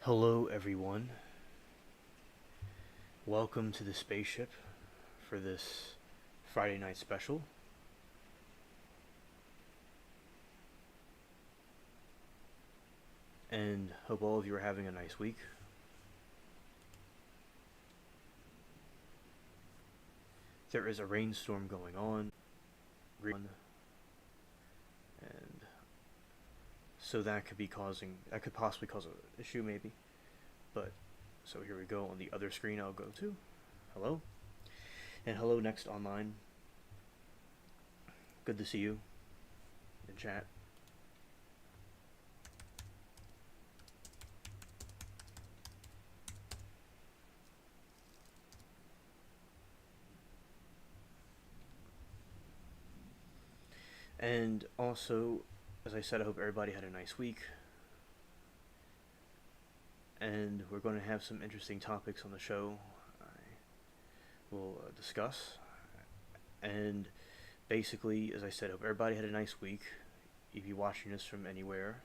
Hello, everyone. Welcome to the spaceship for this Friday night special. And hope all of you are having a nice week. There is a rainstorm going on, and so that could possibly cause an issue, maybe. But so here we go. On the other screen, I'll go to hello, and hello next online. Good to see you in chat. And also, as I said, I hope everybody had a nice week. And we're going to have some interesting topics on the show I will discuss. And basically, as I said, I hope everybody had a nice week. If you're watching this from anywhere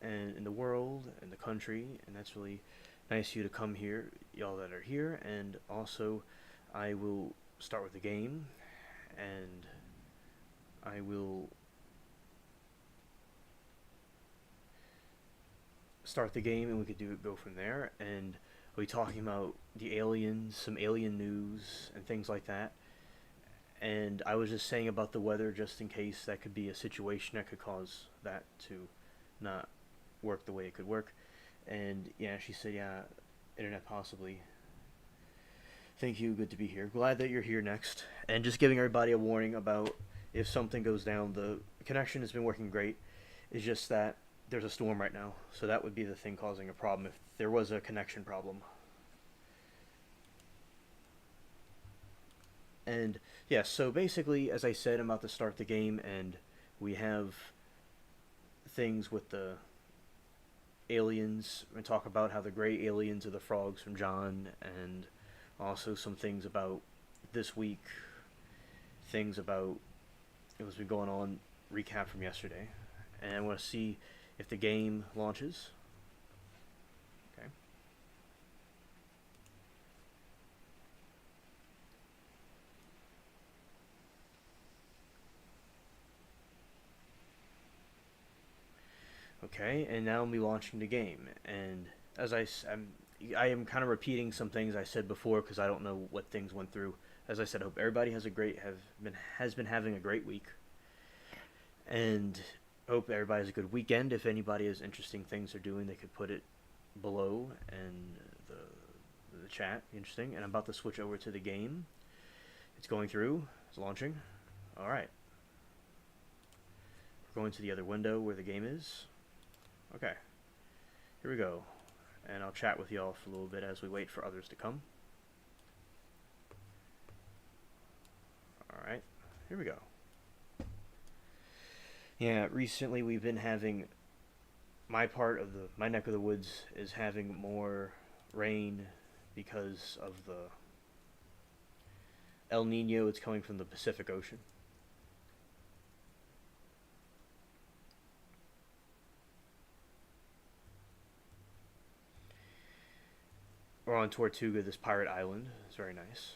and in the world, in the country, and that's really nice of you to come here, y'all that are here. And also, I will start with the game, and I will start the game, and we could go from there. And we'll be talking about the aliens, some alien news, and things like that. And I was just saying about the weather, just in case that could be a situation that could cause that to not work the way it could work. And yeah, she said, yeah, internet possibly. Thank you, good to be here. Glad that you're here next. And just giving everybody a warning about if something goes down. The connection has been working great. It's just that there's a storm right now, so that would be the thing causing a problem if there was a connection problem. And yeah, so basically, as I said, I'm about to start the game, and we have things with the aliens. We talk about how the gray aliens are the frogs from John, and also some things about this week, things about what's been going on, recap from yesterday. And I want to see if the game launches. Okay. Okay, and now I'll be launching the game. And as I am kind of repeating some things I said before because I don't know what things went through. As I said, I hope everybody has been having a great week, and hope everybody has a good weekend. If anybody has interesting things they're doing, they could put it below and the chat. Interesting. And I'm about to switch over to the game. It's going through. It's launching. All right. We're going to the other window where the game is. Okay. Here we go. And I'll chat with y'all for a little bit as we wait for others to come. Alright, here we go. Yeah, recently we've been having, my neck of the woods is having more rain because of the El Nino. It's coming from the Pacific Ocean. We're on Tortuga, this pirate island. It's very nice.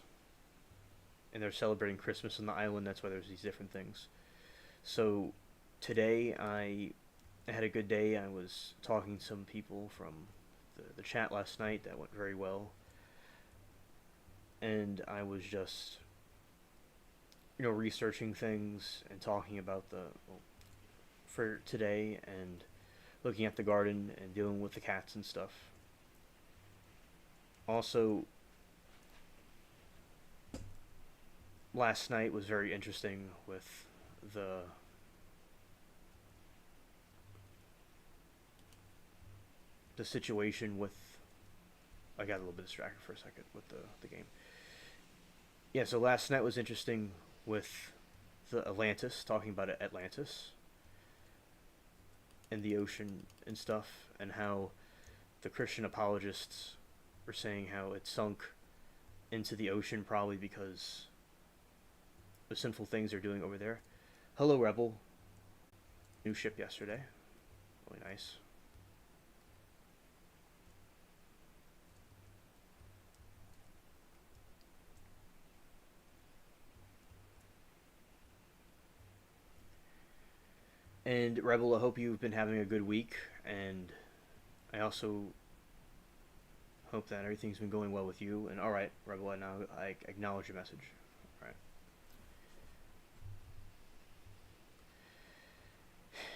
And they're celebrating Christmas on the island. That's why there's these different things. So today I had a good day. I was talking to some people from the chat last night. That went very well. And I was just, researching things and talking about for today, and looking at the garden and dealing with the cats and stuff. Also, last night was very interesting with the situation with, I got a little bit distracted for a second with the game. Yeah, so last night was interesting with the Atlantis, talking about Atlantis and the ocean and stuff, and how the Christian apologists were saying how it sunk into the ocean probably because the sinful things they're doing over there. Hello, Rebel. New ship yesterday. Really nice. And Rebel, I hope you've been having a good week, and I also hope that everything's been going well with you. And all right, Rebel, I acknowledge your message. All right.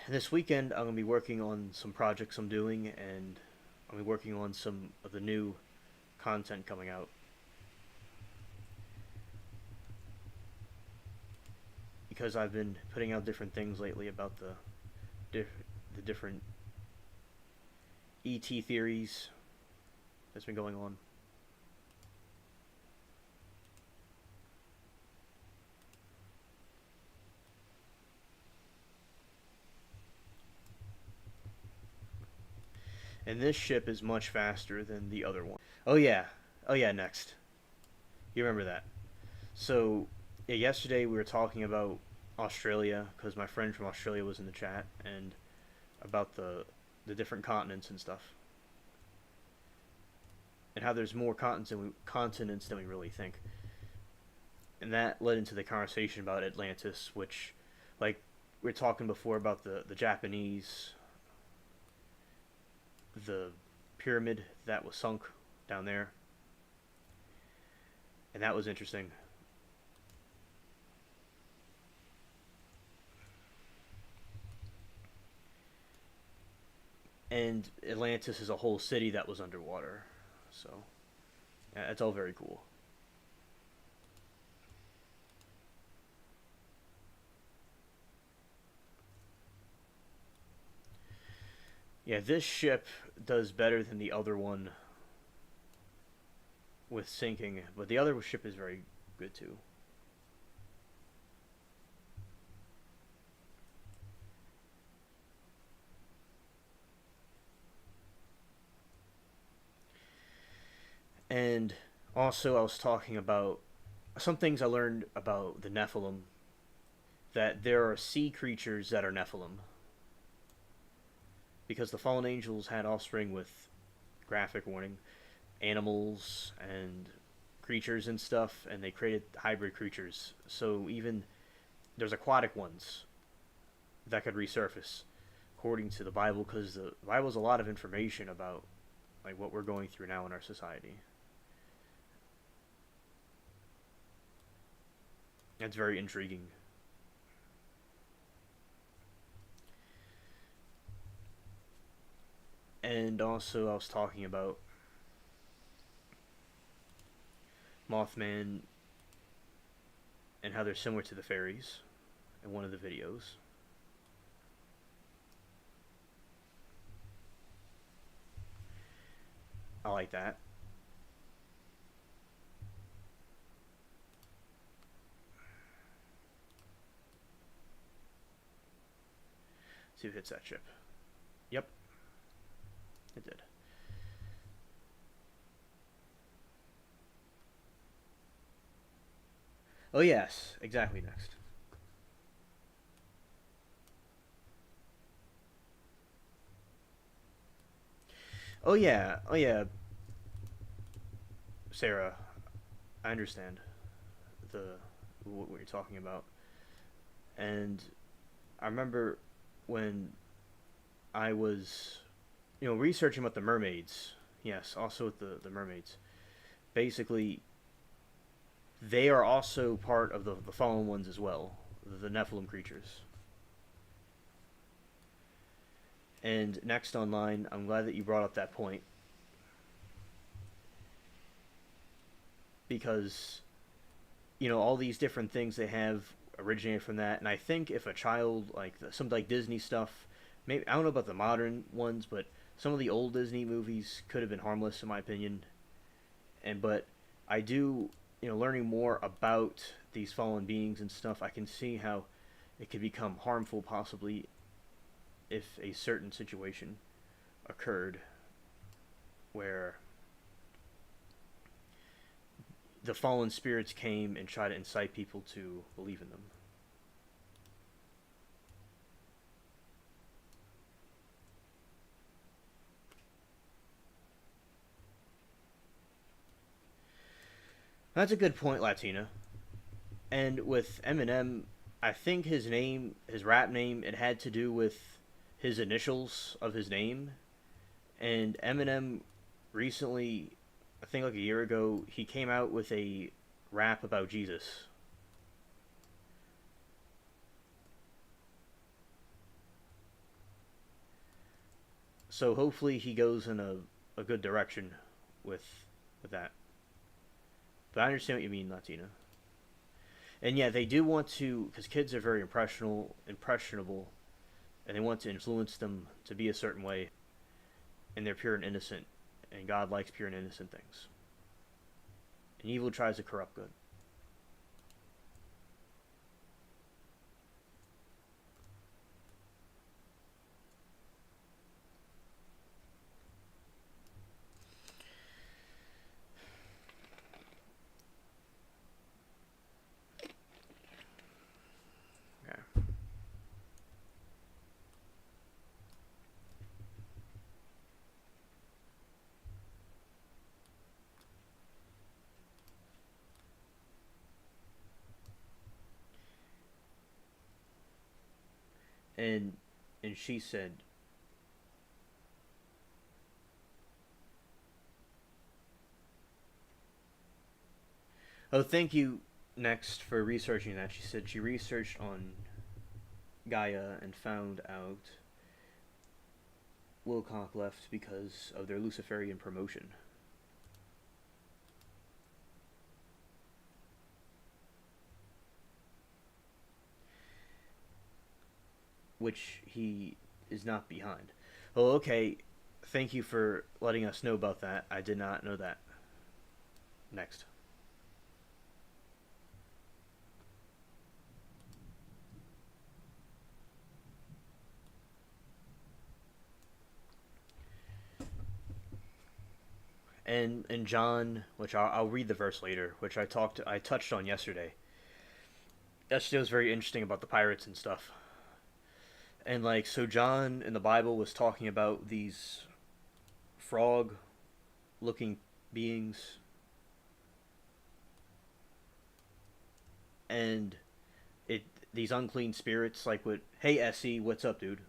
This weekend, I'm gonna be working on some projects I'm doing, and I'm gonna be working on some of the new content coming out because I've been putting out different things lately about the different ET theories that's been going on. And this ship is much faster than the other one. Oh yeah, oh yeah. Next, you remember that? So yeah, yesterday we were talking about Australia because my friend from Australia was in the chat and about the different continents and stuff and how there's more continents than we really think. And that led into the conversation about Atlantis, which, like, we were talking before about the Japanese, the pyramid that was sunk down there, and that was interesting. And Atlantis is a whole city that was underwater, so yeah, it's all very cool. Yeah, this ship does better than the other one with sinking, but the other ship is very good too. And also, I was talking about some things I learned about the Nephilim, that there are sea creatures that are Nephilim because the fallen angels had offspring with, graphic warning, animals and creatures and stuff, and they created hybrid creatures. So even there's aquatic ones that could resurface, according to the Bible, because the Bible has a lot of information about like what we're going through now in our society. It's very intriguing. And also, I was talking about Mothman and how they're similar to the fairies in one of the videos. I like that. See if it hits that chip. Yep, it did. Oh yes, exactly next. Oh yeah, Sarah. I understand the what you're talking about, and I remember when I was, researching about the mermaids. Yes, also with the mermaids. Basically, they are also part of the fallen ones as well, the Nephilim creatures. And next online, I'm glad that you brought up that point because all these different things they have originated from that. And I think if a child like some like Disney stuff, maybe I don't know about the modern ones, but some of the old Disney movies could have been harmless in my opinion. And but I do, learning more about these fallen beings and stuff, I can see how it could become harmful possibly if a certain situation occurred where the fallen spirits came and tried to incite people to believe in them. That's a good point, Latina. And with Eminem, I think his name, his rap name, it had to do with his initials of his name. And Eminem recently, I think like a year ago, he came out with a rap about Jesus. So hopefully he goes in a good direction with that. But I understand what you mean, Latina. And yeah, they do want to, because kids are very impressionable, and they want to influence them to be a certain way, and they're pure and innocent, and God likes pure and innocent things. And evil tries to corrupt good. Yeah. And and she said, "Oh, thank you." Next for researching that, she said she researched on Gaia and found out Wilcock left because of their Luciferian promotion, which he is not behind. Oh, okay. Thank you for letting us know about that. I did not know that. Next. And John, which I'll read the verse later, which I touched on yesterday. Yesterday was very interesting about the pirates and stuff. And like so John in the Bible was talking about these frog looking beings, and it these unclean spirits, like what, hey SC, what's up dude,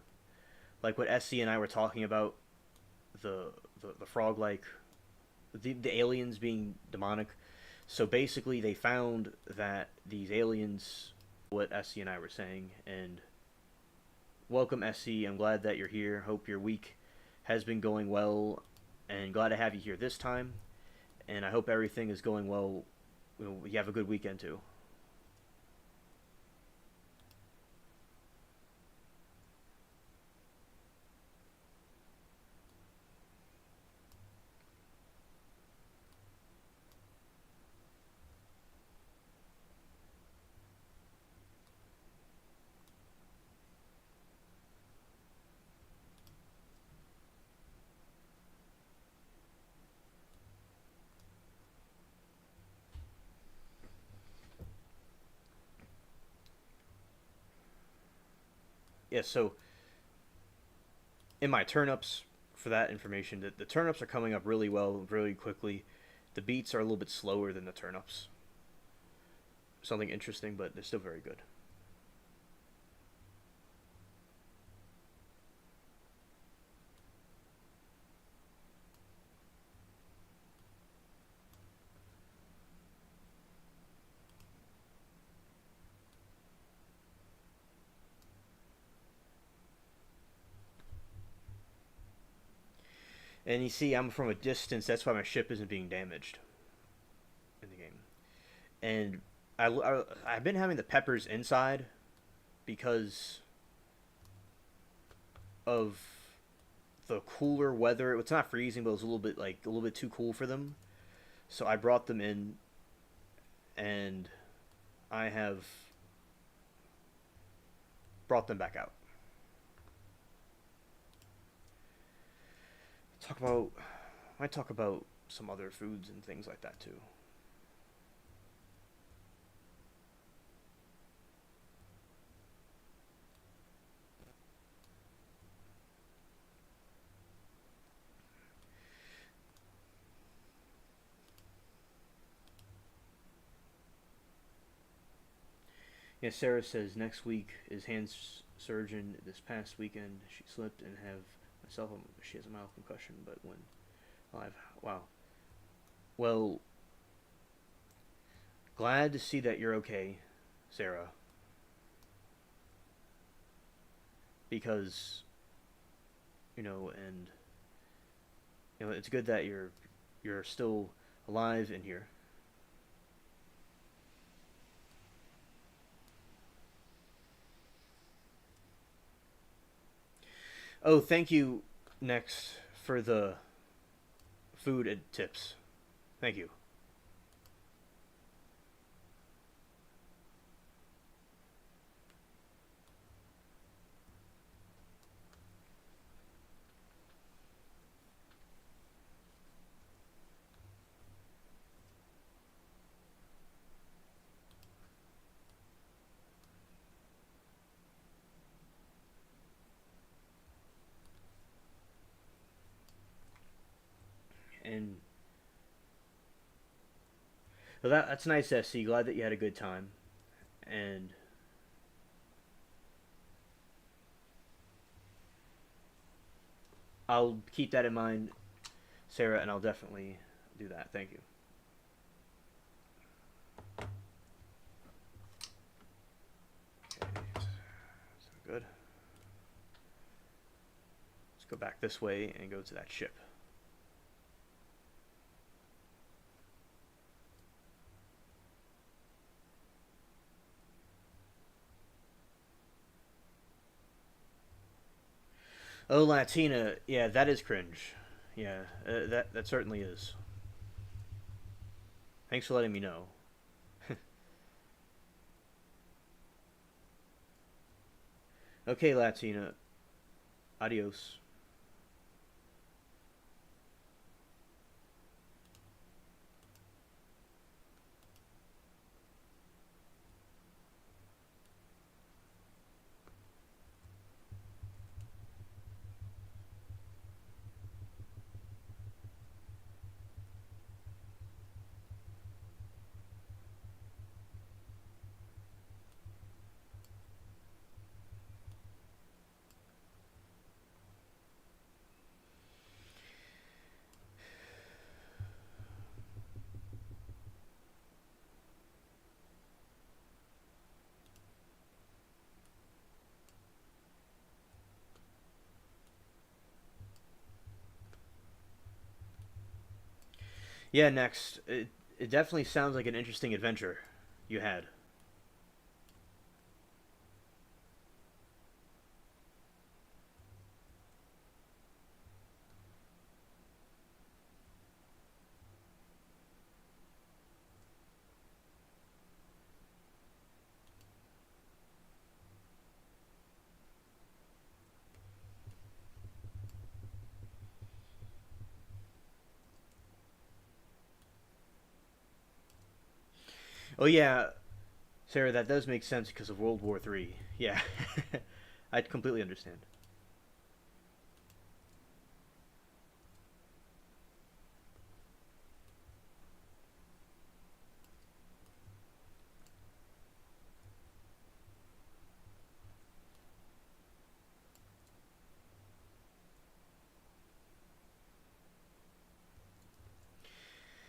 like what SC and I were talking about, the frog like, the aliens being demonic. So basically they found that these aliens, what SC and I were saying. And welcome SC, I'm glad that you're here, hope your week has been going well, and glad to have you here this time, and I hope everything is going well. You have a good weekend too. Yeah, so in my turnips, for that information, the turnips are coming up really well, really quickly. The beets are a little bit slower than the turnips. Something interesting, but they're still very good. And you see, I'm from a distance. That's why my ship isn't being damaged in the game. And I've been having the peppers inside because of the cooler weather. It's not freezing, but it was a little bit like a little bit too cool for them. So I brought them in, and I have brought them back out. Talk about I might talk about some other foods and things like that too. Yeah, Sarah says next week is hand surgeon. This past weekend she slipped and have myself. She has a mild concussion, but when I've wow. Well, glad to see that you're okay, Sarah, because and it's good that you're still alive in here. Oh, thank you, next for the food and tips. Thank you. And so that's nice, SC. Glad that you had a good time. And I'll keep that in mind, Sarah, and I'll definitely do that. Thank you. Okay, so good. Let's go back this way and go to that ship. Oh, Latina. Yeah, that is cringe. Yeah, that certainly is. Thanks for letting me know. Okay, Latina. Adios. Yeah, next. It definitely sounds like an interesting adventure you had. Oh yeah, Sarah, that does make sense because of World War III. Yeah, I completely understand.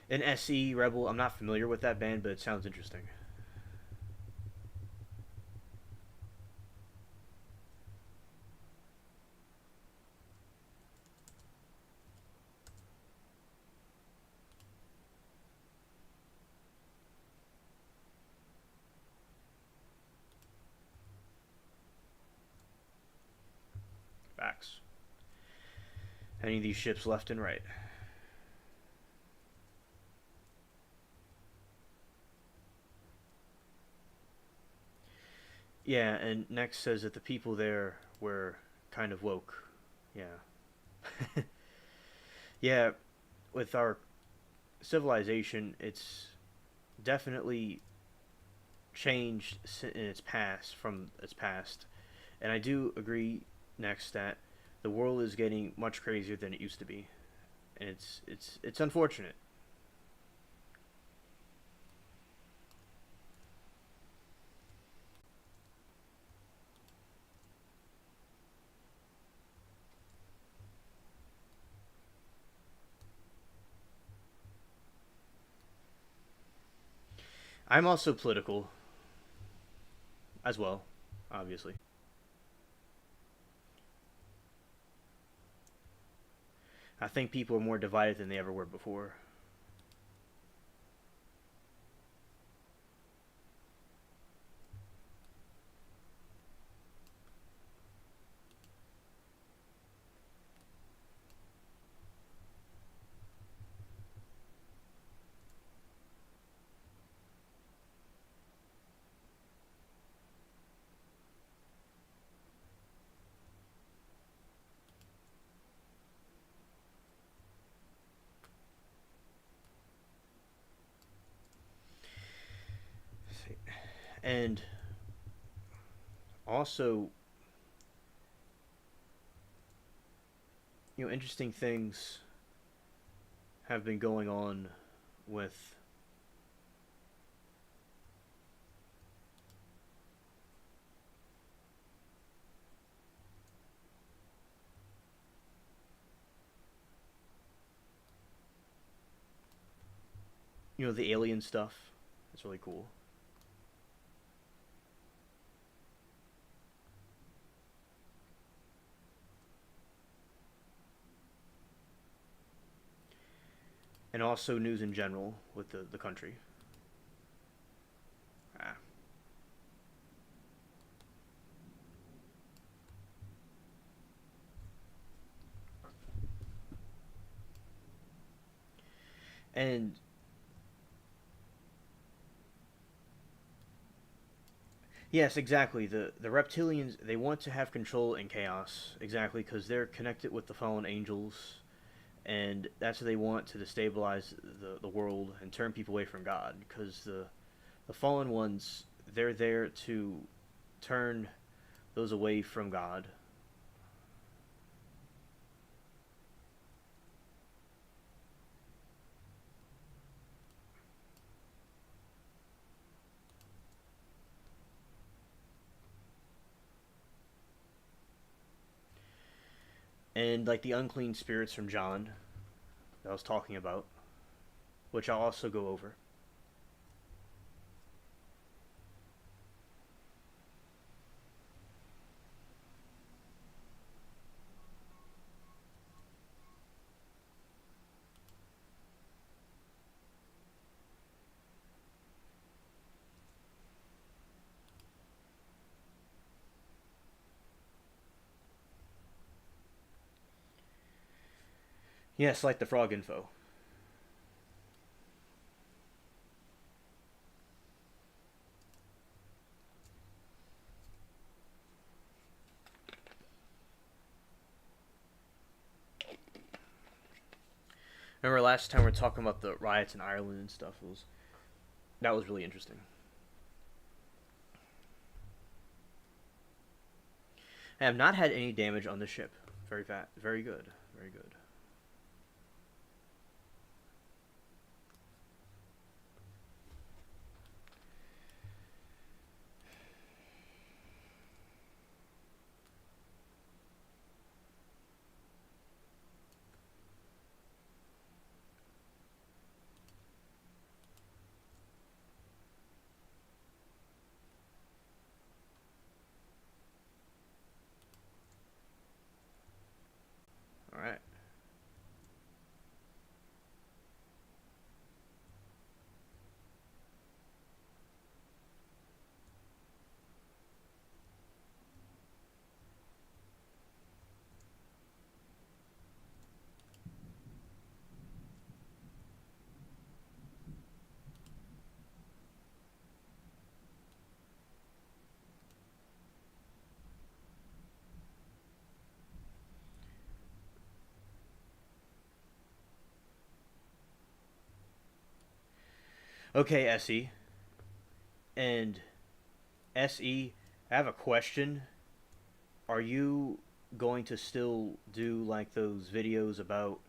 An SE Rebel. I'm not familiar with that band, but it sounds interesting. Facts. Any of these ships left and right. Yeah, and next says that the people there were kind of woke. Yeah. Yeah, with our civilization, it's definitely changed in its past from its past, and I do agree next that the world is getting much crazier than it used to be, and it's unfortunate. I'm also political as well, obviously. I think people are more divided than they ever were before. And also, interesting things have been going on with the alien stuff. It's really cool. And also news in general with the country. Ah. And yes, exactly. The reptilians, they want to have control and chaos, exactly, because they're connected with the fallen angels, and that's what they want to destabilize the world and turn people away from God. Because the fallen ones, they're there to turn those away from God. And like the unclean spirits from John that I was talking about, which I'll also go over. Yes, like the frog info. Remember last time we were talking about the riots in Ireland and stuff? That was really interesting. I have not had any damage on the ship. Very good, very good. All right. Okay, SE and SE. I have a question. Are you going to still do like those videos about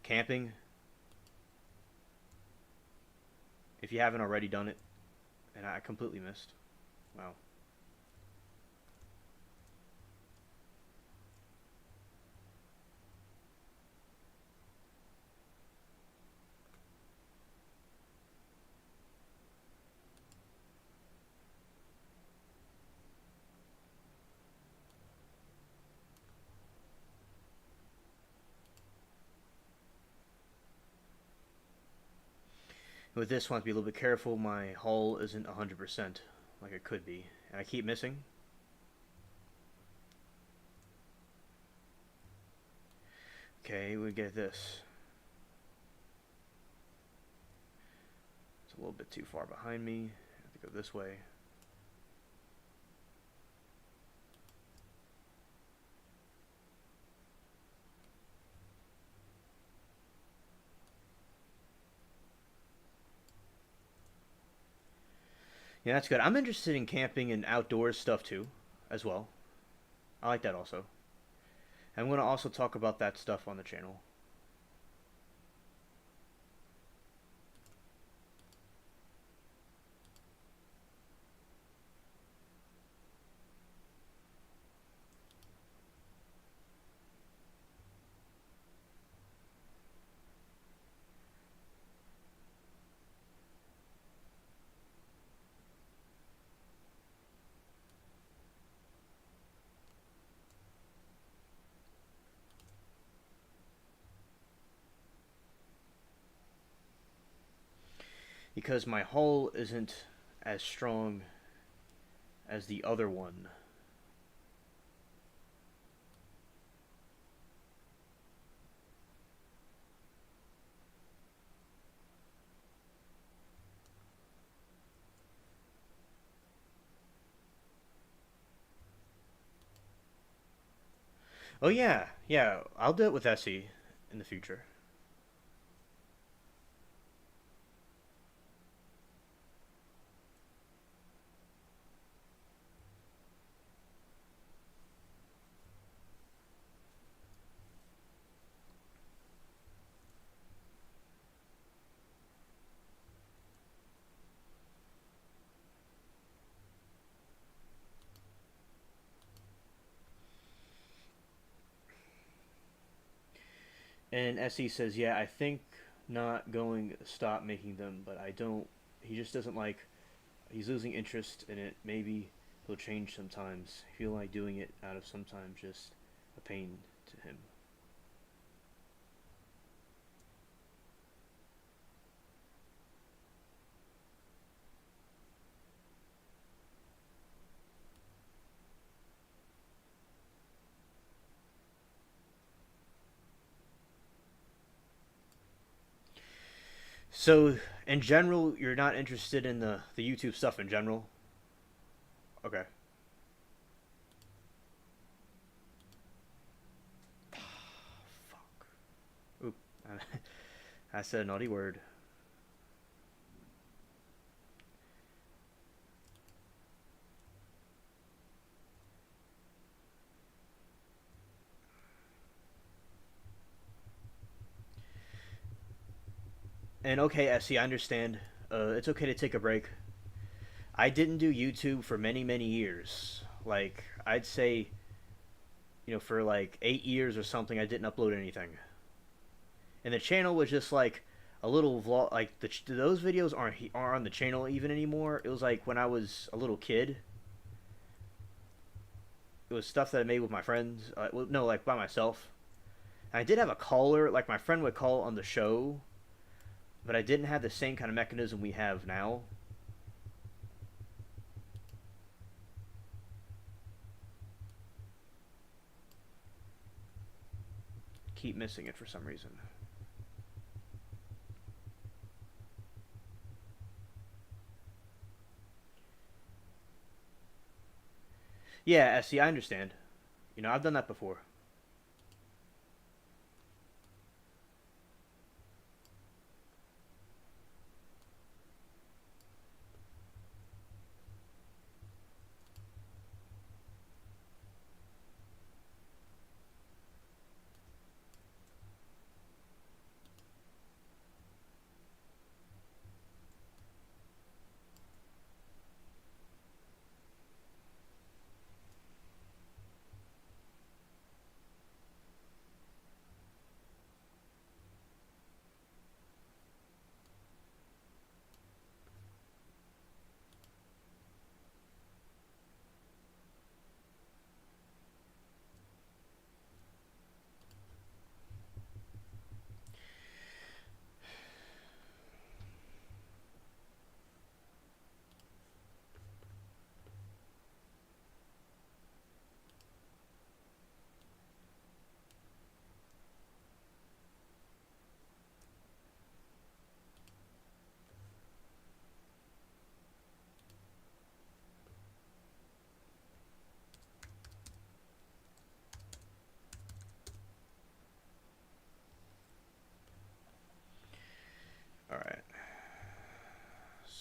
camping if you haven't already done it? And I completely missed. Wow. With this one, I have to be a little bit careful. My hull isn't 100% like it could be. And I keep missing. Okay, we get this. It's a little bit too far behind me. I have to go this way. Yeah, that's good. I'm interested in camping and outdoors stuff too, as well. I like that also. I'm going to also talk about that stuff on the channel. Because my hull isn't as strong as the other one. Oh yeah, yeah. I'll do it with SE in the future. And SE says, "Yeah, I think not going to stop making them, but I don't. He just doesn't like. He's losing interest in it. Maybe he'll change sometimes. I feel like doing it out of sometimes just a pain to him." So, in general, you're not interested in the YouTube stuff in general. Okay. Fuck. Oop. I said a naughty word. And okay, SE, I understand. It's okay to take a break. I didn't do YouTube for many, many years. Like, I'd say, for like 8 years or something, I didn't upload anything. And the channel was just like a little vlog. Like, those videos aren't on the channel even anymore. It was like when I was a little kid. It was stuff that I made with my friends. Well, no, like by myself. And I did have a caller. Like, my friend would call on the show, but I didn't have the same kind of mechanism we have now. Keep missing it for some reason. Yeah, see, I understand. I've done that before.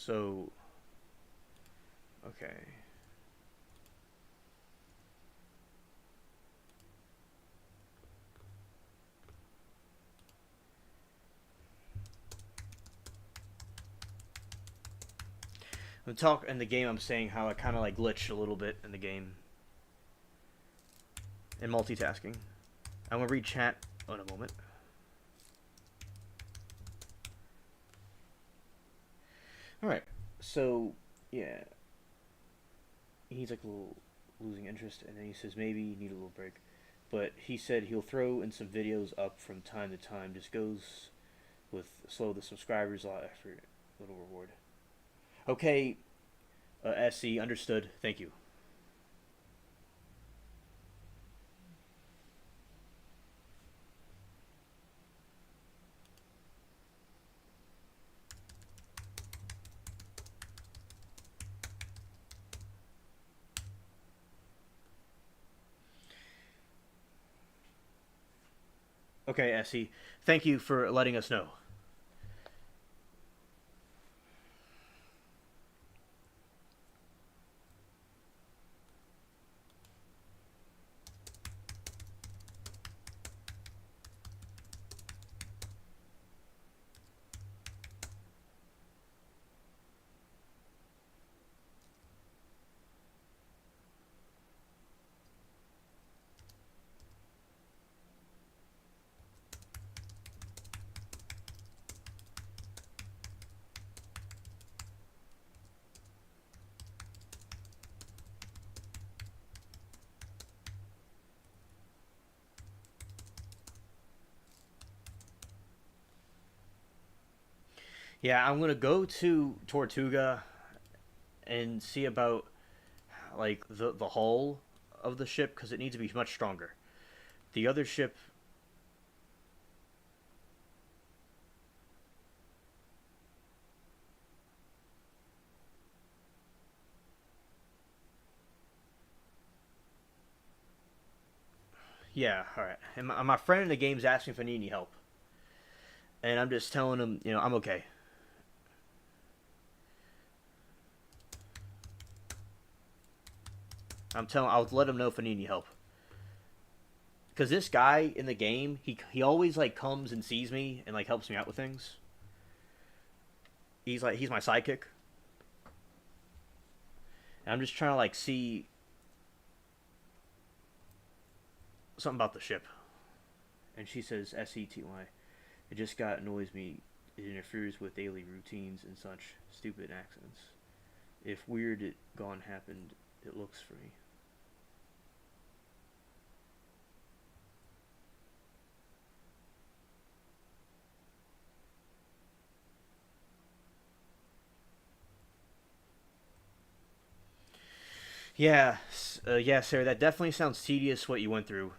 So, okay. The talk in the game, I'm saying how I kind of like glitched a little bit in the game in multitasking. I'm gonna read chat in a moment. All right, so yeah, he's like a little losing interest, and then he says maybe you need a little break, but he said he'll throw in some videos up from time to time. Just goes with slow the subscribers a lot after little reward. Okay, SC understood. Thank you. Okay, SC, thank you for letting us know. Yeah, I'm gonna go to Tortuga and see about like the hull of the ship because it needs to be much stronger. The other ship, yeah, all right. And my friend in the game's asking if I need any help, and I'm just telling him, I'm okay. I'll let him know if I need any help. Because this guy in the game, he always like comes and sees me and like helps me out with things. He's my sidekick. And I'm just trying to like see something about the ship. And she says SETY. It just got annoys me. It interferes with daily routines and such stupid accidents. If weird it gone happened, it looks for me. Yeah, yeah, Sarah. That definitely sounds tedious. What you went through. I'm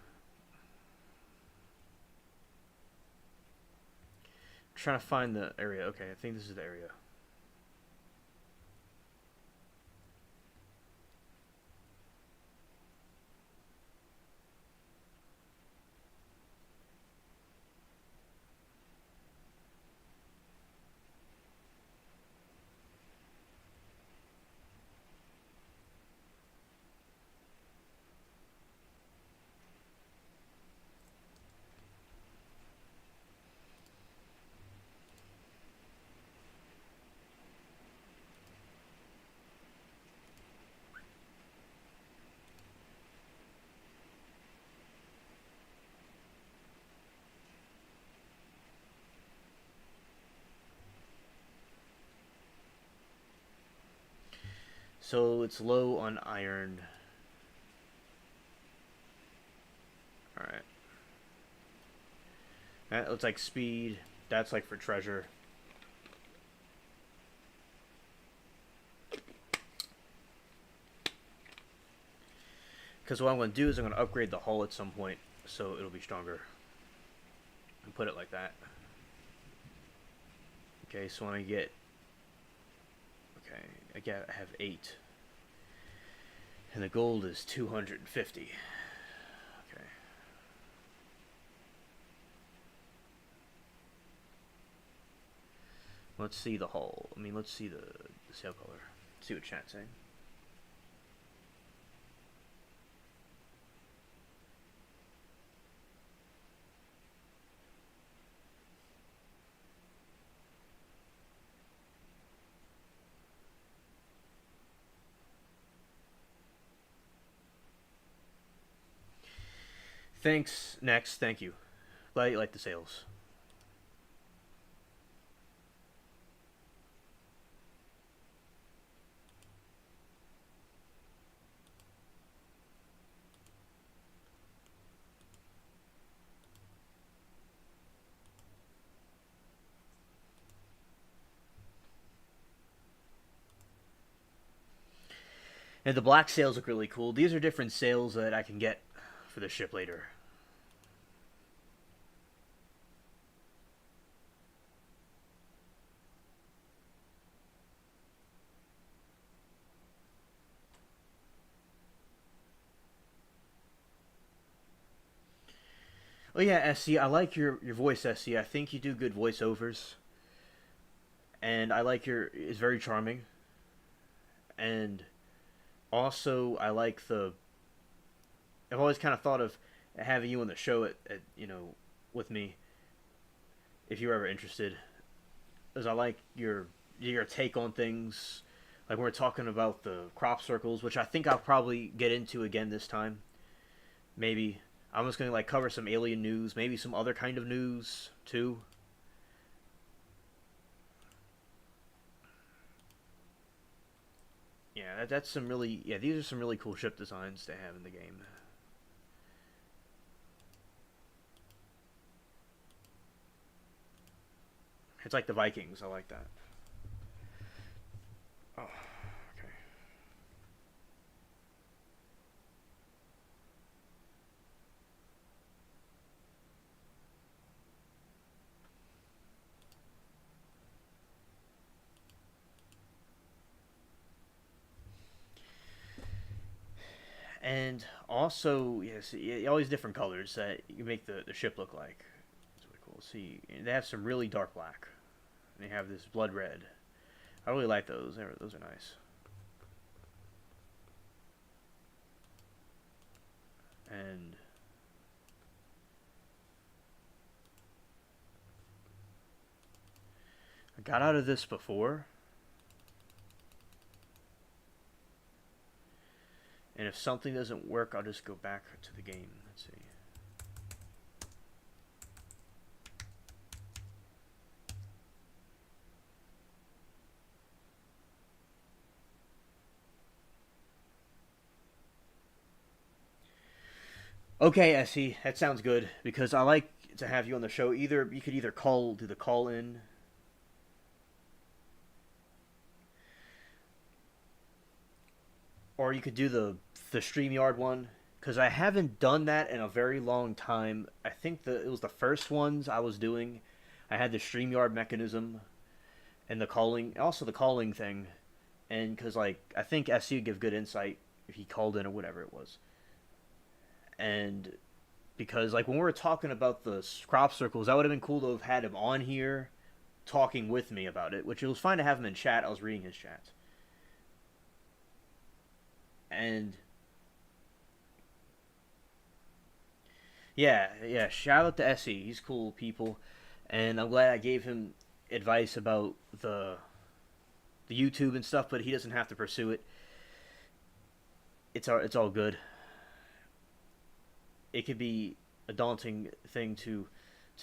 trying to find the area. Okay, I think this is the area. So it's low on iron. All right. That looks like speed. That's like for treasure. Because what I'm going to do is I'm going to upgrade the hull at some point so it'll be stronger. And put it like that. Okay, so when I get... Okay, I have 8. And the gold is 250. Okay. Let's see the hull. I mean, let's see the sail color. See what chat's saying. Thanks. Next. Thank you. Glad you like the sails. And the black sails look really cool. These are different sails that I can get for the ship later. Oh yeah, SC. I like your voice, SC. I think you do good voiceovers, and I like your. It's very charming, and also I like the. I've always kind of thought of having you on the show at with me if you're ever interested, as I like your take on things. Like we're talking about the crop circles, which I think I'll probably get into again this time. Maybe I'm just gonna like cover some alien news, maybe some other kind of news too. Yeah, that's some really these are some really cool ship designs to have in the game. It's like the Vikings. I like that. Oh, okay. And also, yes, all these different colors that you make the ship look like. It's really cool. See, they have some really dark black. And they have this blood red. I really like those. Those are nice. And I got out of this before. And if something doesn't work, I'll just go back to the game. Let's see. Okay, SE, that sounds good because I like to have you on the show. Either you could either do the call in, or you could do the StreamYard one. Because I haven't done that in a very long time. I think it was the first ones I was doing. I had the StreamYard mechanism and the calling, also the calling thing, and because like I think SE would give good insight if he called in or whatever it was, and because like when we were talking about the crop circles, that would have been cool to have had him on here talking with me about it, which it was fine to have him in chat. I was reading his chat, and yeah. Shout out to SE. He's cool people, and I'm glad I gave him advice about the YouTube and stuff, but he doesn't have to pursue it. It's all good. It could be a daunting thing to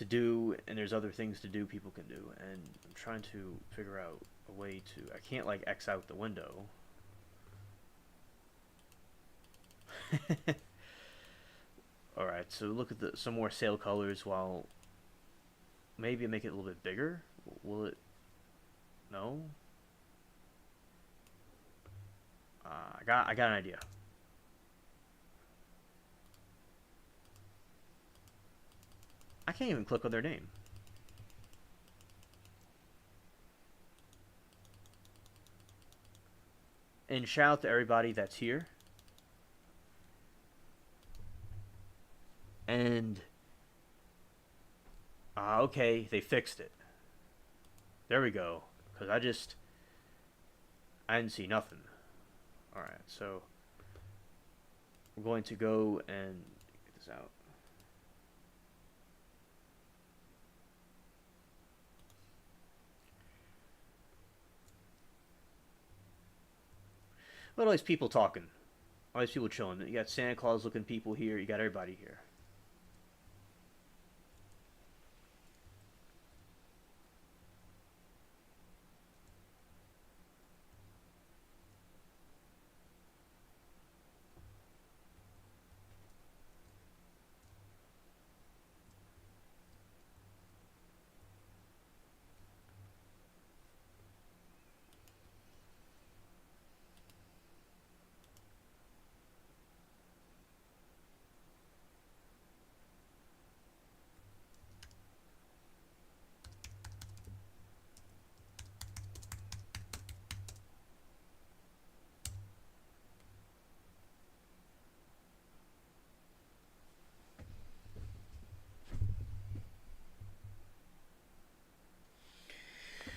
do, and there's other things to do people can do, and I'm trying to figure out a way to. I can't like X out the window. All right, so look at some more sail colors. While maybe make it a little bit bigger. Will it? No. I got an idea. I can't even click on their name. And shout out to everybody that's here. And okay, they fixed it. There we go. Because I just I didn't see nothing. Alright, so we're going to go and get this out. Look at all these people talking. All these people chilling. You got Santa Claus looking people here. You got everybody here.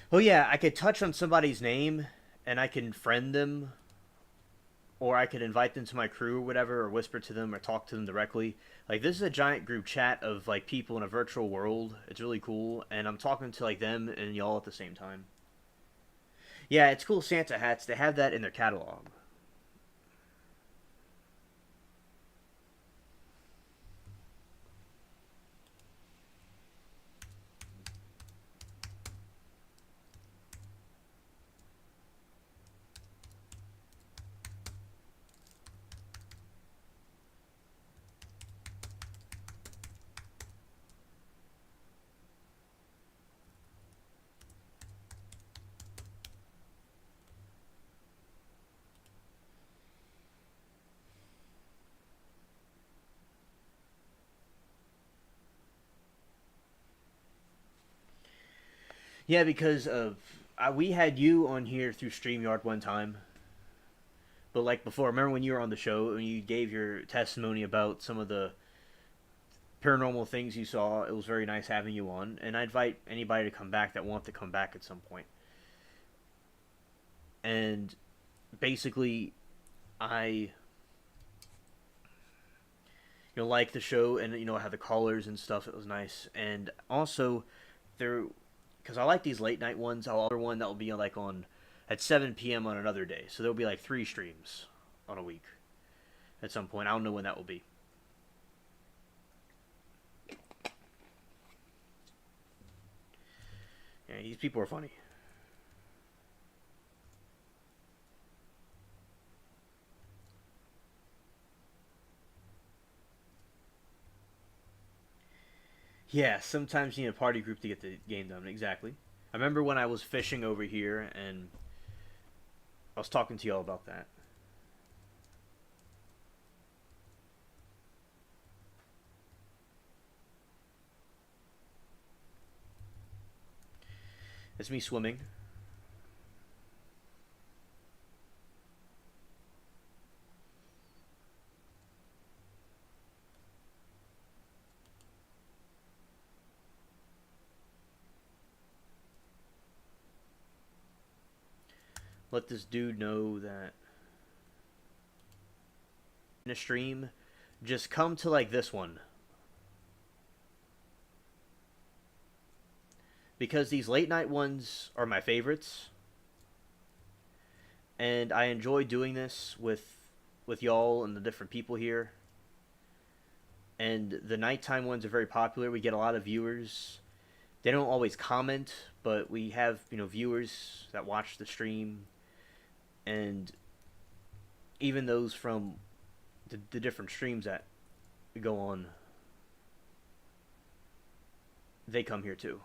Oh yeah, I could touch on somebody's name and I can friend them, or I could invite them to my crew or whatever, or whisper to them or talk to them directly. Like this is a giant group chat of like people in a virtual world. It's really cool, and I'm talking to like them and y'all at the same time. Yeah, it's cool Santa hats. They have that in their catalog. Yeah, because of we had you on here through StreamYard one time, but like before, remember when you were on the show and you gave your testimony about some of the paranormal things you saw? It was very nice having you on, and I invite anybody to come back that wants to come back at some point. And basically, I like the show, and had the callers and stuff. It was nice, and also there because I like these late night ones. I'll order one that will be like on at 7 p.m. on another day, so there'll be like 3 streams on a week at some point. I don't know when that will be. Yeah, these people are funny. Yeah, sometimes you need a party group to get the game done. Exactly. I remember when I was fishing over here, and I was talking to y'all about that. It's me swimming. Let this dude know that in a stream, just come to like this one, because these late night ones are my favorites, and I enjoy doing this with y'all and the different people here. And the nighttime ones are very popular. We get a lot of viewers. They don't always comment, but we have viewers that watch the stream, and even those from the different streams that go on, they come here too.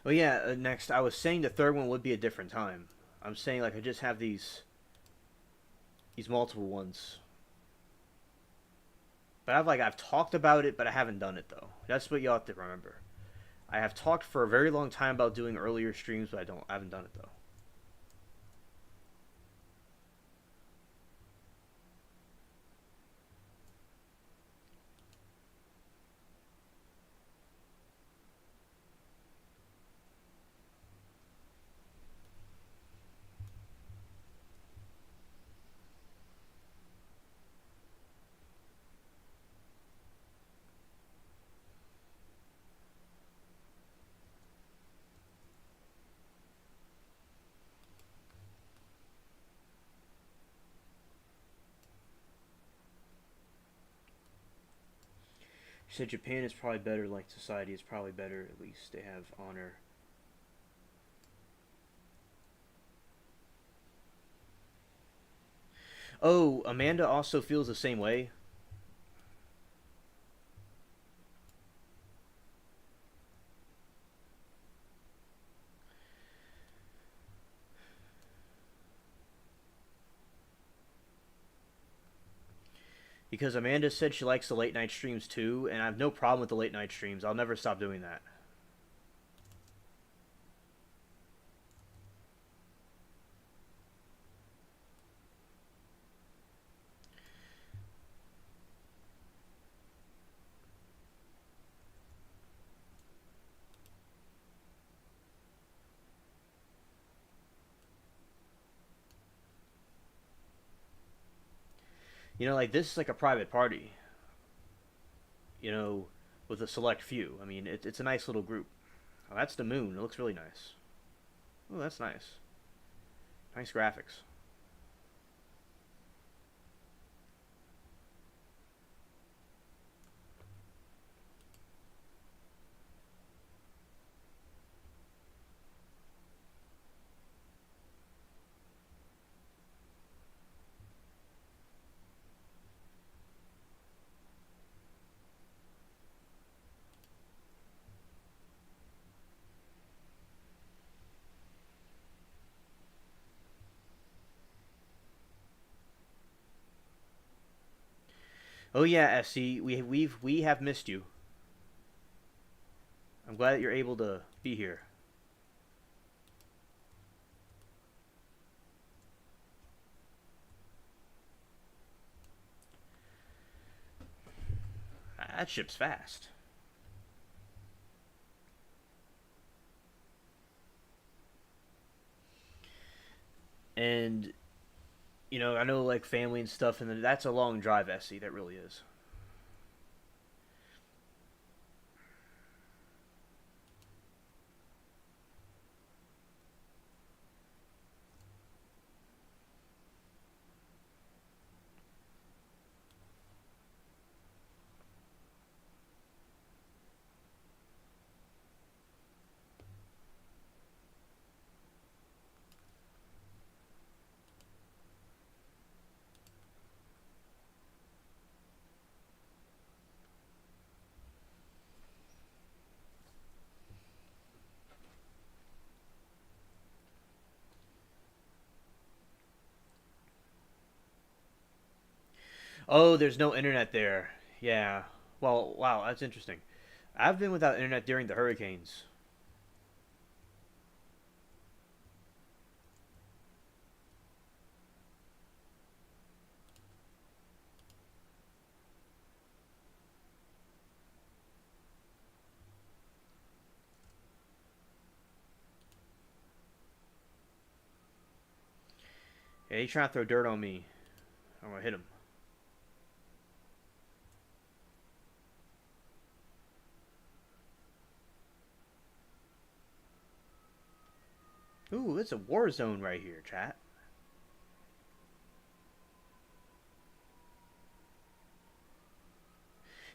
Well, yeah. Next, I was saying the third one would be a different time. I'm saying like I just have these multiple ones, but I've talked about it, but I haven't done it though. That's what you all have to remember. I have talked for a very long time about doing earlier streams, but I haven't done it though. She said Japan is probably better, like society is probably better, at least they have honor. Oh, Amanda also feels the same way. Because Amanda said she likes the late night streams too, and I have no problem with the late night streams. I'll never stop doing that. You know, like this is like a private party. You know, with a select few. I mean, it's a nice little group. Oh, that's the moon. It looks really nice. Oh, that's nice. Nice graphics. Oh yeah, SC, we have missed you. I'm glad that you're able to be here. That ship's fast. And you know, I know like family and stuff, and that's a long drive, SC. That really is. Oh, there's no internet there. Yeah. Well, wow, that's interesting. I've been without internet during the hurricanes. Yeah, he's trying to throw dirt on me. I'm gonna hit him. Ooh, it's a war zone right here, chat.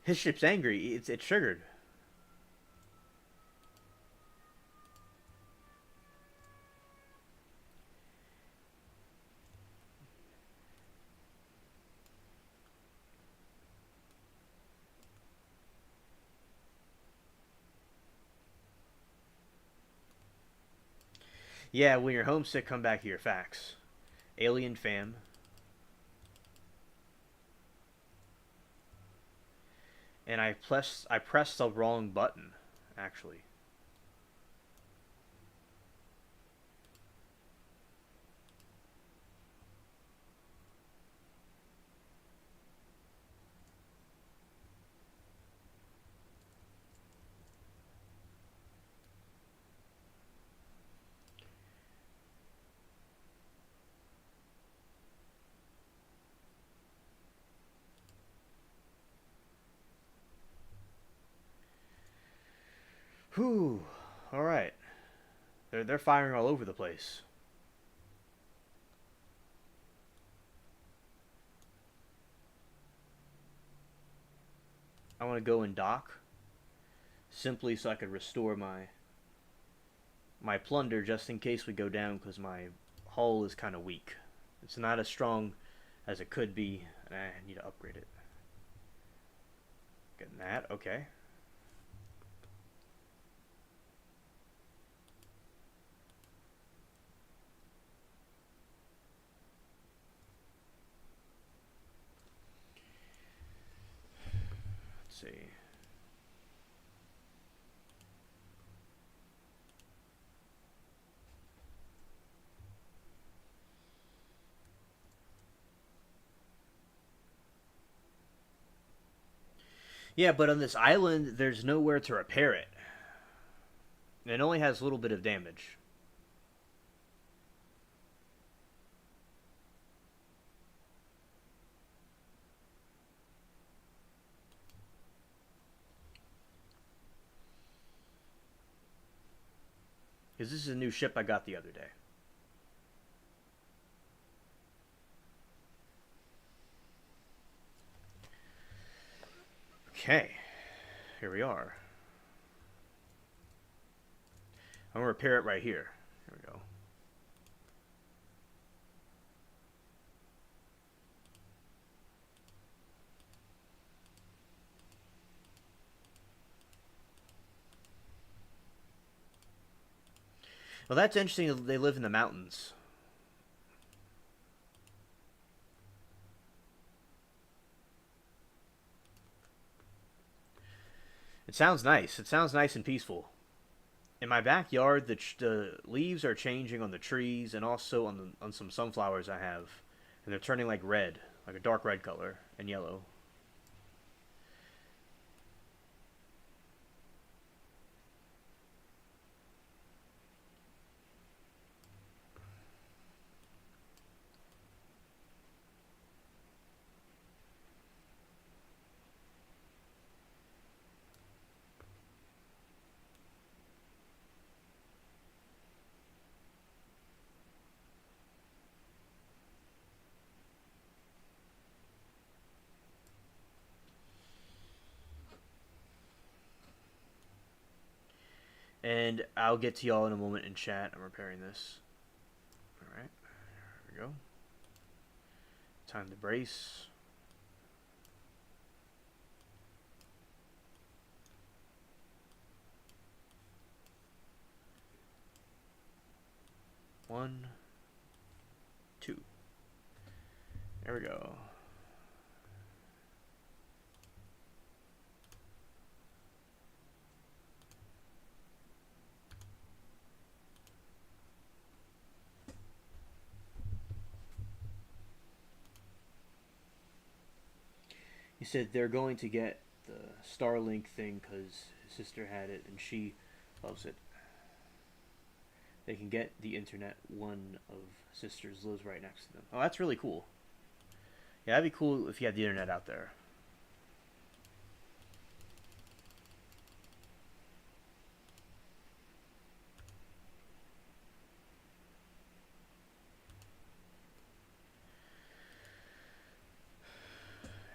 His ship's angry. It's triggered. Yeah, when you're homesick, come back here. Facts. Alien fam. And I pressed the wrong button, actually. Whew. All right. They're firing all over the place. I want to go and dock simply so I could restore my plunder just in case we go down because my hull is kind of weak. It's not as strong as it could be, and I need to upgrade it. Getting that, okay. Let's see. Yeah, but on this island, there's nowhere to repair it. It only has a little bit of damage. Because this is a new ship I got the other day. Okay, here we are. I'm gonna repair it right here. Here we go. Well, that's interesting. They live in the mountains. It sounds nice. It sounds nice and peaceful. In my backyard, the leaves are changing on the trees and also on some sunflowers I have, and they're turning like red, like a dark red color and yellow. And I'll get to y'all in a moment in chat. I'm repairing this. All right, here we go. Time to brace. One, two. There we go. He said they're going to get the Starlink thing because his sister had it and she loves it. They can get the internet. One of sisters lives right next to them. Oh, that's really cool. Yeah, that'd be cool if you had the internet out there.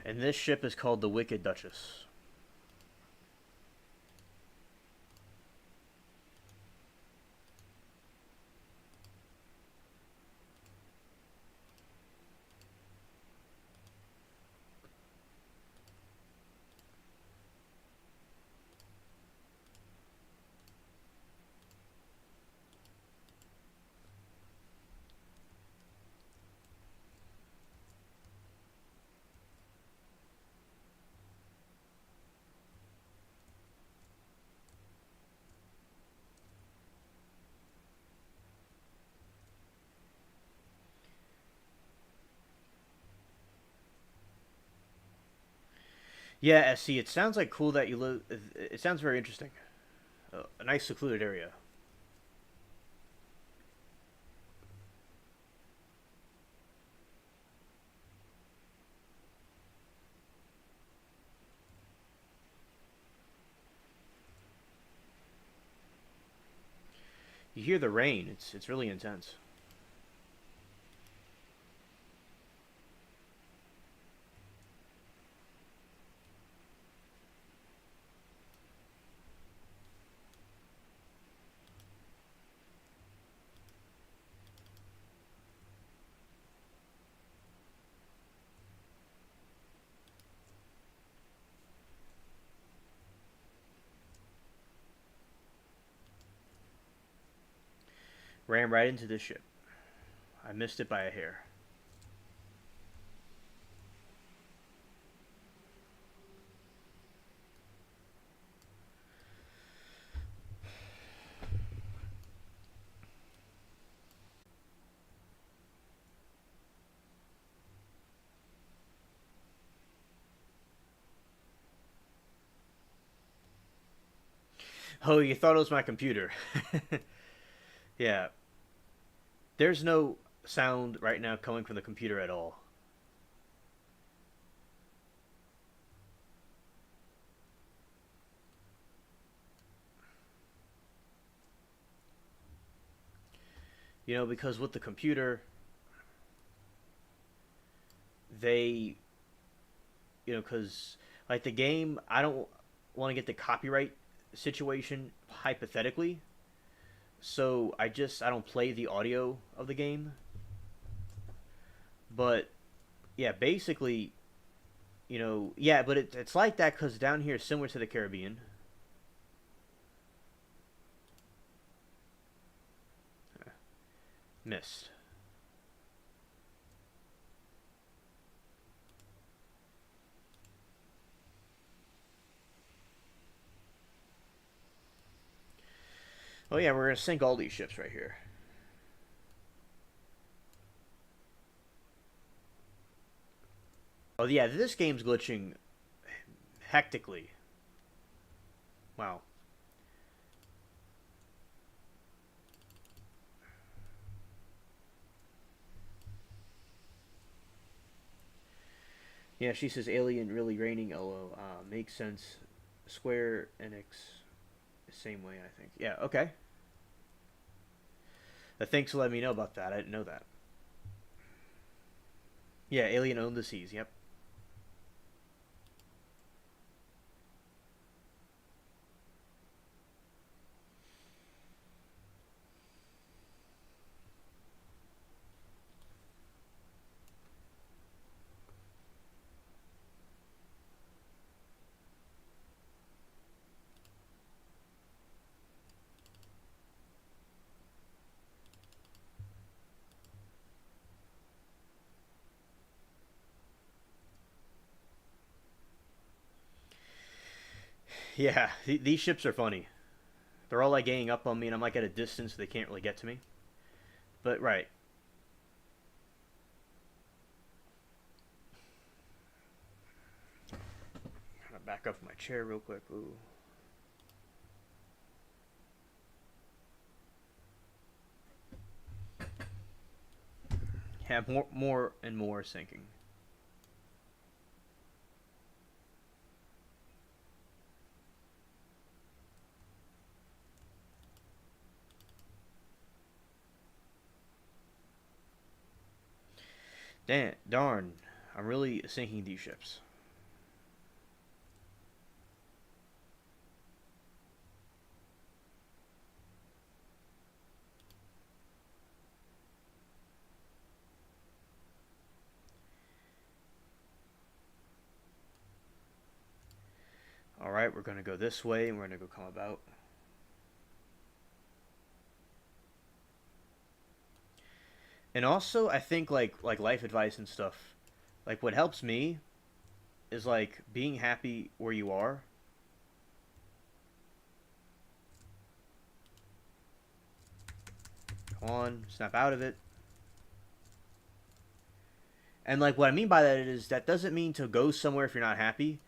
And this ship is called the Wicked Duchess. Yeah, SC, it sounds like cool that you live. It sounds very interesting. A nice secluded area. You hear the rain. It's really intense. Ran right into this ship. I missed it by a hair. Oh, you thought it was my computer. Yeah. There's no sound right now coming from the computer at all. Because with the computer, they, because like the game, I don't want to get the copyright situation hypothetically, so I don't play the audio of the game. But yeah, basically, yeah, but it's like that because down here is similar to the Caribbean. Missed. Oh yeah, we're gonna sink all these ships right here. Oh yeah, this game's glitching hectically. Wow. Yeah, she says alien really raining. LO. Makes sense. Square Enix, same way I think. Yeah. Okay. Thanks for letting me know about that. I didn't know that. Yeah, Alien owned the seas. Yep. Yeah, these ships are funny. They're all like ganging up on me, and I'm like at a distance, so they can't really get to me. But right, I'm gonna back up my chair real quick. Ooh. Have more and more sinking. Darn, I'm really sinking these ships. All right, we're gonna go this way, and we're gonna go come about. And also, I think like life advice and stuff. Like what helps me is like being happy where you are. Come on, snap out of it. And like what I mean by that is that doesn't mean to go somewhere if you're not happy,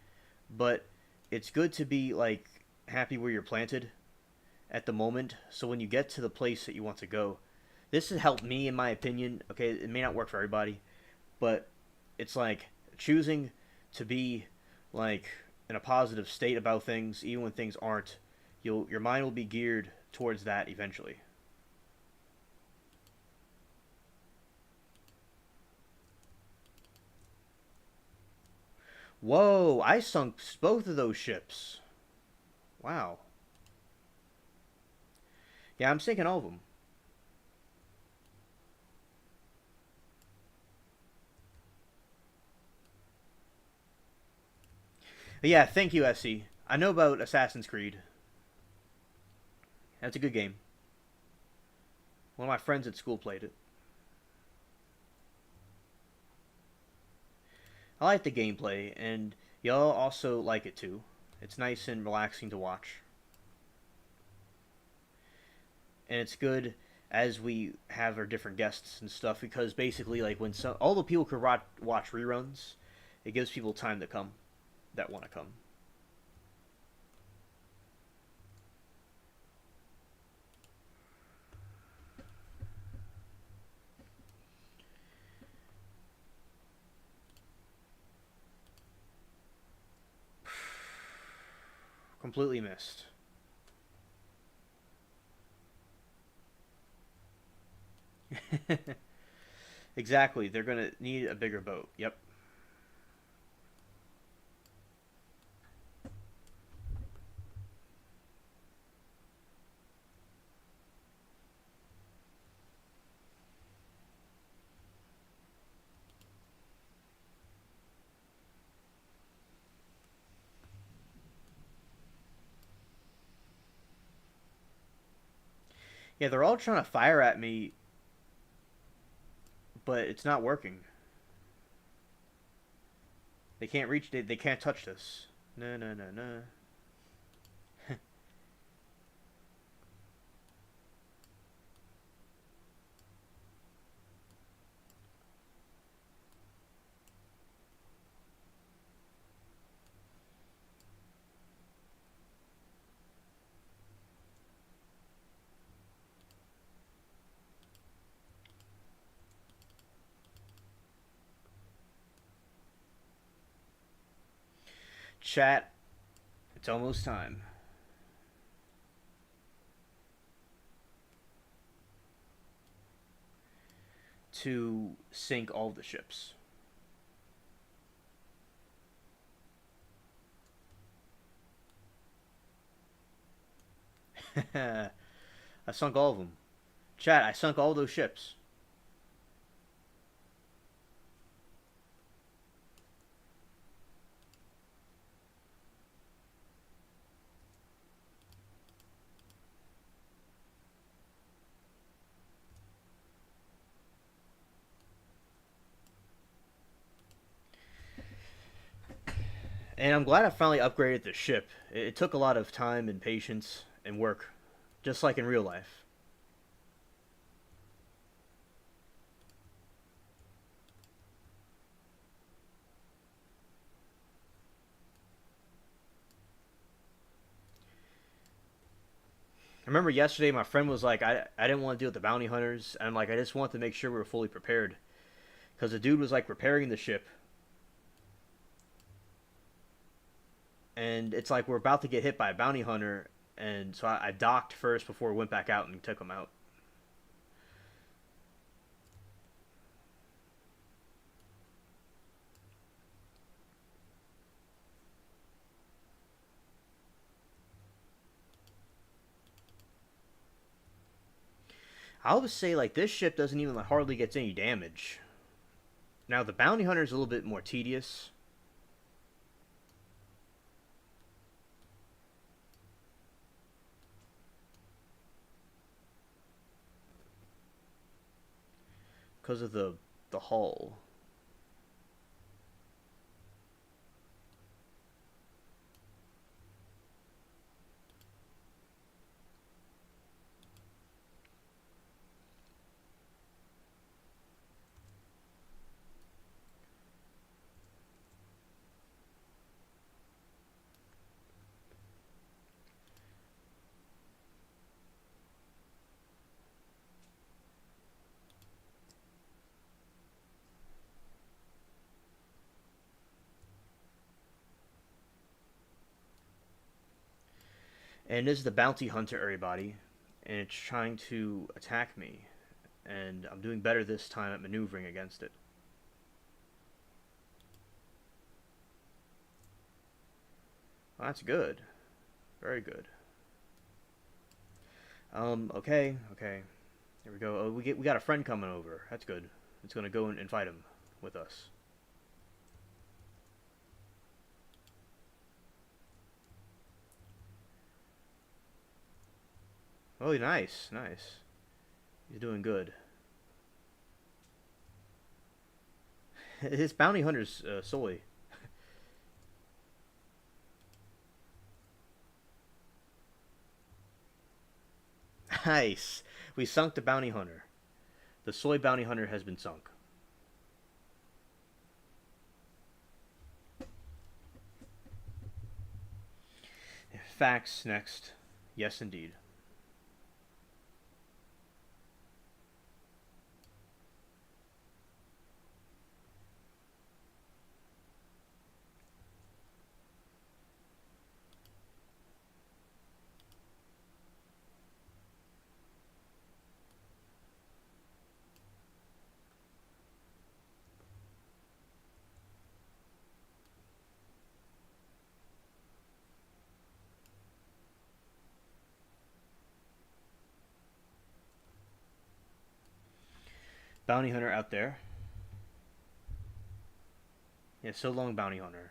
but it's good to be like happy where you're planted at the moment. So when you get to the place that you want to go, this has helped me in my opinion. Okay, it may not work for everybody, but it's like choosing to be like in a positive state about things even when things aren't. Your mind will be geared towards that eventually. Whoa, I sunk both of those ships. Wow. Yeah, I'm sinking all of them. Yeah, thank you, SC. I know about Assassin's Creed. That's a good game. One of my friends at school played it. I like the gameplay, and y'all also like it too. It's nice and relaxing to watch. And it's good as we have our different guests and stuff because basically, like, when all the people could watch reruns, it gives people time to come that want to come. Completely missed. Exactly. They're gonna need a bigger boat. Yep. Yeah, they're all trying to fire at me, but it's not working. They can't reach. They can't touch this. No, no, no, no. Chat. It's almost time to sink all the ships. I sunk all of them. Chat. I sunk all those ships. And I'm glad I finally upgraded the ship. It took a lot of time and patience and work, just like in real life. I remember yesterday my friend was like, I didn't want to deal with the bounty hunters. And I'm like, I just want to make sure we were fully prepared. Because the dude was like repairing the ship. And it's like we're about to get hit by a bounty hunter. And so I docked first before we went back out and took him out. I would say like this ship doesn't even like, hardly gets any damage. Now the bounty hunter is a little bit more tedious. Because of the hull. And this is the bounty hunter, everybody. And it's trying to attack me. And I'm doing better this time at maneuvering against it. Well, that's good. Very good. Okay, okay. Here we go. Oh, we got a friend coming over. That's good. It's gonna go and fight him with us. Oh, nice, nice. He's doing good. His bounty hunter's Soy. Nice. We sunk the bounty hunter. The Soy bounty hunter has been sunk. Facts next. Yes, indeed. Bounty hunter out there. Yeah, so long, bounty hunter.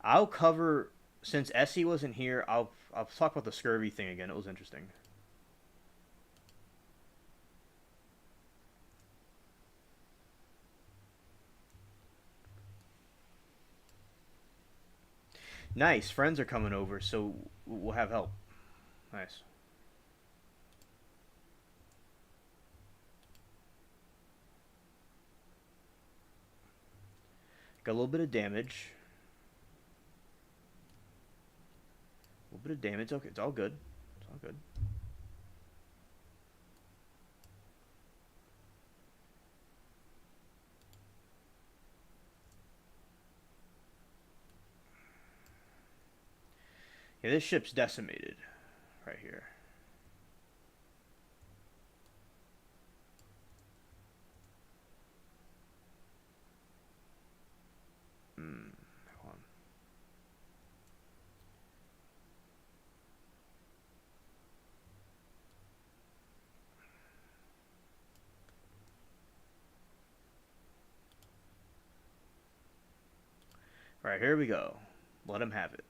I'll cover since Essie wasn't here. I'll talk about the scurvy thing again. It was interesting. Nice. Friends are coming over, so we'll have help. Nice. Got a little bit of damage. A little bit of damage. Okay, it's all good. It's all good. Yeah, this ship's decimated right here. Hmm. Hold on. All right, here we go. Let him have it.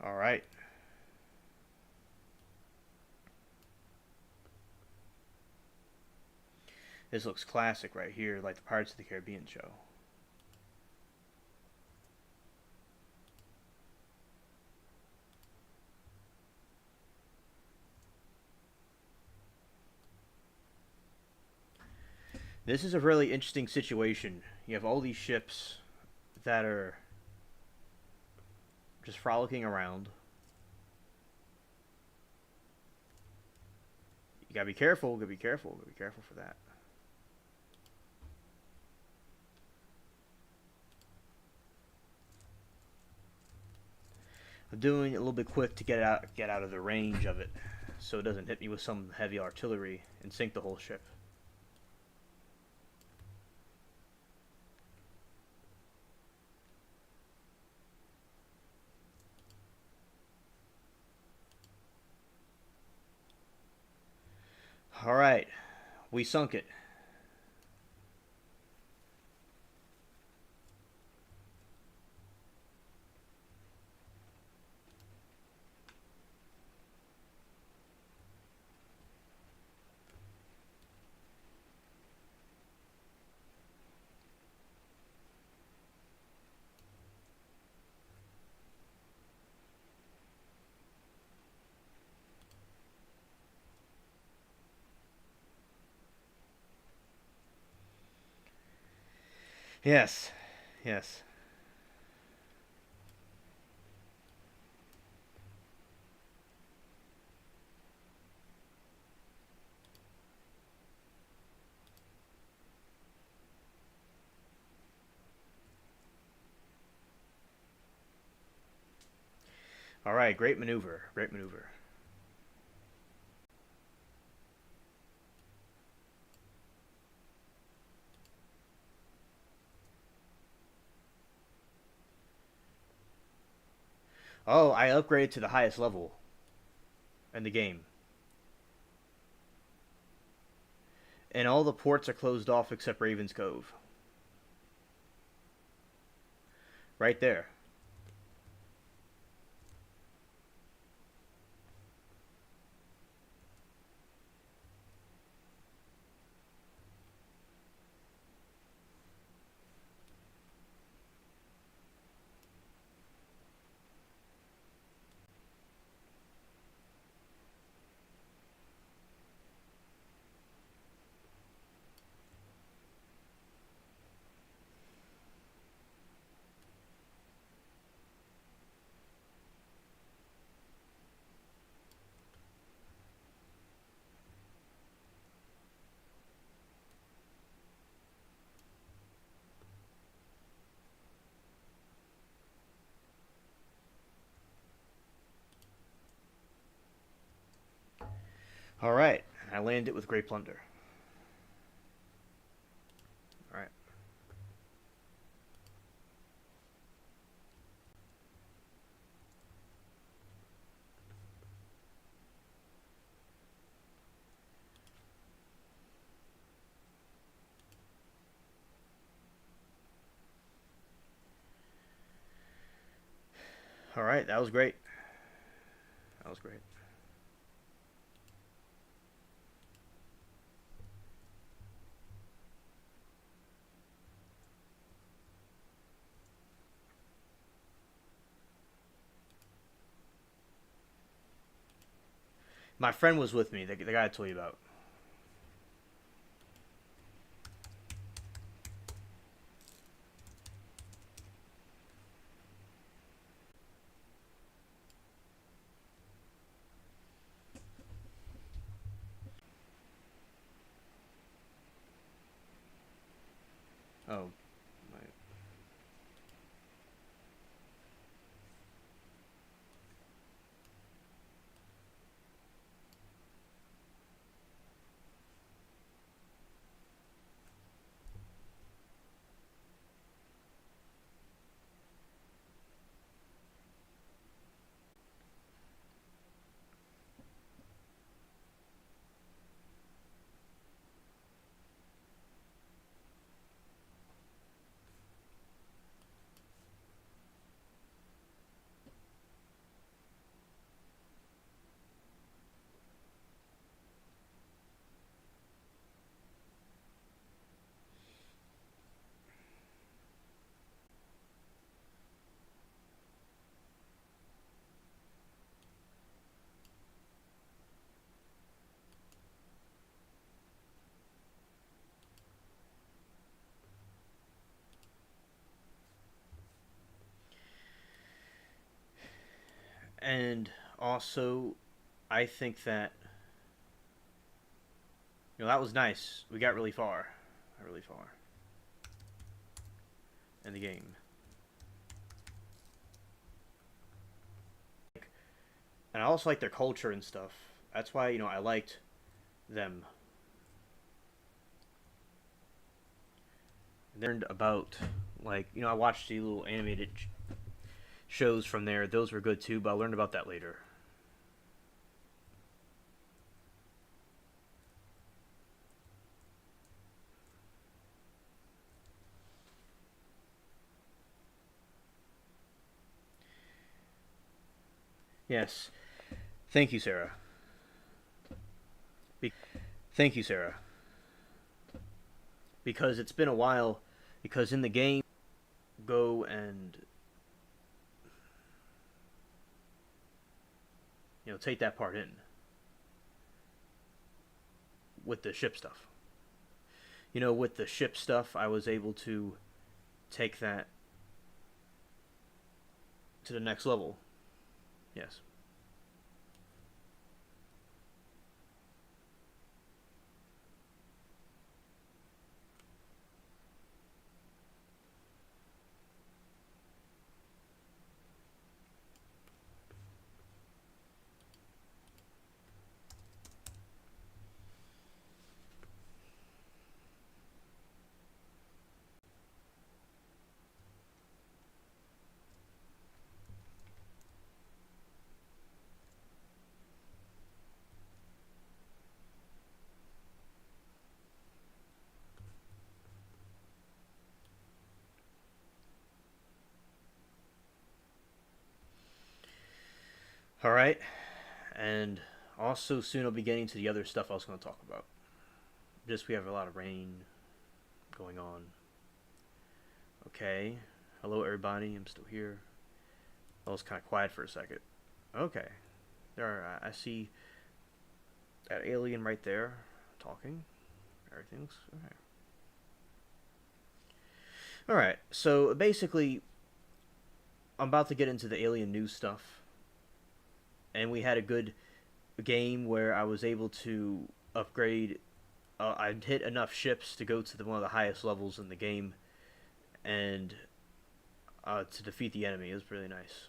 All right. This looks classic right here, like the Pirates of the Caribbean show. This is a really interesting situation. You have all these ships that are just frolicking around. You gotta be careful. Gotta be careful. Gotta be careful for that. I'm doing it a little bit quick to get out of the range of it, so it doesn't hit me with some heavy artillery and sink the whole ship. All right, we sunk it. Yes, yes. All right, great maneuver. Great maneuver. Oh, I upgraded to the highest level in the game. And all the ports are closed off except Raven's Cove. Right there. All right. I land it with great plunder. All right. All right. That was great. That was great. My friend was with me. The guy I told you about. Oh, my. And also, I think that that was nice. We got really far in the game. And I also like their culture and stuff. That's why I liked them. I learned about I watched the little animated shows from there. Those were good too, but I learned about that later. Yes. Thank you, Sarah. Be- Thank you, Sarah. Because it's been a while. Because in the game, go and take that part in with the ship stuff. With the ship stuff, I was able to take that to the next level. Yes. All right, and also soon I'll be getting to the other stuff I was going to talk about. Just we have a lot of rain going on. Okay. Hello, everybody. I'm still here. I was kind of quiet for a second. Okay. There are, I see that alien right there talking. Everything's okay. All right. So basically, I'm about to get into the alien news stuff, and we had a good game where I was able to upgrade. I hit enough ships to go to one of the highest levels in the game, and to defeat the enemy. It was really nice.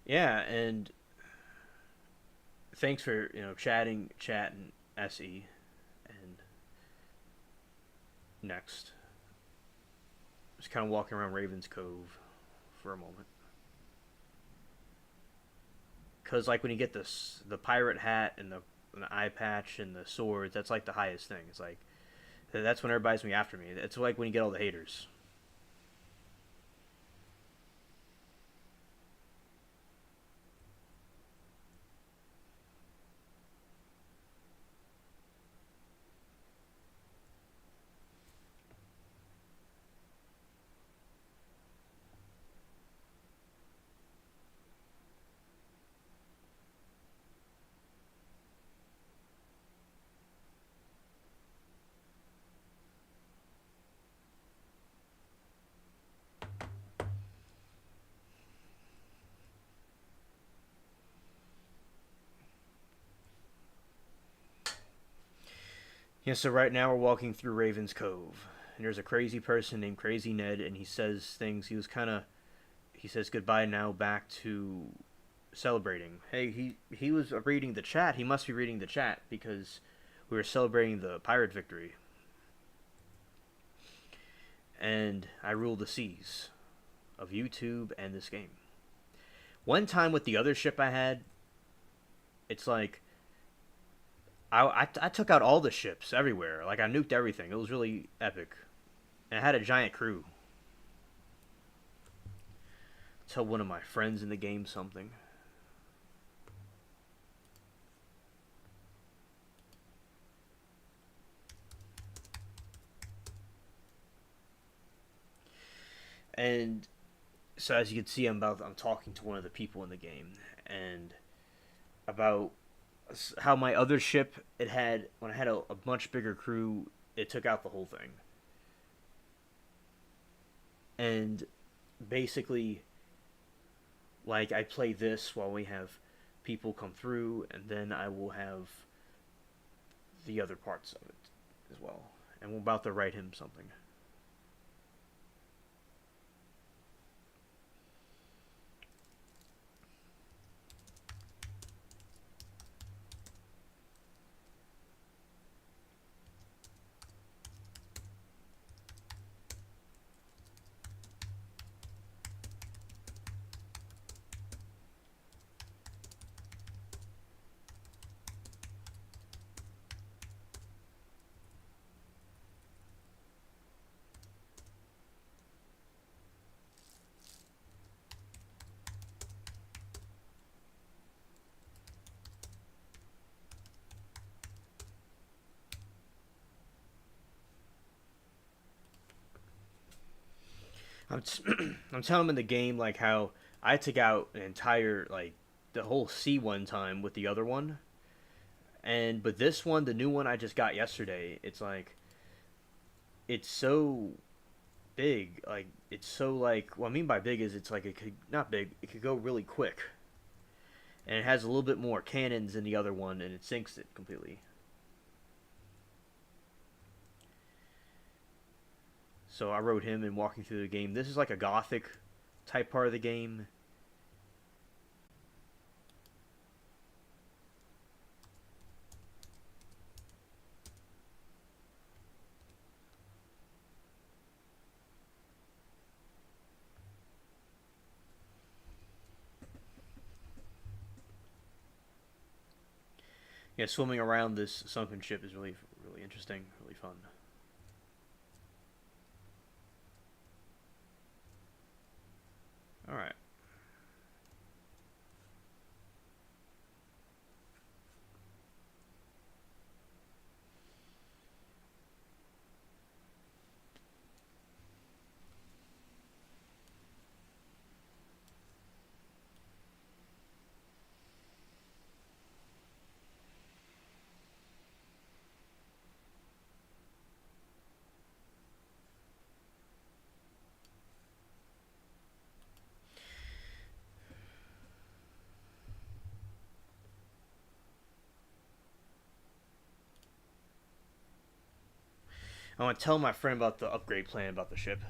Yeah, and thanks for chatting SE, and next. Just kind of walking around Raven's Cove for a moment. Cause like when you get the pirate hat and the eye patch and the sword, that's like the highest thing. It's like that's when everybody's gonna be after me. It's like when you get all the haters. Yeah, so right now we're walking through Raven's Cove, and there's a crazy person named Crazy Ned, and he says things. He says goodbye now, back to celebrating. Hey, he was reading the chat. He must be reading the chat because we were celebrating the pirate victory, and I rule the seas of YouTube and this game. One time with the other ship I had, it's like I took out all the ships everywhere. Like I nuked everything. It was really epic. And I had a giant crew. Tell one of my friends in the game something. And so as you can see, I'm talking to one of the people in the game, and about how my other ship, it had when I had a much bigger crew, it took out the whole thing. And basically, like I play this while we have people come through, and then I will have the other parts of it as well. And we're about to write him something. I'm I'm telling him in the game like how I took out an entire like the whole sea one time with the other one, and but this one, the new one I just got yesterday, it's like it's so big. Like it's so like what I mean by big is it's like it could not big. It could go really quick, and it has a little bit more cannons than the other one, and it sinks it completely. So I rode him and walking through the game. This is like a gothic type part of the game. Yeah, swimming around this sunken ship is really interesting, really fun. All right. I want to tell my friend about the upgrade plan about the ship.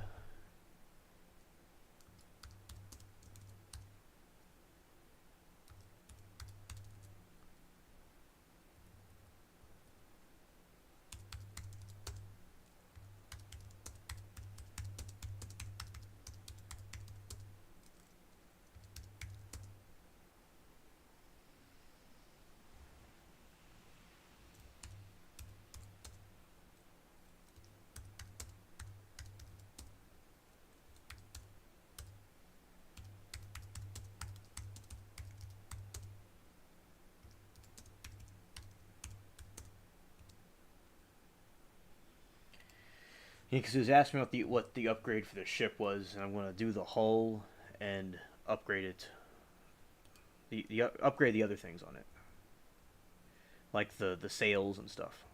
Yeah, because he was asking me what the upgrade for the ship was, and I'm going to do the hull and upgrade it. Upgrade the other things on it, like the sails and stuff.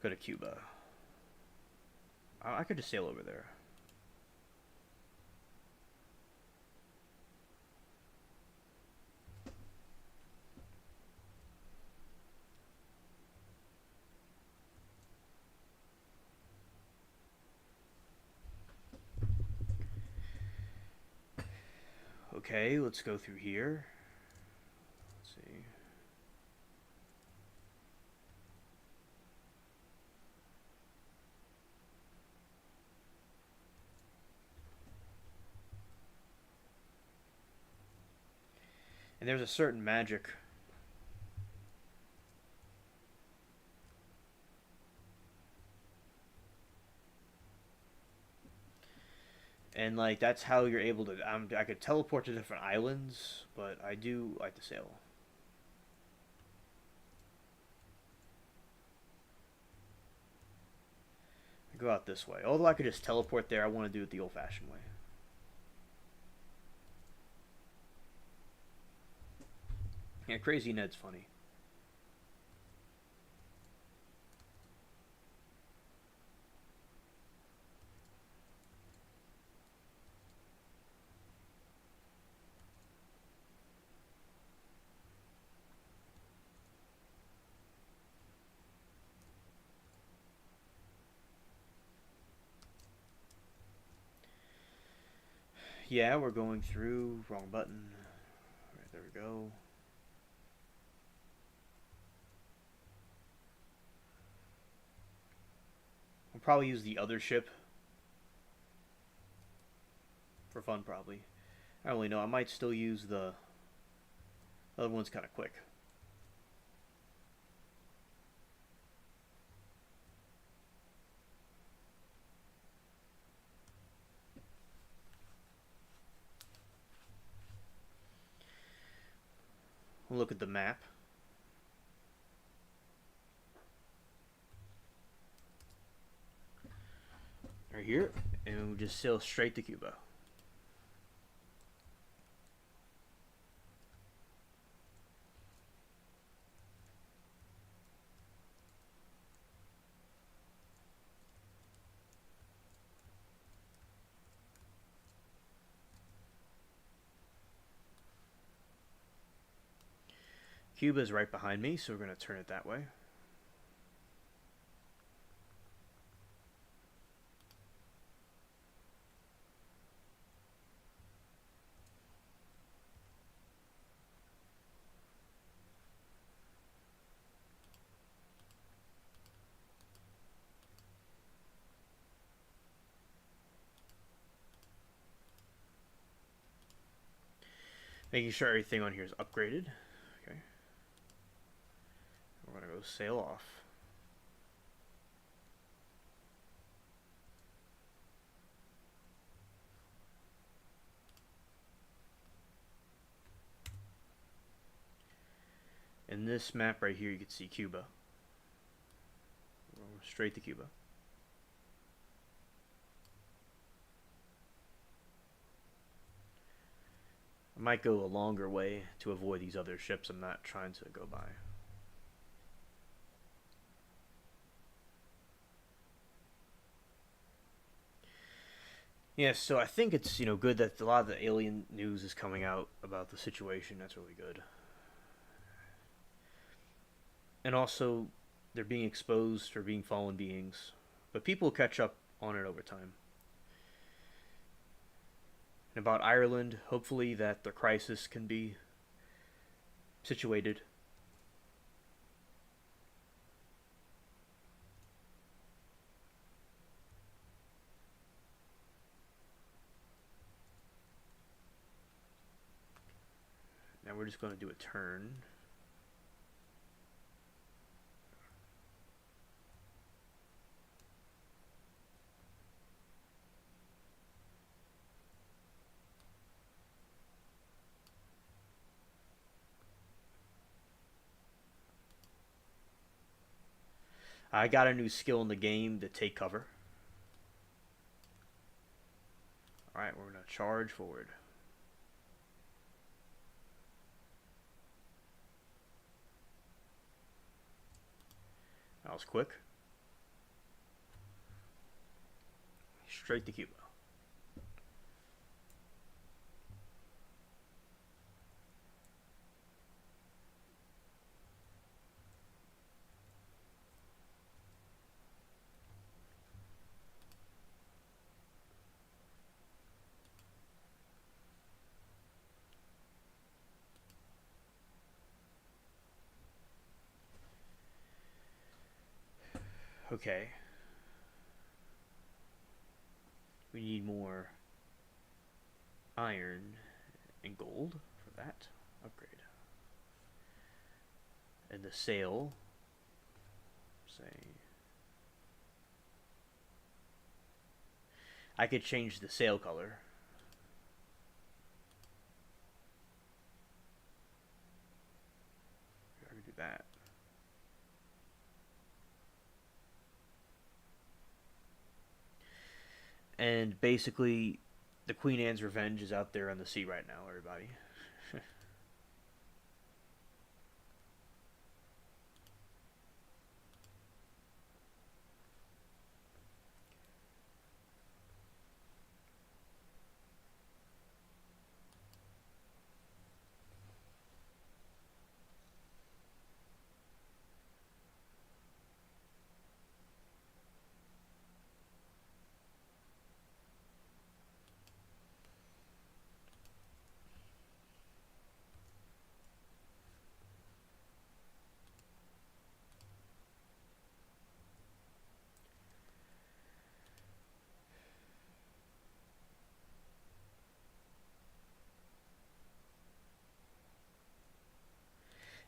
Go to Cuba. I could just sail over there. Okay, let's go through here. Let's see. And there's a certain magic. And like that's how you're able to. I could teleport to different islands, but I do like to sail. I go out this way. Although I could just teleport there, I want to do it the old-fashioned way. Yeah, Crazy Ned's funny. Yeah, we're going through. Wrong button. Right, there we go. We'll probably use the other ship for fun, probably. I don't really know. I might still use the other one's kind of quick. We'll look at the map. Right here. And we'll just sail straight to Cuba. Cuba is right behind me, so we're going to turn it that way. Making sure everything on here is upgraded. Okay. We're going to go sail off. In this map right here, you can see Cuba. We're going straight to Cuba. I might go a longer way to avoid these other ships I'm not trying to go by. Yeah, so I think it's good that a lot of the alien news is coming out about the situation. That's really good. And also, they're being exposed for being fallen beings, but people catch up on it over time. And about Ireland, hopefully that the crisis can be situated. Now we're just going to do a turn. I got a new skill in the game to take cover. Alright, we're going to charge forward. That was quick. Straight to Cuba. Okay. We need more iron and gold for that upgrade. And the sail, say, I could change the sail color. I could do that. And basically, the Queen Anne's Revenge is out there on the sea right now, everybody.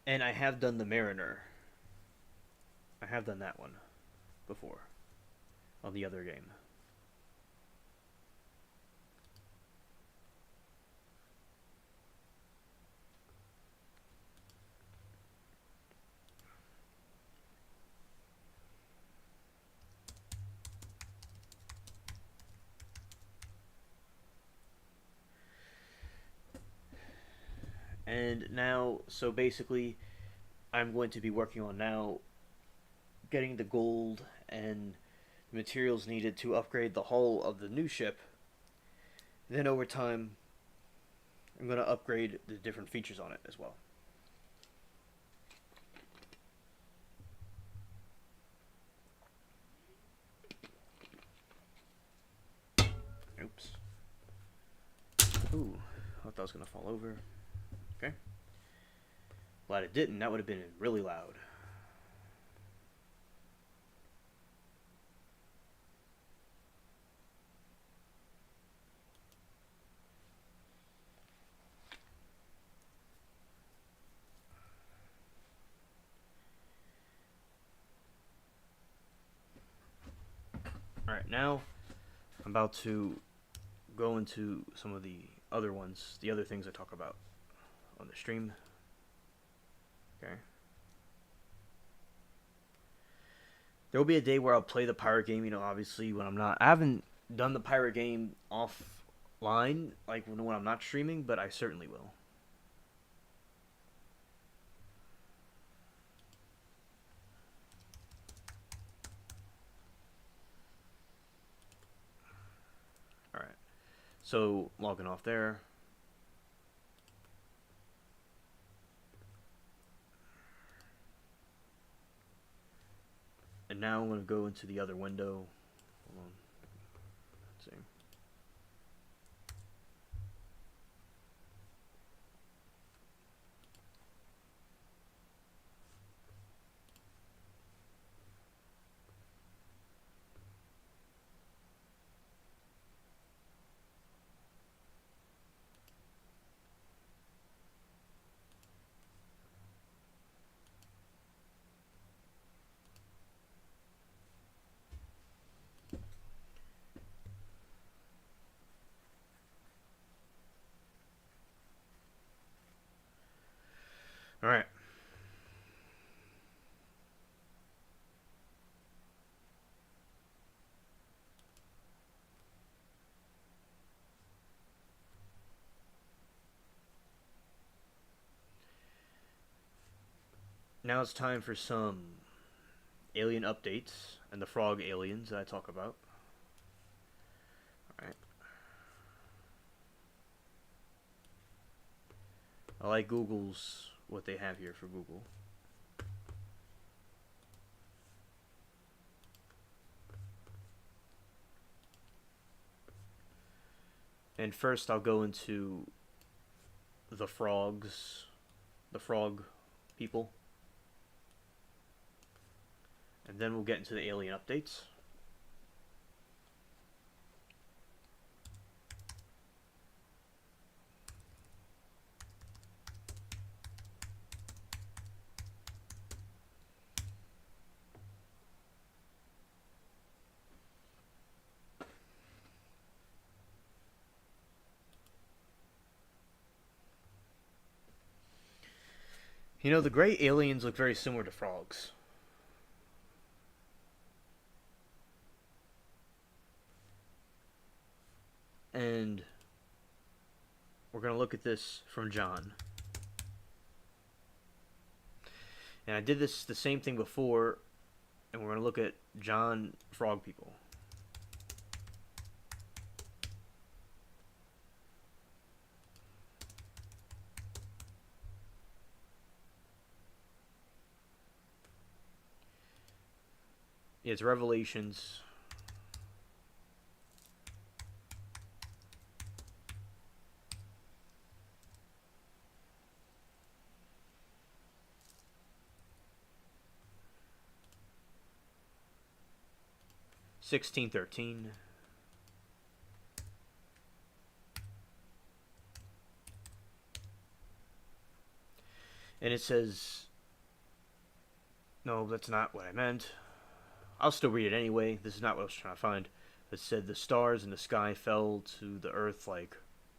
And I have done the Mariner. I have done that one before on the other game. And now, so basically, I'm going to be working on now getting the gold and the materials needed to upgrade the hull of the new ship. And then over time, I'm going to upgrade the different features on it as well. Ooh, I thought that was gonna fall over. Okay. Glad it didn't. That would have been really loud. Alright, now I'm about to go into some of the other ones, the other things I talk about on the stream. Okay. There will be a day where I'll play the pirate game, obviously when I'm not. I haven't done the pirate game offline, like when I'm not streaming, but I certainly will. Alright. So, logging off there. And now I'm going to go into the other window. Hold on. Let's see. Alright. Now it's time for some alien updates and the frog aliens that I talk about. Alright. I like Google's what they have here for Google. And first I'll go into the frogs, the frog people. And then we'll get into the alien updates. The gray aliens look very similar to frogs. And we're going to look at this from John. And I did this the same thing before, and we're going to look at John frog people. It's Revelations. (1613). And it says, no, that's not what I meant. I'll still read it anyway. This is not what I was trying to find. It said, the stars in the sky fell to the earth like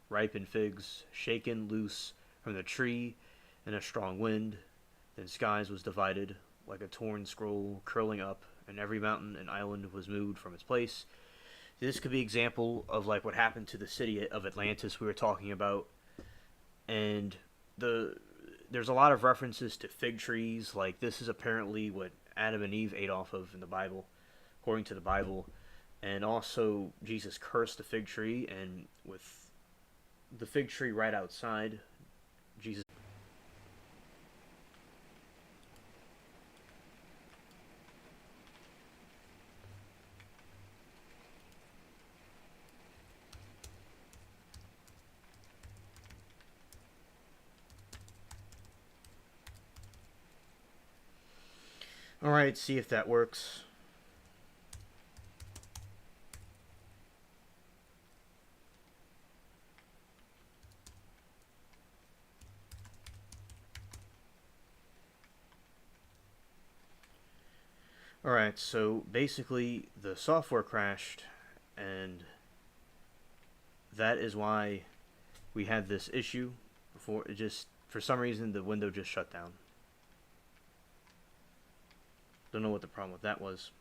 ripened figs, shaken loose from the tree in a strong wind. Then skies was divided like a torn scroll curling up, and every mountain and island was moved from its place. This could be an example of like what happened to the city of Atlantis we were talking about. And there's a lot of references to fig trees. Like, this is apparently what Adam and Eve ate off of in the Bible, according to the Bible. And also, Jesus cursed the fig tree, and with the fig tree right outside, Jesus. Alright, see if that works. Alright, so basically the software crashed, and that is why we had this issue before. It just, for some reason, the window just shut down. Don't know what the problem with that was.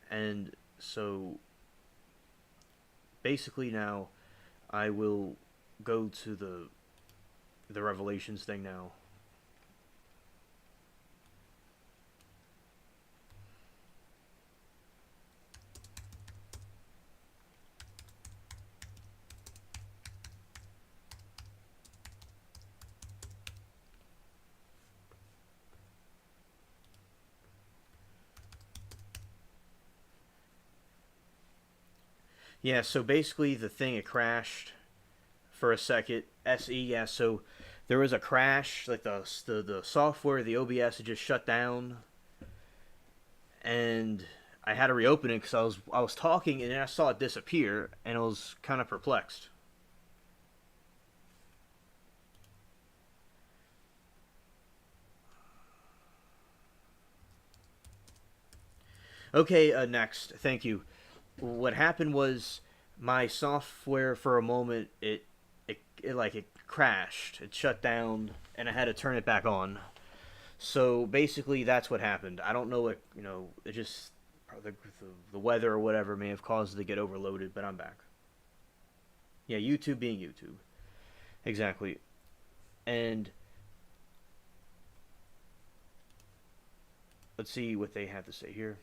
And so basically now I will go to the Revelations thing now. Yeah, so basically the thing, it crashed for a second. SE, yeah, so there was a crash, like the software, the OBS had just shut down, and I had to reopen it because I was talking and then I saw it disappear, and I was kind of perplexed. Okay, next. Thank you. What happened was my software for a moment it crashed, it shut down, and I had to turn it back on. So basically, that's what happened. I don't know what It just the weather or whatever may have caused it to get overloaded, but I'm back. Yeah, YouTube being YouTube, exactly. And let's see what they have to say here.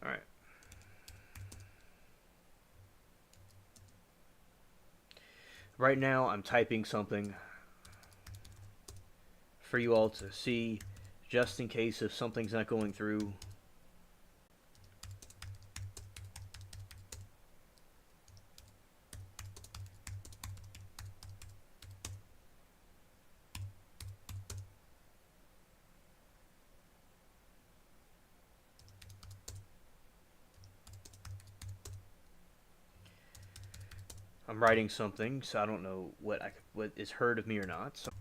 All right. Right now, I'm typing something for you all to see, just in case if something's not going through. I'm writing something, so I don't know what is heard of me or not. So.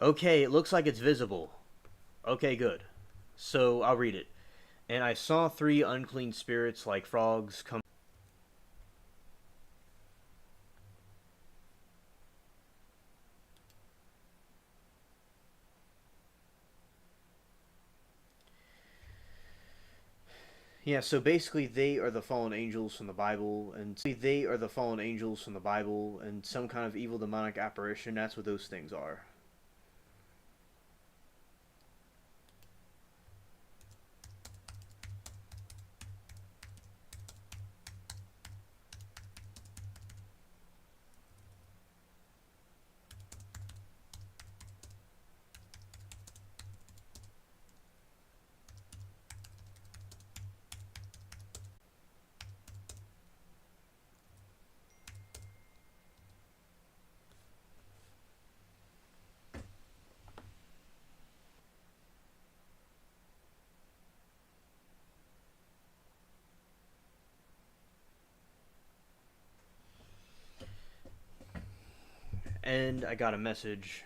Okay, it looks like it's visible. Okay, good. So I'll read it. And I saw three unclean spirits like frogs come. Yeah, so basically they are the fallen angels from the Bible, and they are the fallen angels from the Bible, and some kind of evil demonic apparition. That's what those things are. And I got a message.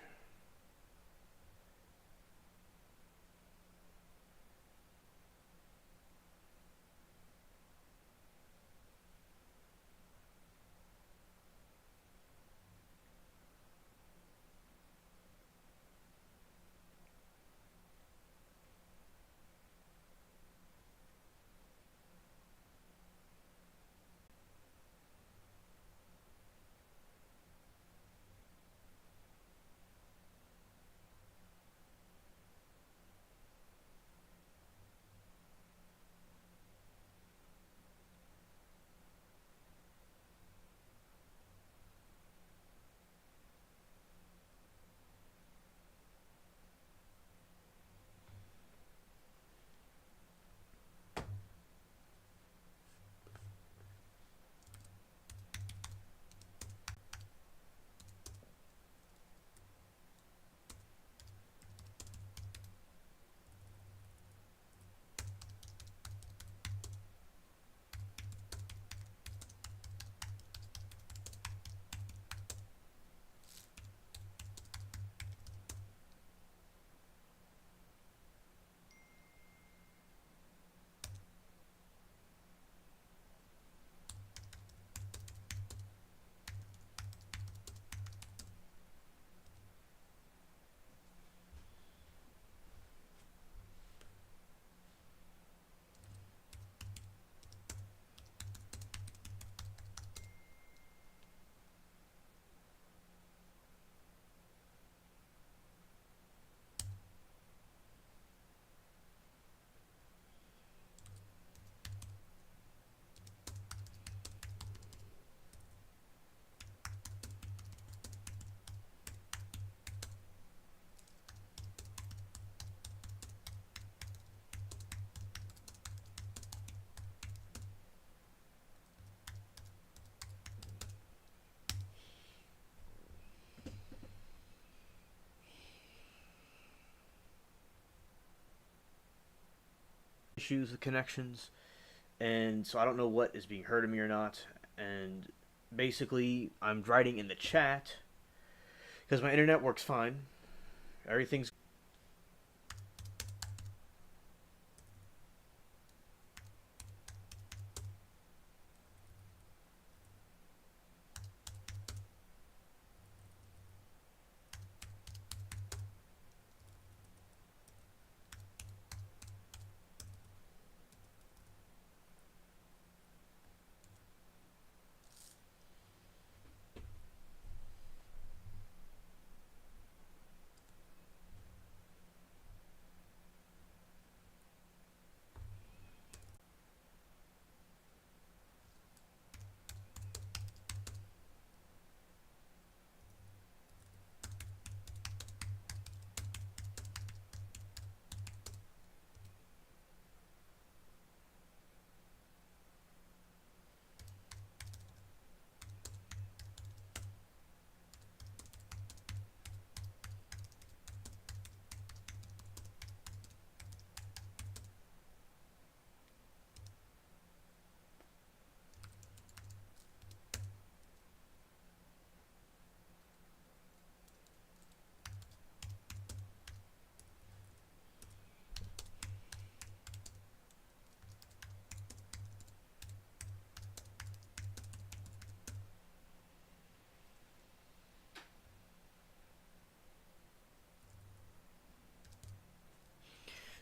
Issues with connections, and so I don't know what is being heard of me or not. And basically, I'm writing in the chat because my internet works fine. Everything's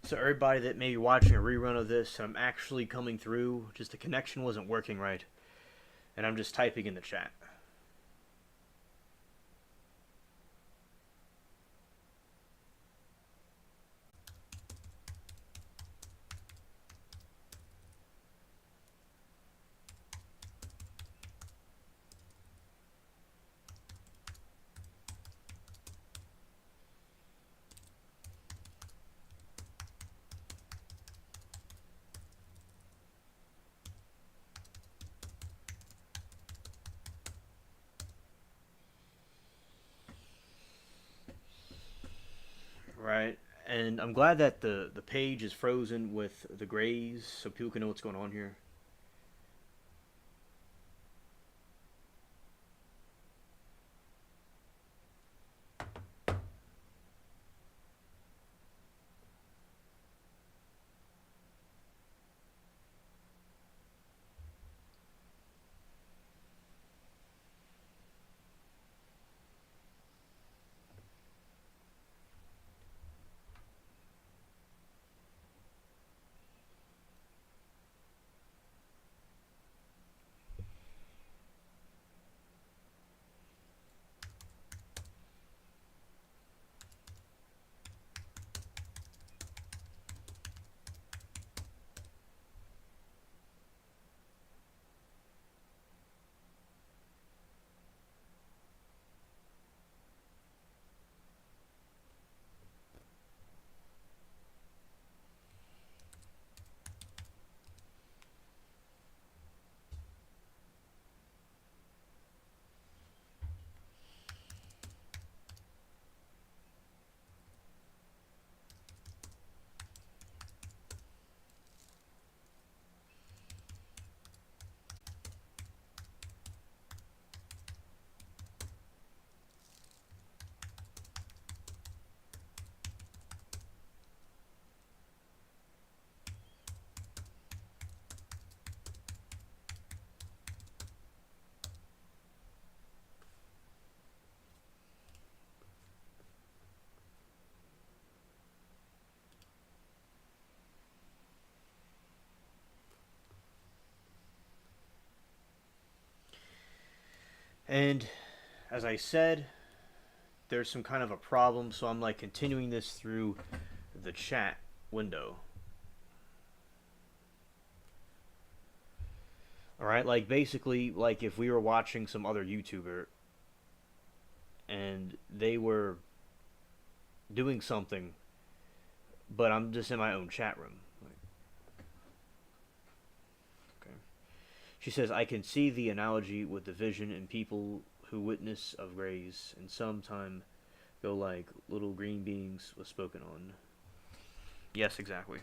so everybody that may be watching a rerun of this, I'm actually coming through. Just the connection wasn't working right, and I'm just typing in the chat. Right, and I'm glad that the page is frozen with the grays, so people can know what's going on here. And as I said, there's some kind of a problem, so I'm like continuing this through the chat window. All right, like basically, like if we were watching some other YouTuber and they were doing something, but I'm just in my own chat room. Like, okay. She says, I can see the analogy with the vision in people who witness of grays and sometime go like little green beings was spoken on. Yes, exactly.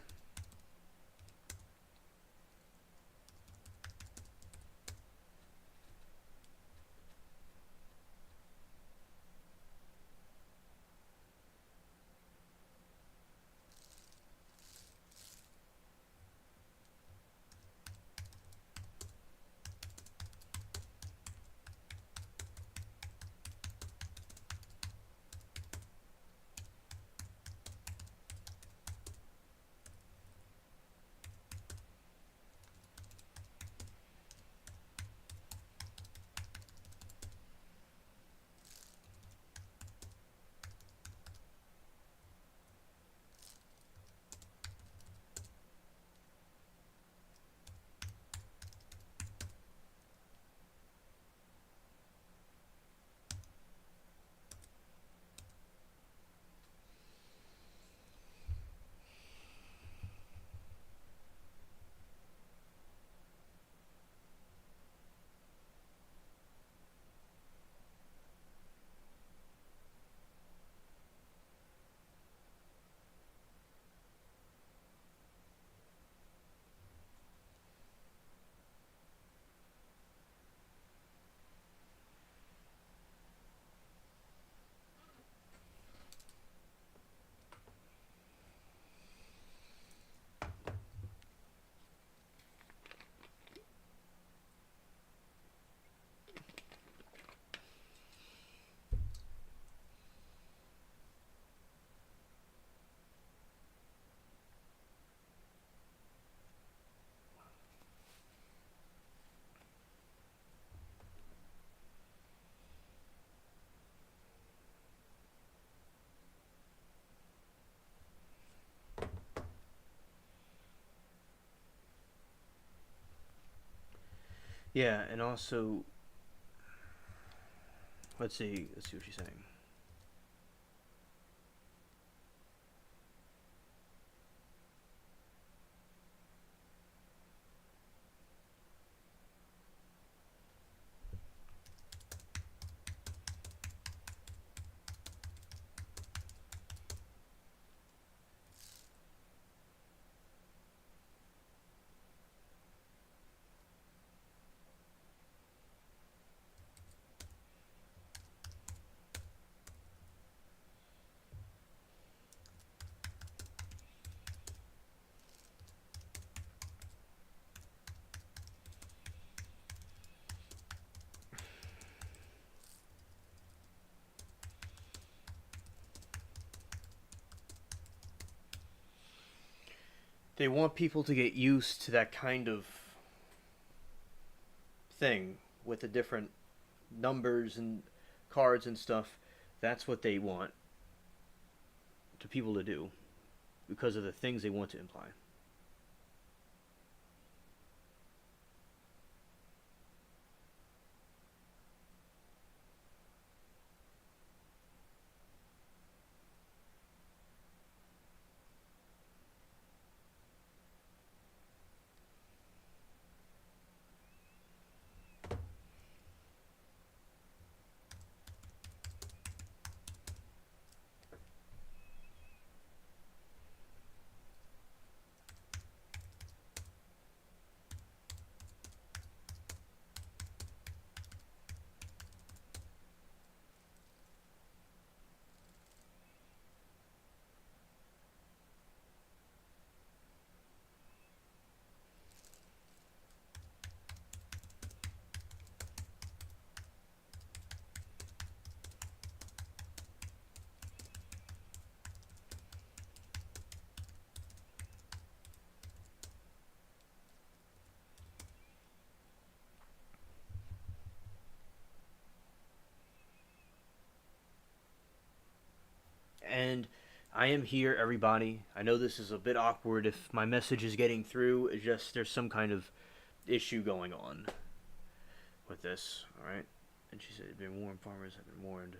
Yeah, and also, let's see what she's saying. They want people to get used to that kind of thing with the different numbers and cards and stuff. That's what they want to people to do because of the things they want to imply. And I am here, everybody. I know this is a bit awkward if my message is getting through. It's just there's some kind of issue going on with this. All right. And she said, "Been warned. Farmers have been warned."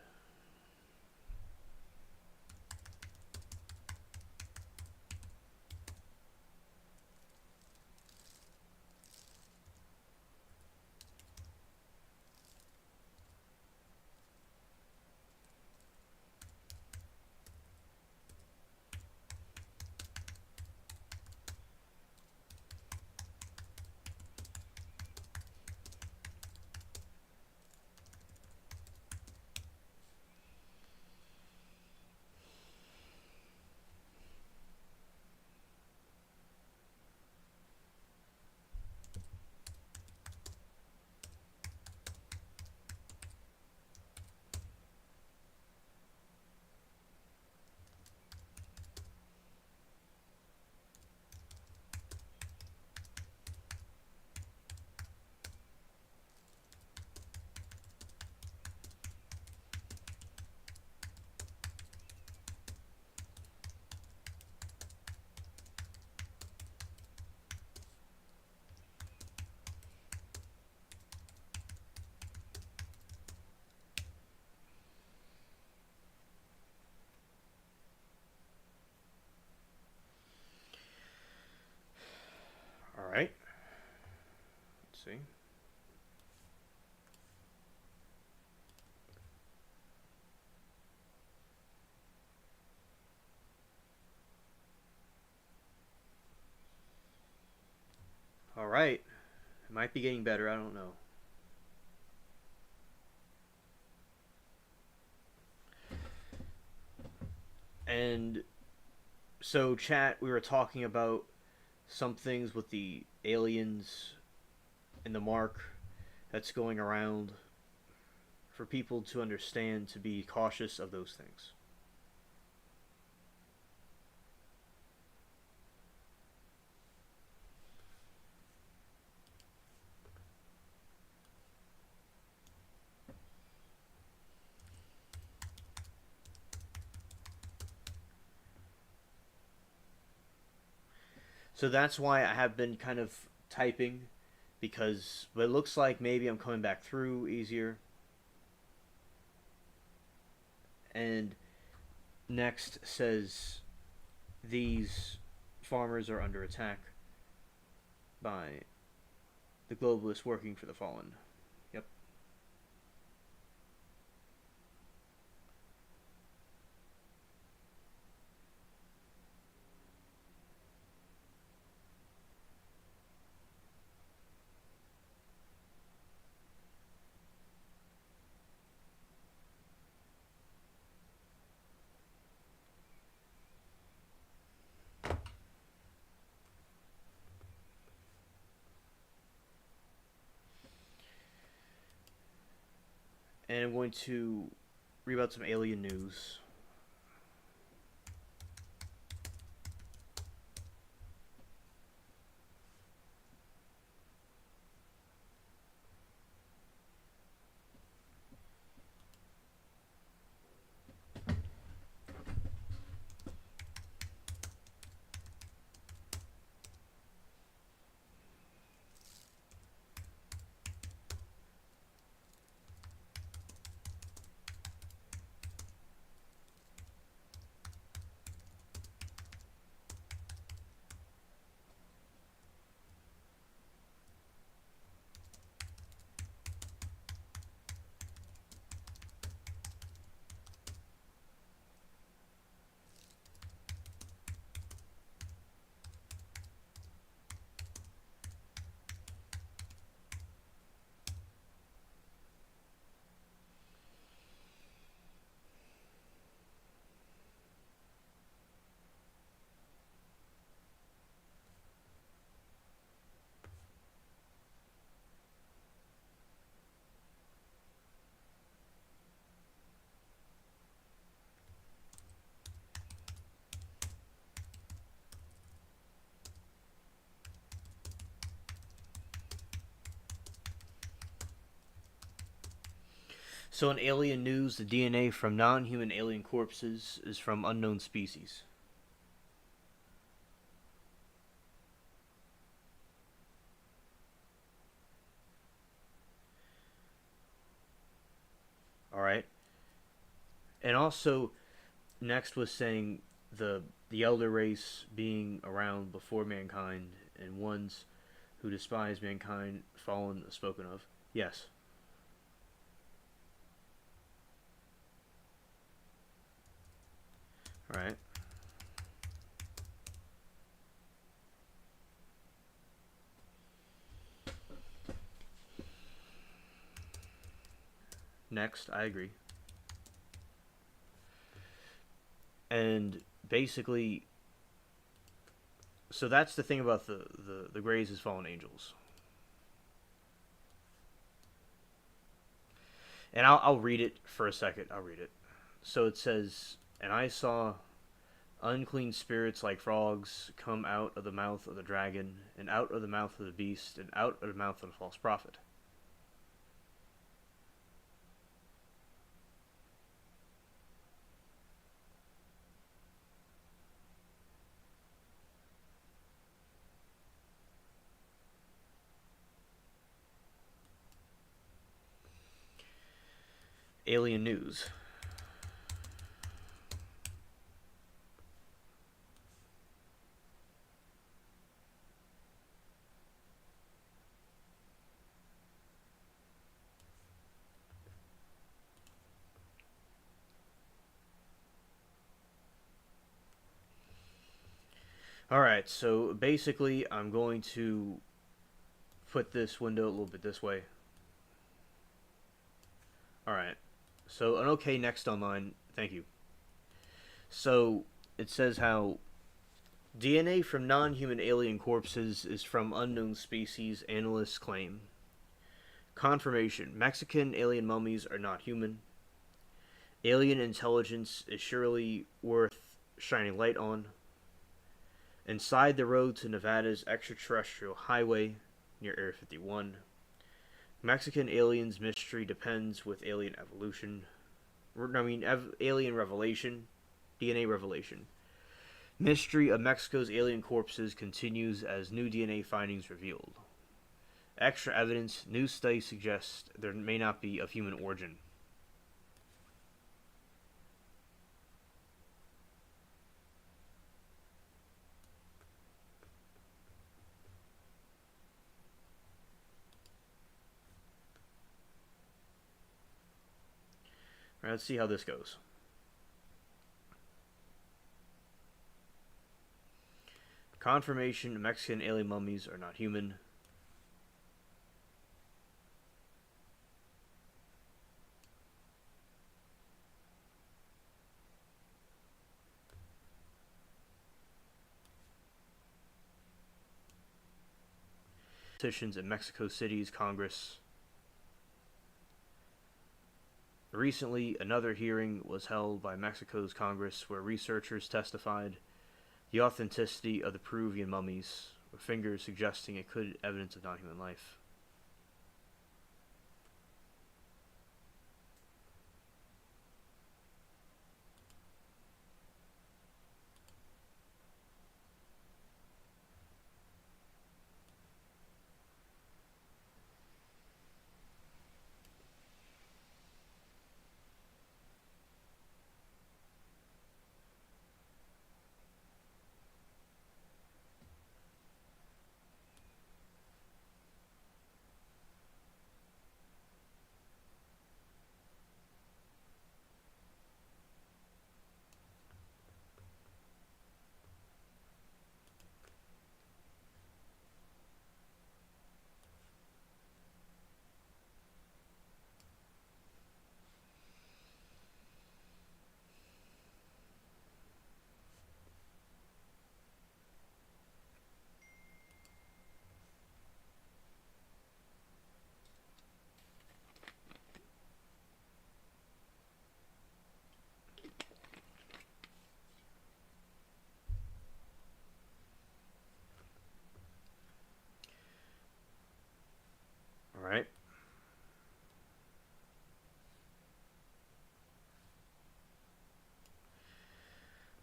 All right. Let's see. All right. It might be getting better. I don't know. And so, chat, we were talking about some things with the aliens and the mark that's going around for people to understand to be cautious of those things. So that's why I have been kind of typing because it looks like maybe I'm coming back through easier. And next says these farmers are under attack by the globalists working for the fallen. Yep. And I'm going to read about some alien news. So in alien news, the DNA from non-human alien corpses is from unknown species. All right. And also, next was saying the elder race being around before mankind and ones who despise mankind fallen spoken of. Yes. All right. Next, I agree. And basically, so that's the thing about the Greys as fallen angels. And I'll read it for a second. I'll read it. So it says, and I saw unclean spirits like frogs come out of the mouth of the dragon, and out of the mouth of the beast, and out of the mouth of the false prophet. Alien news. All right, so basically, I'm going to put this window a little bit this way. All right, so an okay next online. Thank you. So it says how DNA from non-human alien corpses is from unknown species. Analysts claim. Confirmation: Mexican alien mummies are not human. Alien intelligence is surely worth shining light on. Inside the road to Nevada's extraterrestrial highway near Area 51. Mexican aliens mystery depends with alien evolution. Alien revelation. DNA revelation. Mystery of Mexico's alien corpses continues as new DNA findings revealed. Extra evidence. New studies suggest there may not be of human origin. All right, let's see how this goes. Confirmation: Mexican alien mummies are not human. Petitions in Mexico City's Congress. Recently, another hearing was held by Mexico's Congress where researchers testified the authenticity of the Peruvian mummies, with fingers suggesting it could evidence of non-human life.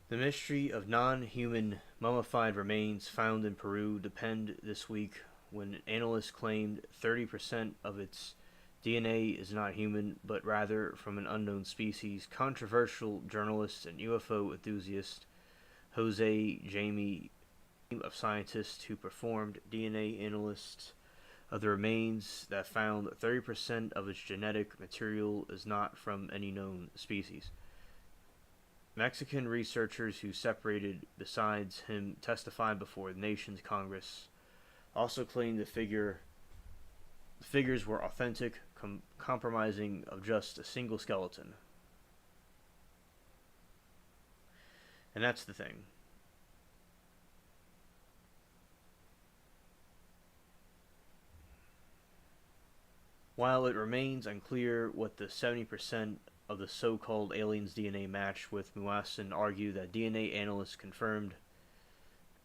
The mystery of non-human mummified remains found in Peru deepened this week when analysts claimed 30% of its DNA is not human, but rather from an unknown species. Controversial journalist and UFO enthusiast Jose Jamie, of scientists who performed DNA analysis of the remains that found 30% of its genetic material is not from any known species. Mexican researchers who separated besides him testified before the nation's Congress also claimed the figures were authentic, compromising of just a single skeleton. And that's the thing. While it remains unclear what the 70% of the so-called aliens' DNA matched with, Muasin argued that DNA analysts confirmed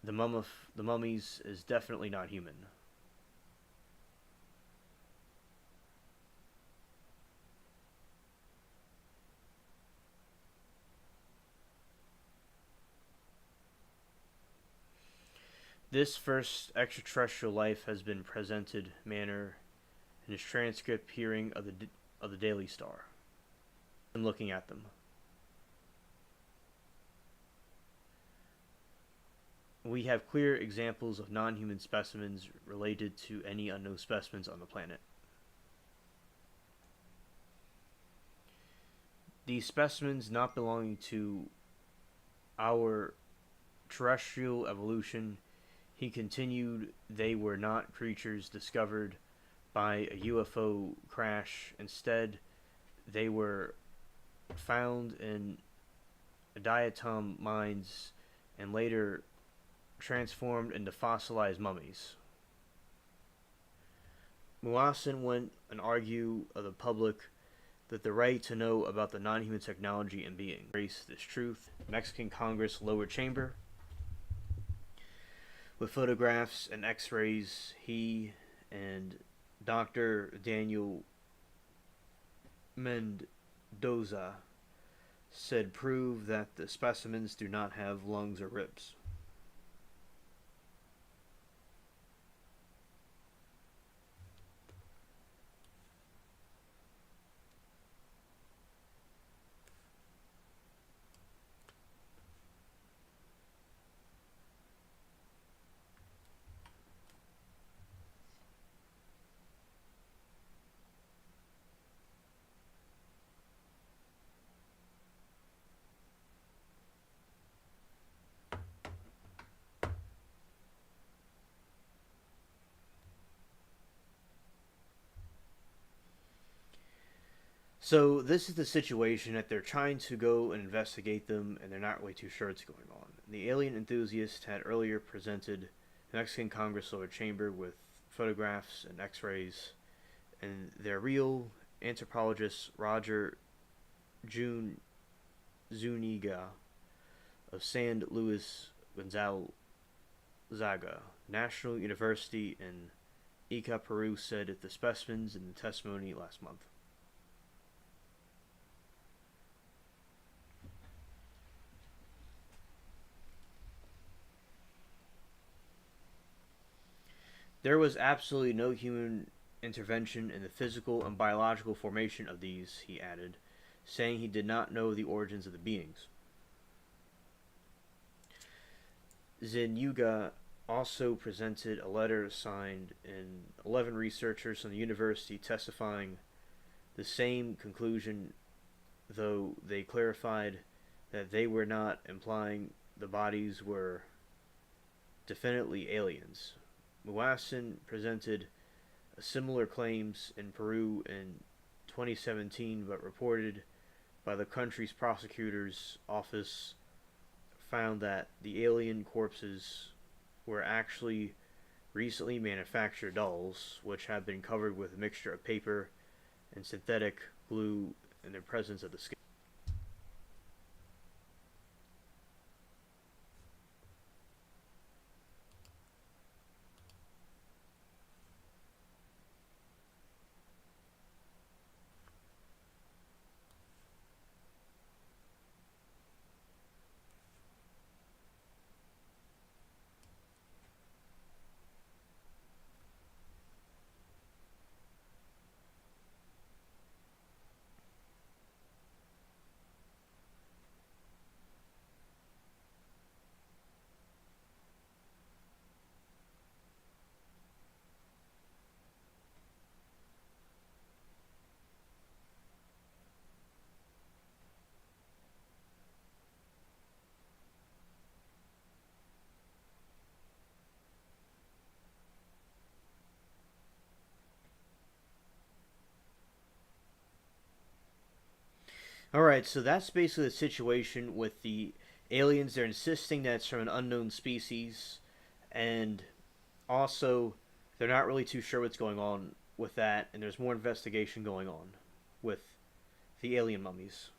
the mummies is definitely not human. This first extraterrestrial life has been presented manner in his transcript hearing of the Daily Star. And looking at them. We have clear examples of non-human specimens related to any unknown specimens on the planet. These specimens not belonging to our terrestrial evolution, he continued, they were not creatures discovered by a UFO crash. Instead, they were found in diatom mines and later transformed into fossilized mummies. Muasin went and argued of the public that the right to know about the non-human technology and being. Embrace this truth. Mexican Congress lower chamber. With photographs and x-rays, he and Dr. Daniel Mendoza said prove that the specimens do not have lungs or ribs. So this is the situation that they're trying to go and investigate them, and they're not really too sure what's going on. The alien enthusiast had earlier presented the Mexican Congress lower chamber with photographs and x-rays, and their real anthropologist Roger June Zuniga of San Luis Gonzaga National University in Ica, Peru, said at the specimens in the testimony last month. There was absolutely no human intervention in the physical and biological formation of these, he added, saying he did not know the origins of the beings. Zuniga also presented a letter signed in 11 researchers from the university testifying the same conclusion, though they clarified that they were not implying the bodies were definitely aliens. Muasin presented similar claims in Peru in 2017, but reported by the country's prosecutor's office found that the alien corpses were actually recently manufactured dolls, which have been covered with a mixture of paper and synthetic glue in the presence of the skin. All right, so that's basically the situation with the aliens. They're insisting that it's from an unknown species, and also they're not really too sure what's going on with that, and there's more investigation going on with the alien mummies.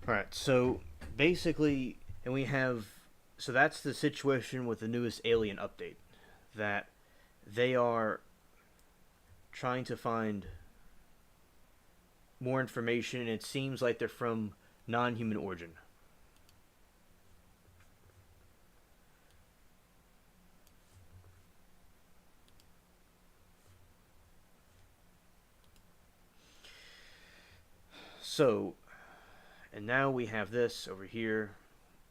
All right, so basically, and we have, so that's the situation with the newest alien update, that they are trying to find more information, and it seems like they're from non-human origin. So, and now we have this over here.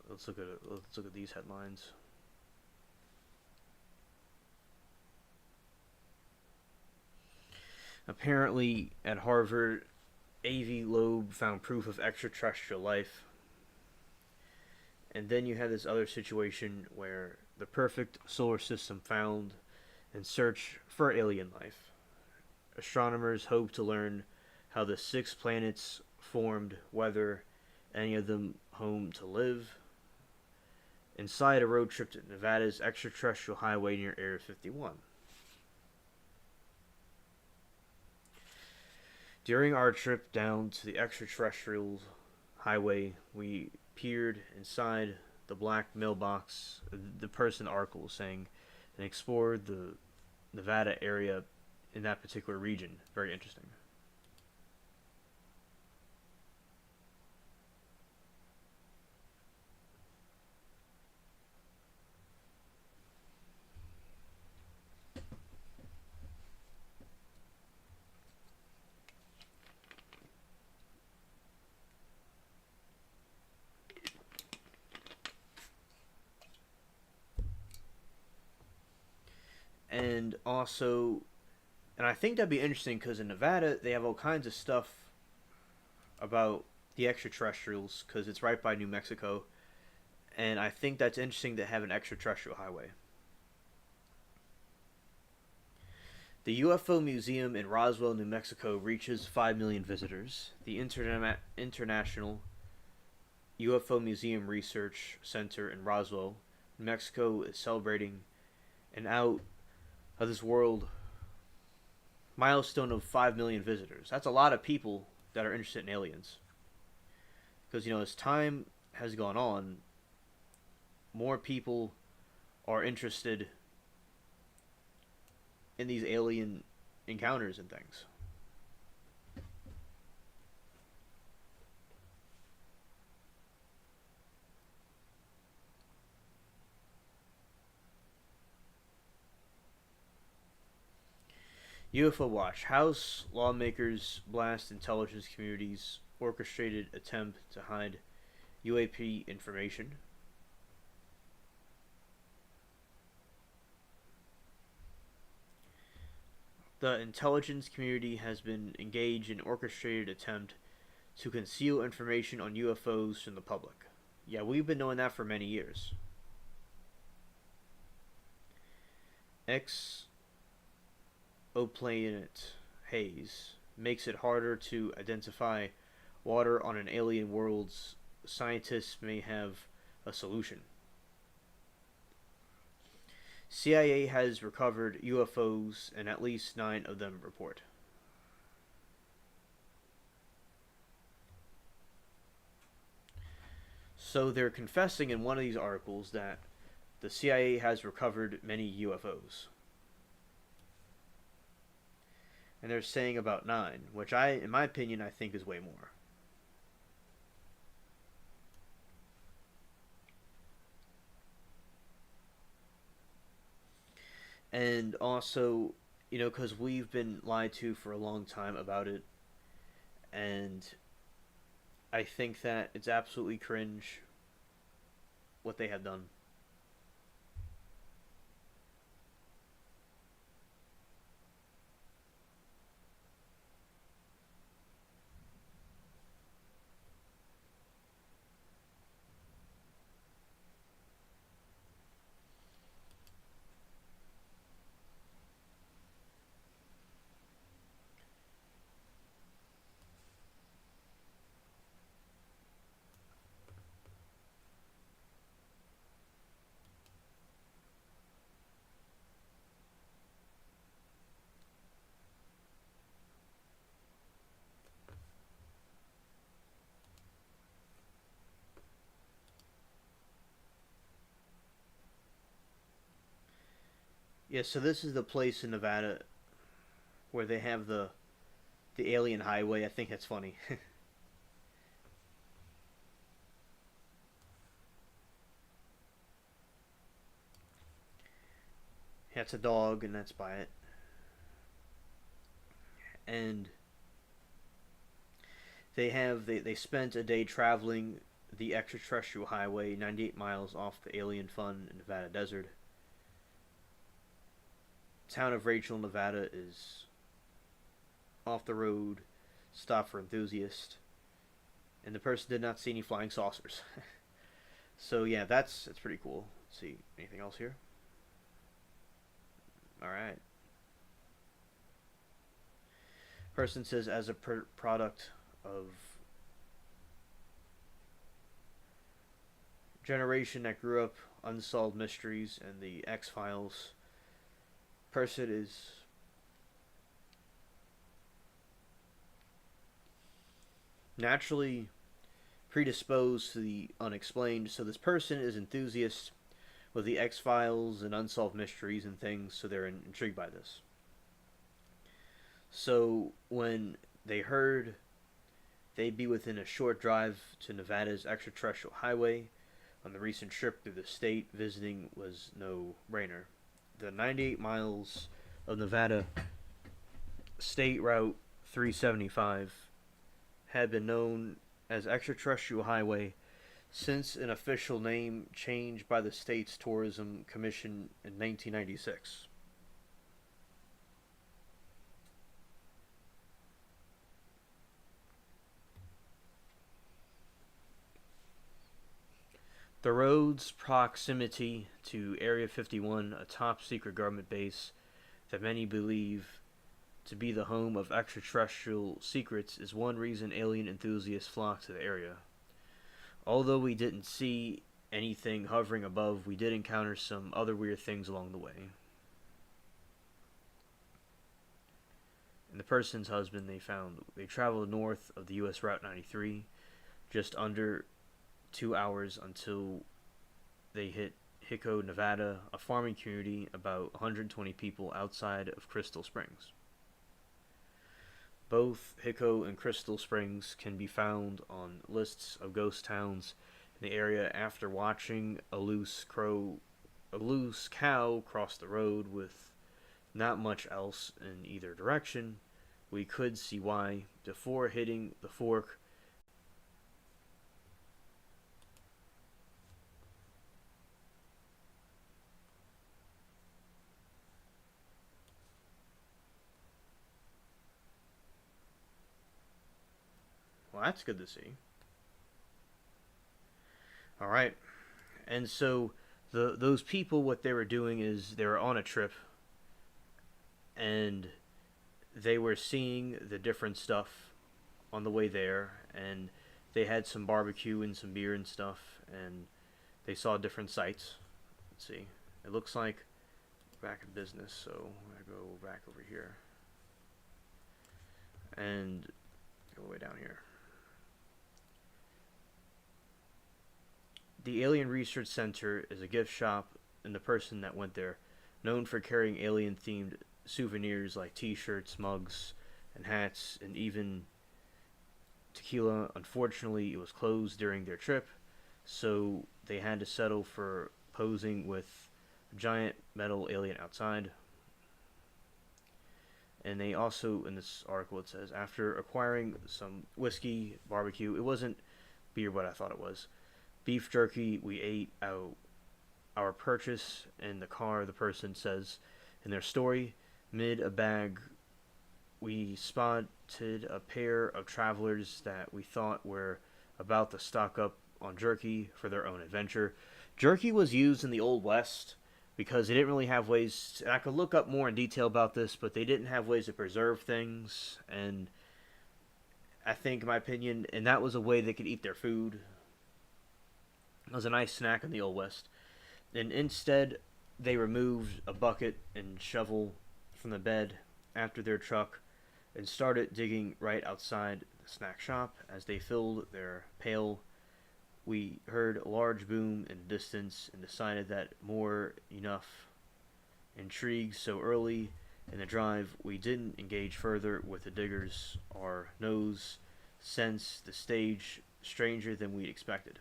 Let's look at these headlines. Apparently, at Harvard, Avi Loeb found proof of extraterrestrial life. And then you have this other situation where the perfect solar system found in search for alien life. Astronomers hope to learn how the six planets formed, whether any of them home to live. Inside a road trip to Nevada's extraterrestrial highway near Area 51. During our trip down to the extraterrestrial highway, we peered inside the black mailbox, the person article was saying, and explored the Nevada area in that particular region. Very interesting. And also, and I think that'd be interesting because in Nevada they have all kinds of stuff about the extraterrestrials because it's right by New Mexico, and I think that's interesting to have an extraterrestrial highway. The UFO Museum in Roswell, New Mexico reaches 5 million visitors. The International UFO Museum Research Center in Roswell, New Mexico is celebrating an out of this world milestone of 5 million visitors. That's a lot of people that are interested in aliens. Because, as time has gone on, more people are interested in these alien encounters and things. UFO Watch. House lawmakers blast intelligence communities' orchestrated attempt to hide UAP information. The intelligence community has been engaged in an orchestrated attempt to conceal information on UFOs from the public. Yeah, we've been knowing that for many years. Exoplanet haze makes it harder to identify water on an alien worlds. Scientists may have a solution. CIA has recovered UFOs and at least 9 of them report. So they're confessing in one of these articles that the CIA has recovered many UFOs. And they're saying about 9, which in my opinion, I think is way more. And also, because we've been lied to for a long time about it, and I think that it's absolutely cringe what they have done. Yeah, so this is the place in Nevada where they have the alien highway. I think that's funny. That's a dog, and that's by it. And they spent a day traveling the extraterrestrial highway, 98 miles off the alien fun Nevada desert. The town of Rachel, Nevada, is off the road, stop for enthusiasts, and the person did not see any flying saucers. So yeah, that's pretty cool. Let's see, anything else here? All right. Person says as a product of generation that grew up unsolved mysteries and the X Files. Person is naturally predisposed to the unexplained. So this person is enthusiast with the X Files and unsolved mysteries and things, so they're intrigued by this. So when they heard they'd be within a short drive to Nevada's extraterrestrial highway on the recent trip through the state, visiting was no brainer. The 98 miles of Nevada State Route 375 had been known as Extraterrestrial Highway since an official name changed by the state's Tourism Commission in 1996. The road's proximity to Area 51, a top secret government base that many believe to be the home of extraterrestrial secrets, is one reason alien enthusiasts flock to the area. Although we didn't see anything hovering above, we did encounter some other weird things along the way. And the person's husband they traveled north of the US Route 93 just under 2 hours until they hit Hicko, Nevada, a farming community about 120 people outside of Crystal Springs. Both Hicko and Crystal Springs can be found on lists of ghost towns in the area. After watching a loose cow cross the road with not much else in either direction, we could see why. Before hitting the fork, well, that's good to see. All right, and so those people, what they were doing is they were on a trip, and they were seeing the different stuff on the way there, and they had some barbecue and some beer and stuff, and they saw different sights. Let's see. It looks like back in business, so I'm gonna go back over here and go all the way down here. The Alien Research Center is a gift shop, and the person that went there, known for carrying alien themed souvenirs like t shirts, mugs, and hats, and even tequila. Unfortunately, it was closed during their trip, so they had to settle for posing with a giant metal alien outside. And they also, in this article, it says after acquiring some whiskey, barbecue, it wasn't beer what I thought it was. Beef jerky, we ate our purchase in the car, the person says in their story. Mid a bag, we spotted a pair of travelers that we thought were about to stock up on jerky for their own adventure. Jerky was used in the Old West because they didn't really have ways. I could look up more in detail about this, but they didn't have ways to preserve things, and I think, in my opinion, and that was a way they could eat their food. It was a nice snack in the Old West. And instead, they removed a bucket and shovel from the bed after their truck and started digging right outside the snack shop. As they filled their pail, we heard a large boom in the distance and decided that more enough. Intrigued so early in the drive, we didn't engage further with the diggers. Our nose sensed the stage stranger than we'd expected.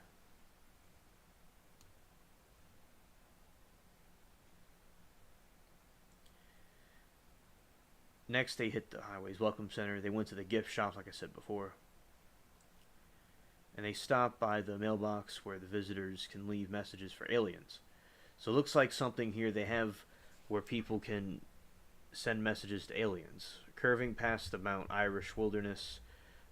Next, they hit the highway's welcome center. They went to the gift shop, like I said before, and they stopped by the mailbox where the visitors can leave messages for aliens. So it looks like something here they have where people can send messages to aliens. Curving past the Mount Irish wilderness,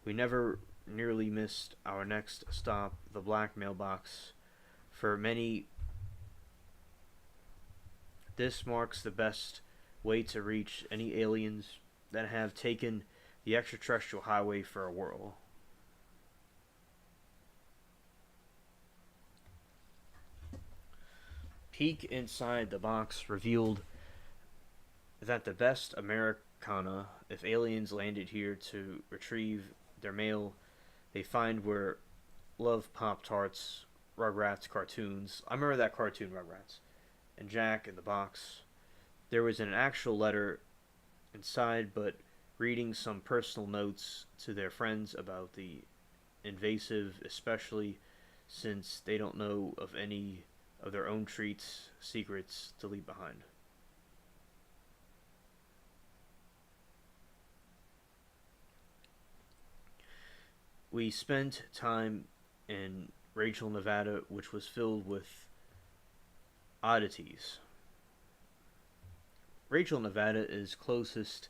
we never nearly missed our next stop, the black mailbox. For many, this marks the best way to reach any aliens that have taken the extraterrestrial highway for a whirl. Peek inside the box revealed that the best Americana, if aliens landed here to retrieve their mail, they find were love Pop Tarts, Rugrats cartoons. I remember that cartoon, Rugrats, and Jack in the box. There was an actual letter inside, but reading some personal notes to their friends about the invasive, especially since they don't know of any of their own treats, secrets to leave behind. We spent time in Rachel, Nevada, which was filled with oddities. Rachel, Nevada is closest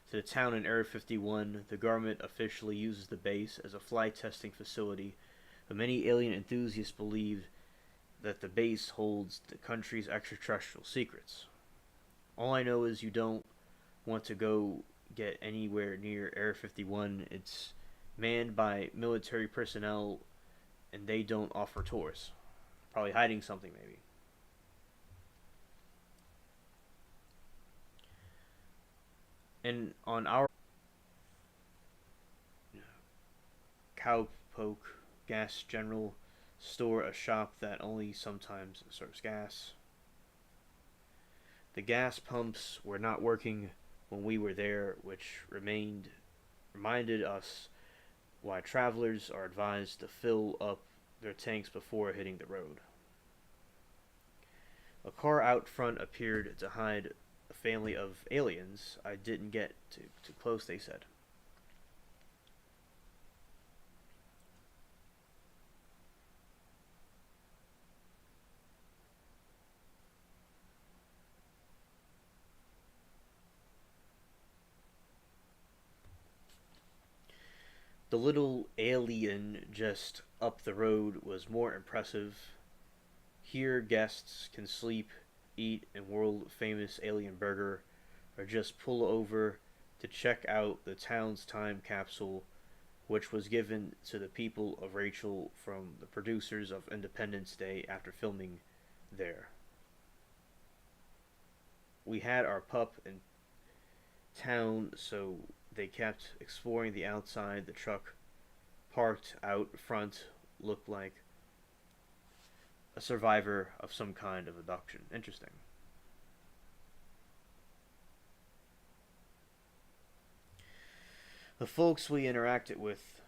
to the town in Area 51. The government officially uses the base as a flight testing facility, but many alien enthusiasts believe that the base holds the country's extraterrestrial secrets. All I know is you don't want to go get anywhere near Area 51. It's manned by military personnel and they don't offer tours. Probably hiding something, maybe. And on our cowpoke gas general store, a shop that only sometimes serves gas. The gas pumps were not working when we were there, which reminded us why travelers are advised to fill up their tanks before hitting the road. A car out front appeared to hide a family of aliens. I didn't get too close, they said. The little alien just up the road was more impressive. Here, guests can sleep, eat a world famous alien burger, or just pull over to check out the town's time capsule, which was given to the people of Rachel from the producers of Independence Day after filming there. We had our pup in town, so they kept exploring the outside. The truck parked out front looked like a survivor of some kind of abduction. Interesting. The folks we interacted with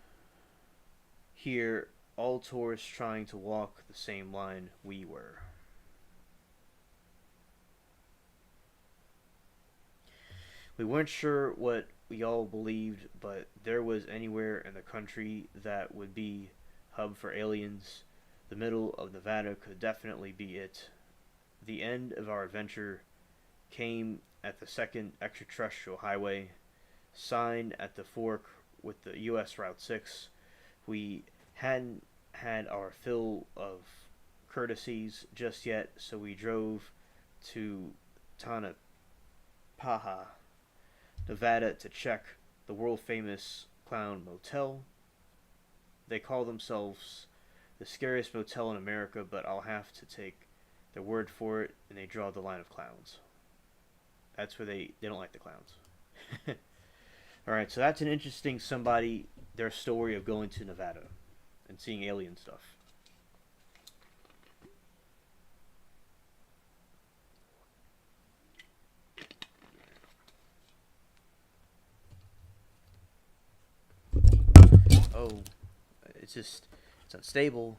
here, all tourists trying to walk the same line we were. We weren't sure what we all believed, but there was anywhere in the country that would be hub for aliens. The middle of Nevada could definitely be it. The end of our adventure came at the second extraterrestrial highway, sign at the fork with the US Route 6. We hadn't had our fill of courtesies just yet, so we drove to Tanapaha, Nevada to check the world famous Clown Motel. They call themselves the scariest motel in America, but I'll have to take their word for it, and they draw the line of clowns. That's where they don't like the clowns. All right, so that's an interesting somebody, their story of going to Nevada and seeing alien stuff. Oh, it's unstable.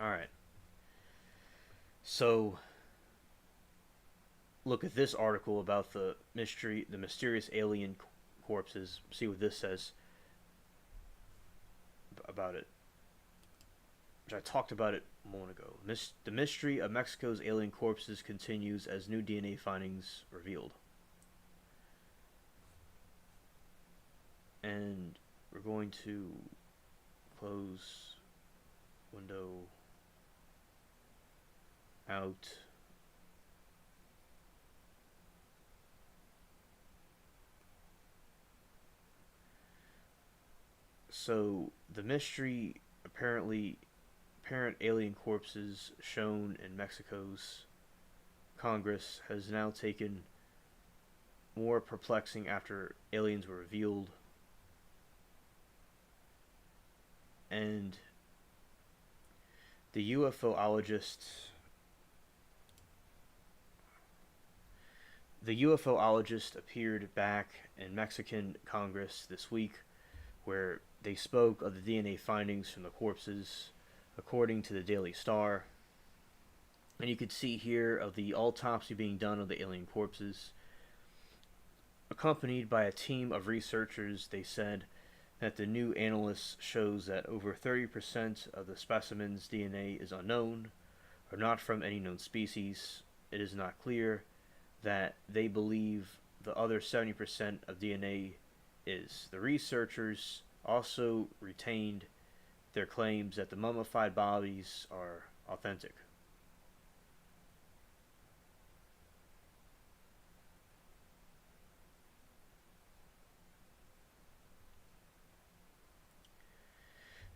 All right. So look at this article about the mysterious alien corpses. See what this says about it. Which I talked about it a moment ago. The mystery of Mexico's alien corpses continues as new DNA findings revealed. And we're going to close window out. So the mystery apparently apparent alien corpses shown in Mexico's Congress has now taken more perplexing after aliens were revealed. And the UFOologist the UFOologist appeared back in Mexican Congress this week where they spoke of the DNA findings from the corpses according to the Daily Star. And you could see here of the autopsy being done on the alien corpses. Accompanied by a team of researchers, they said that the new analysis shows that over 30% of the specimen's DNA is unknown or not from any known species. It is not clear that they believe the other 70% of DNA is. The researchers also retained their claims that the mummified bodies are authentic.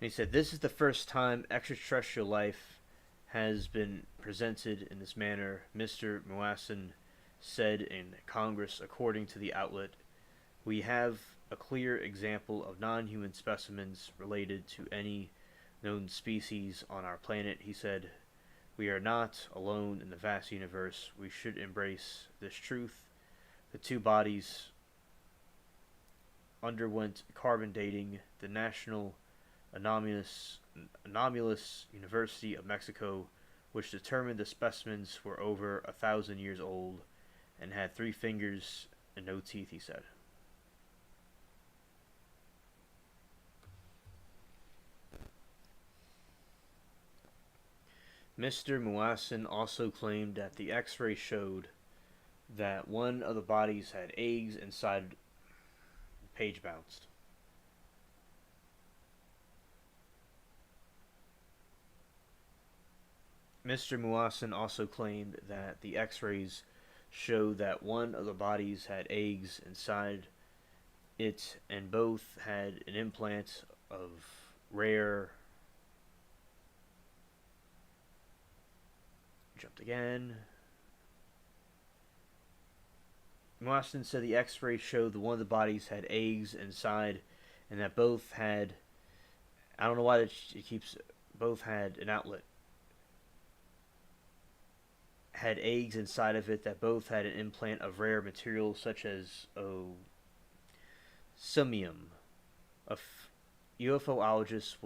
And he said, "This is the first time extraterrestrial life has been presented in this manner," Mr. Moassen said in Congress, according to the outlet. "We have a clear example of non-human specimens related to any known species on our planet," he said. "We are not alone in the vast universe. We should embrace this truth. The two bodies underwent carbon dating. The National Anomalous University of Mexico, which determined the specimens were over 1,000 years old and had 3 fingers and no teeth," he said. Mr. Muassen also claimed that the X-ray showed that one of the bodies had eggs inside. Page bounced. Mr. Muassen also claimed that the X-rays showed that one of the bodies had eggs inside it, and both had an implant of rare. Jumped again. Muassen said the X-ray showed that one of the bodies had eggs inside, and that both had. I don't know why it keeps. Both had an outlet. Had eggs inside of it that both had an implant of rare materials such as sumium, UFOologist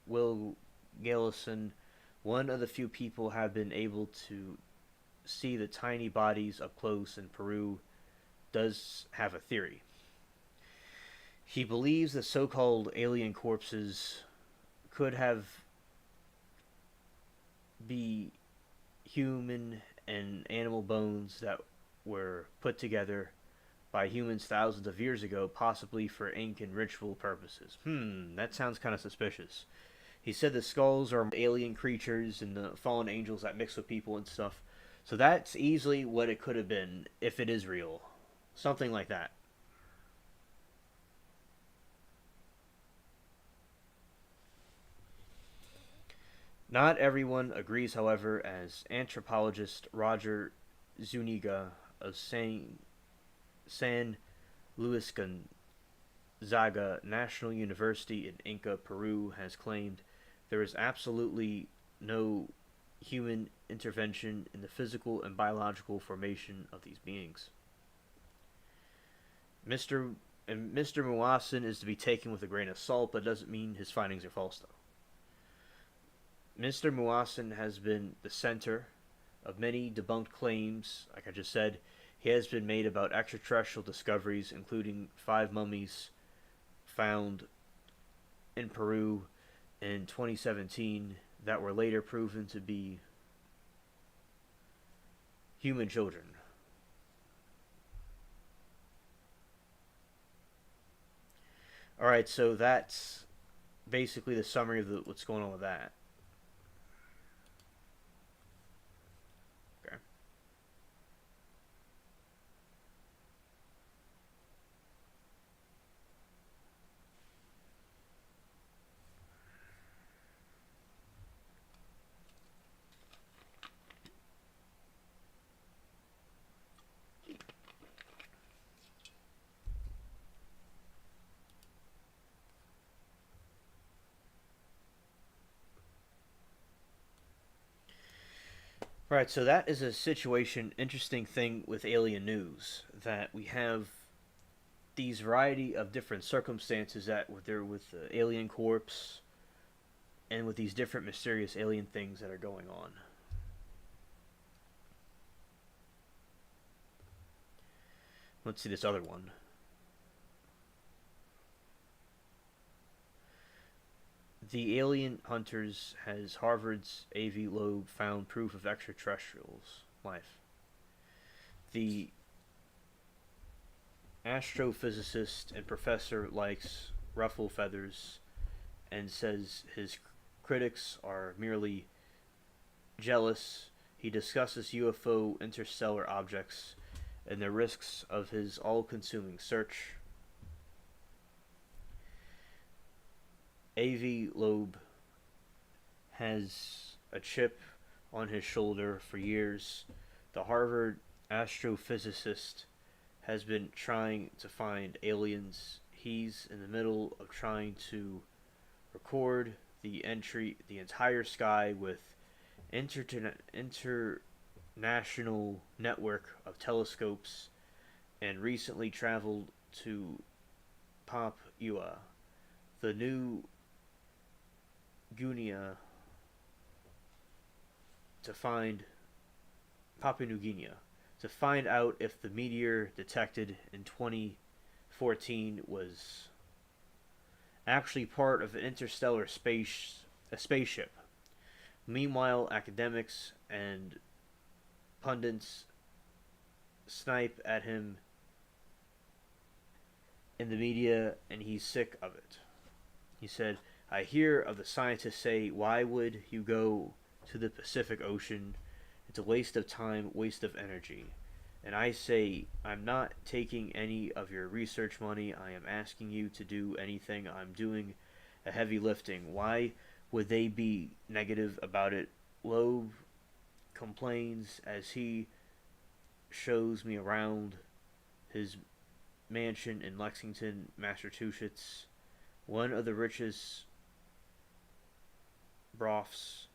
Will Gallison, one of the few people have been able to see the tiny bodies up close in Peru, does have a theory. He believes the so-called alien corpses could have be human and animal bones that were put together by humans thousands of years ago, possibly for Incan ritual purposes. That sounds kind of suspicious. He said the skulls are alien creatures and the fallen angels that mix with people and stuff. So that's easily what it could have been if it is real. Something like that. Not everyone agrees, however, as anthropologist Roger Zuniga of San Luis Gonzaga National University in Inca, Peru, has claimed there is absolutely no human intervention in the physical and biological formation of these beings. Mr. Muasin is to be taken with a grain of salt, but doesn't mean his findings are false, though. Mr. Muasin has been the center of many debunked claims. Like I just said, he has been made about extraterrestrial discoveries, including 5 mummies found in Peru in 2017 that were later proven to be human children. Alright, so that's basically the summary of what's going on with that. Okay. Right, so that is a situation, interesting thing with alien news, that we have these variety of different circumstances that they're with the alien corpse and with these different mysterious alien things that are going on. Let's see this other one. The alien hunters has Harvard's A.V. Loeb found proof of extraterrestrials life. The astrophysicist and professor likes ruffle feathers and says his critics are merely jealous. He discusses UFO interstellar objects and the risks of his all-consuming search. A.V. Loeb has a chip on his shoulder for years. The Harvard astrophysicist has been trying to find aliens. He's in the middle of trying to record the entire sky with international network of telescopes, and recently traveled to Papua, the New Guinea, to find Papua New Guinea to find out if the meteor detected in 2014 was actually part of an interstellar spaceship. Meanwhile, academics and pundits snipe at him in the media, and he's sick of it. He said, I hear of the scientists say, why would you go to the Pacific Ocean? It's a waste of time, waste of energy. And I say, I'm not taking any of your research money. I am asking you to do anything. I'm doing a heavy lifting. Why would they be negative about it? Loeb complains as he shows me around his mansion in Lexington, Massachusetts, one of the richest broths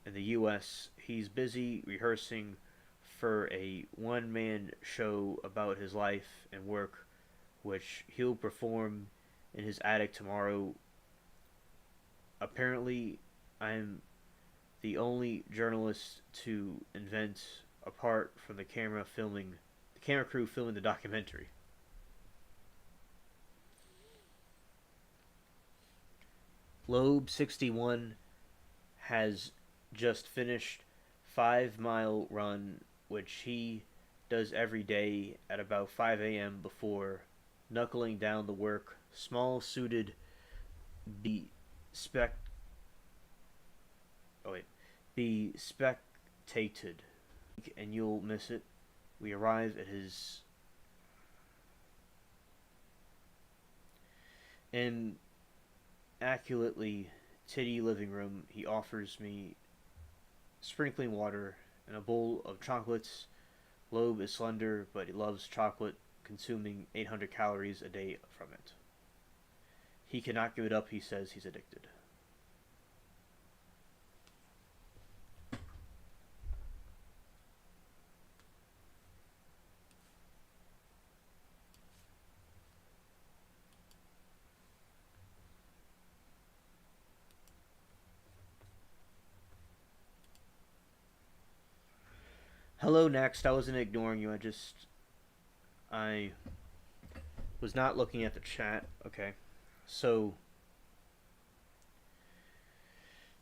in the U.S. He's busy rehearsing for a one-man show about his life and work, which he'll perform in his attic tomorrow. Apparently, I'm the only journalist to invent, apart from the camera crew filming the documentary. Loeb 61 has just finished 5 mile run, which he does every day at about 5 a.m. before knuckling down the work, small suited, be spec oh wait, be spectated, and you'll miss it. We arrive at his immaculately titty living room. He offers me sprinkling water and a bowl of chocolates. Loeb is slender, but he loves chocolate, consuming 800 calories a day from it. He cannot give it up, he says he's addicted. Hello, next. I wasn't ignoring you. I was not looking at the chat. Okay. So,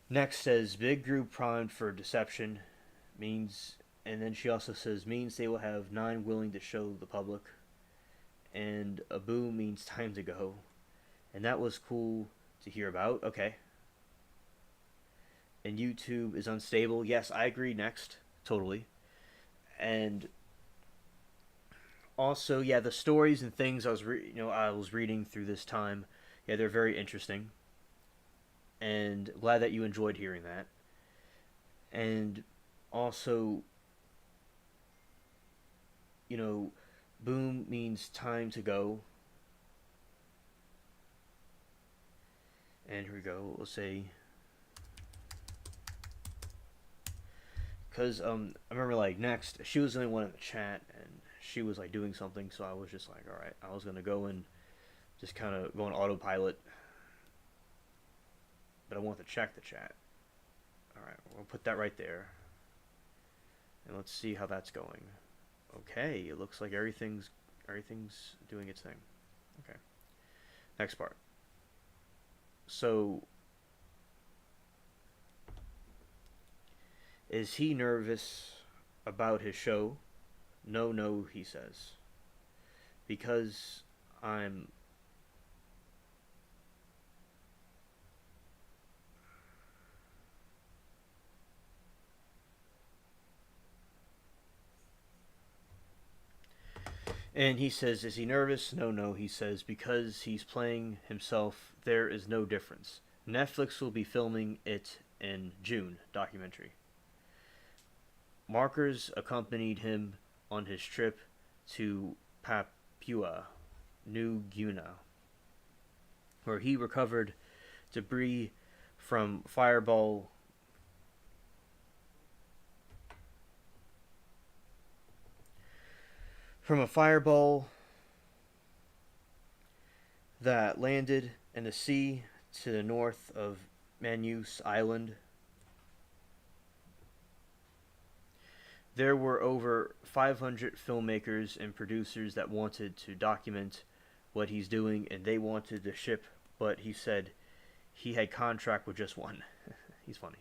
next says big group primed for deception means, and then she also says means they will have 9 willing to show the public, and a boo means time to go, and that was cool to hear about. Okay. And YouTube is unstable. Yes, I agree. Next, totally. And also, yeah, the stories and things I was reading through this time, yeah, they're very interesting, and glad that you enjoyed hearing that. And also, you know, boom means time to go. And here we go. We'll say, because I remember like next, she was the only one in the chat, and she was like doing something, so I was just like, all right, I was gonna go and just kind of go on autopilot, but I want to check the chat. All right, we'll put that right there, and let's see how that's going. Okay, it looks like everything's doing its thing. Okay, next part. So, is he nervous about his show? No, no, he says. Because I'm. And he says, is he nervous? No, no, he says, because he's playing himself, there is no difference. Netflix will be filming it in June, documentary. Markers accompanied him on his trip to Papua New Guinea, where he recovered debris from fireball from a fireball that landed in the sea to the north of Manus Island. There were over 500 filmmakers and producers that wanted to document what he's doing, and they wanted to ship, but he said he had contract with just one. He's funny.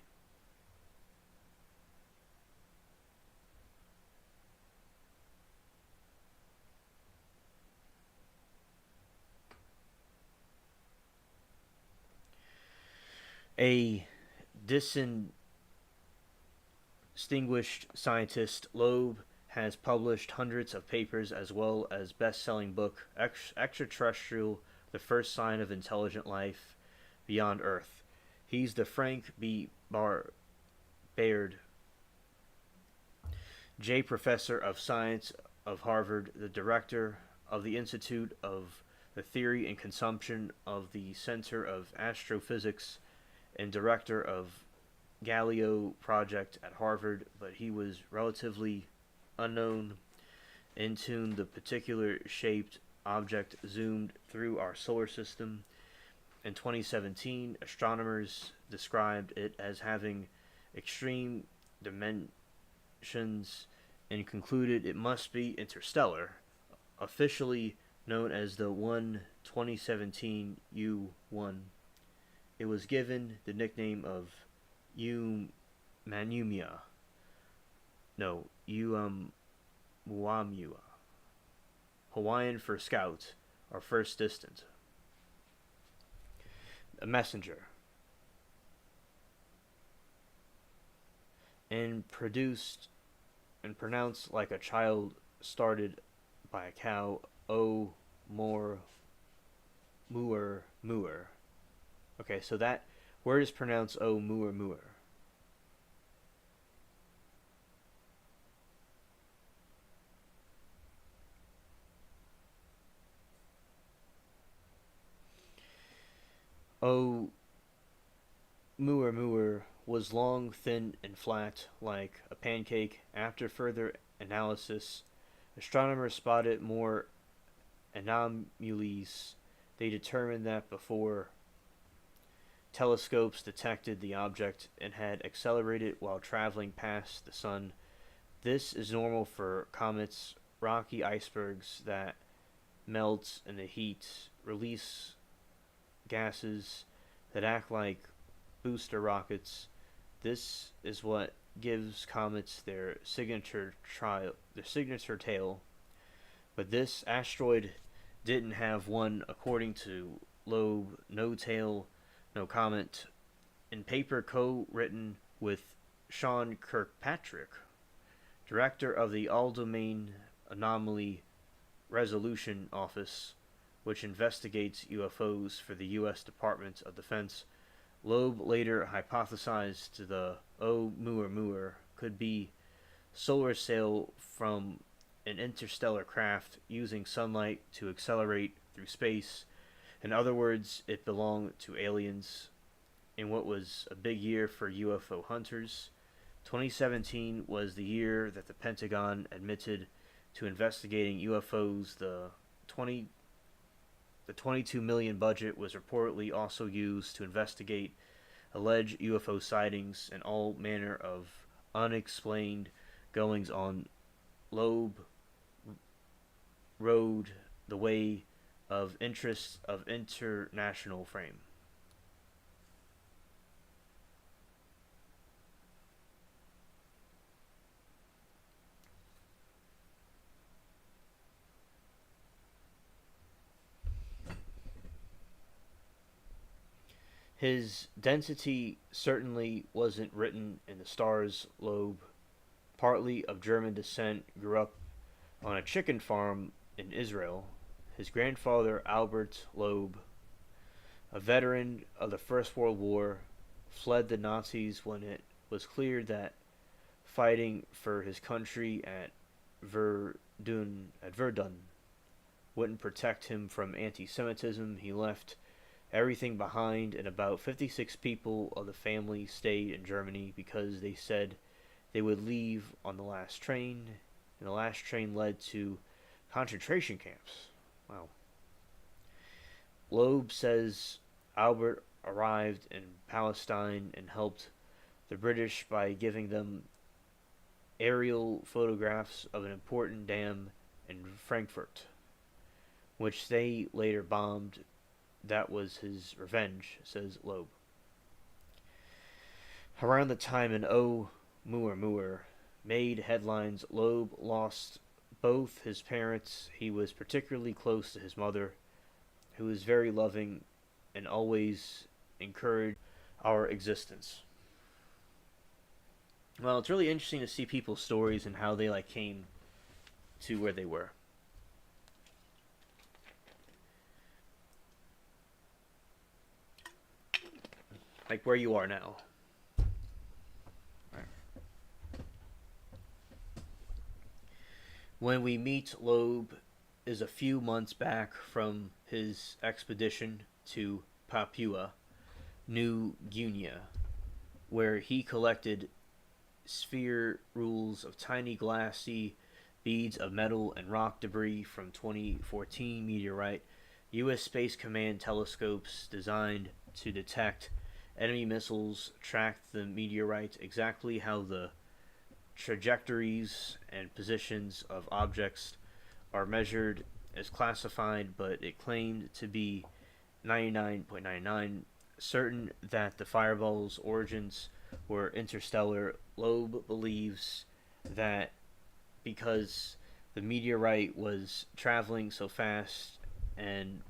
A distinguished scientist, Loeb has published hundreds of papers as well as best-selling book Extraterrestrial: The First Sign of Intelligent Life Beyond Earth. He's the Frank B. Baird J. Professor of Science of Harvard, the director of the Institute of the Theory and Consumption of the Center of Astrophysics, and director of Galileo project at Harvard, but he was relatively unknown into the particular shaped object zoomed through our solar system. In 2017, astronomers described it as having extreme dimensions and concluded it must be interstellar, officially known as the 2017 U1. It was given the nickname of Umanumia. No, Muamua. Hawaiian for scout, or first distant. A messenger. And produced and pronounced like a child started by a cow, O more Muer Muer. Okay, so that word is pronounced O Muer Muer. O Muer Muer was long, thin, and flat, like a pancake. After further analysis, astronomers spotted more anomalies. They determined that before telescopes detected the object and had accelerated while traveling past the sun. This is normal for comets. Rocky icebergs that melt in the heat release gases that act like booster rockets. This is what gives comets their signature tail. But this asteroid didn't have one, according to Loeb. No tail, no comet. In paper co-written with Sean Kirkpatrick, director of the All-Domain Anomaly Resolution Office, which investigates UFOs for the U.S. Department of Defense. Loeb later hypothesized the Oumuamua could be solar sail from an interstellar craft using sunlight to accelerate through space. In other words, it belonged to aliens. In what was a big year for UFO hunters, 2017 was the year that the Pentagon admitted to investigating UFOs. The $22 million budget was reportedly also used to investigate alleged UFO sightings and all manner of unexplained goings on. Loeb rode the way of interests of international fame. His density certainly wasn't written in the stars. Loeb, partly of German descent, grew up on a chicken farm in Israel. His grandfather, Albert Loeb, a veteran of the First World War, fled the Nazis when it was clear that fighting for his country at Verdun wouldn't protect him from anti-Semitism. He left everything behind, and about 56 people of the family stayed in Germany because they said they would leave on the last train, and the last train led to concentration camps. Wow. Loeb says Albert arrived in Palestine and helped the British by giving them aerial photographs of an important dam in Frankfurt, which they later bombed. That was his revenge, says Loeb. Around the time an Oumuamua made headlines, Loeb lost both his parents. He was particularly close to his mother, who was very loving and always encouraged our existence. Well, it's really interesting to see people's stories and how they came to where they were. Like where you are now. Right. When we meet, Loeb is a few months back from his expedition to Papua New Guinea, where he collected sphere rules of tiny glassy beads of metal and rock debris from 2014 meteorite. U.S. Space Command telescopes designed to detect enemy missiles tracked the meteorite exactly how the trajectories and positions of objects are measured as classified, but it claimed to be 99.99 certain that the fireball's origins were interstellar. Loeb believes that because the meteorite was traveling so fast and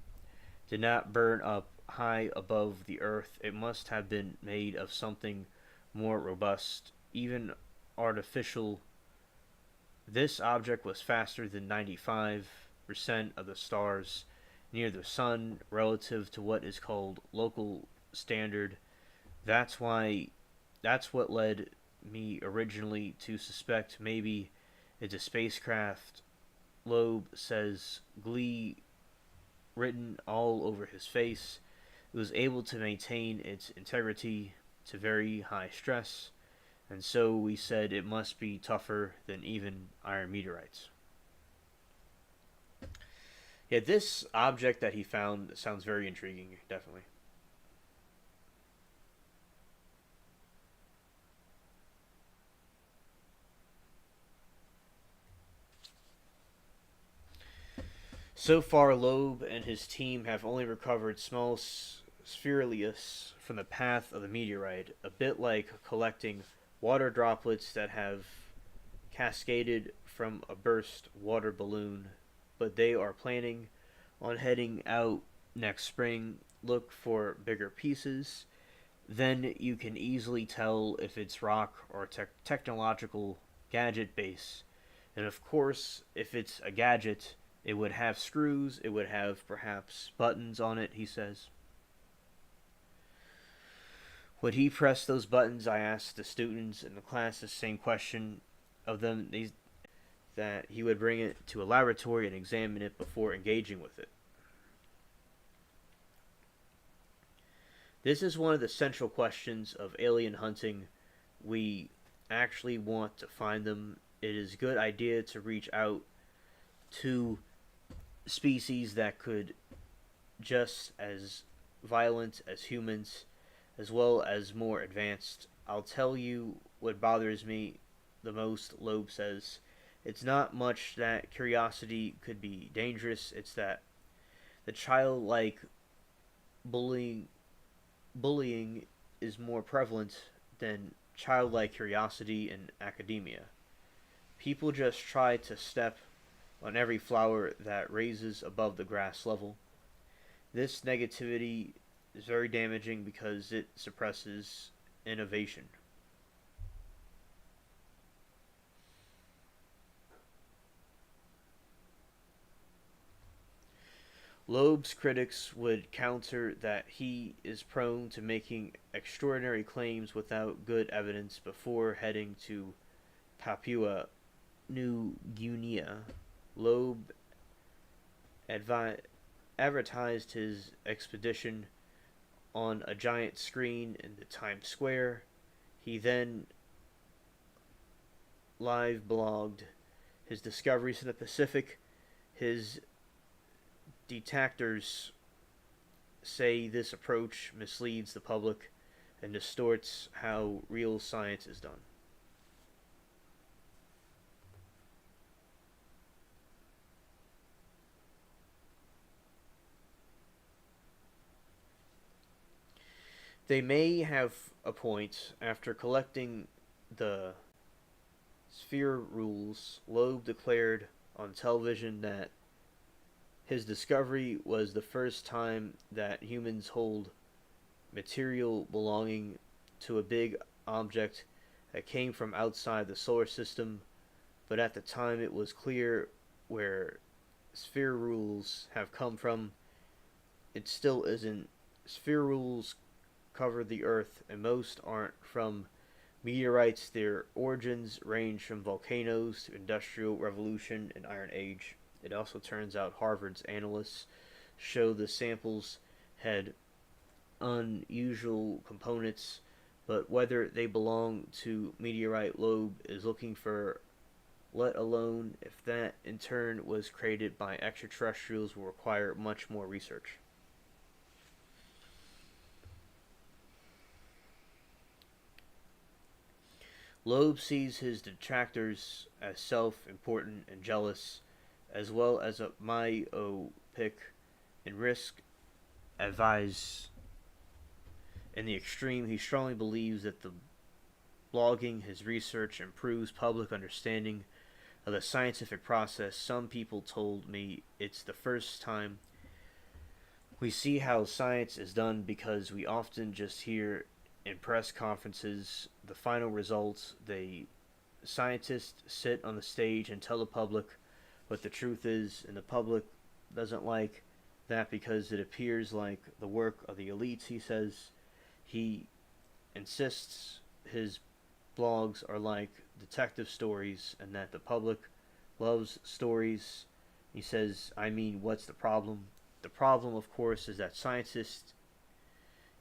did not burn up high above the earth, it must have been made of something more robust, even artificial. This object was faster than 95% of the stars near the sun relative to what is called local standard. That's why that's what led me originally to suspect maybe it's a spacecraft. Loeb says, glee written all over his face. It was able to maintain its integrity to very high stress, and so we said it must be tougher than even iron meteorites. Yeah, this object that he found sounds very intriguing, definitely. So far, Loeb and his team have only recovered small spheruleus from the path of the meteorite, a bit like collecting water droplets that have cascaded from a burst water balloon. But they are planning on heading out next spring. Look for bigger pieces. Then you can easily tell if it's rock or technological gadget base. And of course, if it's a gadget, it would have screws, it would have perhaps buttons on it, he says. Would he press those buttons? I asked the students in the class the same question of them. That he would bring it to a laboratory and examine it before engaging with it. This is one of the central questions of alien hunting. We actually want to find them. It is a good idea to reach out to species that could just as violent as humans, as well as more advanced. I'll tell you what bothers me the most, Loeb says. It's not much that curiosity could be dangerous, it's that the childlike bullying bullying is more prevalent than childlike curiosity in academia. People just try to step on every flower that raises above the grass level. This negativity is very damaging because it suppresses innovation. Loeb's critics would counter that he is prone to making extraordinary claims without good evidence before heading to Papua New Guinea. Loeb advi- advertised his expedition on a giant screen in the Times Square. He then live blogged his discoveries in the Pacific. His detractors say this approach misleads the public and distorts how real science is done. They may have a point. After collecting the sphere rules, Loeb declared on television that his discovery was the first time that humans hold material belonging to a big object that came from outside the solar system, but at the time it was clear where sphere rules have come from. It still isn't. Sphere rules cover the Earth, and most aren't from meteorites. Their origins range from volcanoes to industrial revolution and Iron Age. It also turns out Harvard's analysts show the samples had unusual components, but whether they belong to meteorite, Loeb is looking for let alone if that in turn was created by extraterrestrials, will require much more research. Loeb sees his detractors as self important and jealous, as well as a myopic and risk advise. In the extreme, he strongly believes that the blogging his research improves public understanding of the scientific process. Some people told me it's the first time we see how science is done because we often just hear in press conferences the final results. The scientists sit on the stage and tell the public what the truth is, and the public doesn't like that because it appears like the work of the elites, he says. He insists his blogs are like detective stories and that the public loves stories. He says, I mean, what's the problem? The problem, of course, is that scientists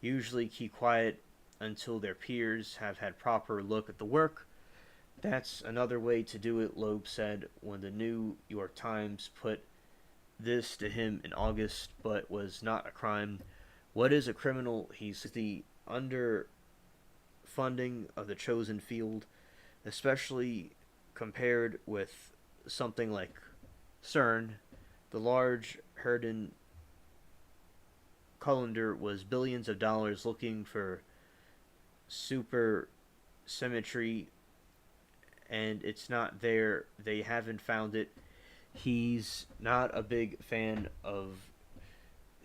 usually keep quiet until their peers have had proper look at the work. That's another way to do it, Loeb said when the New York Times put this to him in August, but was not a crime. What is a criminal? He's the underfunding of the chosen field, especially compared with something like CERN. The large Herden Cullender was billions of dollars looking for super symmetry, and it's not there. They haven't found it. He's not a big fan of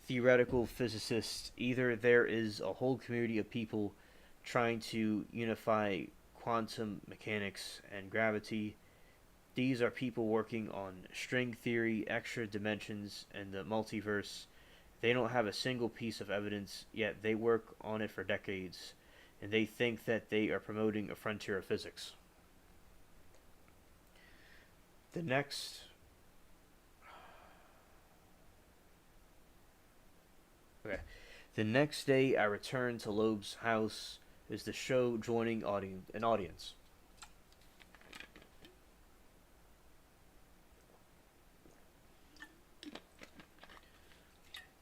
theoretical physicists either. There is a whole community of people trying to unify quantum mechanics and gravity. These are people working on string theory, extra dimensions, and the multiverse. They don't have a single piece of evidence, yet they work on it for decades, and they think that they are promoting a frontier of physics. The next Okay. The next day, I returned to Loeb's house. Is the show joining an audience?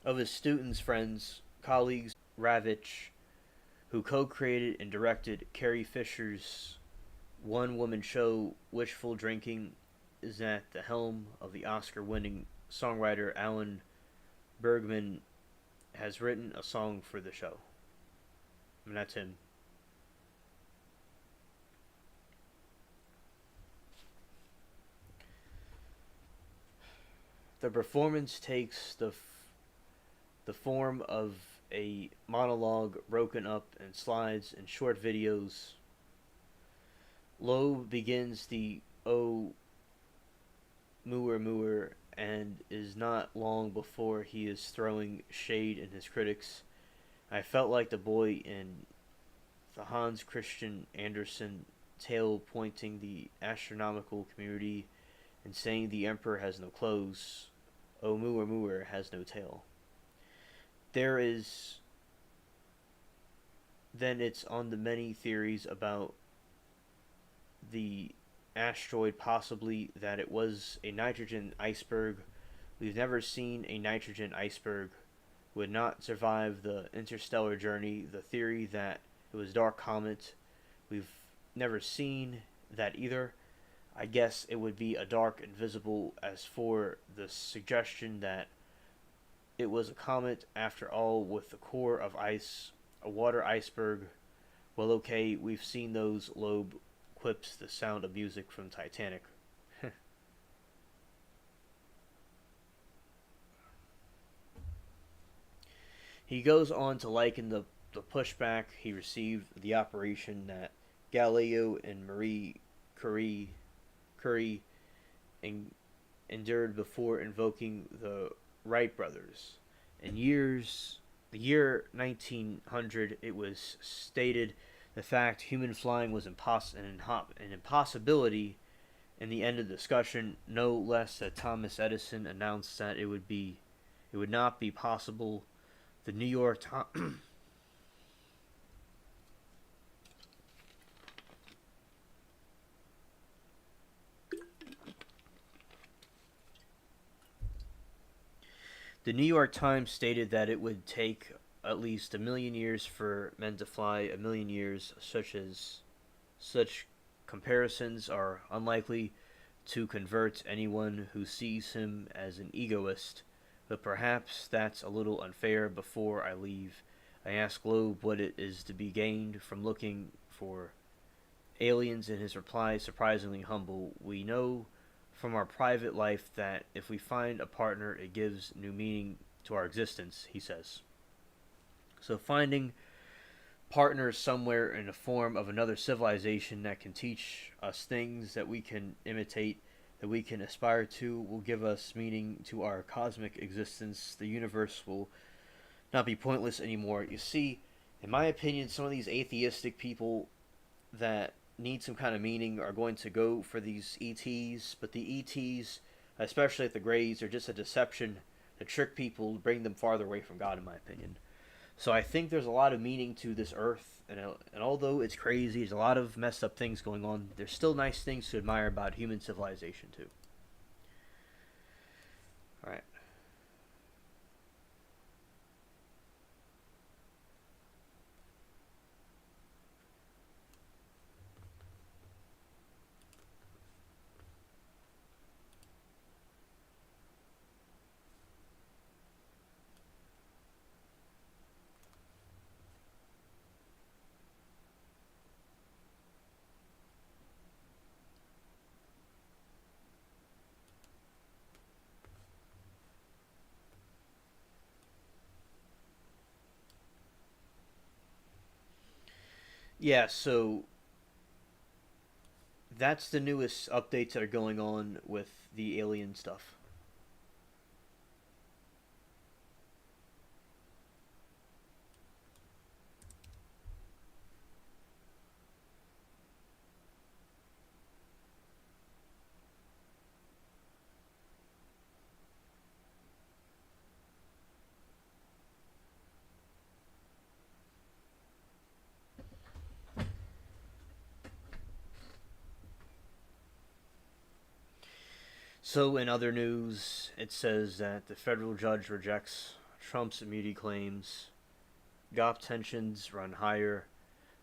Of his students, friends, colleagues, Ravitch, who co-created and directed Carrie Fisher's one-woman show, Wishful Drinking, is at the helm of the Oscar-winning songwriter Alan Bergman has written a song for the show. I mean, that's him. The performance takes the form of a monologue broken up in slides and short videos. Loeb begins the "Oh Mooer Mooer" and is not long before he is throwing shade in his critics. I felt like the boy in the Hans Christian Andersen tale pointing the astronomical community and saying the emperor has no clothes. Oh Mooer Mooer has no tail. There is then it's on the many theories about the asteroid, possibly that it was a nitrogen iceberg. We've never seen a nitrogen iceberg. Would not survive the interstellar journey. The theory that it was dark comet. We've never seen that either. I guess it would be a dark invisible. As for the suggestion that it was a comet after all with the core of ice, a water iceberg, well, okay, we've seen those. Loeb quips the sound of music from Titanic. He goes on to liken the pushback he received, the operation that Galileo and Marie Curie endured before invoking the Wright brothers. In the year 1900, it was stated the fact human flying was an impossibility. In the end of the discussion, no less that Thomas Edison announced that it would not be possible. The New York Times The New York Times stated that it would take at least a million years for men to fly, a million years, such comparisons are unlikely to convert anyone who sees him as an egoist, but perhaps that's a little unfair. Before I leave, I ask Loeb what it is to be gained from looking for aliens, and his reply is surprisingly humble. We know from our private life that if we find a partner, it gives new meaning to our existence, he says. So finding partners somewhere in the form of another civilization that can teach us things that we can imitate, that we can aspire to, will give us meaning to our cosmic existence. The universe will not be pointless anymore. You see, in my opinion, some of these atheistic people that need some kind of meaning are going to go for these ETs, but the ETs, especially at the Greys, are just a deception to trick people, to bring them farther away from God, in my opinion. So I think there's a lot of meaning to this Earth, and although it's crazy, there's a lot of messed up things going on, there's still nice things to admire about human civilization, too. Alright. Yeah, so that's the newest updates that are going on with the alien stuff. So, in other news, it says that the federal judge rejects Trump's immunity claims. GOP tensions run higher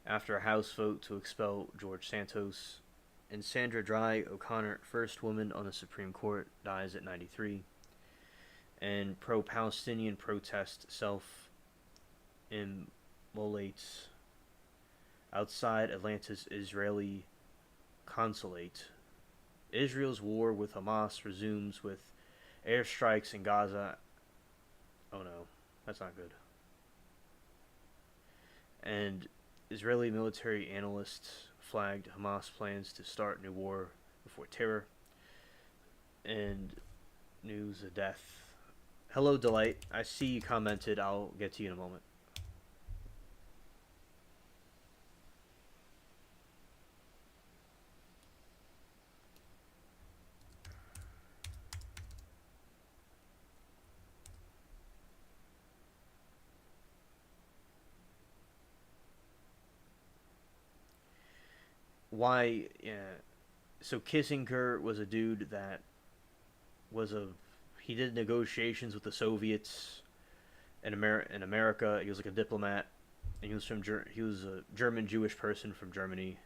after a House vote to expel George Santos. And Sandra Dry O'Connor, first woman on the Supreme Court, dies at 93. And pro Palestinian protest self immolates outside Atlanta's Israeli consulate. Israel's war with Hamas resumes with airstrikes in Gaza. Oh no, that's not good. And Israeli military analysts flagged Hamas plans to start new war before terror. And news of death. Hello, Delight. I see you commented. I'll get to you in a moment. Why? Yeah. So Kissinger was a dude that was a he did negotiations with the Soviets in America. He was like a diplomat, and he was a German Jewish person from Germany.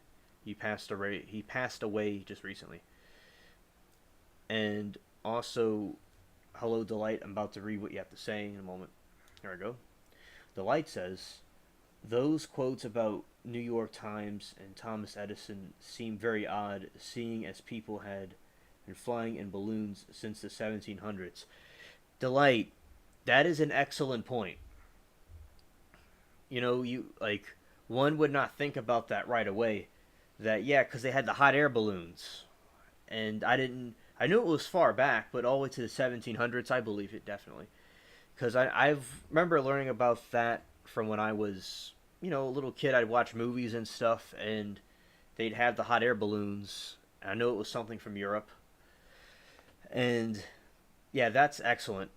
He passed away just recently. And also, hello, Delight. I'm about to read what you have to say in a moment. Here I go. Delight says, those quotes about New York Times and Thomas Edison seem very odd, seeing as people had been flying in balloons since the 1700s. Delight, that is an excellent point. You like one would not think about that right away. That yeah, because they had the hot air balloons, and I didn't. I knew it was far back, but all the way to the 1700s, I believe it definitely. Because I've remember learning about that from when I was a little kid. I'd watch movies and stuff, and they'd have the hot air balloons. I know it was something from Europe, and yeah, that's excellent.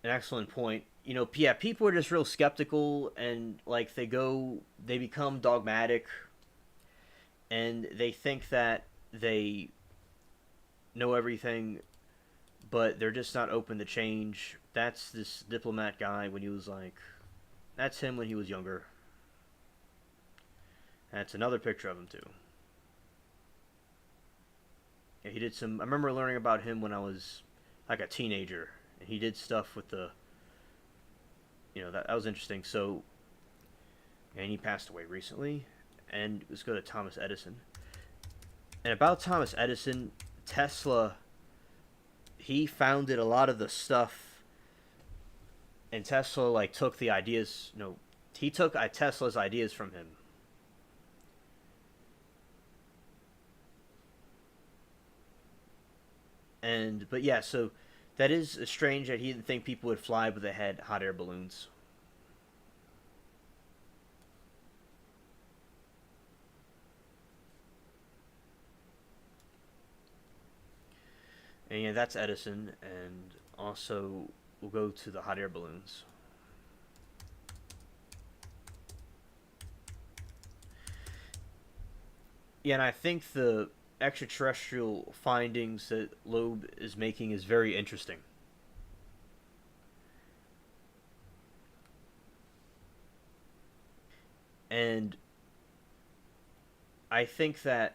An excellent point. Yeah, people are just real skeptical, and like they become dogmatic, and they think that they know everything. but they're just not open to change. That's this diplomat guy when he was like, that's him when he was younger. That's another picture of him too. Yeah, he did some. I remember learning about him when I was like a teenager, and he did stuff with the. That was interesting. So, and he passed away recently. And let's go to Thomas Edison. And about Thomas Edison, Tesla, he founded a lot of the stuff, and Tesla like took the ideas. He took Tesla's ideas from him. And but yeah, so that is strange that he didn't think people would fly, but they had hot air balloons. And yeah, that's Edison, and also we'll go to the hot air balloons. Yeah, and I think the extraterrestrial findings that Loeb is making is very interesting. And I think that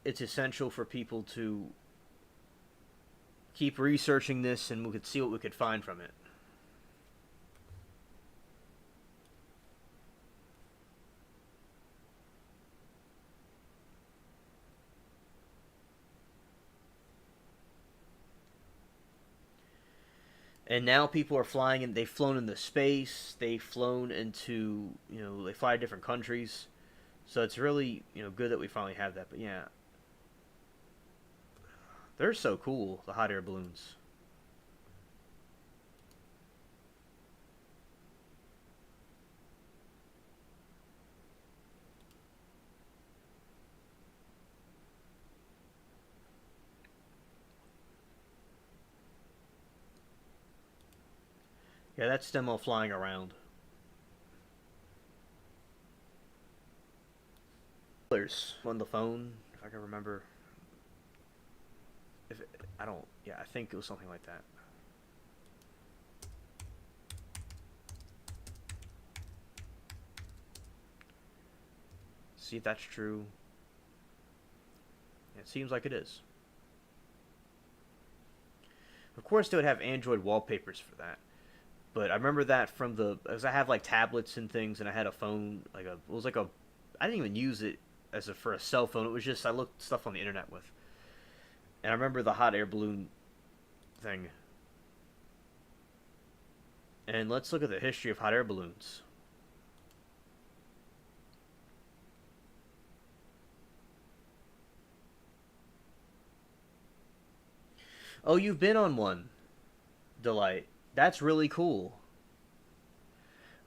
it's essential for people to keep researching this and we could see what we could find from it. And now people are flying and they've flown into space, they've flown into, they fly to different countries. So it's really, good that we finally have that. But yeah, they're so cool, the hot air balloons. Yeah, that's demo flying around. On the phone, if I can remember. If it, I don't, yeah, I think it was something like that. See if that's true. It seems like it is. Of course, they would have Android wallpapers for that. But I remember that from because I have like tablets and things, and I had a phone, it was like a, I didn't even use it for a cell phone. It was just I looked stuff on the internet with, and I remember the hot air balloon thing. And let's look at the history of hot air balloons. Oh, you've been on one, Delight. That's really cool.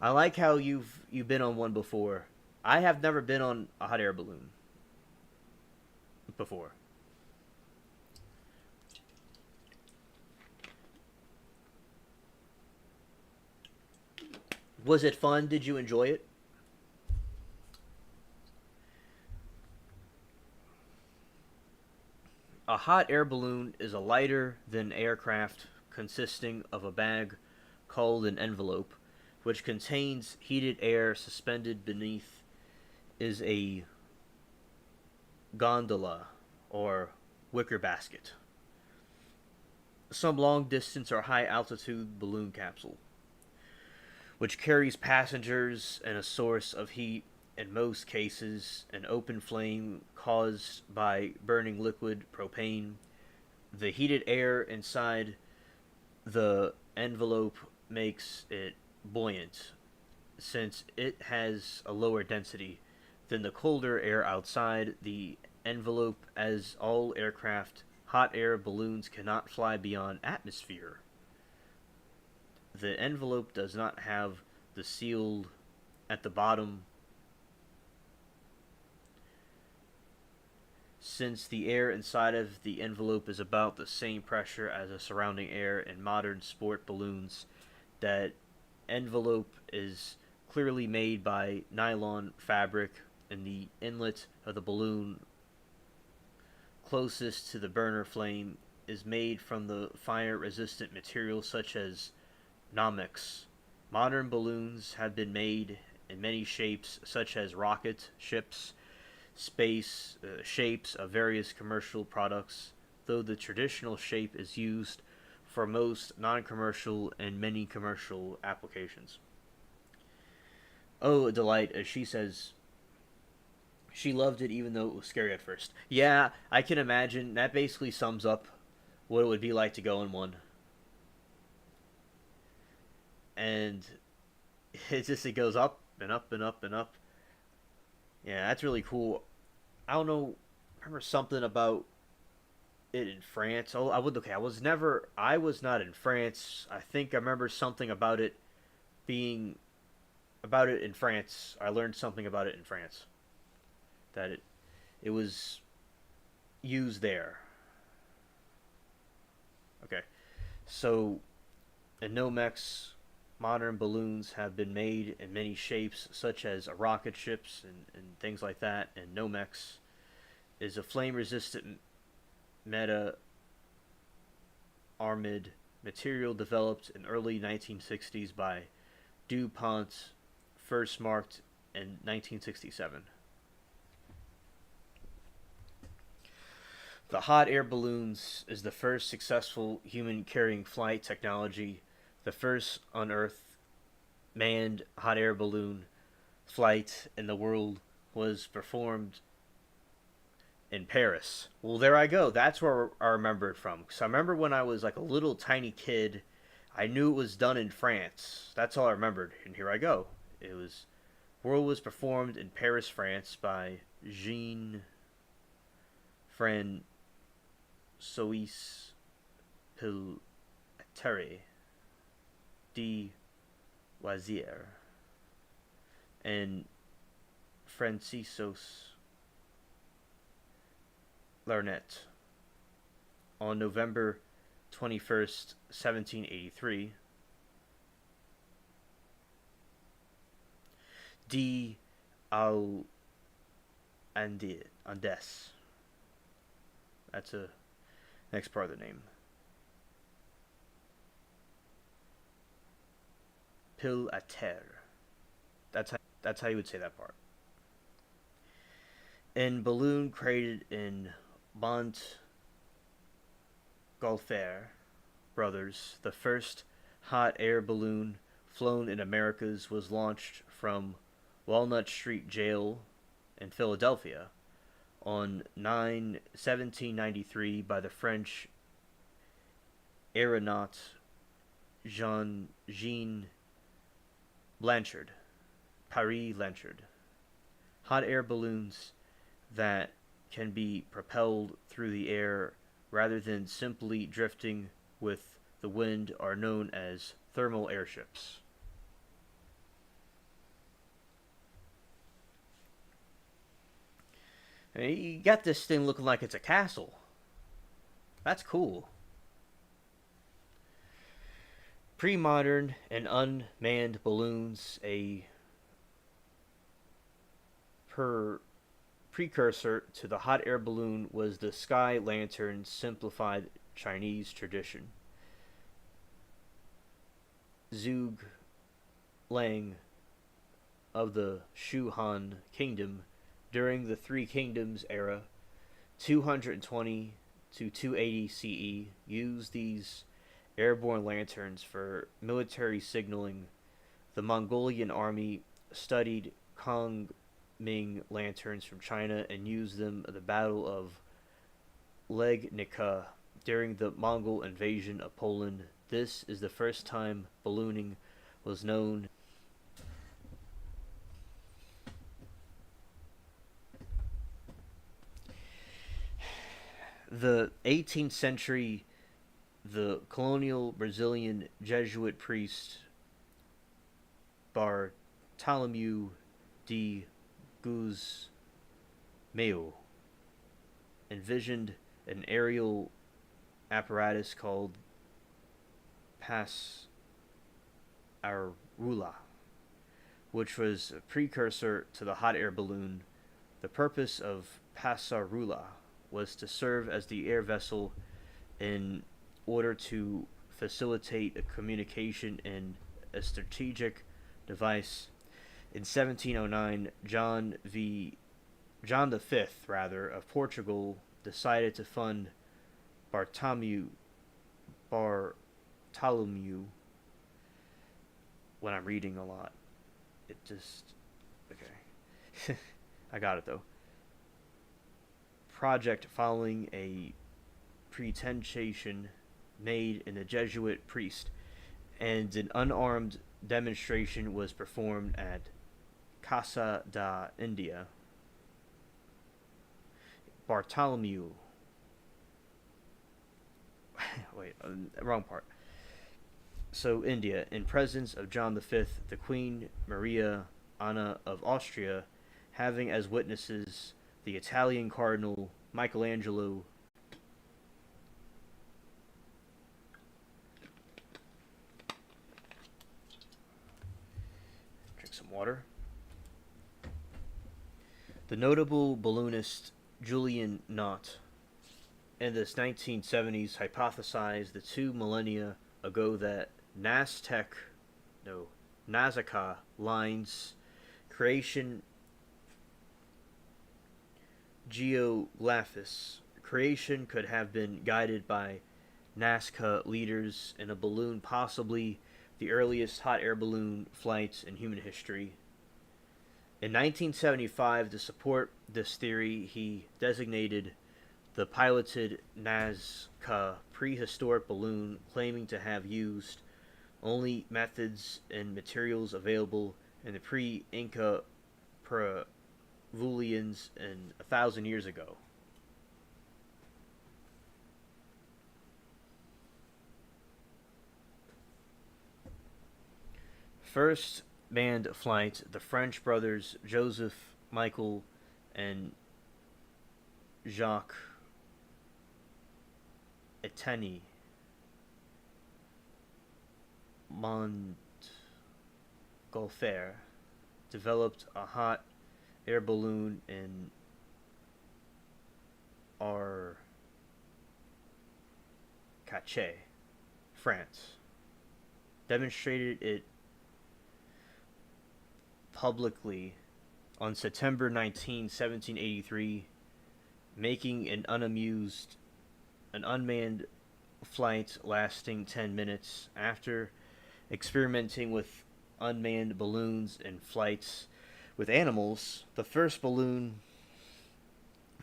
I like how you've been on one before. I have never been on a hot air balloon before. Was it fun? Did you enjoy it? A hot air balloon is a lighter than aircraft consisting of a bag called an envelope, which contains heated air suspended beneath is a gondola or wicker basket. Some long distance or high altitude balloon capsule, which carries passengers and a source of heat, in most cases, an open flame caused by burning liquid propane. The heated air inside the envelope makes it buoyant, since it has a lower density than the colder air outside the envelope, as all aircraft hot air balloons cannot fly beyond atmosphere. The envelope does not have the sealed at the bottom, since the air inside of the envelope is about the same pressure as the surrounding air in modern sport balloons. That envelope is clearly made by nylon fabric, and the inlet of the balloon closest to the burner flame is made from the fire-resistant materials such as Nomex. Modern balloons have been made in many shapes, such as rocket ships, space shapes of various commercial products, though the traditional shape is used for most non commercial and many commercial applications. Oh, a delight, as she says, she loved it even though it was scary at first. Yeah, I can imagine. That basically sums up what it would be like to go in one. And it goes up and up and up and up. Yeah, that's really cool. I don't know. I remember something about it in France. Oh, I would okay. I was not in France. I think I remember something about it being about it in France. I learned something about it in France that it was used there. Okay, so in Nomex, modern balloons have been made in many shapes, such as rocket ships and things like that. And Nomex is a flame-resistant meta armid material developed in early 1960s by DuPont, first marked in 1967. The hot air balloons is the first successful human carrying flight technology. The first unearthed manned hot air balloon flight in the world was performed in Paris. Well, there I go. That's where I remember it from. Because I remember when I was like a little tiny kid, I knew it was done in France. That's all I remembered. And here I go. It was World was performed in Paris, France by Jean Francois Pilteri de Loisier and Franciscos Larnett on November 21st, 1783. D. Al Andes. That's a next part of the name. Pil à terre. That's how you would say that part. In balloon created in Montgolfier Brothers, the first hot air balloon flown in Americas was launched from Walnut Street Jail in Philadelphia on 9/1793 by the French aeronaut Jean Blanchard, Paris Blanchard. Hot air balloons that can be propelled through the air rather than simply drifting with the wind are known as thermal airships. And you got this thing looking like it's a castle. That's cool. Pre-modern and unmanned balloons, a precursor to the hot air balloon, was the sky lantern simplified Chinese tradition. Zhuge Liang of the Shu Han Kingdom during the Three Kingdoms era, 220 to 280 CE, used these airborne lanterns for military signaling. The Mongolian army studied Kong Ming lanterns from China and used them at the Battle of Legnica during the Mongol invasion of Poland. This is the first time ballooning was known. The 18th century, the colonial Brazilian Jesuit priest Bartolomeu de Guzmão envisioned an aerial apparatus called Passarula, which was a precursor to the hot air balloon. The purpose of Passarula was to serve as the air vessel in order to facilitate a communication and a strategic device. In 1709, John the Fifth, rather, of Portugal, decided to fund Bartholomew. When I'm reading a lot, it just okay. I got it though. Project following a pretentation made in a Jesuit priest, and an unarmed demonstration was performed at Casa da India. Bartholomew. Wait, wrong part. So, India, in presence of John V, the Queen Maria Anna of Austria, having as witnesses the Italian Cardinal Michelangelo. Drink some water. The notable balloonist Julian Knott in the 1970s hypothesized the 2 millennia ago that Nazca lines creation geoglyphs creation could have been guided by Nazca leaders in a balloon, possibly the earliest hot air balloon flights in human history. In 1975, to support this theory, he designated the piloted Nazca prehistoric balloon, claiming to have used only methods and materials available in the pre-Inca Peruvians in 1,000 years ago. First manned flight, the French brothers Joseph, Michael, and Jacques Etienne Montgolfier developed a hot air balloon in Arcachais, France. Demonstrated it publicly on September 19, 1783, making an unmanned flight lasting 10 minutes. After experimenting with unmanned balloons and flights with animals, the first balloon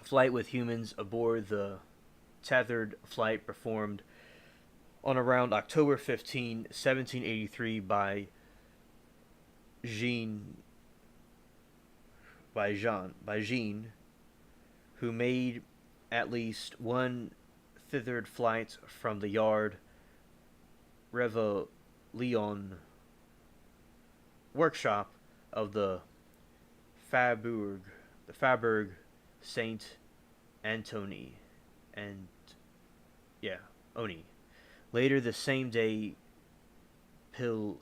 flight with humans aboard, the tethered flight, performed on around October 15, 1783 by Jean, who made at least one thither flight from the yard Reveillon workshop of the Faubourg Saint Antoine and Oni. Later the same day, Pied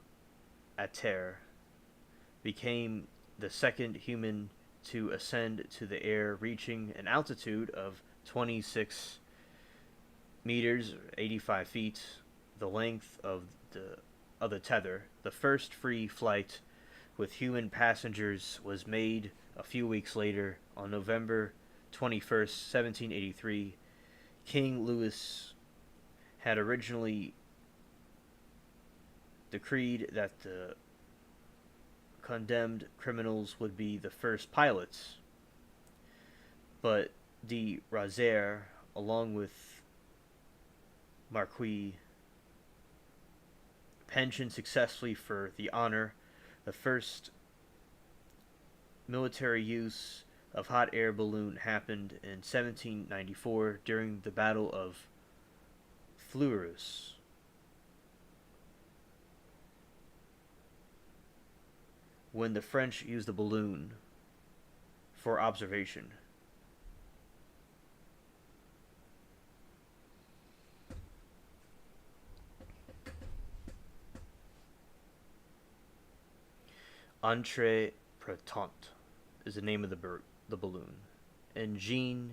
à Terre became the second human to ascend to the air, reaching an altitude of 26 meters, 85 feet, the length of the tether. The first free flight with human passengers was made a few weeks later on November 21st, 1783. King Louis had originally decreed that the condemned criminals would be the first pilots, but de Razer, along with Marquis, pensioned successfully for the honor. The first military use of hot air balloon happened in 1794 during the Battle of Fleurus, when the French used the balloon for observation. Entreprenant is the name of the balloon, and Jean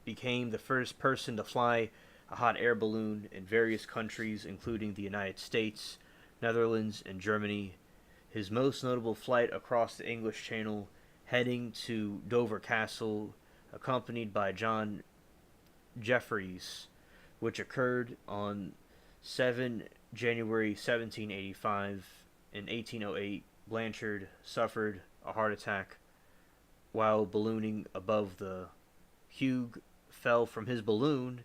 became the first person to fly a hot air balloon in various countries, including the United States, Netherlands, and Germany. His most notable flight across the English Channel, heading to Dover Castle, accompanied by John Jeffreys, which occurred on 7 January 1785. In 1808, Blanchard suffered a heart attack while ballooning above the Hugh, fell from his balloon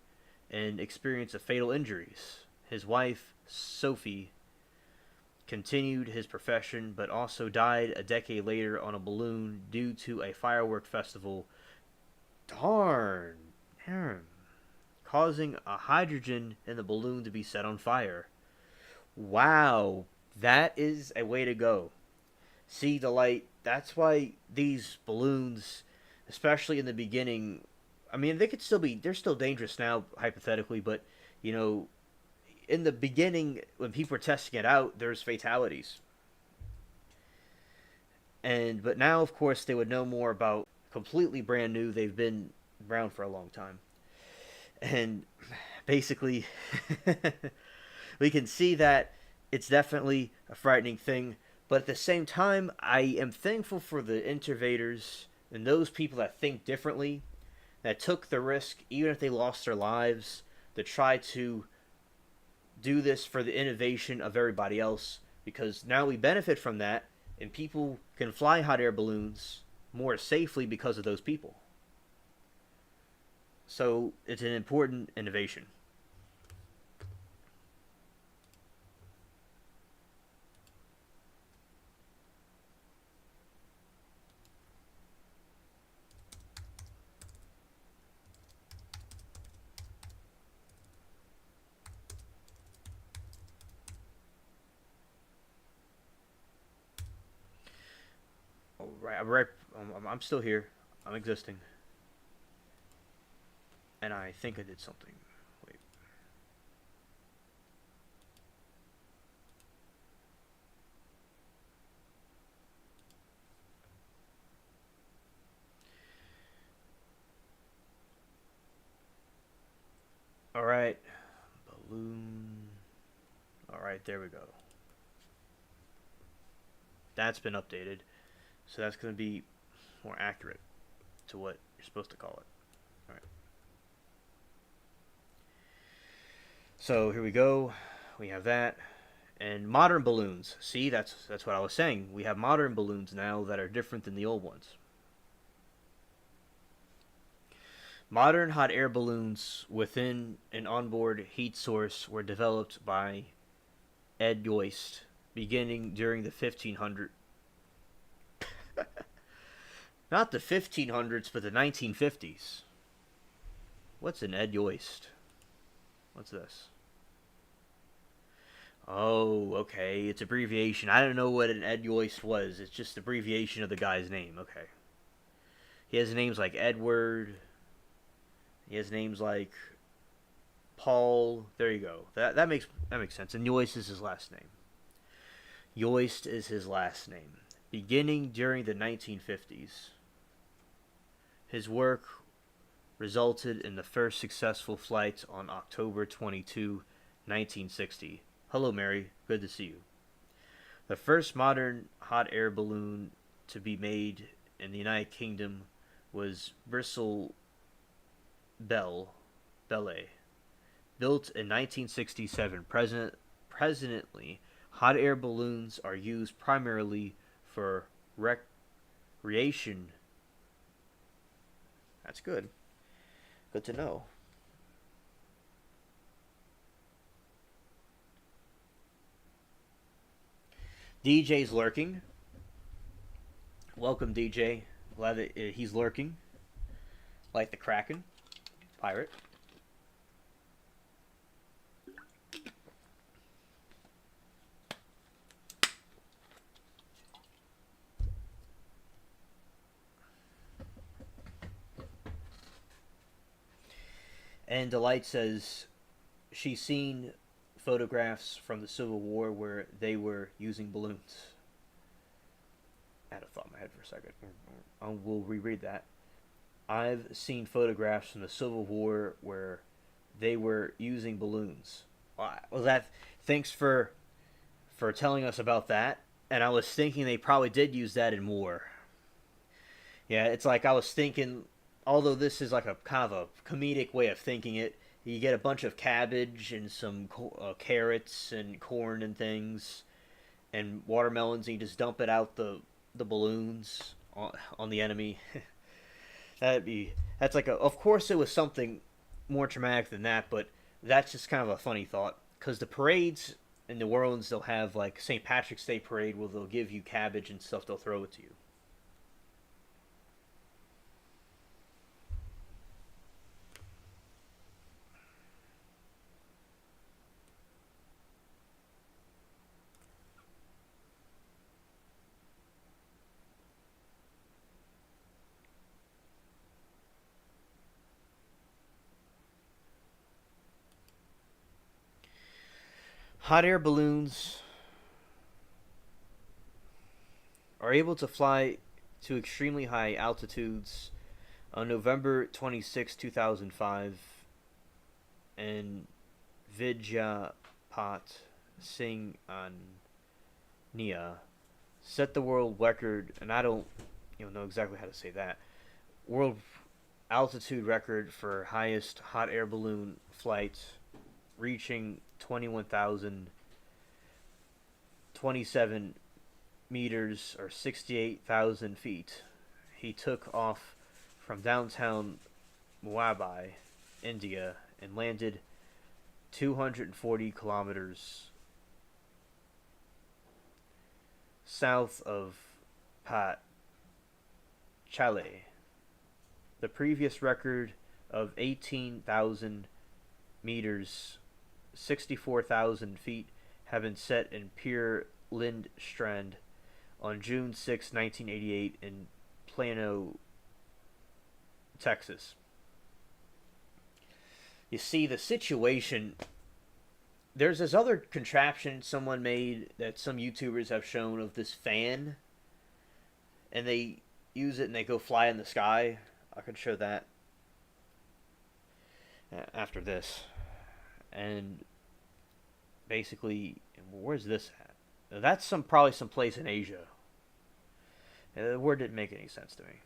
and experienced fatal injuries. His wife, Sophie, continued his profession but also died a decade later on a balloon due to a firework festival. Darn. Causing a hydrogen in the balloon to be set on fire. Wow, that is a way to go. See the light. That's why these balloons, especially in the beginning, I mean, they could still be, they're still dangerous now, hypothetically, but, you know, in the beginning, when people were testing it out, there's fatalities. But now, of course, they would know more about completely brand new. They've been around for a long time. And basically, we can see that it's definitely a frightening thing. But at the same time, I am thankful for the innovators and those people that think differently, that took the risk, even if they lost their lives, to try to do this for the innovation of everybody else. Because now we benefit from that, and people can fly hot air balloons more safely because of those people. So it's an important innovation. All right, I'm still here. I'm existing. And I think I did something. Wait. Alright. Balloon. Alright, there we go. That's been updated. So that's going to be more accurate to what you're supposed to call it. Alright. So here we go. We have that. And modern balloons. See, that's what I was saying. We have modern balloons now that are different than the old ones. Modern hot air balloons within an onboard heat source were developed by Ed Yoist beginning during the 1500s. Not the 1500s, but the 1950s. What's an Ed Yoist? What's this? Oh, okay. It's abbreviation. I don't know what an Ed Yoist was. It's just abbreviation of the guy's name. Okay. He has names like Edward. He has names like Paul. There you go. That makes sense. And Yoist is his last name. Yoist is his last name. Beginning during the 1950s, his work resulted in the first successful flight on October 22, 1960. Hello, Mary. Good to see you. The first modern hot air balloon to be made in the United Kingdom was Bristol Ballet. Built in 1967, presently, hot air balloons are used primarily for recreation. That's good. Good to know. DJ's lurking. Welcome, DJ. Glad that he's lurking. Like the Kraken. Pirate. And Delight says she's seen photographs from the Civil War where they were using balloons. I had a thought in my head for a second. We'll reread that. I've seen photographs from the Civil War where they were using balloons. Well, that thanks for telling us about that. And I was thinking they probably did use that in war. Yeah, it's like I was thinking, although this is like a kind of a comedic way of thinking it, you get a bunch of cabbage and some carrots and corn and things and watermelons, and you just dump it out the balloons on the enemy. That's like a. Of course, it was something more traumatic than that, but that's just kind of a funny thought because the parades in New Orleans they'll have like St. Patrick's Day parade where they'll give you cabbage and stuff. They'll throw it to you. Hot air balloons are able to fly to extremely high altitudes. On November 26, 2005, and Vijaypat Singh Nia set the world record, and I don't know exactly how to say that, world altitude record for highest hot air balloon flight, reaching 21,027 meters or 68,000 feet. He took off from downtown Mumbai, India, and landed 240 kilometers south of Pat Chale. The previous record of 18,000 meters, 64,000 feet, had been set in Pure Lindstrand on June 6, 1988 in Plano, Texas. You see, the situation. There's this other contraption someone made that some YouTubers have shown of this fan, and they use it and they go fly in the sky. I could show that after this. And basically, where's this at? Now, that's probably some place in Asia. The word didn't make any sense to me.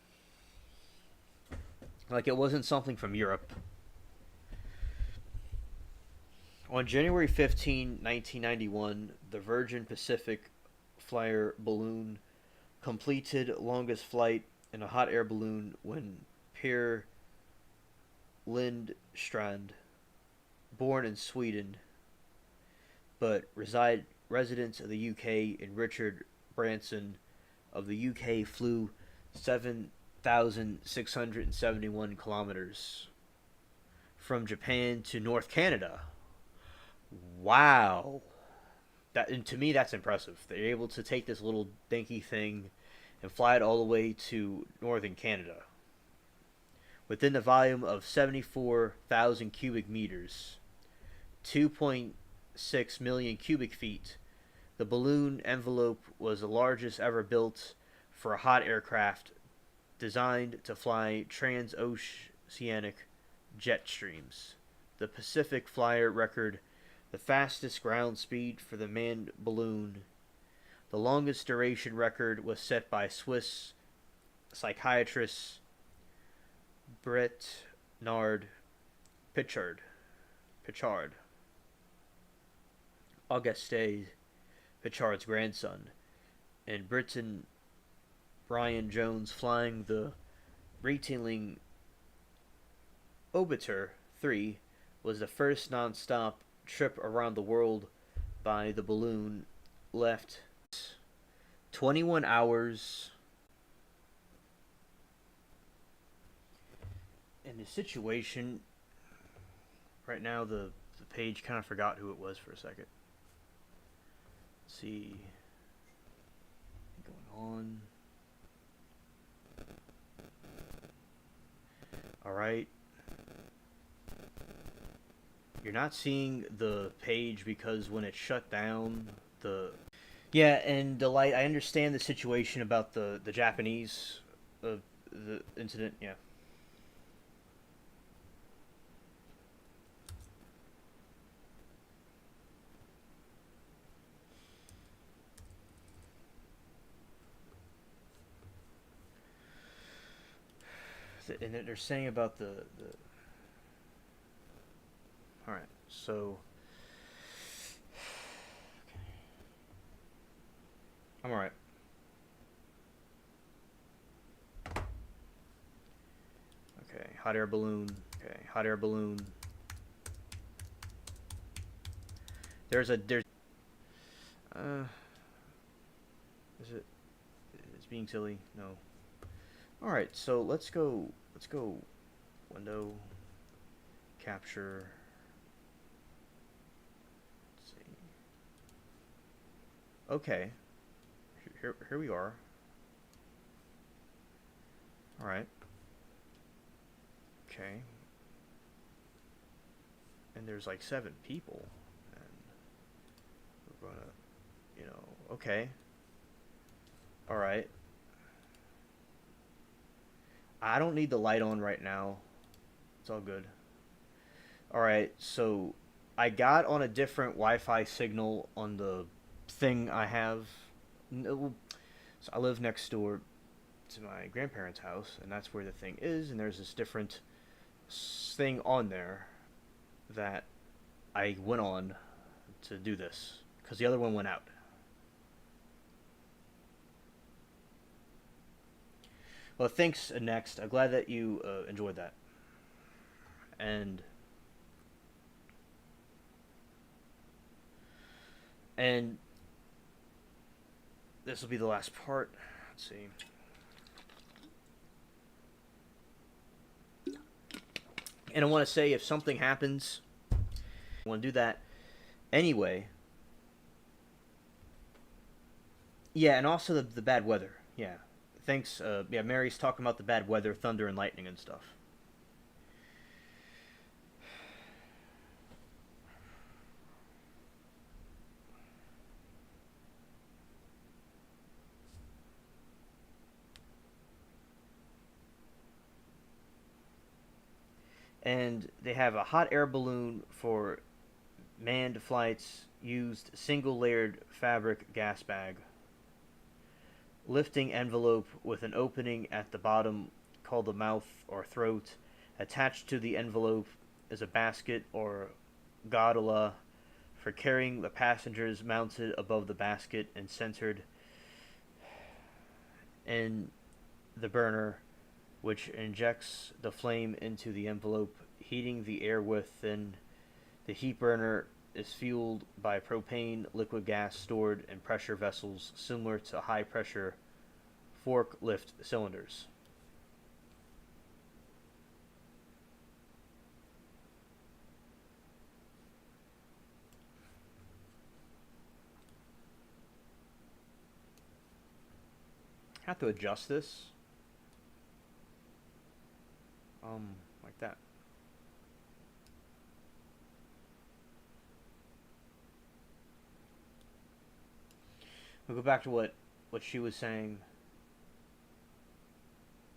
Like it wasn't something from Europe. On January 15, 1991, the Virgin Pacific Flyer balloon completed longest flight in a hot air balloon when Pierre Lindstrand, born in Sweden, but residents of the UK, and Richard Branson of the UK flew 7,671 kilometers from Japan to North Canada. Wow. And to me that's impressive. They're able to take this little dinky thing and fly it all the way to northern Canada. Within the volume of 74,000 cubic meters, 2.6 million cubic feet, the balloon envelope was the largest ever built for a hot aircraft designed to fly transoceanic jet streams. The Pacific Flyer record the fastest ground speed for the manned balloon. The longest duration record was set by Swiss psychiatrist Bernard Pichard. Auguste Pichard's grandson, and Britain Brian Jones flying the retailing Obiter 3 was the first non-stop trip around the world by the balloon. Left 21 hours. In the situation right now, the page kind of forgot who it was for a second. Let's see. Going on. Alright. You're not seeing the page because when it shut down, yeah, and the light. I understand the situation about the Japanese the incident. Yeah, And they're saying about the. All right, so I'm all right. Okay, hot air balloon. Okay, hot air balloon. There's. Uh, is it? It's being silly. No. All right, so let's go. Let's go. Window. Capture. Let's see. Okay. Here we are. All right. Okay. And there's like 7 people, and we're gonna, okay. All right. I don't need the light on right now. It's all good. All right. So I got on a different Wi-Fi signal on the thing I have. So I live next door to my grandparents' house, and that's where the thing is. And there's this different thing on there that I went on to do this because the other one went out. Well, thanks. Next, I'm glad that you enjoyed that, and and this will be the last part. Let's see. And I want to say if something happens, I want to do that anyway. Yeah, and also the bad weather. Yeah. Thanks. Yeah, Mary's talking about the bad weather, thunder and lightning and stuff. And they have a hot air balloon for manned flights, used single layered fabric gas bag, lifting envelope with an opening at the bottom called the mouth or throat. Attached to the envelope is a basket or gondola for carrying the passengers, mounted above the basket and centered in the burner, which injects the flame into the envelope, heating the air within. The heat burner is fueled by propane liquid gas stored in pressure vessels similar to high pressure forklift cylinders. I have to adjust this. Like that. We'll go back to what she was saying,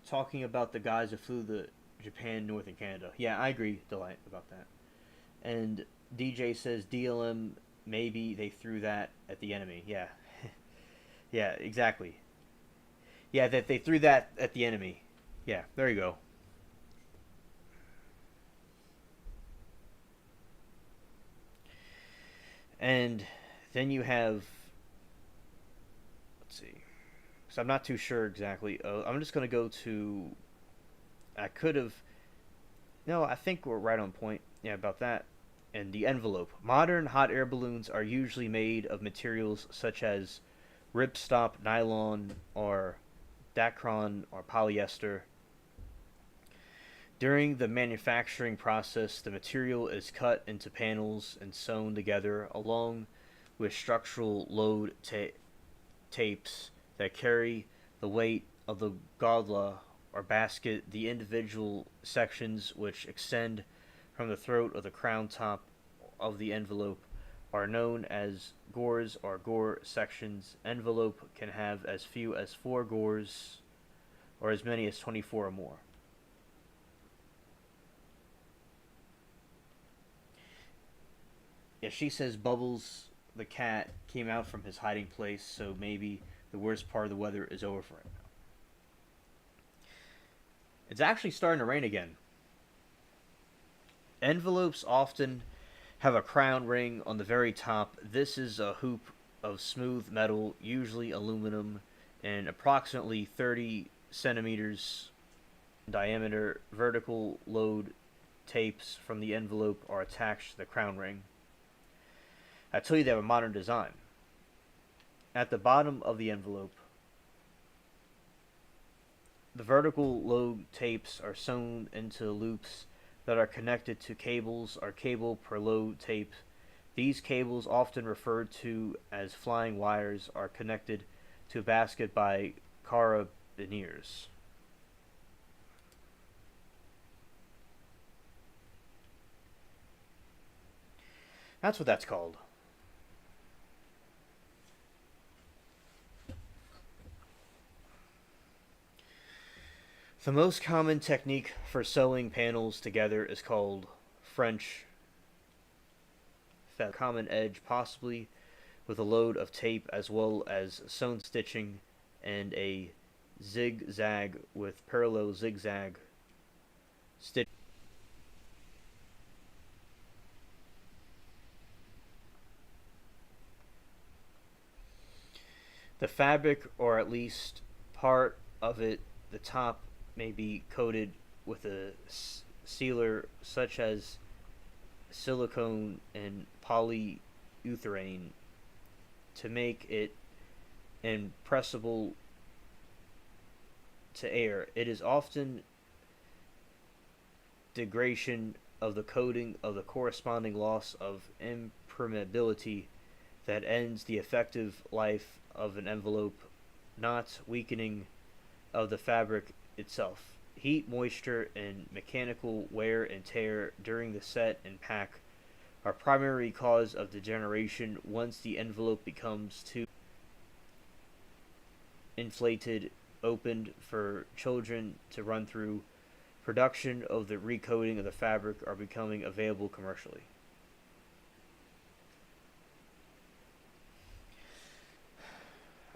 talking about the guys that flew the Japan, North, and Canada. Yeah, I agree, Delight, about that. And DJ says DLM, maybe they threw that at the enemy. Yeah, yeah, exactly. Yeah, that they threw that at the enemy. Yeah, there you go. And then you have, let's see, because I'm not too sure exactly. I'm just gonna go to. I could have. No, I think we're right on point. Yeah, about that. And the envelope. Modern hot air balloons are usually made of materials such as ripstop nylon or Dacron or polyester. During the manufacturing process, the material is cut into panels and sewn together along with structural load tapes that carry the weight of the gondola or basket. The individual sections which extend from the throat of the crown top of the envelope are known as gores or gore sections. Envelope can have as few as 4 gores or as many as 24 or more. Yeah, she says Bubbles the cat came out from his hiding place, so maybe the worst part of the weather is over for him It's actually starting to rain again. Envelopes often have a crown ring on the very top. This is a hoop of smooth metal, usually aluminum, and approximately 30 centimeters in diameter. Vertical load tapes from the envelope are attached to the crown ring. I tell you they have a modern design. At the bottom of the envelope, the vertical load tapes are sewn into loops that are connected to cables or cable per load tape. These cables, often referred to as flying wires, are connected to a basket by carabiners. That's what that's called. The most common technique for sewing panels together is called French common edge, possibly with a load of tape, as well as sewn stitching and a zigzag with parallel zigzag stitch. The fabric, or at least part of it, the top, may be coated with a sealer such as silicone and polyurethane to make it impressible to air. It is often degradation of the coating of the corresponding loss of impermeability that ends the effective life of an envelope, not weakening of the fabric itself. Heat, moisture, and mechanical wear and tear during the set and pack are primary cause of degeneration. Once the envelope becomes too inflated, opened for children to run through, production of the recoating of the fabric are becoming available commercially.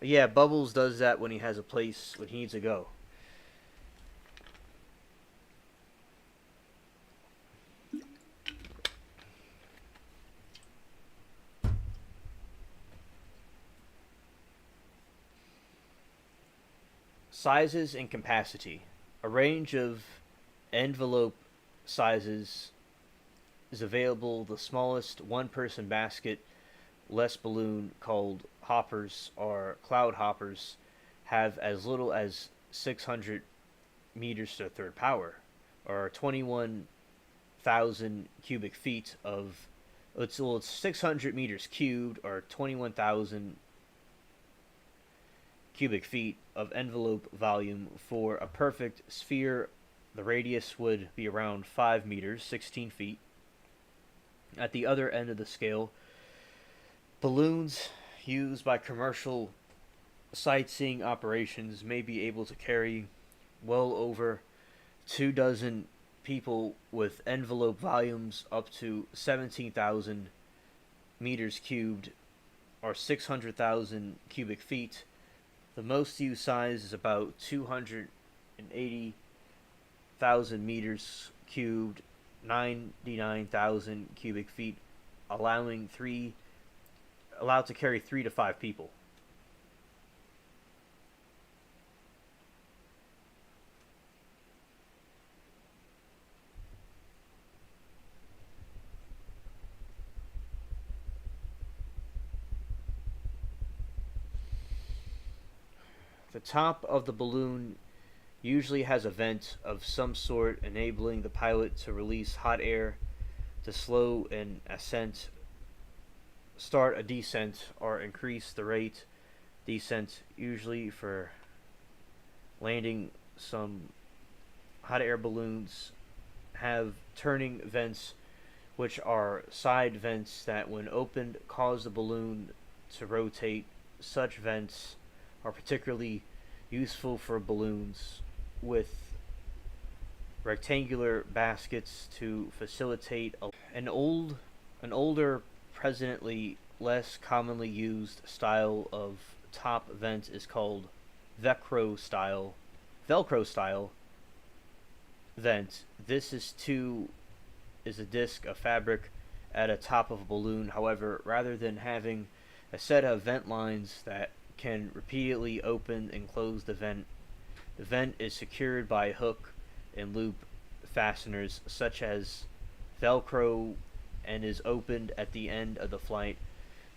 Yeah, Bubbles does that when he has a place when he needs to go. Sizes and capacity. A range of envelope sizes is available. The smallest one-person basket, less balloon, called hoppers or cloud hoppers, have as little as 600 meters to the third power, or 21,000 cubic feet of it's 600 meters cubed, or 21,000 cubic feet of envelope volume. For a perfect sphere, the radius would be around 5 meters, 16 feet. At the other end of the scale, balloons used by commercial sightseeing operations may be able to carry well over 24 people, with envelope volumes up to 17,000 meters cubed, or 600,000 cubic feet. The most used size is about 280,000 meters cubed, 99,000 cubic feet, allowed to carry 3 to 5 people. The top of the balloon usually has a vent of some sort, enabling the pilot to release hot air to slow an ascent, start a descent, or increase the rate descent. Usually for landing, some hot air balloons have turning vents, which are side vents that, when opened, cause the balloon to rotate. Such vents are particularly useful for balloons with rectangular baskets to facilitate an older, presently less commonly used style of top vent is called Velcro style, vent. Is a disc of fabric at a top of a balloon. However, rather than having a set of vent lines that can repeatedly open and close the vent is secured by hook and loop fasteners such as Velcro and is opened at the end of the flight.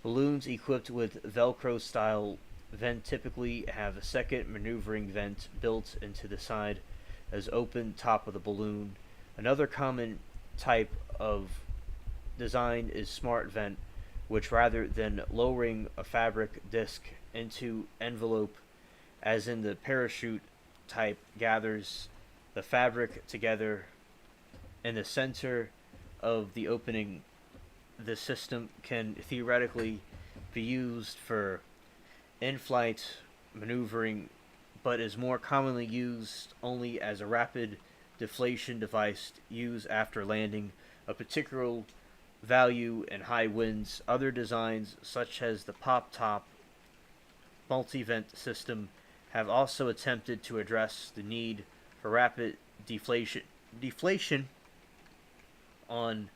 Balloons equipped with Velcro style vent typically have a second maneuvering vent built into the side as open top of the balloon. Another common type of design is smart vent, which rather than lowering a fabric disc into envelope as in the parachute type gathers the fabric together in the center of the opening. This system can theoretically be used for in-flight maneuvering, but is more commonly used only as a rapid deflation device used after landing, a particular value in high winds. Other designs, such as the pop top multi-vent system, have also attempted to address the need for rapid deflation on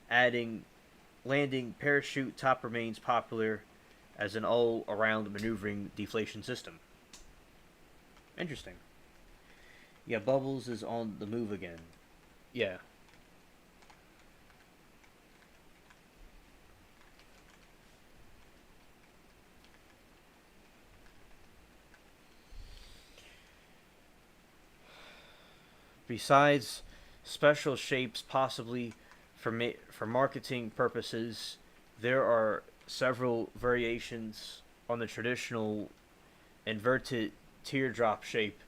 adding landing parachute top remains popular as an all-around maneuvering deflation system. Interesting. Yeah, Bubbles is on the move again. Yeah. Besides special shapes, possibly for marketing purposes, there are several variations on the traditional inverted teardrop shape.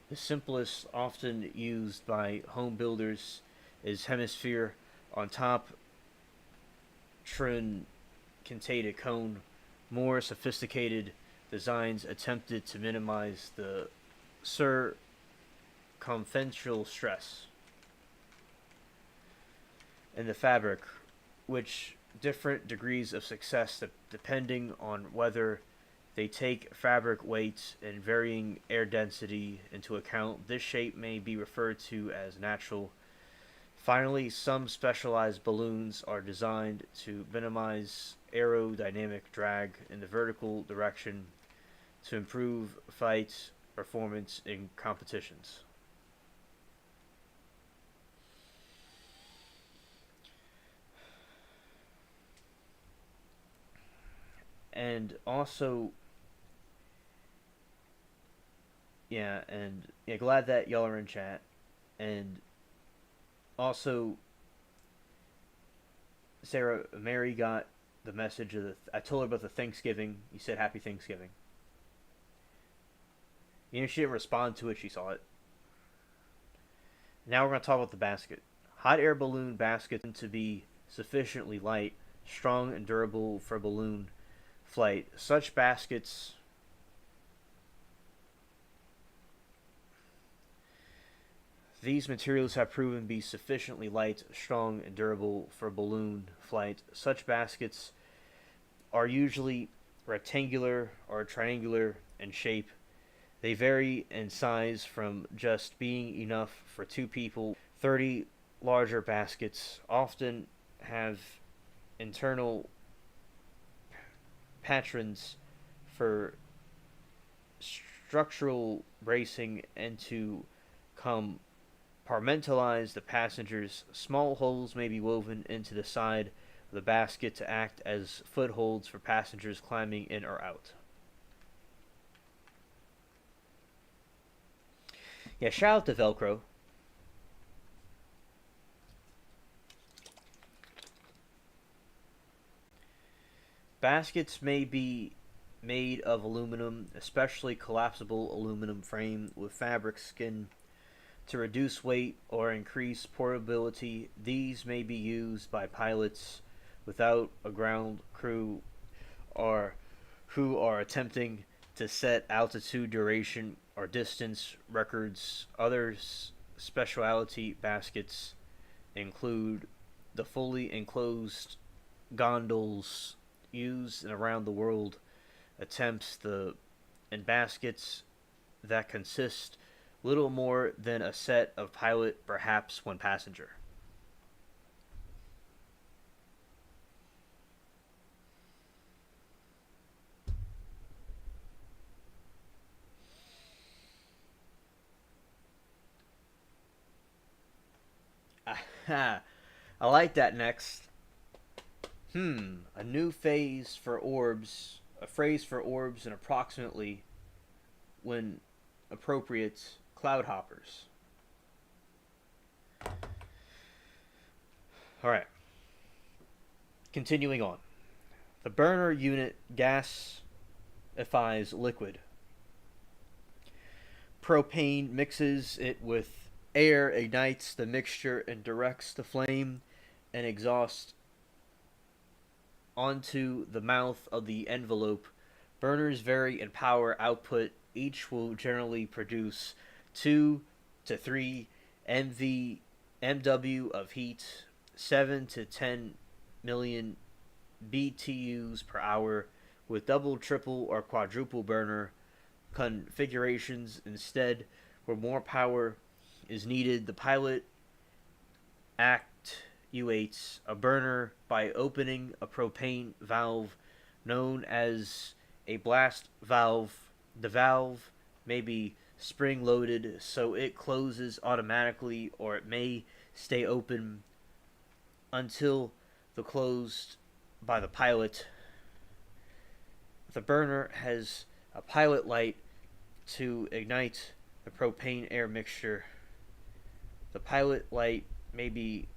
The simplest, often used by home builders, is hemisphere on top, truncated cone. More sophisticated designs attempted to minimize the circumferential stress in the fabric, which different degrees of success depending on whether they take fabric weight and varying air density into account. This shape may be referred to as natural. Finally, some specialized balloons are designed to minimize aerodynamic drag in the vertical direction to improve flight performance in competitions. And also, glad that y'all are in chat. And also, Sarah, Mary got the message of I told her about the Thanksgiving. You said Happy Thanksgiving. She didn't respond to it. She saw it. Now we're going to talk about the basket. Hot air balloon baskets tend to be sufficiently light, strong, and durable for balloon flight. Such baskets These materials have proven to be sufficiently light, strong, and durable for balloon flight. Such baskets are usually rectangular or triangular in shape. They vary in size from just being enough for two people. 30 larger baskets often have internal patrons for structural bracing and to compartmentalize the passengers. Small holes may be woven into the side of the basket to act as footholds for passengers climbing in or out. Yeah, shout out to Velcro. Baskets may be made of aluminum, especially collapsible aluminum frame with fabric skin to reduce weight or increase portability. These may be used by pilots without a ground crew or who are attempting to set altitude, duration, or distance records. Other specialty baskets include the fully enclosed gondolas used and around the world attempts and baskets that consist little more than a set of pilot, perhaps one passenger. I like that next. A new phase for orbs, a phrase for orbs, and approximately, when appropriate, cloud hoppers. All right, continuing on. The burner unit gasifies liquid. Propane mixes it with air, ignites the mixture, and directs the flame and exhaust onto the mouth of the envelope. Burners vary in power output. Each will generally produce 2 to 3 MW of heat, 7 to 10 million BTUs per hour, with double, triple, or quadruple burner configurations instead, where more power is needed. The pilot actuates a burner by opening a propane valve known as a blast valve. The valve may be spring loaded so it closes automatically, or it may stay open until the closed by the pilot. The burner has a pilot light to ignite the propane air mixture. The pilot light may be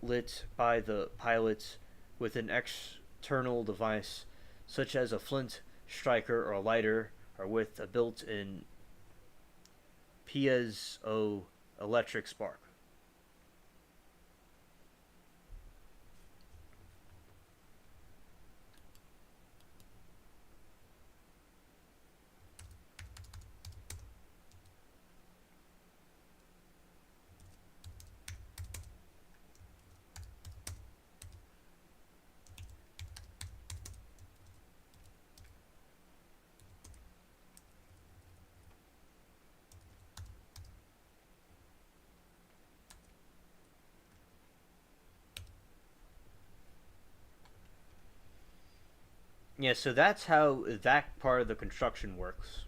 lit by the pilot with an external device, such as a flint striker or a lighter, or with a built-in piezoelectric spark. Yeah, so that's how that part of the construction works.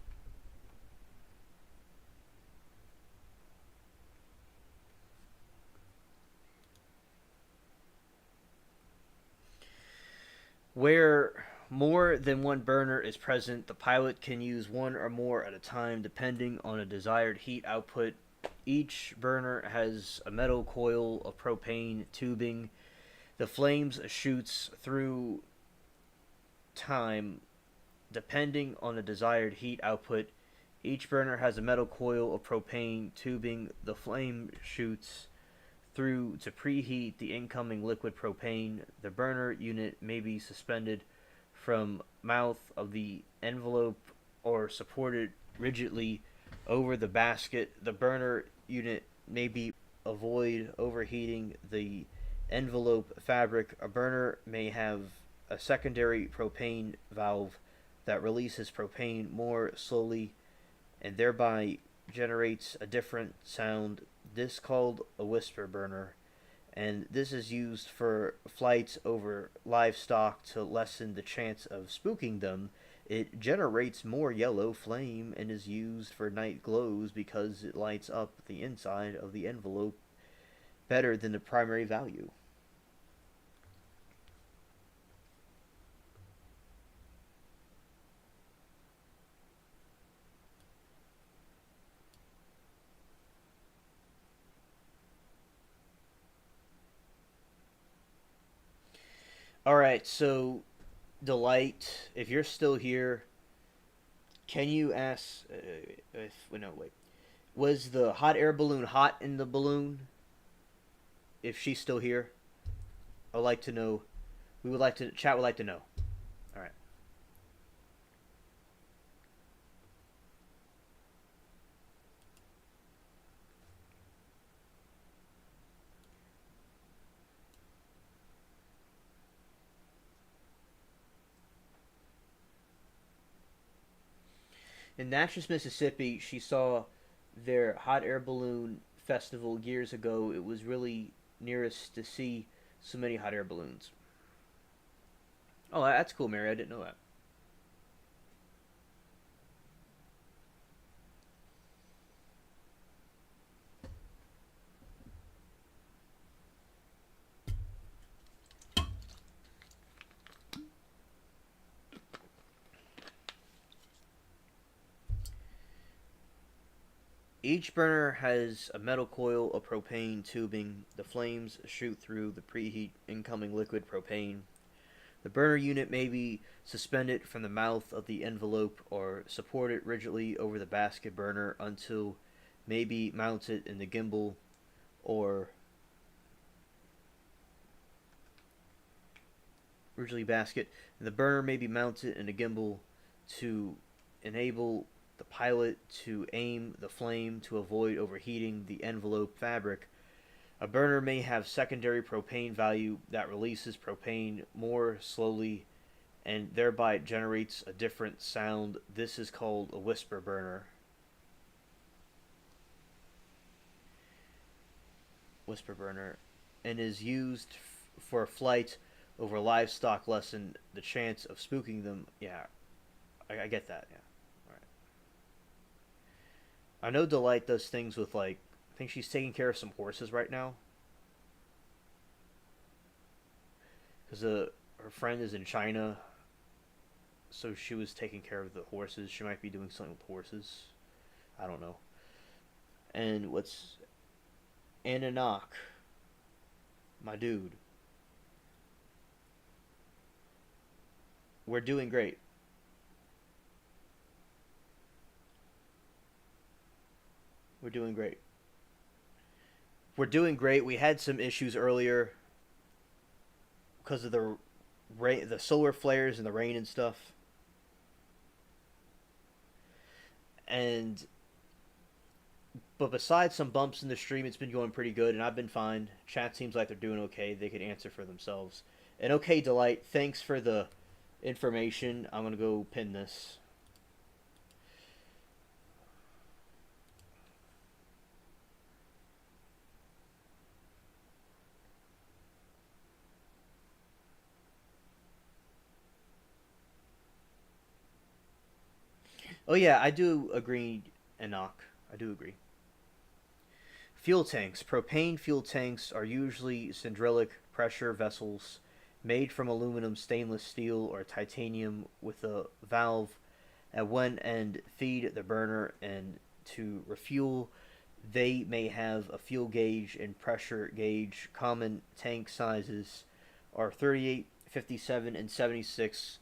Where more than one burner is present, the pilot can use one or more at a time depending on a desired heat output. Each burner has a metal coil of propane tubing. The flames shoots through time depending on the desired heat output. Each burner has a metal coil of propane tubing. The flame shoots through to preheat the incoming liquid propane. The burner unit may be suspended from mouth of the envelope or supported rigidly over the basket. The burner unit may be avoid overheating the envelope fabric. A burner may have a secondary propane valve that releases propane more slowly and thereby generates a different sound. This called a whisper burner, and this is used for flights over livestock to lessen the chance of spooking them. It generates more yellow flame and is used for night glows because it lights up the inside of the envelope better than the primary value. All right, so Delight, if you're still here, can you ask? If no, wait, was the hot air balloon hot in the balloon? If she's still here, I'd like to know. We would like to chat. Would like to know. All right. In Natchez, Mississippi, she saw their hot air balloon festival years ago, it was really nearest to see so many hot air balloons. Oh, that's cool, Mary. I didn't know that. Each burner has a metal coil of propane tubing. The flames shoot through the preheat incoming liquid propane. The burner unit may be suspended from the mouth of the envelope or supported rigidly over the basket burner until may be mounted in the gimbal or originally basket. The burner may be mounted in a gimbal to enable the pilot to aim the flame to avoid overheating the envelope fabric. A burner may have secondary propane value that releases propane more slowly and thereby generates a different sound. This is called a whisper burner. Whisper burner, and is used for a flight over livestock lessen the chance of spooking them. Yeah, I get that. Yeah, all right. I know Delight does things with like I think she's taking care of some horses right now because her friend is in China, so she was taking care of the horses. She might be doing something with horses. I don't know. And what's Ananak, my dude? We're doing great. We're doing great. We're doing great. We had some issues earlier because of the rain, the solar flares, and the rain and stuff. And but besides some bumps in the stream, it's been going pretty good, and I've been fine. Chat seems like they're doing okay. They could answer for themselves. And okay, Delight, thanks for the information. I'm gonna go pin this. Oh yeah, I do agree, Enoch. I do agree. Fuel tanks. Propane fuel tanks are usually cylindrical pressure vessels made from aluminum, stainless steel, or titanium with a valve at one end feed the burner, and to refuel they may have a fuel gauge and pressure gauge. Common tank sizes are 38, 57, and 76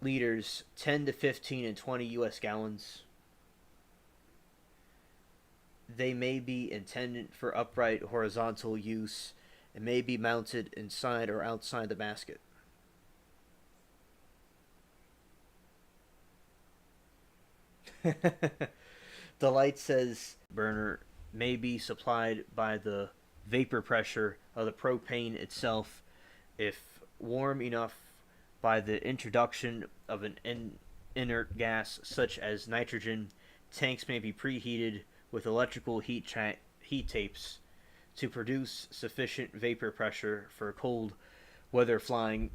liters, 10 to 15 and 20 US gallons. They may be intended for upright horizontal use and may be mounted inside or outside the basket. The light says burner may be supplied by the vapor pressure of the propane itself if warm enough by the introduction of an inert gas such as nitrogen. Tanks may be preheated with electrical heat tapes to produce sufficient vapor pressure for cold weather flying.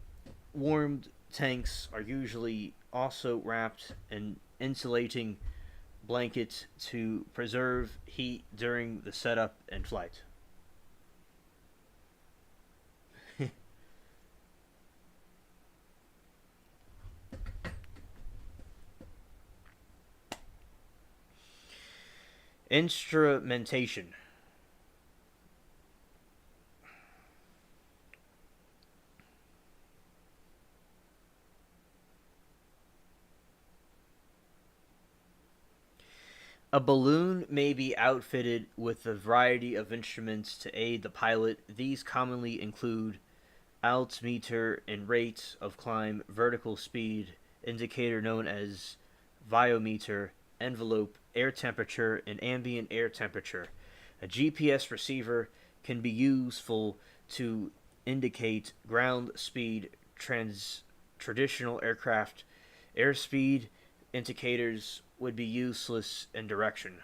Warmed tanks are usually also wrapped in insulating blankets to preserve heat during the setup and flight. Instrumentation. A balloon may be outfitted with a variety of instruments to aid the pilot. These commonly include altimeter and rate of climb, vertical speed, indicator known as viometer, envelope, air temperature, and ambient air temperature. A GPS receiver can be useful to indicate ground speed. Traditional airspeed indicators would be useless in direction.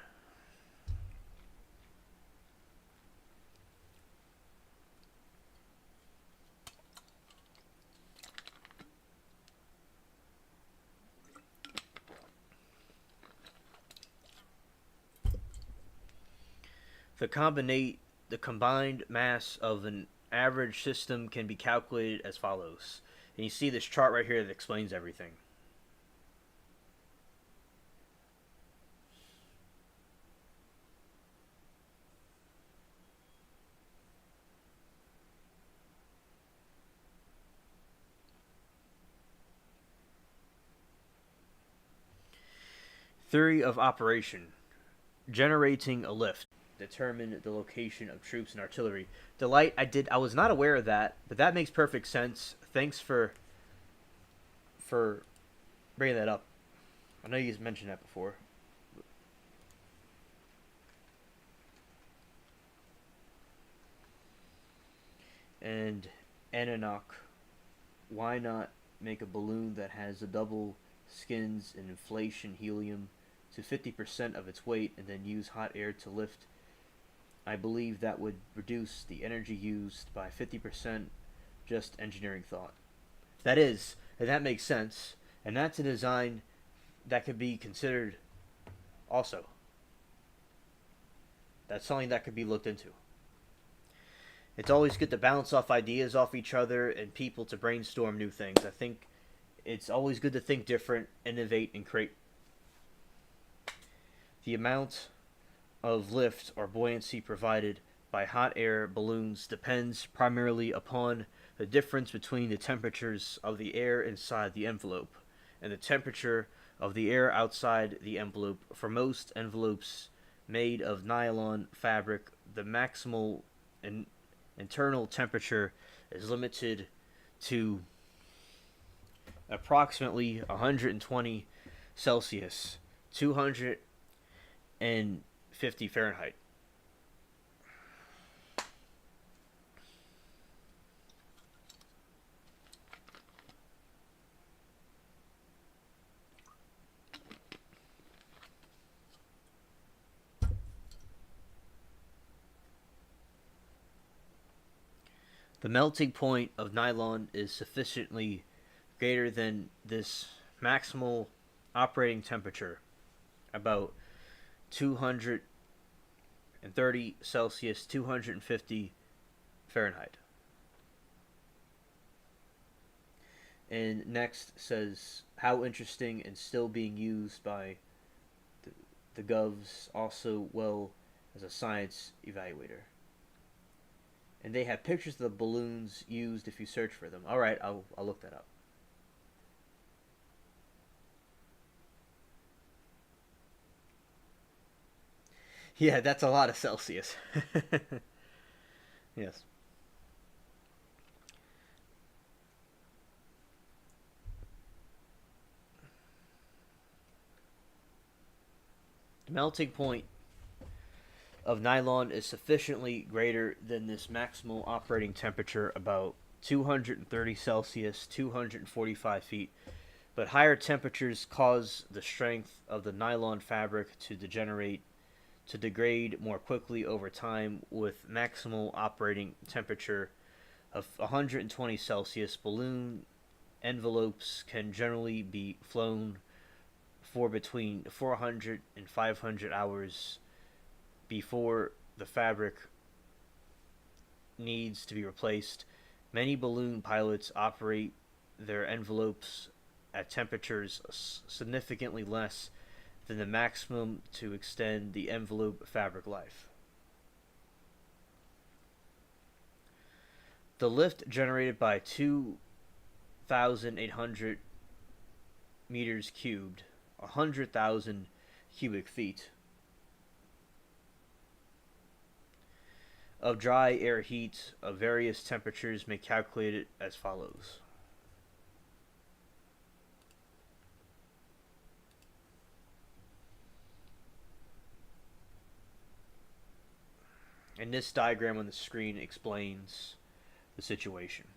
The combined mass of an average system can be calculated as follows. And you see this chart right here that explains everything. Theory of operation. Generating a lift. Determine the location of troops and artillery. Delight, I was not aware of that, but that makes perfect sense. Thanks for bringing that up. I know you mentioned that before. And Ananok, why not make a balloon that has the double skins and inflation helium to 50% of its weight and then use hot air to lift? I believe that would reduce the energy used by 50%. Just engineering thought. And that makes sense. And that's a design that could be considered also. That's something that could be looked into. It's always good to bounce off ideas off each other and people to brainstorm new things. I think it's always good to think different, innovate, and create. The amount of lift or buoyancy provided by hot air balloons depends primarily upon the difference between the temperatures of the air inside the envelope and the temperature of the air outside the envelope. For most envelopes made of nylon fabric, the maximal internal temperature is limited to approximately 120 Celsius, 250 Fahrenheit. The melting point of nylon is sufficiently greater than this maximal operating temperature, about 230 Celsius, 250 Fahrenheit. And next says, how interesting and still being used by the govs also well as a science evaluator. And they have pictures of the balloons used if you search for them. Alright, I'll look that up. Yeah, that's a lot of Celsius. Yes. The melting point of nylon is sufficiently greater than this maximal operating temperature, about 230 Celsius, 245 feet. But higher temperatures cause the strength of the nylon fabric to degrade more quickly over time. With maximal operating temperature of 120 Celsius, balloon envelopes can generally be flown for between 400 and 500 hours before the fabric needs to be replaced. Many balloon pilots operate their envelopes at temperatures significantly less than the maximum to extend the envelope fabric life. The lift generated by 2,800 meters cubed, 100,000 cubic feet, of dry air heat of various temperatures may calculate it as follows. And this diagram on the screen explains the situation.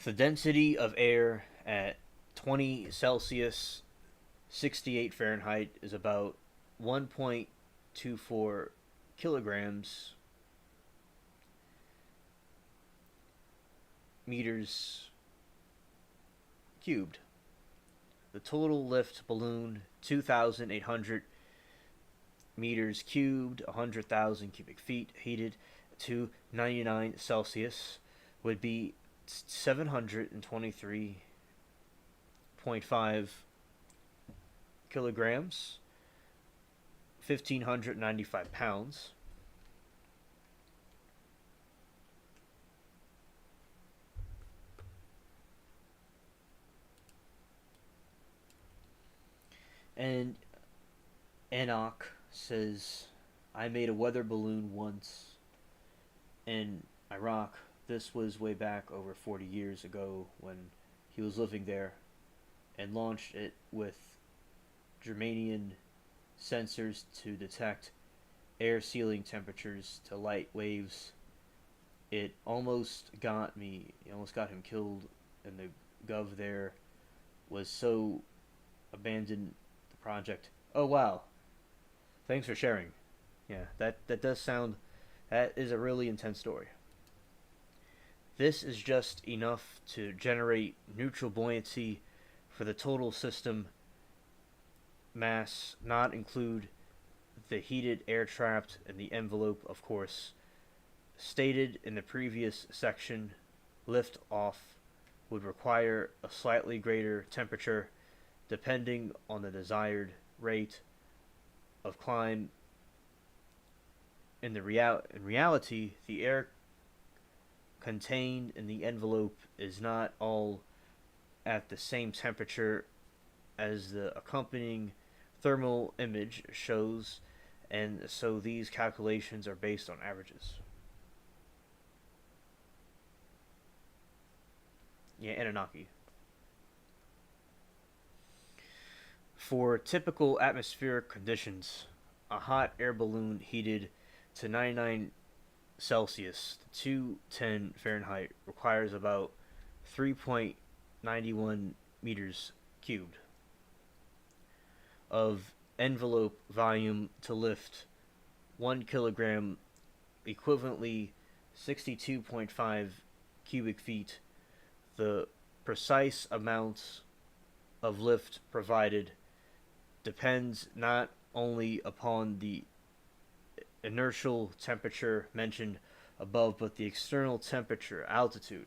The density of air at 20 Celsius, 68 Fahrenheit is about 1.24 kilograms meters cubed. The total lift balloon 2,800 meters cubed, 100,000 cubic feet heated to 99 Celsius would be 723.5 kilograms, 1,595 pounds. And Anak says, I made a weather balloon once in Iraq. This was way back over 40 years ago when he was living there, and launched it with Germanium sensors to detect air ceiling temperatures to light waves. It almost got me, it almost got him killed, and the gov there was so abandoned the project. Oh wow. Thanks for sharing. Yeah, that does sound, that is a really intense story. This is just enough to generate neutral buoyancy for the total system mass, not include the heated air trapped in the envelope, of course. Stated in the previous section, lift off would require a slightly greater temperature depending on the desired rate of climb. In reality, the air contained in the envelope is not all at the same temperature as the accompanying thermal image shows, and so these calculations are based on averages. Yeah, Anunnaki. For typical atmospheric conditions, a hot air balloon heated to 99 Celsius to 210 Fahrenheit requires about 3.91 meters cubed of envelope volume to lift 1 kilogram, equivalently 62.5 cubic feet. The precise amount of lift provided depends not only upon the inertial temperature mentioned above, but the external temperature, altitude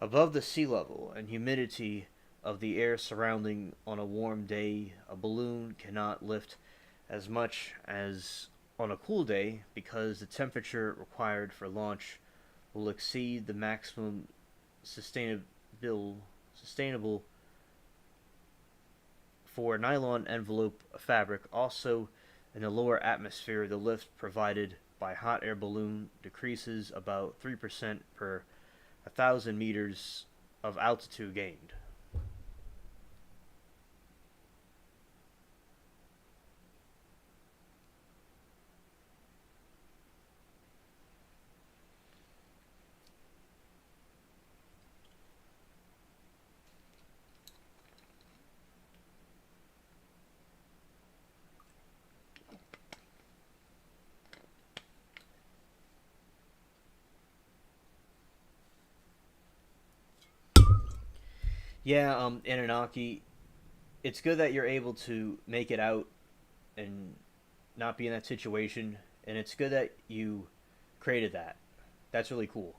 above the sea level, and humidity of the air surrounding. On a warm day, a balloon cannot lift as much as on a cool day because the temperature required for launch will exceed the maximum sustainable for nylon envelope fabric. Also, in the lower atmosphere, the lift provided by hot air balloon decreases about 3% per 1,000 meters of altitude gained. Yeah, Anunnaki, it's good that you're able to make it out and not be in that situation, and it's good that you created that. That's really cool.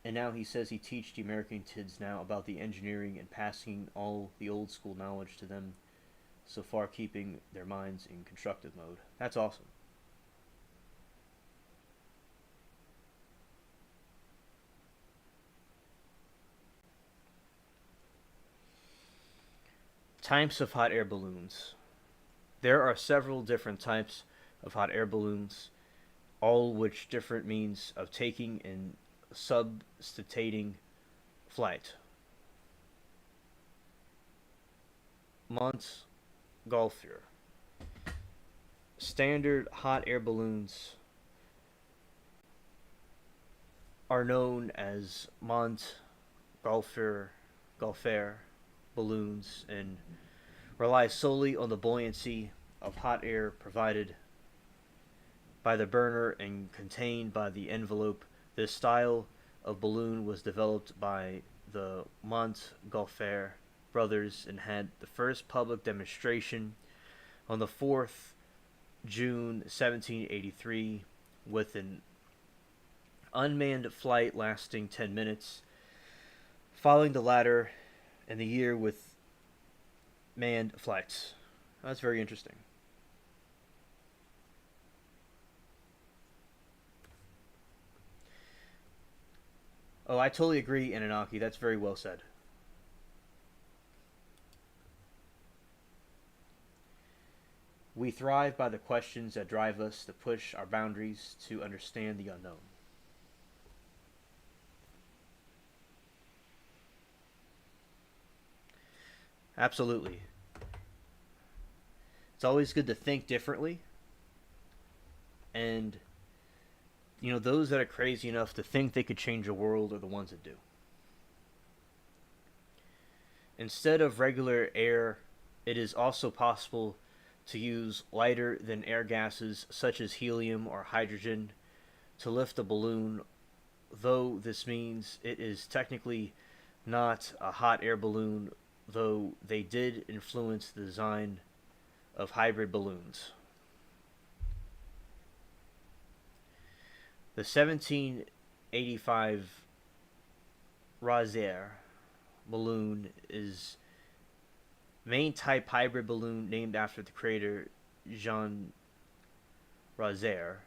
And now he says he teach the American kids now about the engineering and passing all the old school knowledge to them, so far keeping their minds in constructive mode. That's awesome. Types of hot air balloons. There are several different types of hot air balloons, all which different means of taking and substituting flight. Montgolfier. Standard hot air balloons are known as Montgolfier balloons and rely solely on the buoyancy of hot air provided by the burner and contained by the envelope. This style of balloon was developed by the Montgolfier brothers and had the first public demonstration on the 4th June 1783 with an unmanned flight lasting 10 minutes, following the latter in the year with manned flights. That's very interesting. Oh, I totally agree, Anunnaki. That's very well said. We thrive by the questions that drive us to push our boundaries to understand the unknown. Absolutely. It's always good to think differently, and those that are crazy enough to think they could change the world are the ones that do. Instead of regular air, it is also possible to use lighter than air gases such as helium or hydrogen to lift a balloon, though this means it is technically not a hot air balloon, though they did influence the design of hybrid balloons. The 1785 Razer balloon is main type hybrid balloon named after the creator Jean Razer.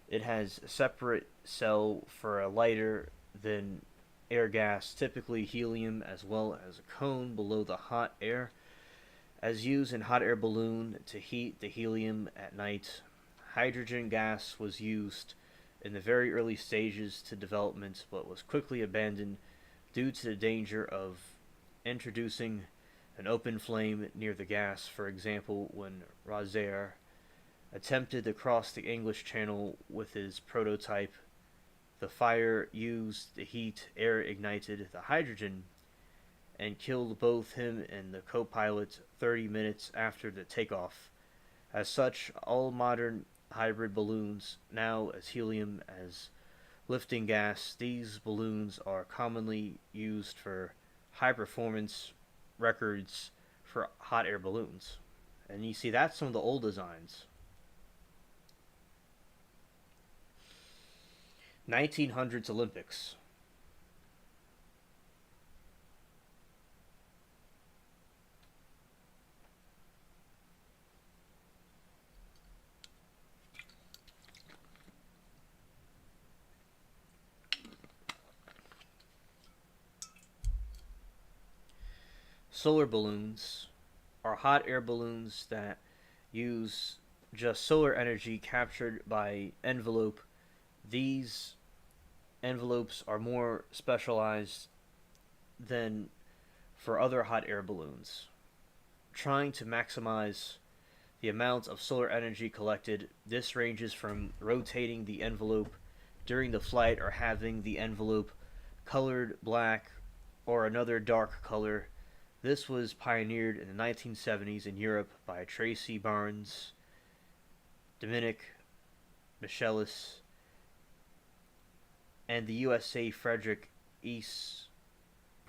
It has a separate cell for a lighter than air gas, typically helium, as well as a cone below the hot air, as used in hot air balloon to heat the helium at night. Hydrogen gas was used in the very early stages to development, but was quickly abandoned due to the danger of introducing an open flame near the gas. For example, when Razer attempted to cross the English Channel with his prototype, the fire used the heat air ignited the hydrogen and killed both him and the co-pilot 30 minutes after the takeoff. As such, all modern hybrid balloons now as helium as lifting gas. These balloons are commonly used for high performance records for hot air balloons. And you see that's some of the old designs. 1900s Olympics. Solar balloons are hot air balloons that use just solar energy captured by envelope. These envelopes are more specialized than for other hot air balloons. Trying to maximize the amount of solar energy collected, this ranges from rotating the envelope during the flight or having the envelope colored black or another dark color. This was pioneered in the 1970s in Europe by Tracy Barnes, Dominic Michelis, and the USA Frederick Eastpo,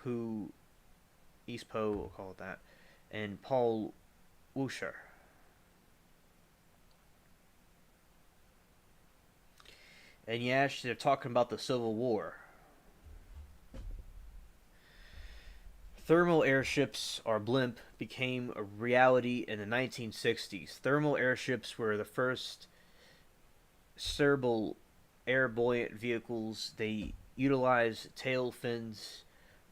we'll call it that, and Paul Wuscher. And yes, they're talking about the Civil War. Thermal airships, or blimp, became a reality in the 1960s. Thermal airships were the first cerebral air buoyant vehicles. They utilized tail fins,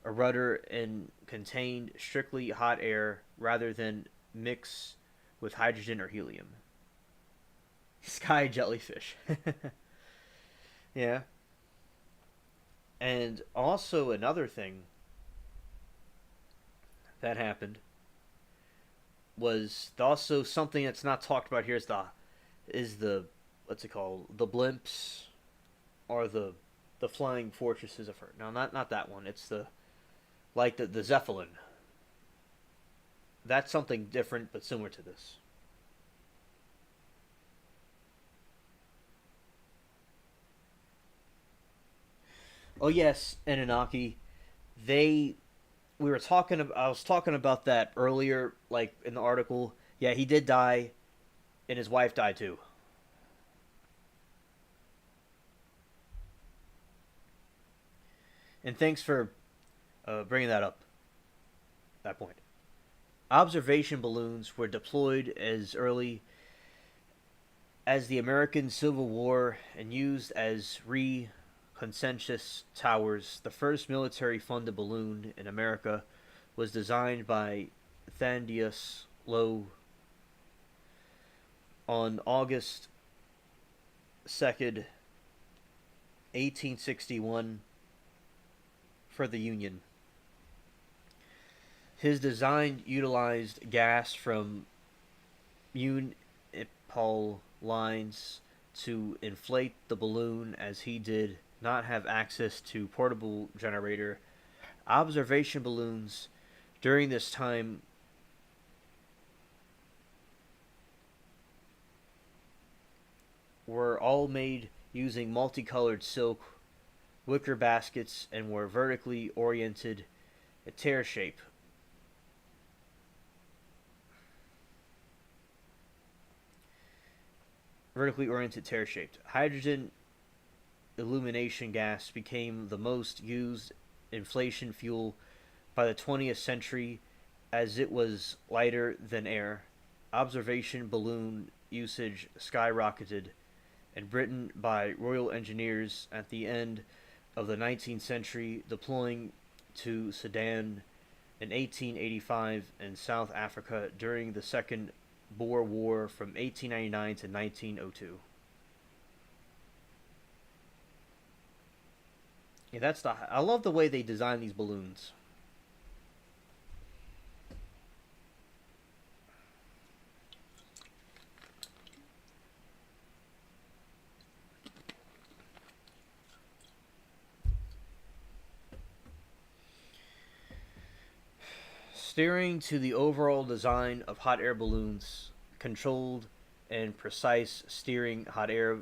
a rudder, and contained strictly hot air rather than mix with hydrogen or helium. Sky jellyfish. Yeah. And also another thing that happened was also something that's not talked about here is the what's it called, the blimps, or the flying fortresses of Earth. No, not that one. It's the Zeppelin. That's something different but similar to this. Oh yes, Anunnaki. They we were talking. I was talking about that earlier, like in the article. Yeah, he did die, and his wife died too. And thanks for bringing that up. That point. Observation balloons were deployed as early as the American Civil War and used as reconnaissance towers. The first military-funded balloon in America was designed by Thaddeus Lowe on August 2nd, 1861, for the Union. His design utilized gas from Paul lines to inflate the balloon, as he did not have access to portable generator. Observation balloons during this time were all made using multicolored silk wicker baskets and were tear shape. Vertically oriented tear shaped. Hydrogen illumination gas became the most used inflation fuel by the 20th century, as it was lighter than air. Observation balloon usage skyrocketed in Britain by Royal Engineers at the end of the 19th century, deploying to Sudan in 1885 and South Africa during the Second Boer War from 1899 to 1902. Yeah, I love the way they design these balloons. Steering to the overall design of hot air balloons, controlled and precise steering hot air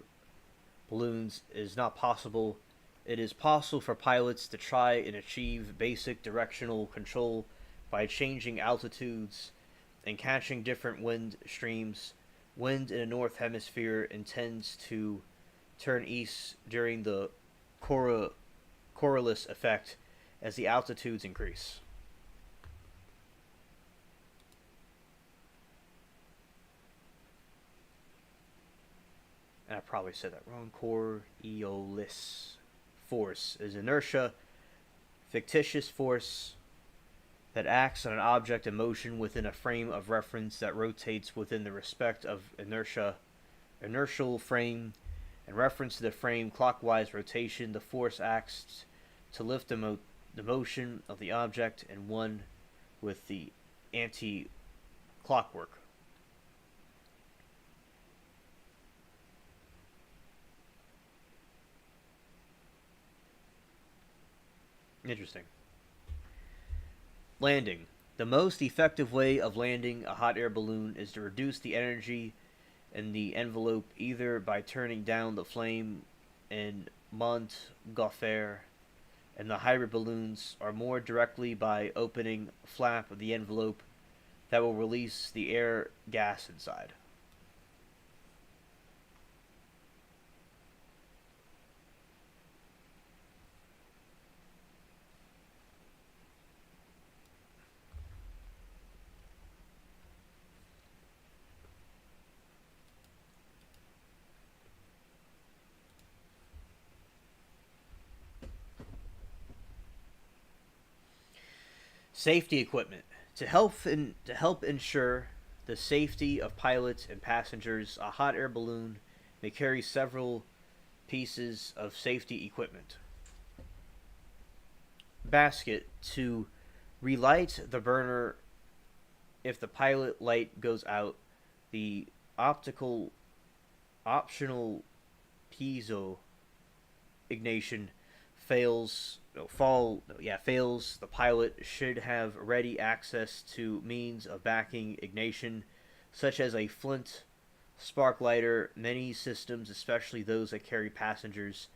balloons is not possible. It is possible for pilots to try and achieve basic directional control by changing altitudes and catching different wind streams. Wind in the north hemisphere intends to turn east during the Coriolis effect as the altitudes increase. And I probably said that wrong. Coriolis force is inertia, fictitious force that acts on an object in motion within a frame of reference that rotates within the respect of inertial frame. In reference to the frame clockwise rotation, the force acts to lift the motion of the object in one with the anti-clockwork. Interesting. Landing. The most effective way of landing a hot air balloon is to reduce the energy in the envelope either by turning down the flame in Montgolfier and the hybrid balloons, or more directly by opening a flap of the envelope that will release the air gas inside. Safety equipment. To help ensure the safety of pilots and passengers, a hot air balloon may carry several pieces of safety equipment. Basket to relight the burner if the pilot light goes out. The optical optional piezo ignition fails, the pilot should have ready access to means of backing ignition, such as a flint spark lighter. Many systems, especially those that carry passengers,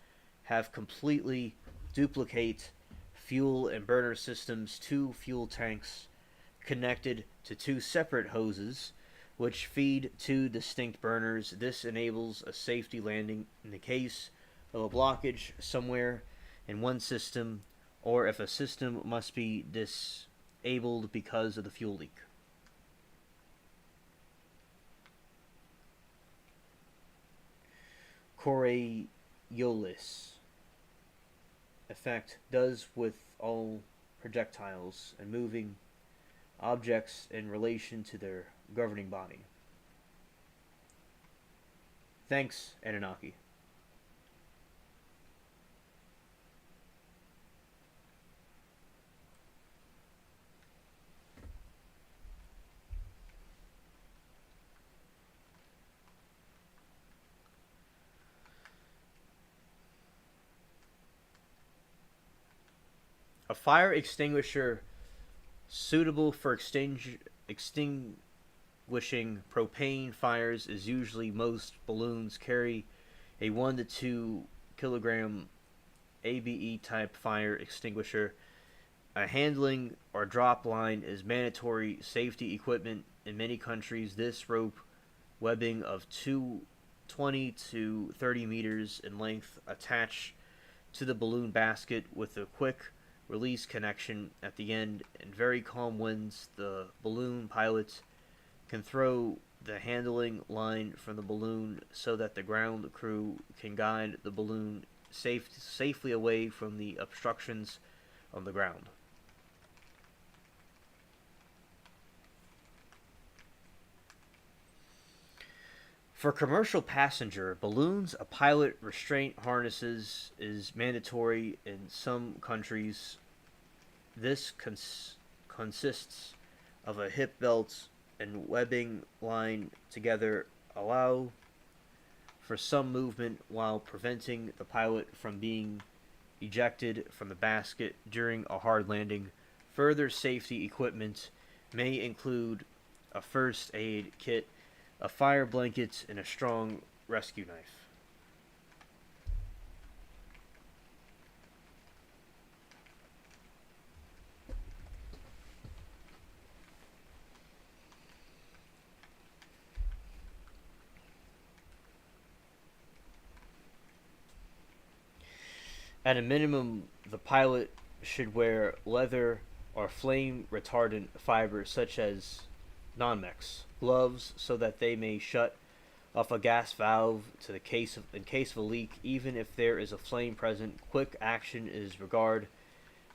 have completely duplicate fuel and burner systems, two fuel tanks connected to two separate hoses which feed two distinct burners. This enables a safety landing in the case of a blockage somewhere in one system, or if a system must be disabled because of the fuel leak. Coriolis effect does with all projectiles and moving objects in relation to their governing body. Thanks, Anunnaki. A fire extinguisher suitable for extinguishing propane fires is usually most balloons carry a 1 to 2 kilogram ABE type fire extinguisher. A handling or drop line is mandatory safety equipment in many countries. This rope webbing of 20 to 30 meters in length attached to the balloon basket with a quick release connection at the end. In very calm winds, the balloon pilot can throw the handling line from the balloon so that the ground crew can guide the balloon safely away from the obstructions on the ground. For commercial passenger balloons, a pilot restraint harnesses is mandatory in some countries. This consists of a hip belt and webbing line together allow for some movement while preventing the pilot from being ejected from the basket during a hard landing. Further safety equipment may include a first aid kit, a fire blanket, and a strong rescue knife. At a minimum, the pilot should wear leather or flame retardant fibers such as Nomex gloves so that they may shut off a gas valve to the in case of a leak. Even if there is a flame present, quick action is regard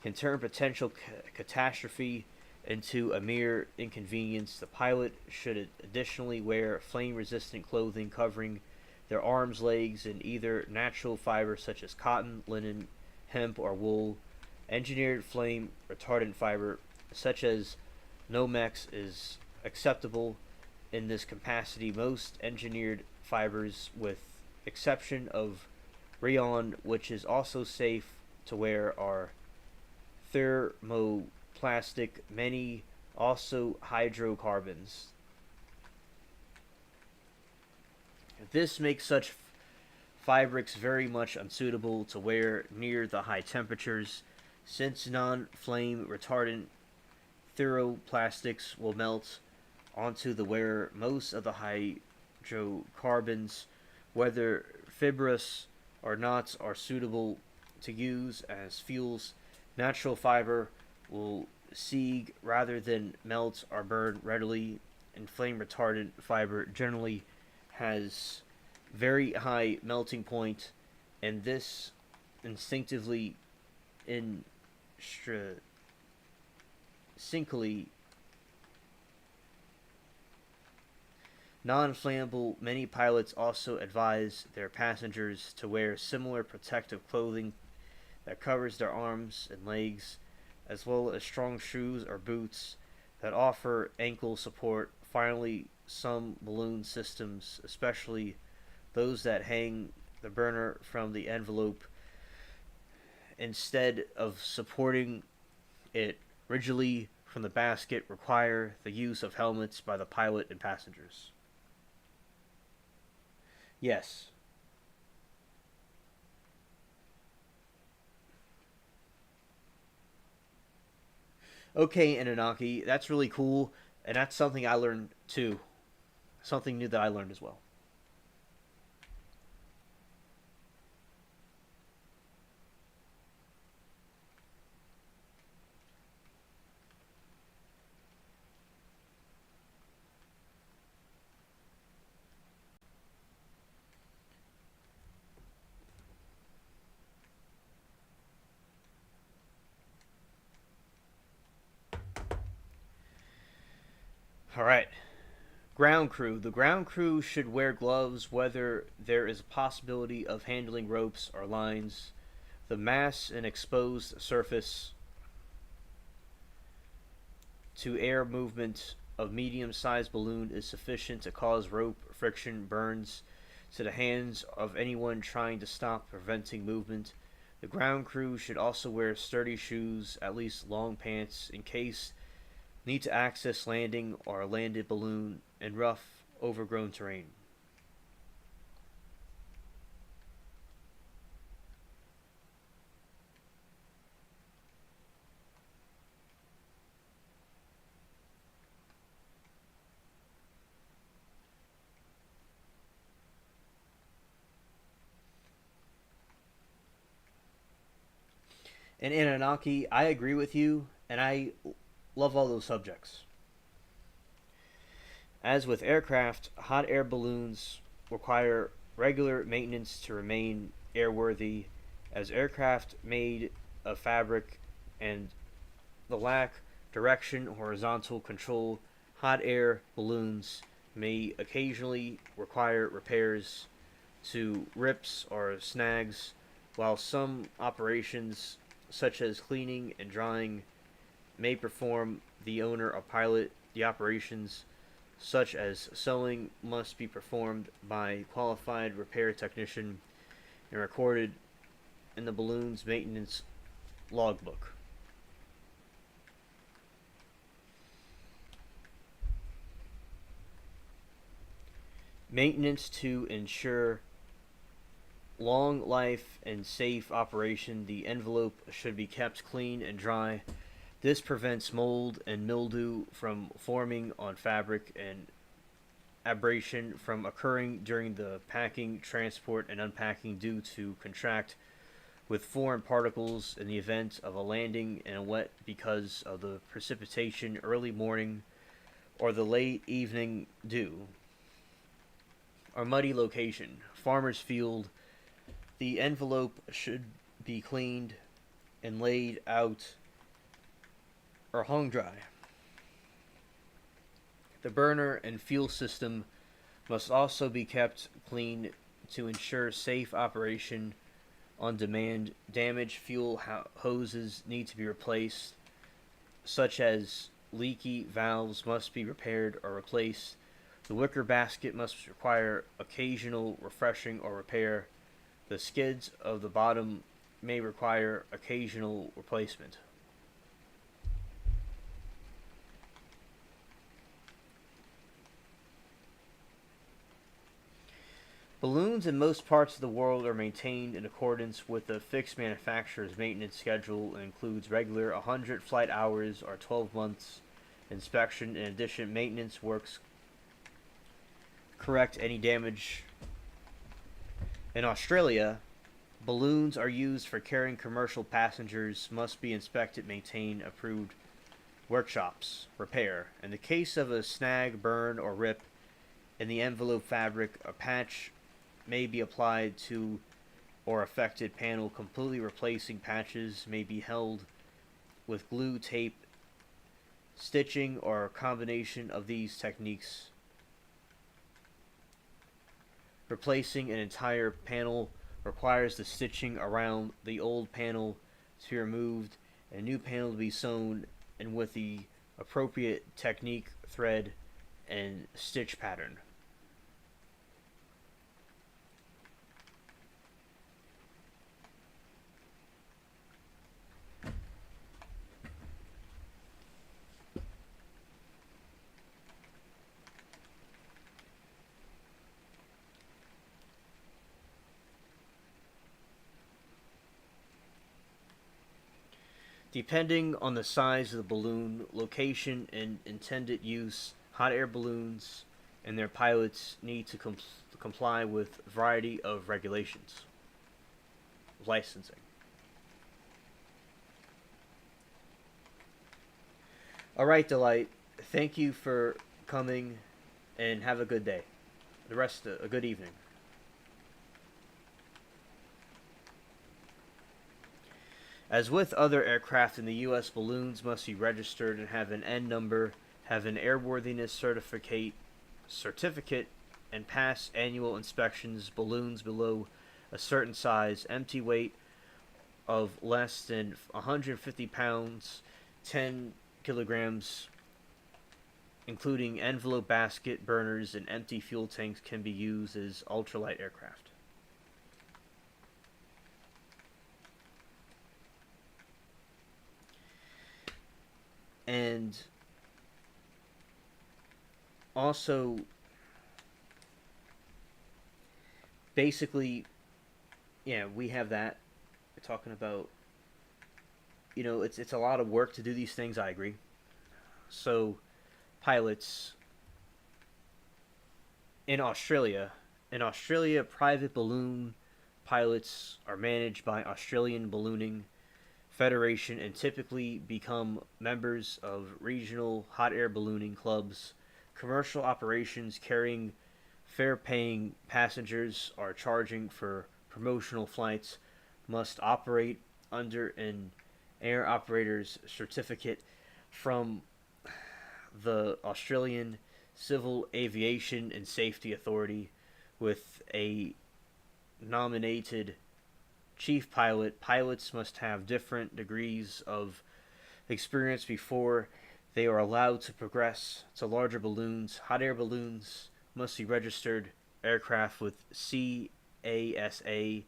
can turn potential catastrophe into a mere inconvenience. The pilot should additionally wear flame-resistant clothing covering their arms, legs, and either natural fiber such as cotton, linen, hemp, or wool. Engineered flame retardant fiber such as Nomex is acceptable in this capacity. Most engineered fibers, with exception of rayon, which is also safe to wear, are thermoplastic, many also hydrocarbons. This makes such fabrics very much unsuitable to wear near the high temperatures, since non-flame retardant thermoplastics will melt onto the wearer. Most of the hydrocarbons, whether fibrous or not, are suitable to use as fuels. Natural fiber will seize rather than melt or burn readily, and flame retardant fiber generally has very high melting point, and this instinctively intrinsically non-flammable. Many pilots also advise their passengers to wear similar protective clothing that covers their arms and legs, as well as strong shoes or boots that offer ankle support. Finally, some balloon systems, especially those that hang the burner from the envelope instead of supporting it rigidly from the basket, require the use of helmets by the pilot and passengers. Yes. Okay, Anunnaki, that's really cool, and that's something I learned too. Something new that I learned as well. All right, ground crew. The ground crew should wear gloves whether there is a possibility of handling ropes or lines. The mass and exposed surface to air movement of medium-sized balloon is sufficient to cause rope friction burns to the hands of anyone trying to stop preventing movement. The ground crew should also wear sturdy shoes, at least long pants, in case need to access landing or a landed balloon in rough, overgrown terrain. And Anunnaki, I agree with you, and I love all those subjects. As with aircraft, hot air balloons require regular maintenance to remain airworthy, as aircraft made of fabric and the lack direction horizontal control. Hot air balloons may occasionally require repairs to rips or snags, while some operations, such as cleaning and drying, may perform the owner or pilot. The operations, such as sewing, must be performed by a qualified repair technician and recorded in the balloon's maintenance logbook. Maintenance to ensure long life and safe operation. The envelope should be kept clean and dry. This prevents mold and mildew from forming on fabric and abrasion from occurring during the packing, transport, and unpacking due to contract with foreign particles in the event of a landing in a wet because of the precipitation early morning or the late evening dew or muddy location. Farmer's field. The envelope should be cleaned and laid out or hung dry. The burner and fuel system must also be kept clean to ensure safe operation on demand. Damaged fuel hoses need to be replaced, such as leaky valves must be repaired or replaced. The wicker basket must require occasional refreshing or repair. The skids of the bottom may require occasional replacement. Balloons in most parts of the world are maintained in accordance with a fixed manufacturer's maintenance schedule and includes regular 100 flight hours or 12 months inspection. In addition, maintenance works correct any damage. In Australia, balloons are used for carrying commercial passengers, must be inspected, maintained, approved workshops, repair. In the case of a snag, burn, or rip in the envelope fabric, a patch may be applied to or affected panel. Completely replacing patches may be held with glue, tape, stitching, or a combination of these techniques. Replacing an entire panel requires the stitching around the old panel to be removed and a new panel to be sewn in with the appropriate technique, thread, and stitch pattern. Depending on the size of the balloon, location, and intended use, hot air balloons and their pilots need to comply with a variety of regulations. Licensing. All right, Delight. Thank you for coming, and have a good day. The rest, a good evening. As with other aircraft in the U.S., balloons must be registered and have an N number, have an airworthiness certificate, and pass annual inspections. Balloons below a certain size, empty weight of less than 150 pounds, 10 kilograms, including envelope basket burners and empty fuel tanks, can be used as ultralight aircraft. And also, basically, yeah, we have that. We're talking about, it's a lot of work to do these things. I agree. So, pilots in Australia, private balloon pilots are managed by Australian Ballooning Federation and typically become members of regional hot air ballooning clubs. Commercial operations carrying fare paying passengers are charging for promotional flights must operate under an air operator's certificate from the Australian Civil Aviation and Safety Authority with a nominated chief pilot. Pilots must have different degrees of experience before they are allowed to progress to larger balloons. Hot air balloons must be registered aircraft with CASA,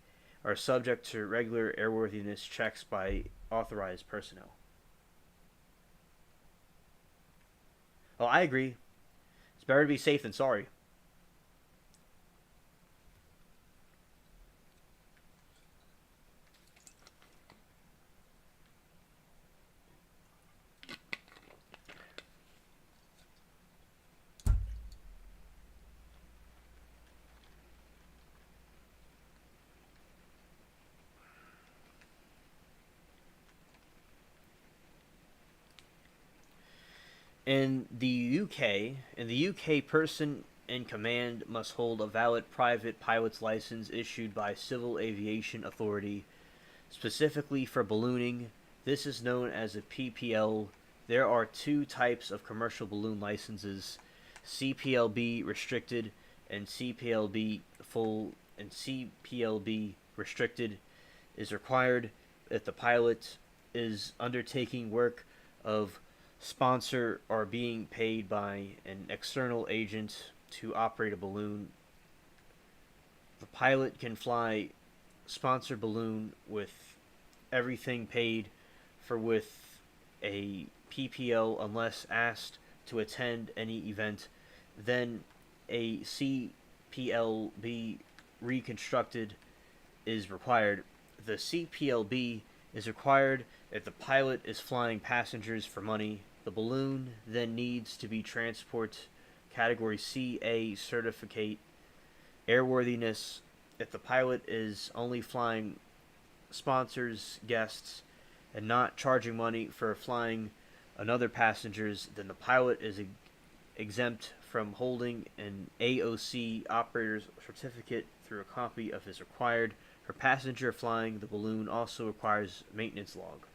are subject to regular airworthiness checks by authorized personnel. Oh, I agree. It's better to be safe than sorry. In the UK, person in command must hold a valid private pilot's license issued by Civil Aviation Authority, specifically for ballooning. This is known as a PPL. There are two types of commercial balloon licenses: CPLB restricted and CPLB full. And CPLB restricted is required if the pilot is undertaking work of sponsor or being paid by an external agent to operate a balloon. The pilot can fly sponsor balloon with everything paid for with a PPL unless asked to attend any event. Then a CPLB reconstructed is required. The CPLB is required if the pilot is flying passengers for money. The balloon then needs to be transport category CA certificate airworthiness. If the pilot is only flying sponsors, guests, and not charging money for flying another passengers, then the pilot is exempt from holding an AOC operator's certificate through a copy of his required. For passenger flying, the balloon also requires maintenance log.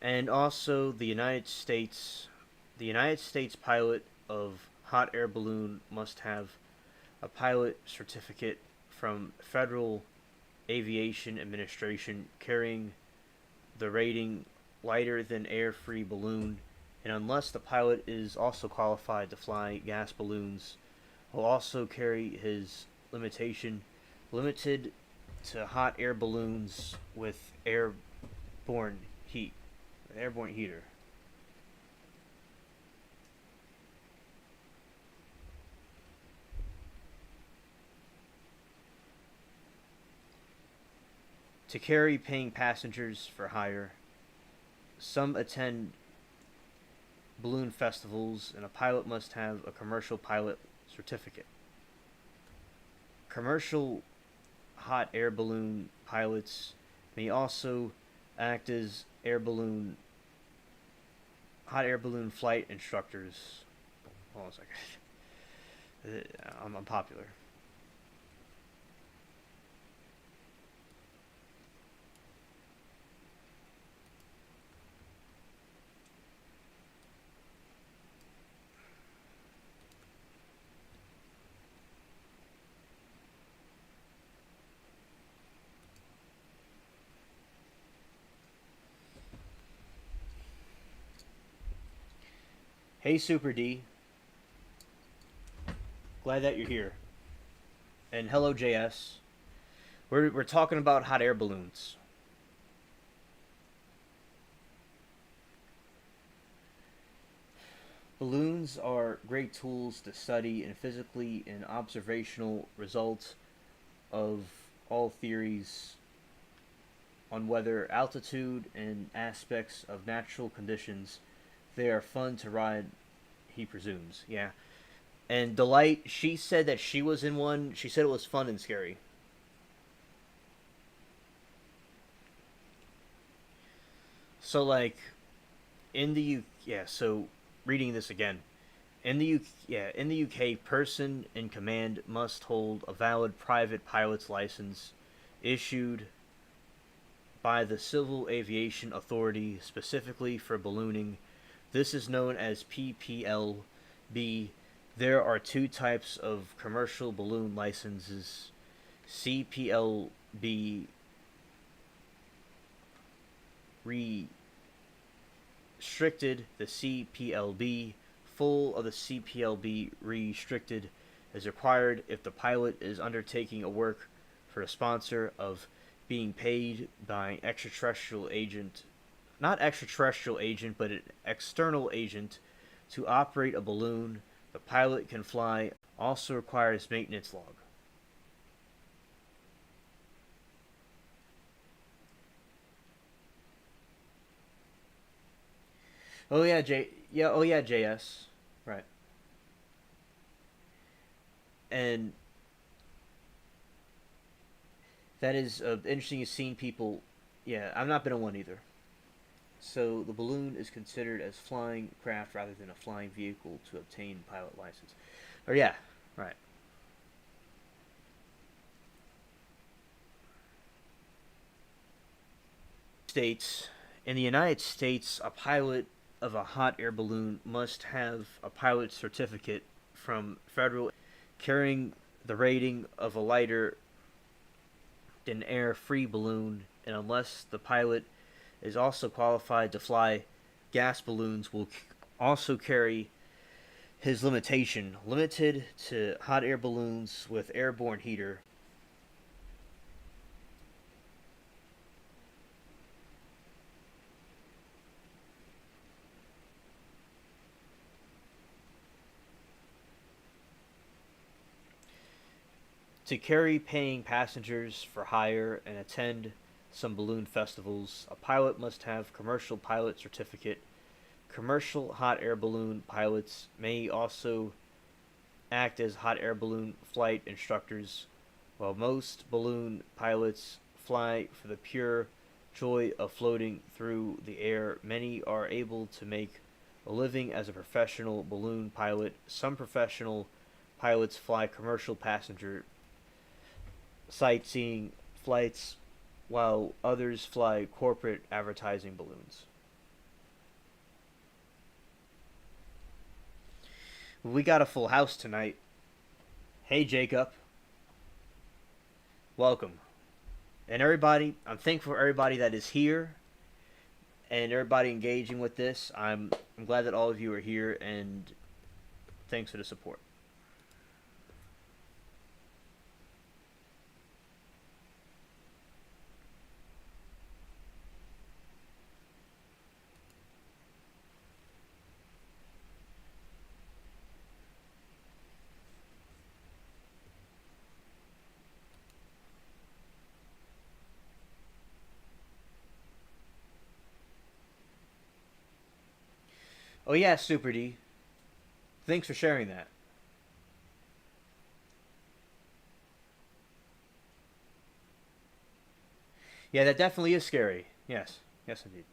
And also the United States pilot of hot air balloon must have a pilot certificate from Federal Aviation Administration carrying the rating lighter than air-free balloon, and unless the pilot is also qualified to fly gas balloons, will also carry his limitation limited to hot air balloons with airborne heat, airborne heater. To carry paying passengers for hire, some attend balloon festivals, and a pilot must have a commercial pilot certificate. Commercial hot air balloon pilots may also act as air balloon hot air balloon flight instructors. Hold on a second. I'm popular. Hey, Super D. Glad that you're here. And hello, JS. We're talking about hot air balloons. Balloons are great tools to study and physically and observational results of all theories on weather, altitude, and aspects of natural conditions. They are fun to ride, he presumes. Yeah. And Delight, she said that she was in one. She said it was fun and scary. So, like, in the U, yeah. So, reading this again, in the UK, person in command must hold a valid private pilot's license issued by the Civil Aviation Authority specifically for ballooning. This is known as PPLB. There are two types of commercial balloon licenses: CPLB restricted, the CPLB full of the CPLB restricted is required if the pilot is undertaking a work for a sponsor of being paid by an extraterrestrial agent, not extraterrestrial agent, but an external agent to operate a balloon the pilot can fly. Also requires maintenance log. Oh yeah, JS. Right. And that is interesting. You've seen people. Yeah, I've not been on one either. So the balloon is considered as flying craft rather than a flying vehicle to obtain pilot license. Or yeah, right. States In the United States, a pilot of a hot air balloon must have a pilot certificate from federal carrying the rating of a lighter than air free balloon, and unless the pilot is also qualified to fly gas balloons, will also carry his limitation limited to hot air balloons with airborne heater. To carry paying passengers for hire and attend some balloon festivals, a pilot must have commercial pilot certificate. Commercial hot air balloon pilots may also act as hot air balloon flight instructors. While most balloon pilots fly for the pure joy of floating through the air, many are able to make a living as a professional balloon pilot. Some professional pilots fly commercial passenger sightseeing flights, while others fly corporate advertising balloons. We got a full house tonight. Hey, Jacob. Welcome. And everybody, I'm thankful for everybody that is here and everybody engaging with this. I'm glad that all of you are here, and thanks for the support. Oh yeah, Super D. Thanks for sharing that. Yeah, that definitely is scary. Yes. Yes, indeed.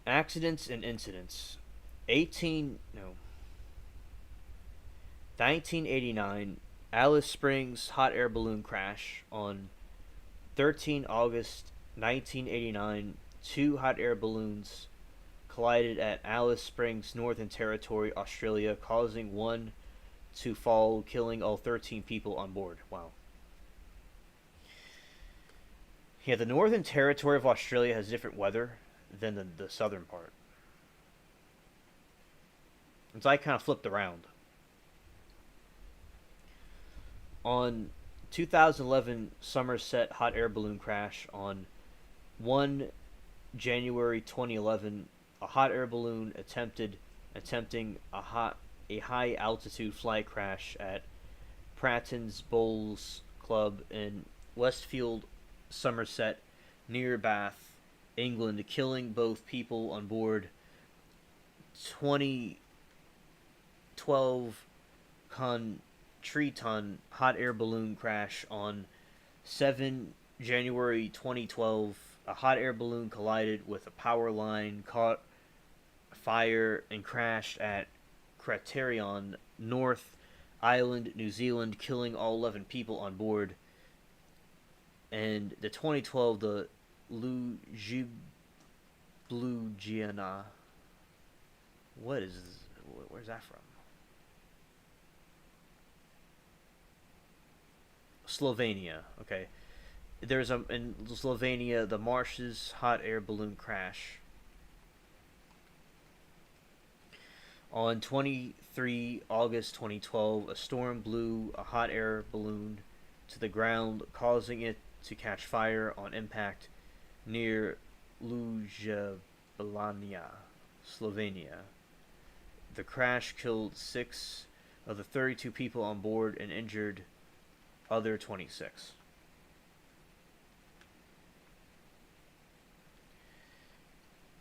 Accidents and incidents. 18 no 1989 Alice Springs hot air balloon crash. On 13 August 1989, two hot air balloons collided at Alice Springs, Northern Territory, Australia, causing one to fall, killing all 13 people on board. Wow. Yeah, the Northern Territory of Australia has different weather than the southern part. It's like kind of flipped around. On 2011 Somerset hot air balloon crash. On 1 January 2011, a hot air balloon attempting a high altitude flight crash at Pratton's Bowls Club in Westfield, Somerset, near Bath, England, killing both people on board. 2012 Triton hot air balloon crash. On 7 January 2012, a hot air balloon collided with a power line, caught fire, and crashed at Criterion, North Island, New Zealand, killing all 11 people on board. And the 2012, the Ljubljana. What is? Where's that from? Slovenia. Okay. There's a in Slovenia, the Marshes hot air balloon crash. On 23 August 2012, a storm blew a hot air balloon to the ground, causing it to catch fire on impact near Ljubljana, Slovenia. The crash killed 6 of the 32 people on board and injured other 26.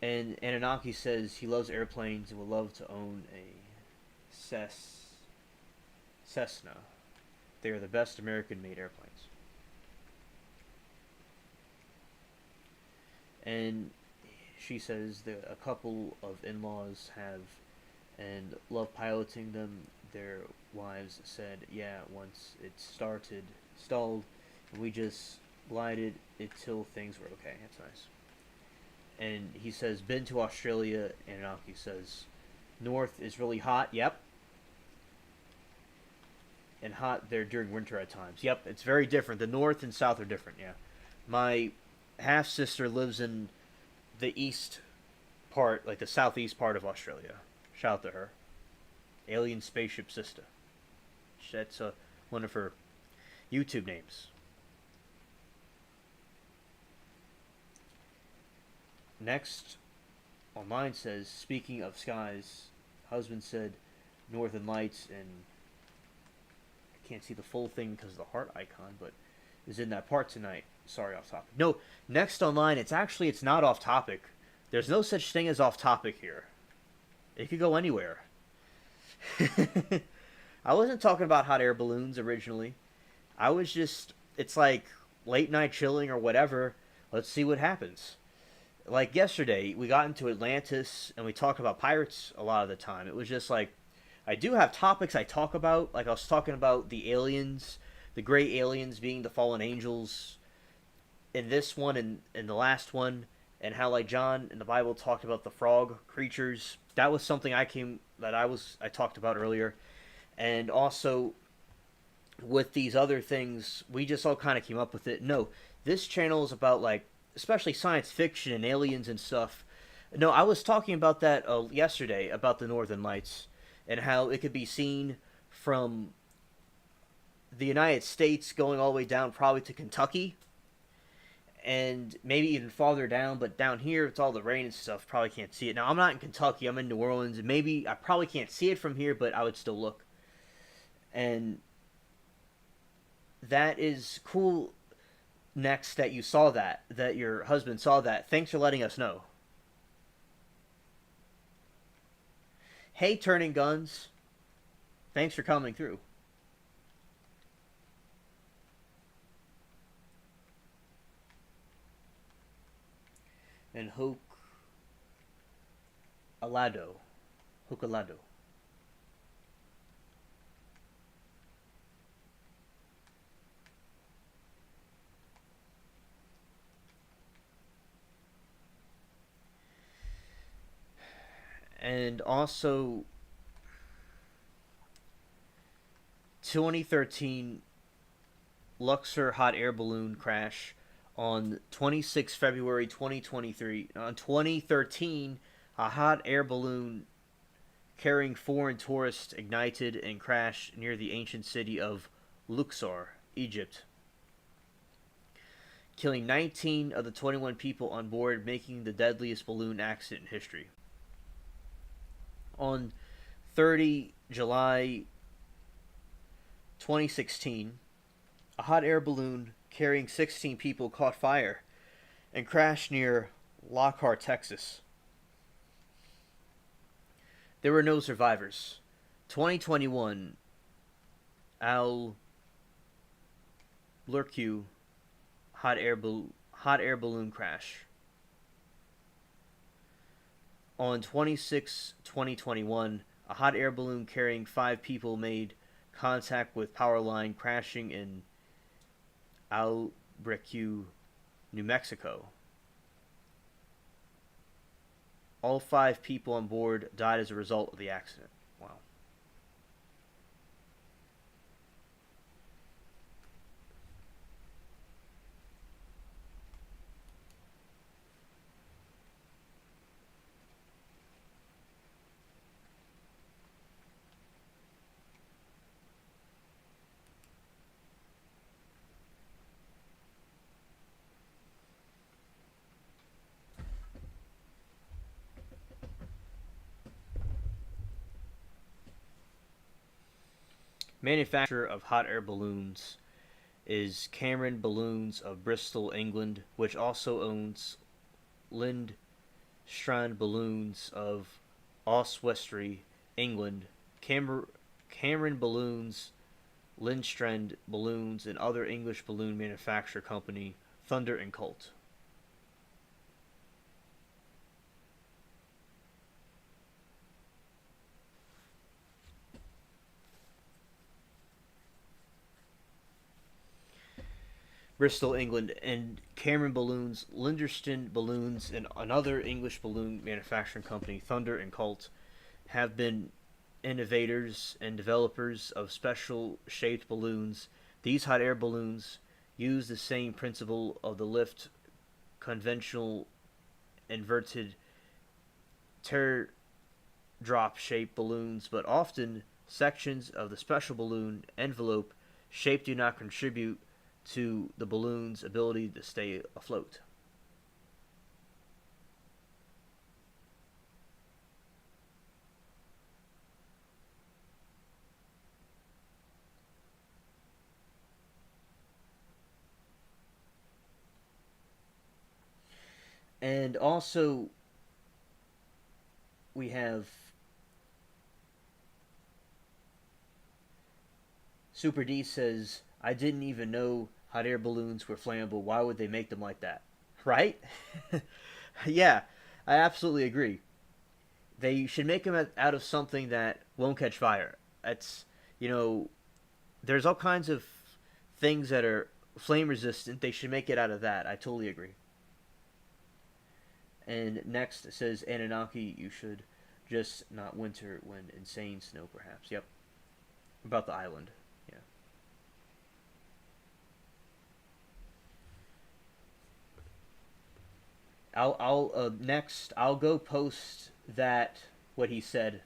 And Anunnaki says he loves airplanes and would love to own a Cessna. They are the best American-made airplanes. And she says that a couple of in-laws have and love piloting them. Their wives said, yeah, once it stalled, and we just glided it till things were okay. That's nice. And he says, been to Australia. Anunnaki says, north is really hot. Yep. And hot there during winter at times. Yep, it's very different. The north and south are different, yeah. My half-sister lives in the east part, like the southeast part of Australia. Shout out to her. Alien Spaceship Sister. That's one of her YouTube names. Next, online says, speaking of skies, husband said Northern Lights, and I can't see the full thing because of the heart icon, but is in that part tonight. Sorry, off topic. No, next online, it's not off topic. There's no such thing as off topic here. It could go anywhere. I wasn't talking about hot air balloons originally. I was just, it's like late night chilling or whatever. Let's see what happens. Like yesterday, we got into Atlantis and we talked about pirates a lot of the time. It was just like I do have topics I talk about. Like I was talking about the aliens, the gray aliens being the fallen angels in this one and in the last one, and how like John in the Bible talked about the frog creatures. That was something I talked about earlier, and also with these other things, we just all kind of came up with it. No, this channel is about like especially science fiction and aliens and stuff. No, I was talking about that yesterday about the Northern Lights and how it could be seen from the United States going all the way down probably to Kentucky and maybe even farther down. But down here, it's all the rain and stuff. Probably can't see it. Now I'm not in Kentucky. I'm in New Orleans, and maybe I probably can't see it from here, but I would still look. And that is cool. Next, that you saw that your husband saw that. Thanks for letting us know. Hey, turning guns. Thanks for coming through. And Alado. Hook And also 2013 Luxor hot air balloon crash on 26 February 2023. On 2013, a hot air balloon carrying foreign tourists ignited and crashed near the ancient city of Luxor, Egypt, killing 19 of the 21 people on board, making the deadliest balloon accident in history. On 30 July 2016, a hot air balloon carrying 16 people caught fire and crashed near Lockhart, Texas. There were no survivors. 2021, Al Lurq hot air balloon crash. On 26/2021, a hot air balloon carrying 5 people made contact with power line, crashing in Albuquerque, New Mexico. All 5 people on board died as a result of the accident. Wow. Manufacturer of hot air balloons is Cameron Balloons of Bristol, England, which also owns Lindstrand Balloons of Oswestry, England. Cameron Balloons, Lindstrand Balloons, and other English balloon manufacturer company Thunder and Colt. Bristol, England, and Cameron Balloons, Lindstrand Balloons, and another English balloon manufacturing company, Thunder and Colt, have been innovators and developers of special shaped balloons. These hot air balloons use the same principle of the lift conventional inverted teardrop shaped balloons, but often sections of the special balloon envelope shape do not contribute to the balloon's ability to stay afloat. And also, we have Super D says, I didn't even know hot air balloons were flammable. Why would they make them like that? Right? Yeah, I absolutely agree. They should make them out of something that won't catch fire. That's, you know, there's all kinds of things that are flame resistant. They should make it out of that. I totally agree. And next it says Anunnaki, you should just not winter when insane snow, perhaps. Yep, about the island. Yeah. I'll next I'll go post that what he said.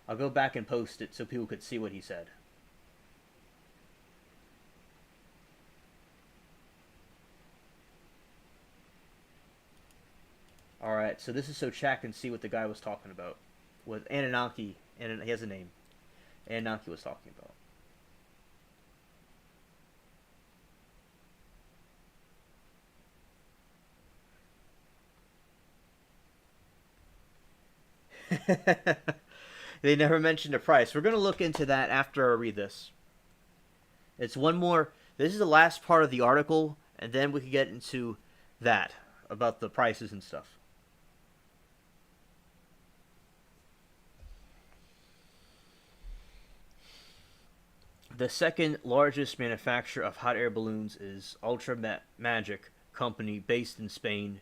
I'll go back and post it so people could see what he said. All right, so this is so chat can see what the guy was talking about with Anunnaki, and he has a name. Anunnaki was talking about. They never mentioned a price. We're gonna look into that after I read this. It's one more. This is the last part of the article, and then we can get into that about the prices and stuff. The second largest manufacturer of hot air balloons is Ultra Magic Company, based in Spain,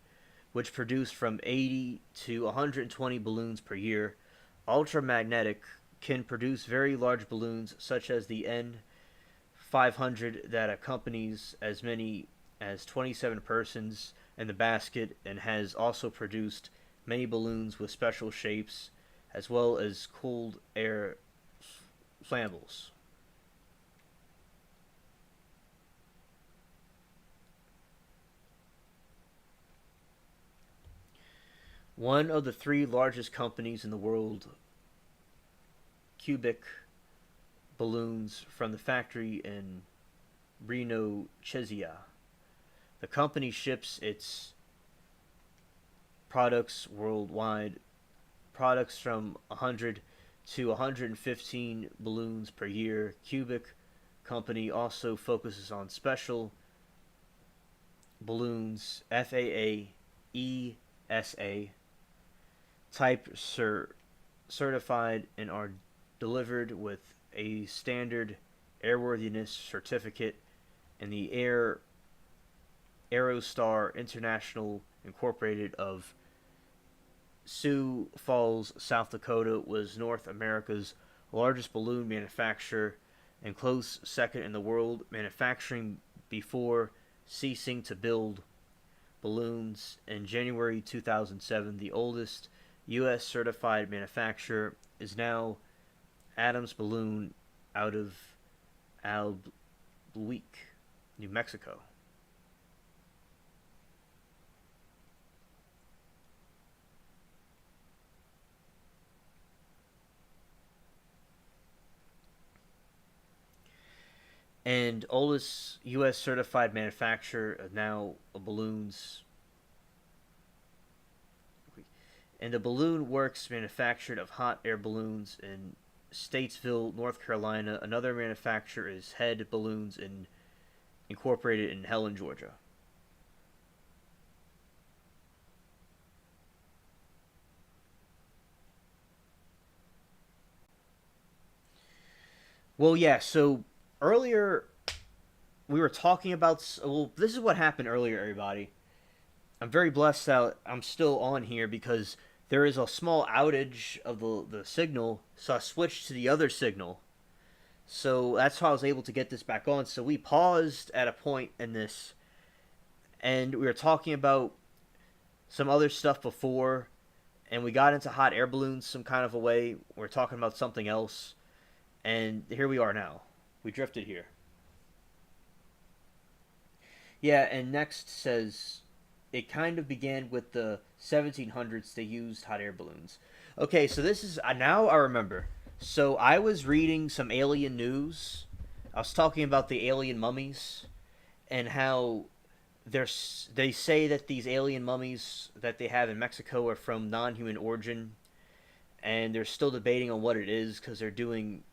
which produce from 80 to 120 balloons per year. Ultramagnetic can produce very large balloons, such as the N500 that accompanies as many as 27 persons in the basket, and has also produced many balloons with special shapes, as well as cooled air flammables. One of the three largest companies in the world, cubic balloons from the factory in Reno, Chesia. The company ships its products worldwide, products from 100 to 115 balloons per year. Cubic company also focuses on special balloons, FAA, ESA type certified, and are delivered with a standard airworthiness certificate in the Aerostar International Incorporated of Sioux Falls, South Dakota, was North America's largest balloon manufacturer and close second in the world, manufacturing before ceasing to build balloons in January 2007. The oldest U.S. certified manufacturer is now Adams Balloon out of Albuquerque, New Mexico. And oldest U.S. certified manufacturer of now balloons. And the Balloon Works manufactured of hot air balloons in Statesville, North Carolina. Another manufacturer is Head Balloons incorporated in Helen, Georgia. Well, yeah. So earlier we were talking about. Well, this is what happened earlier, everybody. I'm very blessed that I'm still on here because there is a small outage of the signal, so I switched to the other signal. So that's how I was able to get this back on. So we paused at a point in this, and we were talking about some other stuff before, and we got into hot air balloons some kind of a way. We are talking about something else, and here we are now. We drifted here. Yeah, and next says it kind of began with the 1700s. They used hot air balloons. Okay, so this is now I remember. So I was reading some alien news. I was talking about the alien mummies and how they say that these alien mummies that they have in Mexico are from non-human origin, and they're still debating on what it is because they're doing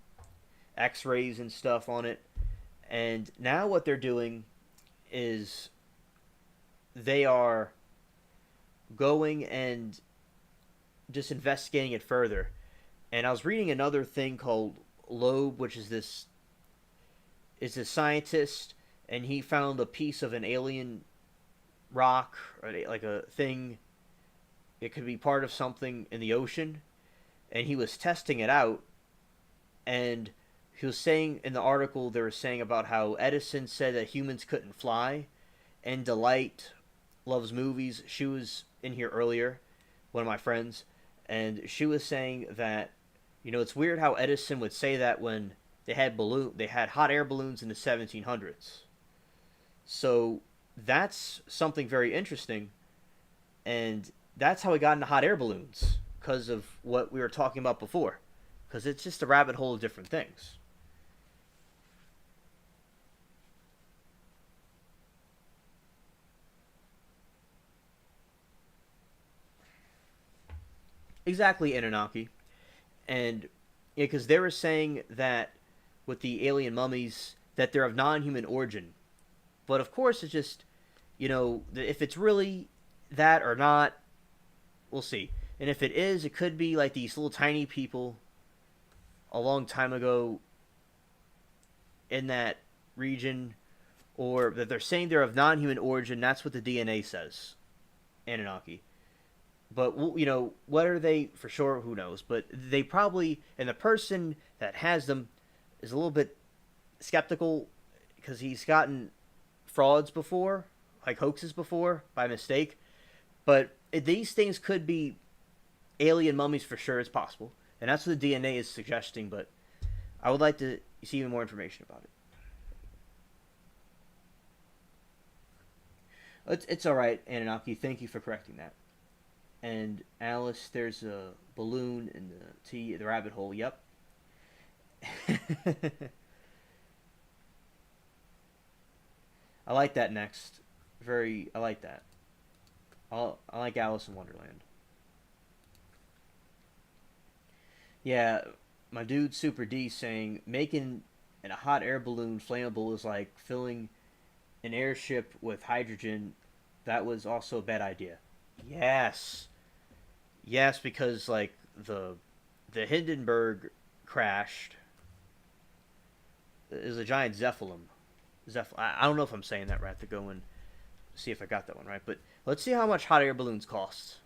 X-rays and stuff on it. And now what they're doing is they are going and just investigating it further. And I was reading another thing called Loeb, which is a scientist, and he found a piece of an alien rock or like a thing. It could be part of something in the ocean, and he was testing it out. And he was saying in the article they were saying about how Edison said that humans couldn't fly, and Delight loves movies. She was in here earlier, one of my friends, and she was saying that it's weird how Edison would say that when they had hot air balloons in the 1700s. So that's something very interesting, and that's how we got into hot air balloons because of what we were talking about before. Because it's just a rabbit hole of different things. Exactly, Anunnaki. And because they were saying that with the alien mummies that they're of non-human origin, but of course it's just if it's really that or not, we'll see. And if it is, it could be like these little tiny people a long time ago in that region, or that they're saying they're of non-human origin. That's what the DNA says, Anunnaki. But what are they for sure? Who knows? But they probably, and the person that has them is a little bit skeptical because he's gotten frauds before, like hoaxes before by mistake. But these things could be alien mummies for sure. It's possible, and that's what the DNA is suggesting. But I would like to see even more information about it. It's all right, Anunnaki. Thank you for correcting that. And Alice, there's a balloon in the rabbit hole. Yep. I like that next. I like that. I like Alice in Wonderland. Yeah, my dude Super D saying making a hot air balloon flammable is like filling an airship with hydrogen. That was also a bad idea. Yes, yes, because like the Hindenburg crashed is a giant Zephyr. I don't know if I'm saying that right. To go and see if I got that one right. But let's see how much hot air balloons cost.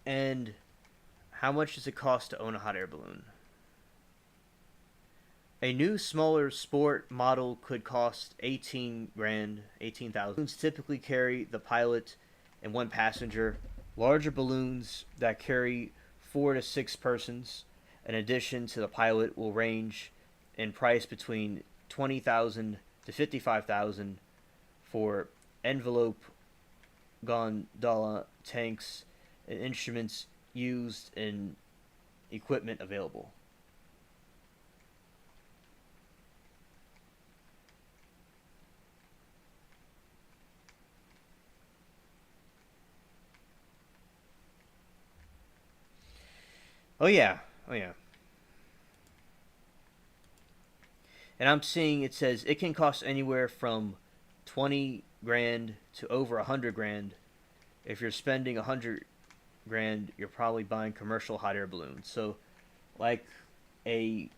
And how much does it cost to own a hot air balloon? A new, smaller sport model could cost 18 grand, 18,000. Balloons typically carry the pilot and one passenger. Larger balloons that carry 4 to 6 persons, in addition to the pilot, will range in price between 20,000 to 55,000 for envelope gondola tanks and instruments used in equipment available. Oh yeah, oh yeah. And I'm seeing it says it can cost anywhere from 20 grand to over 100 grand. If you're spending 100 grand, you're probably buying commercial hot air balloons. So, like a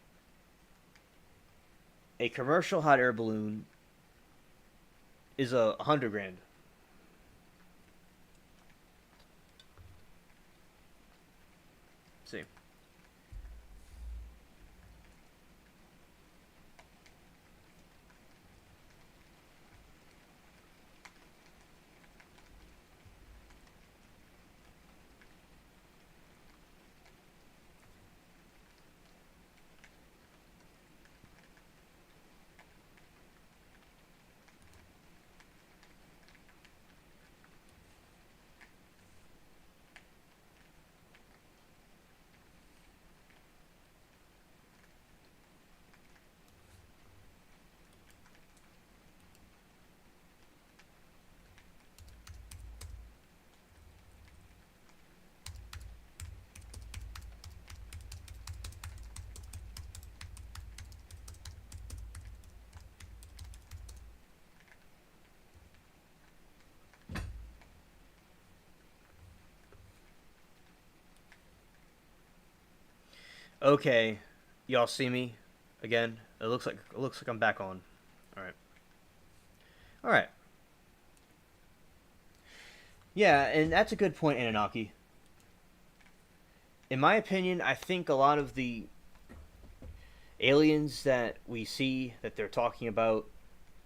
a commercial hot air balloon is 100 grand. See. Okay, y'all see me again? It looks like I'm back on. All right. All right. Yeah, and that's a good point, Anunnaki. In my opinion, I think a lot of the aliens that we see that they're talking about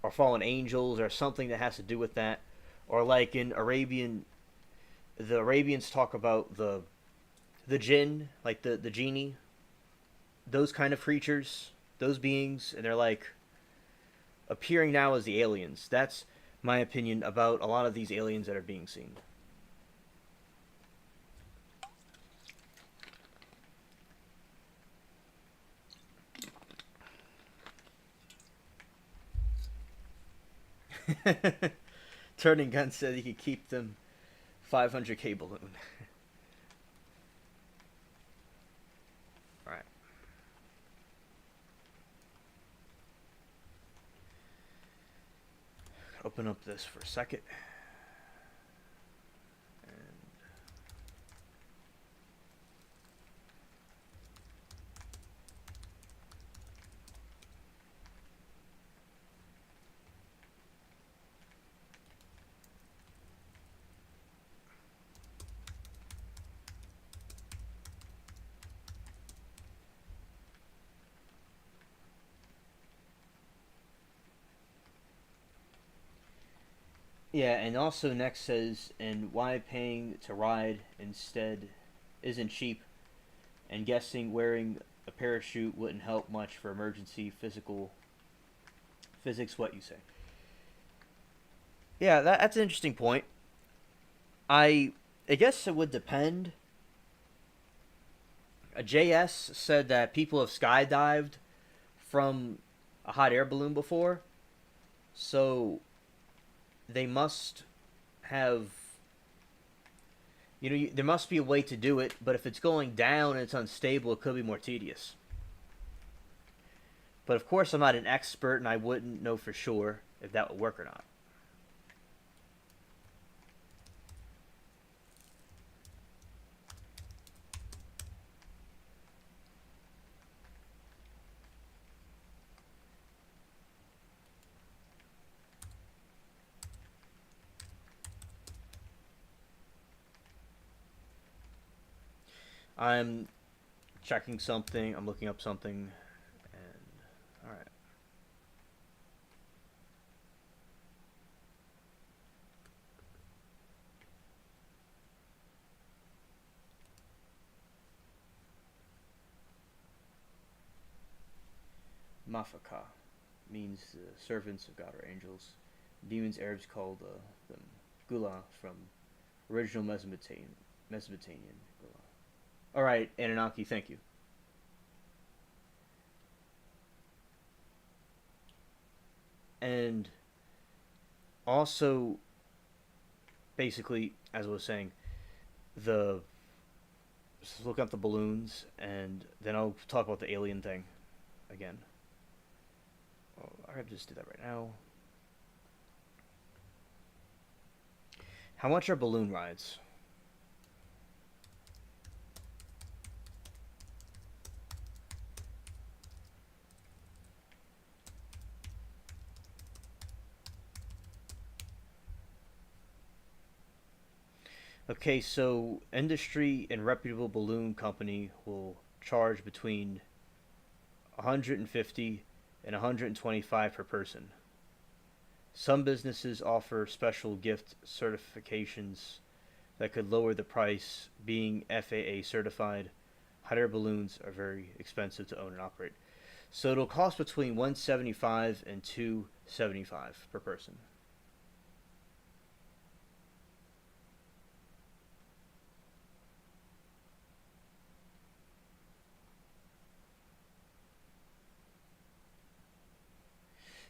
are fallen angels or something that has to do with that, or like in Arabian, the Arabians talk about the jinn, like the genie, those kind of creatures, those beings, and they're like appearing now as the aliens. That's my opinion about a lot of these aliens that are being seen. Turning Gun said he could keep them 500K balloon. All right. Open up this for a second. Yeah, and also next says, and why paying to ride instead isn't cheap, and guessing wearing a parachute wouldn't help much for emergency physical physics. What you say? Yeah, that's an interesting point. I I guess it would depend. A JS said that people have skydived from a hot air balloon before, so they must have there must be a way to do it, but if it's going down and it's unstable, it could be more tedious. But of course, I'm not an expert, and I wouldn't know for sure if that would work or not. I'm checking something. I'm looking up something, and all right. Mafaka means the servants of God or angels. Demons Arabs called them Gula from original Mesopotamian Gula. All right, Anunnaki, thank you. And also, basically, as I was saying, the just look up the balloons, and then I'll talk about the alien thing again. Oh, I have to just do that right now. How much are balloon rides? Okay, so industry and reputable balloon company will charge between 150 and 125 per person. Some businesses offer special gift certifications that could lower the price. Being FAA certified, hot air balloons are very expensive to own and operate. So it'll cost between 175 and 275 per person.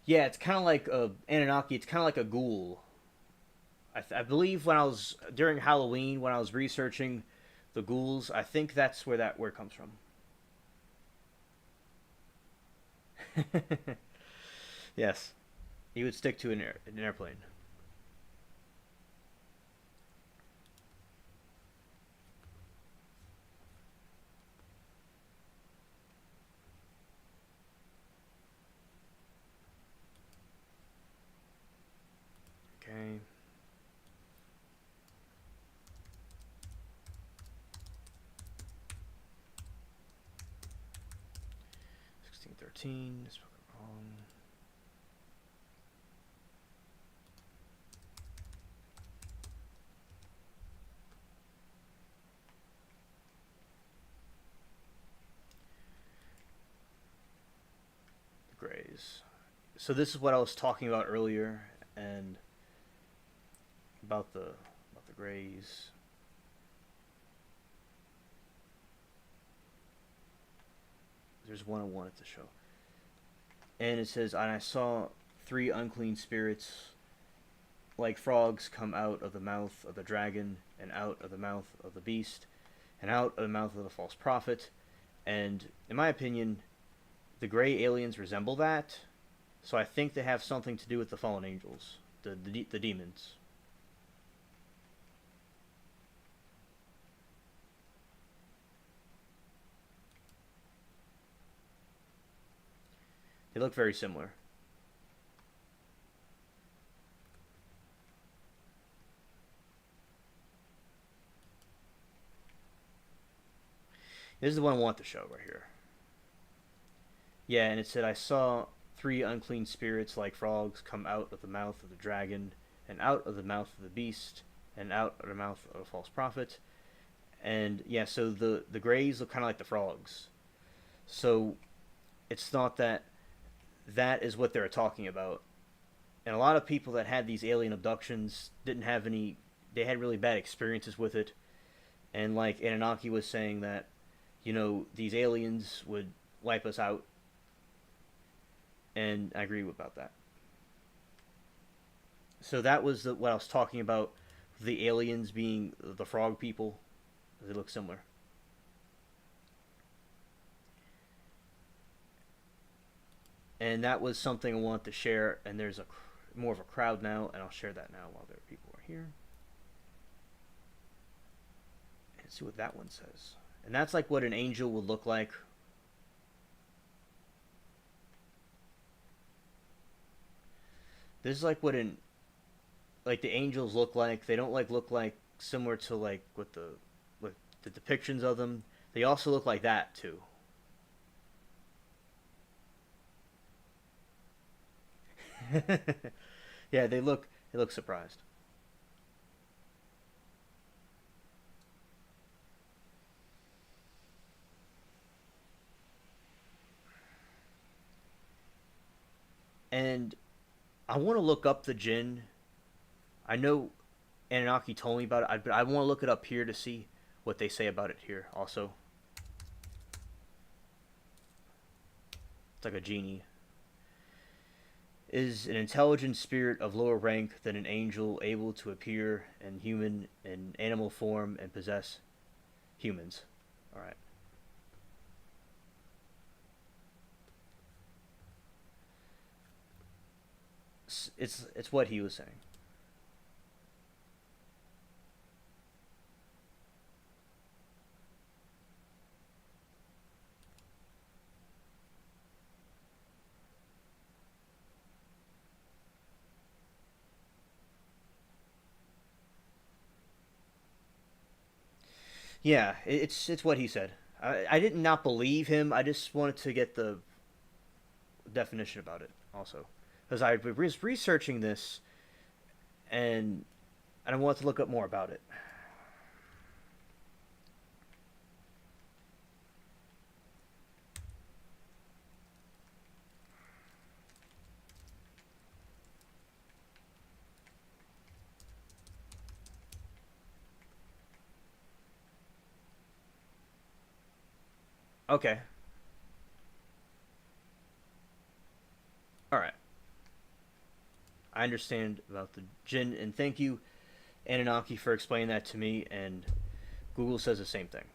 Yeah, it's kind of like a Anunnaki. It's kind of like a ghoul. I believe when I was during Halloween when I was researching the ghouls, I think that's where that word comes from. Yes, he would stick to an airplane. Okay. 1613. Wrong. The Greys. So this is what I was talking about earlier, and about the Greys. There's one I wanted to show, and it says, "And I saw three unclean spirits like frogs come out of the mouth of the dragon, and out of the mouth of the beast, and out of the mouth of the false prophet." And in my opinion, the gray aliens resemble that. So I think they have something to do with the fallen angels, the demons. They look very similar. This is the one I want to show right here. Yeah, and it said, "I saw three unclean spirits like frogs come out of the mouth of the dragon, and out of the mouth of the beast, and out of the mouth of the false prophet." And yeah, so the grays look kind of like the frogs. So it's not that that is what they're talking about. And a lot of people that had these alien abductions didn't have any. They had really bad experiences with it. And like Anunnaki was saying that, these aliens would wipe us out, and I agree about that. So that was what I was talking about. The aliens being the frog people. They look similar. And that was something I wanted to share. And there's a more of a crowd now, and I'll share that now while there are people are here. And see what that one says. And that's like what an angel would look like. This is like what an like the angels look like. They don't like look like similar to like with the depictions of them. They also look like that too. Yeah, they look surprised. And I want to look up the jinn. I know Anunnaki told me about it, but I want to look it up here to see what they say about it here. Also, it's like a genie. Is an intelligent spirit of lower rank than an angel, able to appear in human and animal form and possess humans. All right. It's what he was saying. Yeah, it's what he said. I did not believe him. I just wanted to get the definition about it also, because I was researching this and I wanted to look up more about it. Okay, all right. I understand about the jinn, and thank you, Anunnaki, for explaining that to me. And Google says the same thing.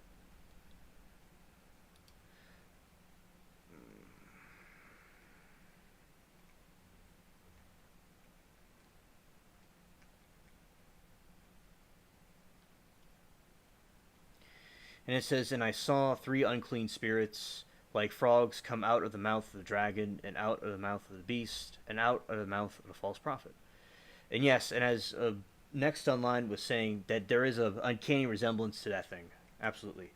And it says, and I saw three unclean spirits like frogs come out of the mouth of the dragon, and out of the mouth of the beast, and out of the mouth of the false prophet. And yes, and as Next Online was saying, that there is a uncanny resemblance to that thing. Absolutely.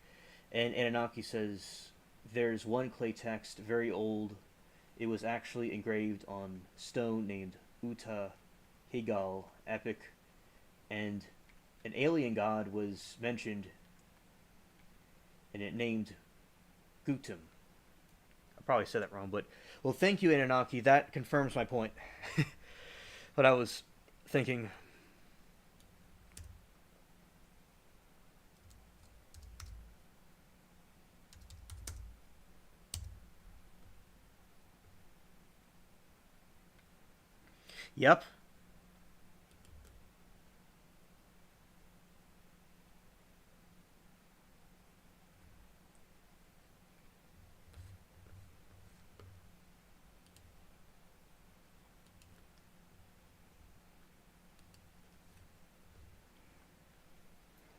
And Anunnaki says there's one clay text, very old. It was actually engraved on stone named Uta Higal Epic, and an alien god was mentioned, and it named Gutum. I probably said that wrong, but well, thank you, Anunnaki. That confirms my point. But I was thinking, yep.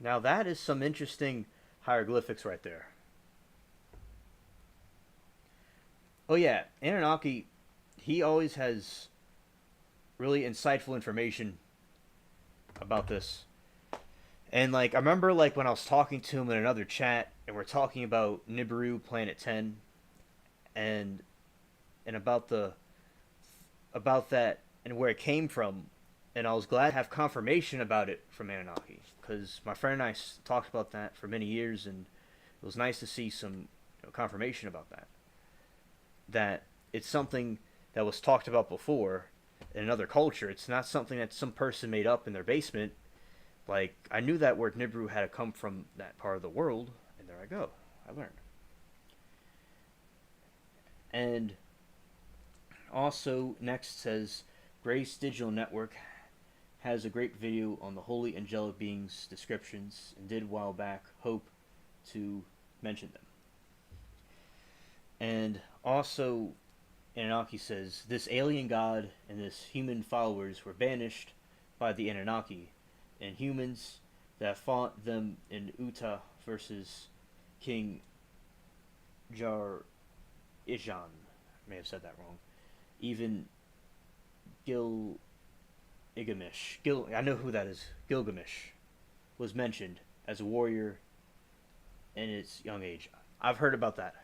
Now that is some interesting hieroglyphics right there. Oh yeah, Anunnaki, he always has really insightful information about this. And like I remember like when I was talking to him in another chat and we're talking about Nibiru Planet 10 and about that and where it came from, and I was glad to have confirmation about it from Anunnaki because my friend and I talked about that for many years, and it was nice to see some confirmation about that. That it's something that was talked about before in another culture. It's not something that some person made up in their basement. Like I knew that word Nibiru had to come from that part of the world, and there I go. I learned. And also next says Grace Digital Network has a great video on the holy angelic beings descriptions and did a while back hope to mention them. And also Anunnaki says this alien god and this human followers were banished by the Anunnaki, and humans that fought them in Uta versus King Jar Ijan. I may have said that wrong. Even Gil I know who that is. Gilgamesh was mentioned as a warrior in its young age. I've heard about that.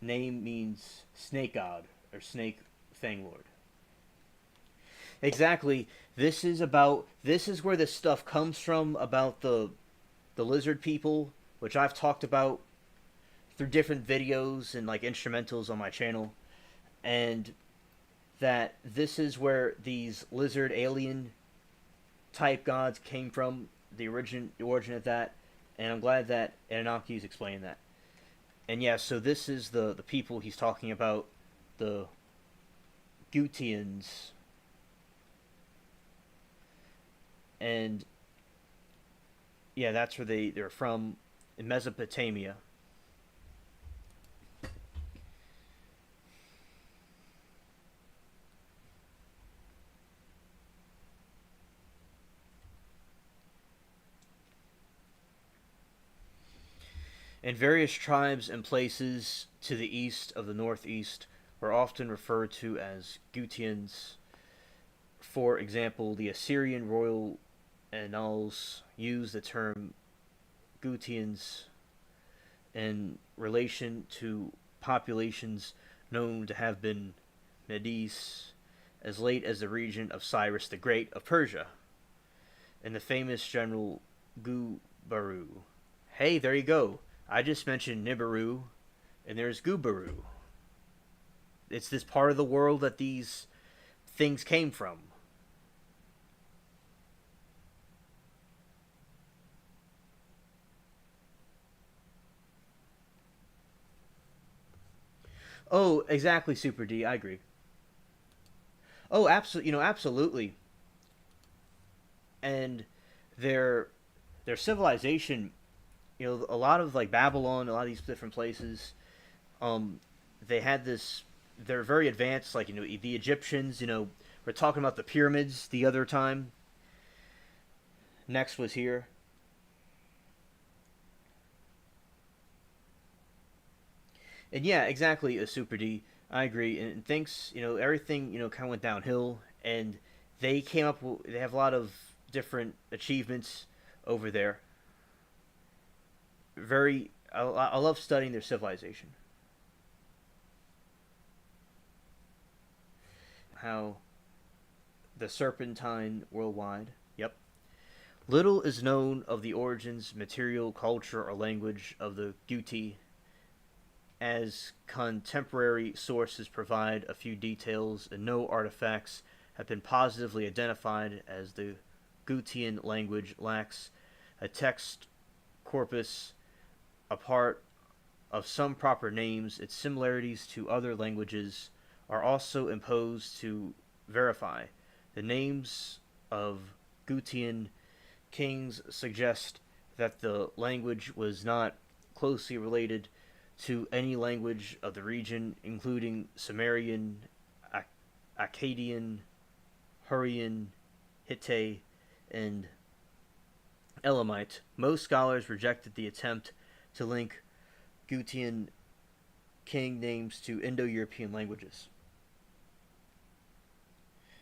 Name means snake god or snake fang lord. Exactly. This is where this stuff comes from about the lizard people, which I've talked about through different videos and like instrumentals on my channel, and that this is where these lizard alien type gods came from, the origin of that, and I'm glad that Anunnaki is explaining that. And yeah, so this is the people he's talking about, the Gutians, and yeah, that's where they're from in Mesopotamia. And various tribes and places to the east of the northeast were often referred to as Gutians. For example, the Assyrian royal annals use the term Gutians in relation to populations known to have been Medes as late as the region of Cyrus the Great of Persia and the famous general Gubaru. Hey, there you go. I just mentioned Nibiru, and there's Gubaru. It's this part of the world that these things came from. Oh, exactly, Super D. I agree. Oh, absolutely. Absolutely. And their their civilization, a lot of like Babylon, a lot of these different places, um, they had this. They're very advanced. Like the Egyptians. We're talking about the pyramids the other time. Next was here. And yeah, exactly, a Super D. I agree, and thanks. Everything kind of went downhill, and they came up. They have a lot of different achievements over there. Very, I love studying their civilization. How the Serpentine worldwide. Yep. Little is known of the origins, material, culture, or language of the Guti, as contemporary sources provide a few details, and no artifacts have been positively identified as the Gutian language lacks a text corpus apart of some proper names. Its similarities to other languages are also imposed to verify. The names of Gutian kings suggest that the language was not closely related to any language of the region, including Sumerian, Akkadian, Hurrian, Hittite, and Elamite. Most scholars rejected the attempt to link Gutian king names to Indo-European languages.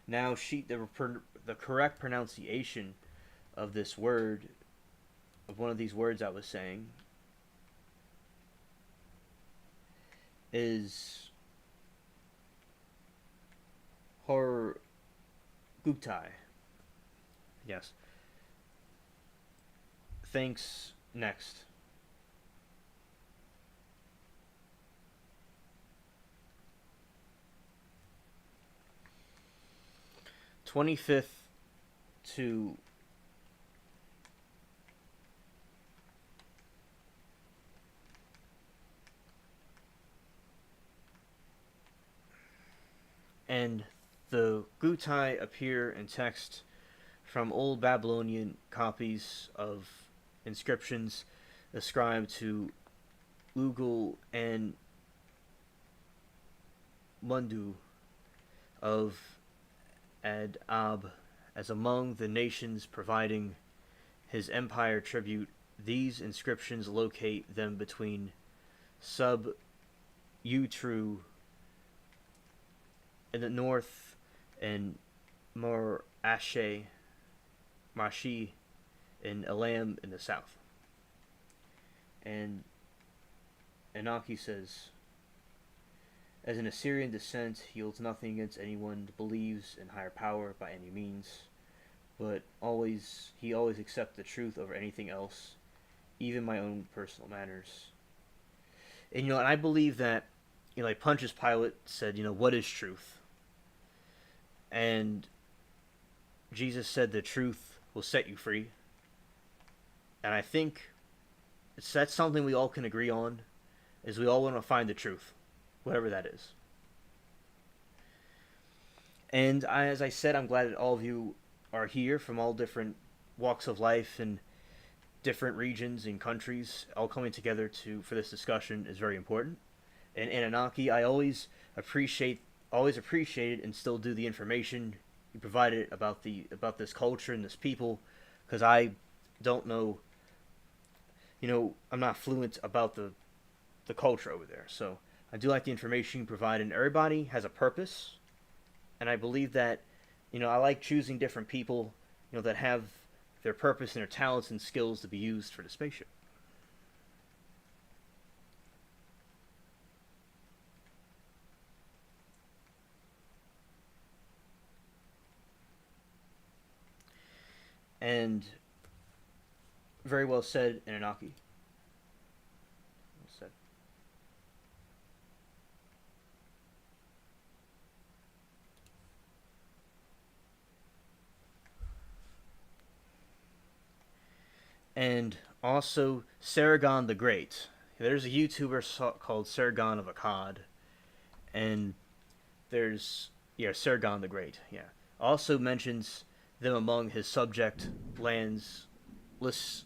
Now, the correct pronunciation of this word, of one of these words I was saying, is Horgutai. Yes. Thanks. Next. 25th to and the Gutai appear in text from old Babylonian copies of inscriptions ascribed to Lugal and Mundu of Ad-Ab as among the nations providing his empire tribute. These inscriptions locate them between Sub Utru in the north and Mar Ashe Mashi in Elam in the south. And Anaki says, as an Assyrian descent, he holds nothing against anyone that believes in higher power by any means, but he always accepts the truth over anything else, even my own personal manners. And and I believe that like Pontius Pilate said, what is truth? And Jesus said the truth will set you free. And I think that's something we all can agree on, is we all want to find the truth, whatever that is. And as I said, I'm glad that all of you are here from all different walks of life and different regions and countries, all coming together for this discussion is very important. And Anunnaki, I always appreciated and still do the information you provided about this culture and this people, because I don't know, I'm not fluent about the culture over there. So I do like the information you provide, and everybody has a purpose. And I believe that, I like choosing different people, that have their purpose and their talents and skills to be used for the spaceship. And very well said, Anunnaki. Well said. And also Sargon the Great. There's a YouTuber called Sargon of Akkad, and there's Sargon the Great. Yeah, also mentions them among his subject lands. Lists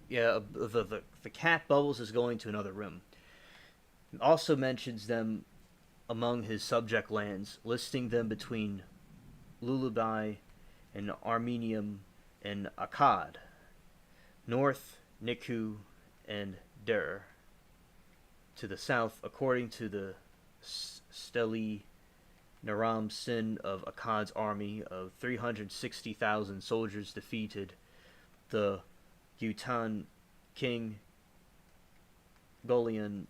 the cat Bubbles is going to another room. Also mentions them among his subject lands, listing them between Lullaby and Armenium and Akkad, north Niku and Der, to the south, according to the Steli Naram Sin of Akkad's army of 360,000 soldiers defeated the Yutan king Golian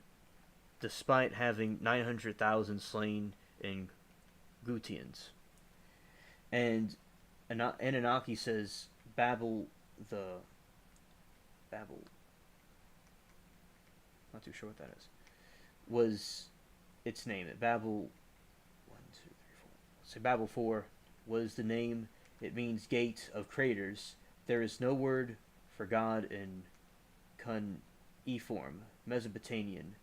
despite having 900,000 slain in Gutians. And Anunnaki says Babel, not too sure what that is, was its name. Babel, 1, 2, 3, 4. Let's say Babel 4 was the name. It means gate of craters. There is no word for God in cuneiform Mesopotamian,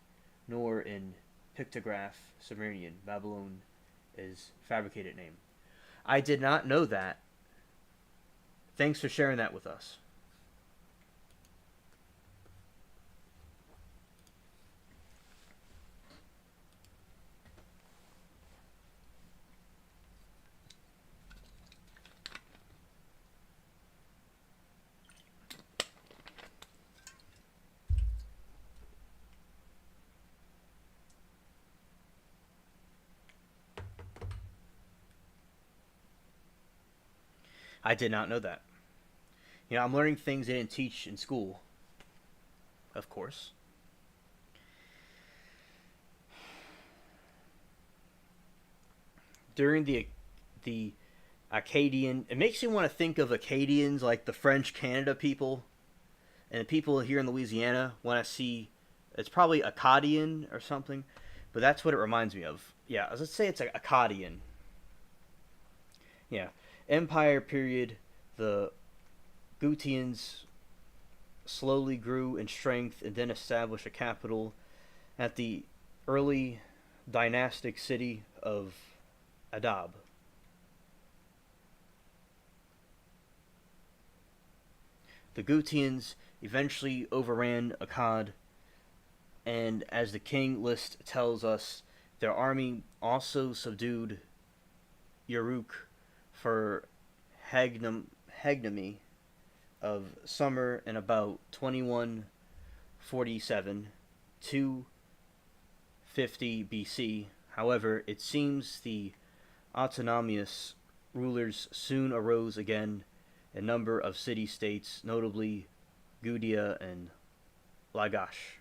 nor in pictograph Sumerian. Babylon is fabricated name. I did not know that. Thanks for sharing that with us. I did not know that. I'm learning things they didn't teach in school, of course. During the Acadian, it makes me want to think of Acadians like the French Canada people, and the people here in Louisiana when I see it's probably Acadian or something, but that's what it reminds me of. Yeah, let's say it's Acadian. Yeah, Empire period. The Gutians slowly grew in strength and then established a capital at the early dynastic city of Adab. The Gutians eventually overran Akkad, and as the king list tells us, their army also subdued Uruk for hegemony of summer in about 2147 250 BC. However, it seems the autonomous rulers soon arose again a number of city-states, notably Gudea and Lagash.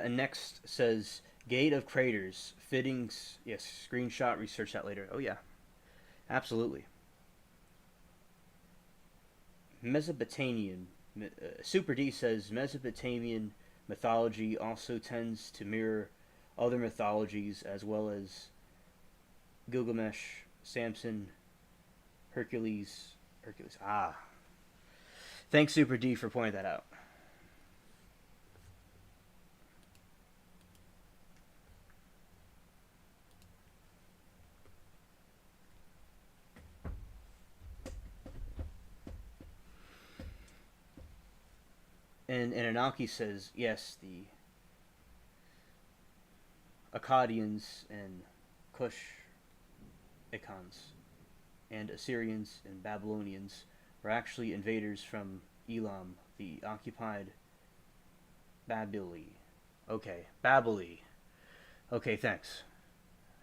And next says Gate of Craters, fittings. Yes, screenshot, research that later. Oh, yeah, absolutely. Mesopotamian. Super D says Mesopotamian mythology also tends to mirror other mythologies as well as Gilgamesh, Samson, Hercules. Hercules. Ah. Thanks, Super D, for pointing that out. And Anunnaki says, yes, the Akkadians and Cush-Icans and Assyrians and Babylonians were actually invaders from Elam The occupied Babili. Okay, Babili. Okay, thanks.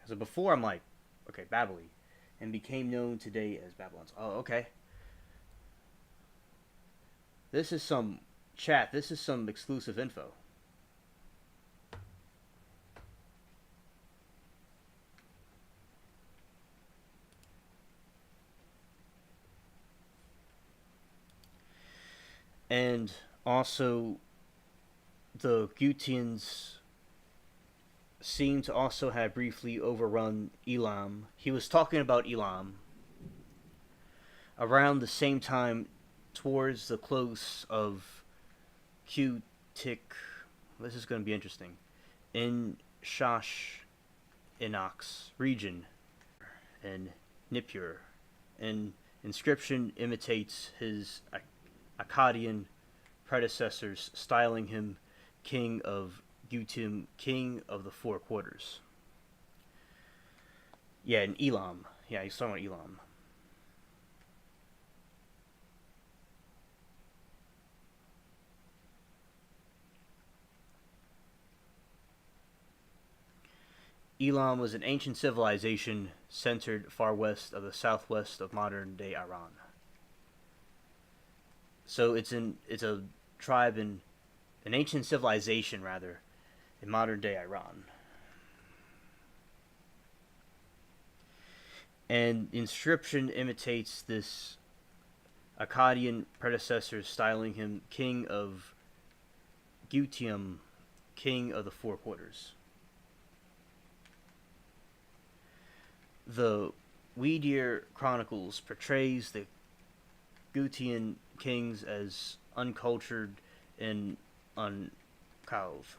So before I'm like, okay, Babili, and became known today as Babylon's. Oh, okay. This is some chat. This is some exclusive info. And also, the Gutians seem to also have briefly overrun Elam. He was talking about Elam around the same time towards the close of Q-Tick. This is going to be interesting. In Shash Inox region and Nippur. An inscription imitates his Akkadian predecessors, styling him king of Gutim, king of the four quarters. Yeah, in Elam. Yeah, he's talking about Elam. Elam was an ancient civilization centered far west of the southwest of modern-day Iran. So it's a tribe in an ancient civilization rather in modern-day Iran. And the inscription imitates this Akkadian predecessor, styling him king of Gutium, king of the four quarters. The Wedir Chronicles portrays the Gutian kings as uncultured and uncouth.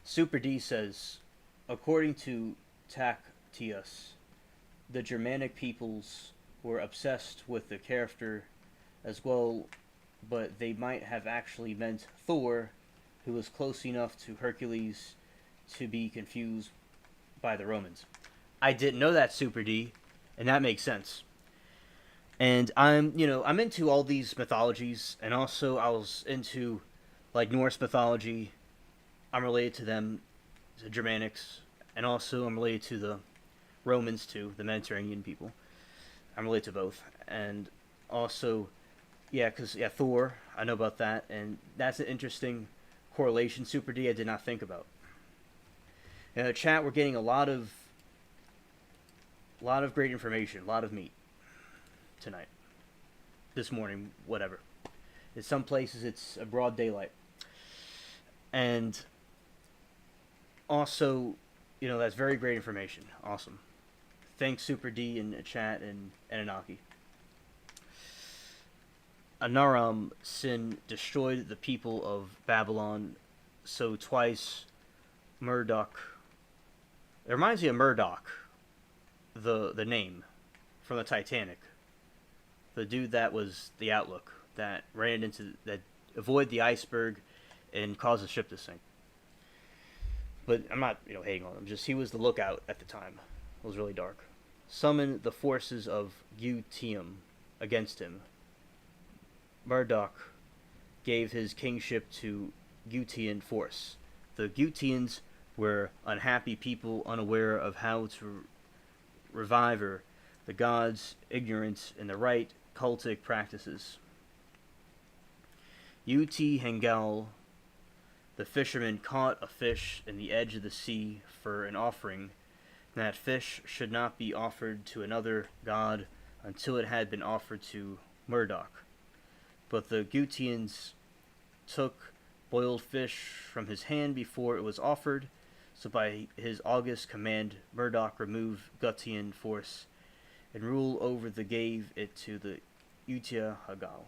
Super D says, according to Tacitus, the Germanic peoples were obsessed with the character as well, but they might have actually meant Thor, who was close enough to Hercules to be confused by the Romans. I didn't know that, Super D, and that makes sense. And I'm into all these mythologies, and also I was into like Norse mythology. I'm related to them, the Germanics, and also I'm related to the Romans too, the Mediterranean people. I'm related to both, and also, Thor. I know about that, and that's an interesting correlation. Super D, I did not think about. In the chat, we're getting a lot of great information, a lot of meat tonight, this morning, whatever. In some places, it's a broad daylight, and also, that's very great information. Awesome. Thanks, Super D, in the chat, and Anaki. Anaram Sin destroyed the people of Babylon, so twice Murdoch. It reminds me of Murdoch, the name from the Titanic. The dude that was the Outlook that avoided the iceberg and caused the ship to sink. But I'm not, hating on him. Just he was the lookout at the time. It was really dark. Summon the forces of Gutium against him. Murdoch gave his kingship to Gutian force. The Gutians were unhappy people unaware of how to revive the gods, ignorant in the right cultic practices. Uti Hengal, the fisherman, caught a fish in the edge of the sea for an offering. That fish should not be offered to another god until it had been offered to Murdoch. But the Gutians took boiled fish from his hand before it was offered, so by his august command Murdoch removed Gutian force and rule over gave it to the Utia Hagal.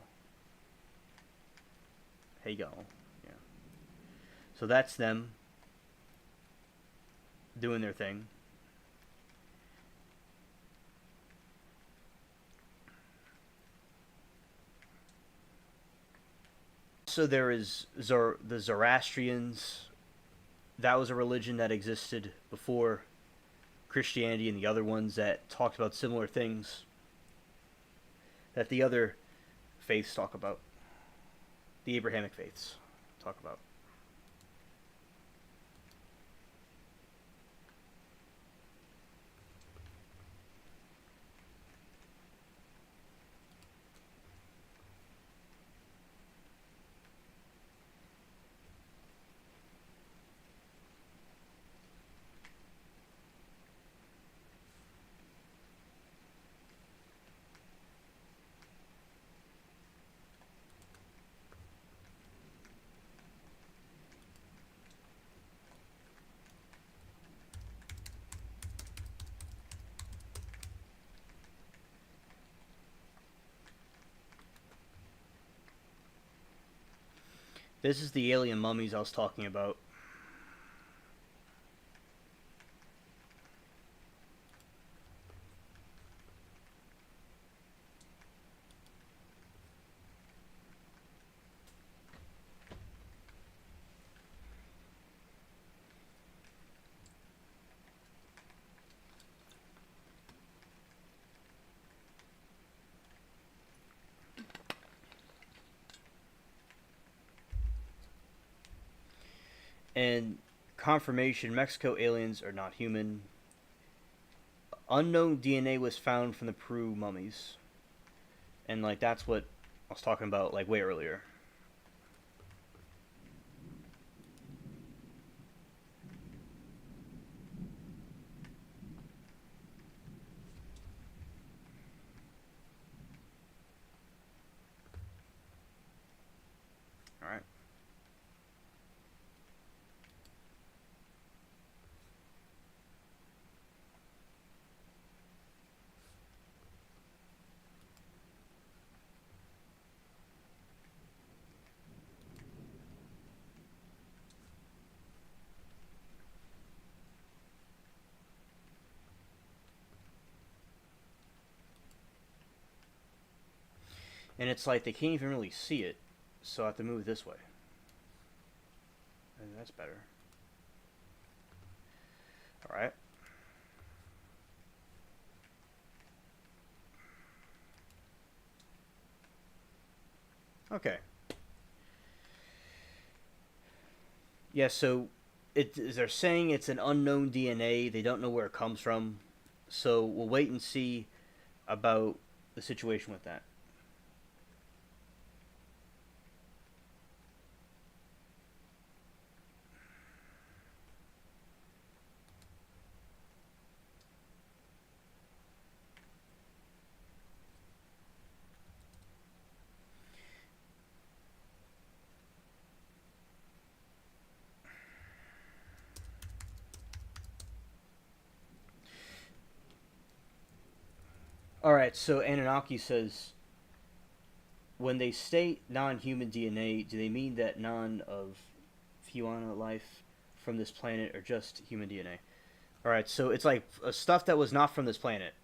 Hagal, yeah. So that's them doing their thing. So there is the Zoroastrians. That was a religion that existed before Christianity and the other ones that talked about similar things. that the other faiths talk about, the Abrahamic faiths talk about. This is the alien mummies I was talking about. And confirmation: Mexico aliens are not human. Unknown DNA was found from the Peru mummies, and like that's what I was talking about like way earlier. All right. And it's like they can't even really see it, so I have to move this way. And that's better. All right. Okay. Yeah. So they're saying it's an unknown DNA. They don't know where it comes from. So we'll wait and see about the situation with that. All right. So Anunnaki says when they state non-human DNA, do they mean that none of Fiona life from this planet or just human DNA? All right, so it's like stuff that was not from this planet.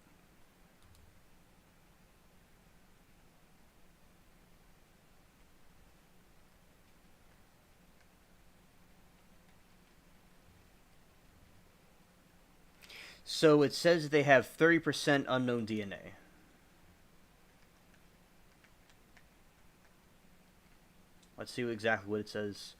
So it says they have 30% unknown DNA. Let's see exactly what it says.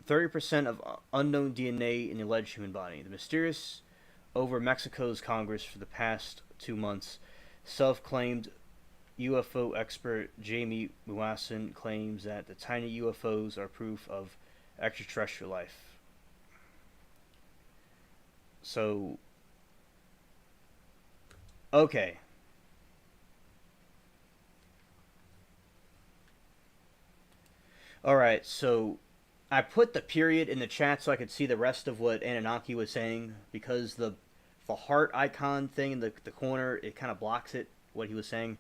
30% of unknown DNA in the alleged human body. The mysterious over Mexico's Congress for the past 2 months. Self-claimed UFO expert Jamie Muasin claims that the tiny UFOs are proof of extraterrestrial life. So, okay. All right, so I put the period in the chat so I could see the rest of what Anunnaki was saying because the heart icon thing in the corner, it kind of blocks it what he was saying.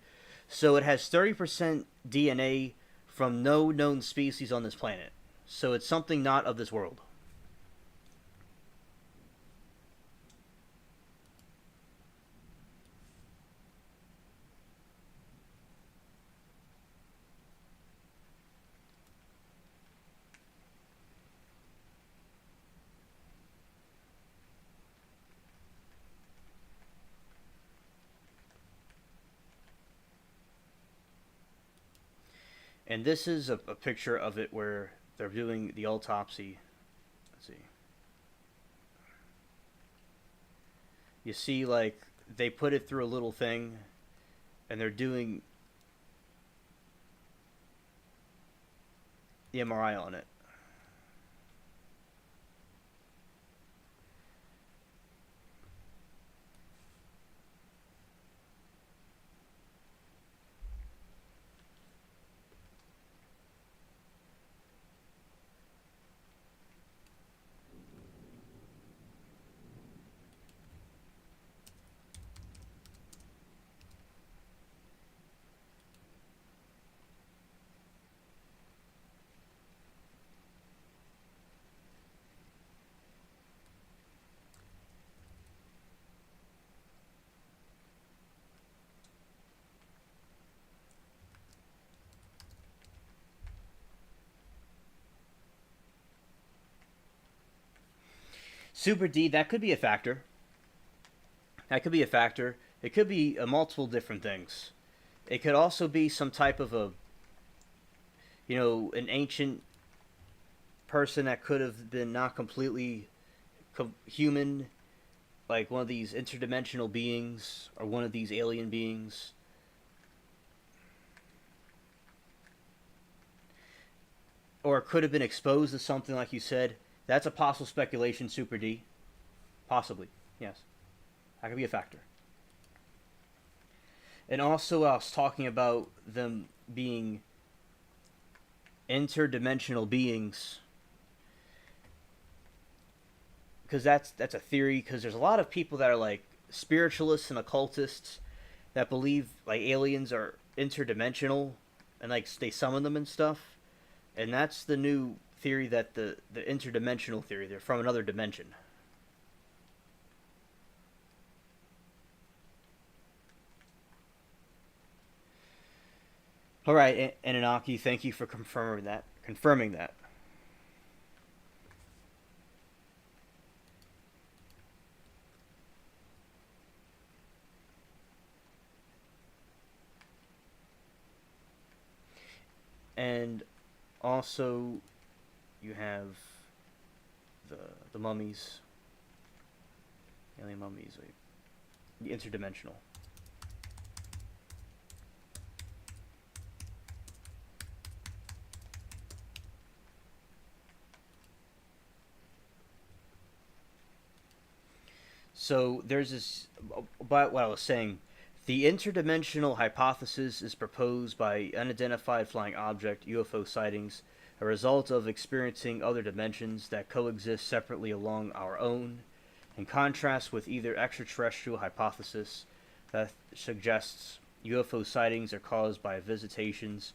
So it has 30% DNA from no known species on this planet. So it's something not of this world. And this is a picture of it where they're doing the autopsy. Let's see. You see, like, they put it through a little thing, and they're doing the MRI on it. Super D, that could be a factor. That could be a factor. It could be multiple different things. It could also be some type of an ancient person that could have been not completely human, like one of these interdimensional beings or one of these alien beings. Or it could have been exposed to something, like you said. That's a possible speculation, Super D. Possibly, yes. That could be a factor. And also, I was talking about them being interdimensional beings, because that's a theory. Because there's a lot of people that are like spiritualists and occultists that believe like aliens are interdimensional and like they summon them and stuff. And that's the new theory, that the interdimensional theory, they're from another dimension. All right, Anunnaki, thank you for confirming that. Confirming that. And also, you have the the mummies, alien mummies, like, the interdimensional. So there's this. But what I was saying, the interdimensional hypothesis is proposed by unidentified flying object (UFO) sightings, a result of experiencing other dimensions that coexist separately along our own, in contrast with either extraterrestrial hypothesis that suggests UFO sightings are caused by visitations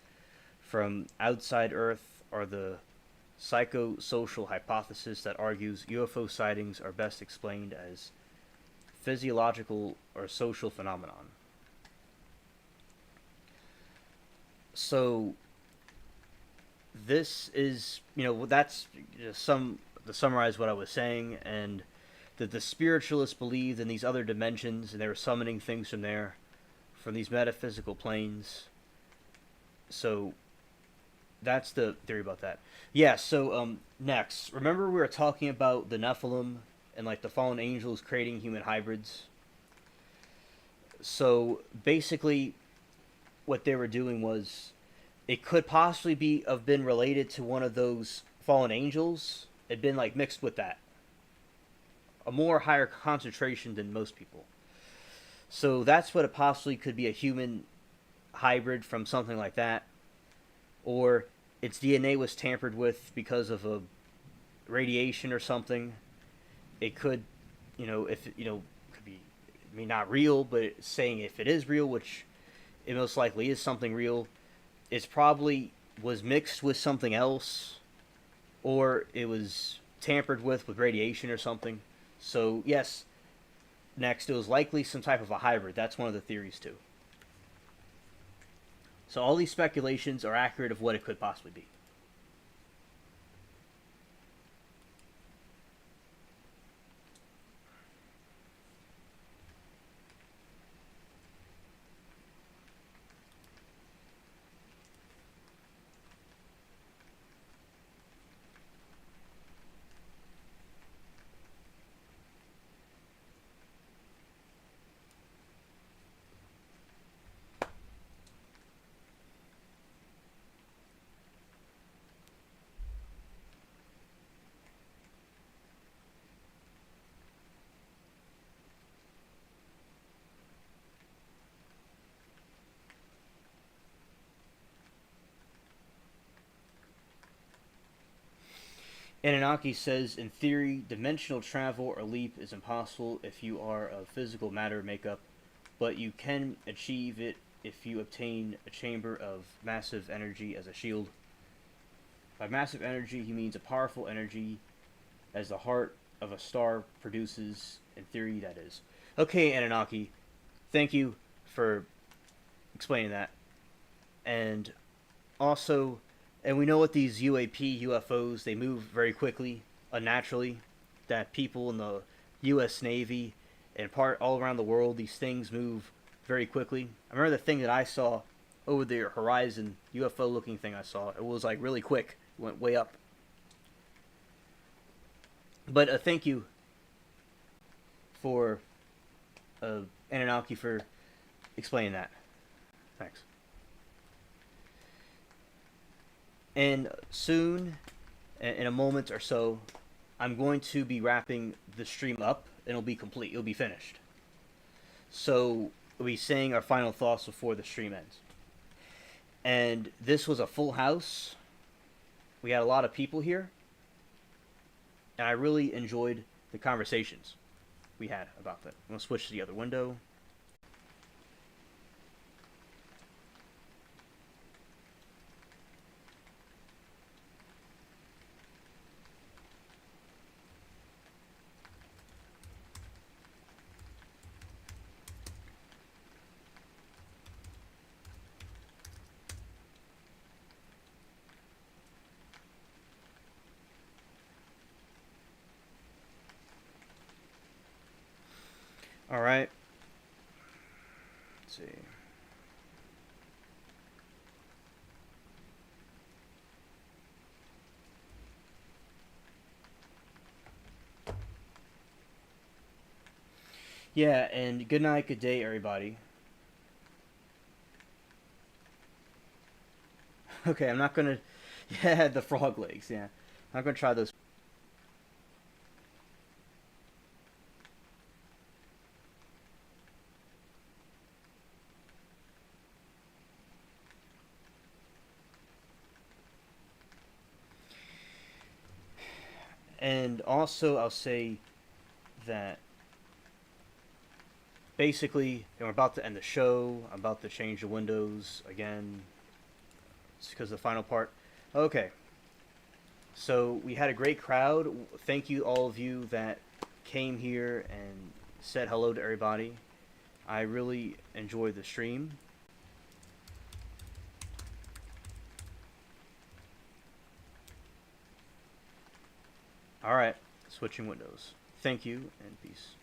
from outside Earth, or the psychosocial hypothesis that argues UFO sightings are best explained as physiological or social phenomenon. So this is, that's just some to summarize what I was saying, and that the spiritualists believed in these other dimensions, and they were summoning things from there, from these metaphysical planes. So that's the theory about that. Yeah. So next, remember we were talking about the Nephilim and like the fallen angels creating human hybrids. So basically, what they were doing was, it could possibly be have been related to one of those fallen angels. It'd been like mixed with that, a more higher concentration than most people. So that's what it possibly could be, a human hybrid from something like that, or its DNA was tampered with because of a radiation or something. It could, if could be, I mean, not real, but saying if it is real, which it most likely is something real, it's probably was mixed with something else, or it was tampered with radiation or something. So yes, next, it was likely some type of a hybrid. That's one of the theories too. So all these speculations are accurate of what it could possibly be. Anunnaki says, in theory, dimensional travel or leap is impossible if you are of physical matter makeup, but you can achieve it if you obtain a chamber of massive energy as a shield. By massive energy, he means a powerful energy as the heart of a star produces, in theory, that is. Okay, Anunnaki, thank you for explaining that. And also, and we know what these UAP UFOs, they move very quickly, unnaturally, that people in the US Navy and part all around the world, these things move very quickly. I remember the thing that I saw over the horizon, UFO looking thing I saw, it was like really quick, it went way up. But thank you for Anunnaki for explaining that. Thanks. And soon, in a moment or so, I'm going to be wrapping the stream up, and it'll be complete. It'll be finished. So we'll be saying our final thoughts before the stream ends. And this was a full house. We had a lot of people here, and I really enjoyed the conversations we had about that. I'm gonna switch to the other window. All right. Let's see. Yeah, and good night, good day, everybody. Okay, I'm not gonna. Yeah, the frog legs. Yeah, I'm not gonna try those. And also, I'll say that basically, we're about to end the show. I'm about to change the windows again. It's because of the final part. Okay, so we had a great crowd. Thank you, all of you that came here and said hello to everybody. I really enjoyed the stream. All right, switching windows. Thank you and peace.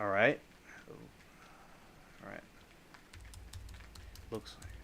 All right. All right. Looks like.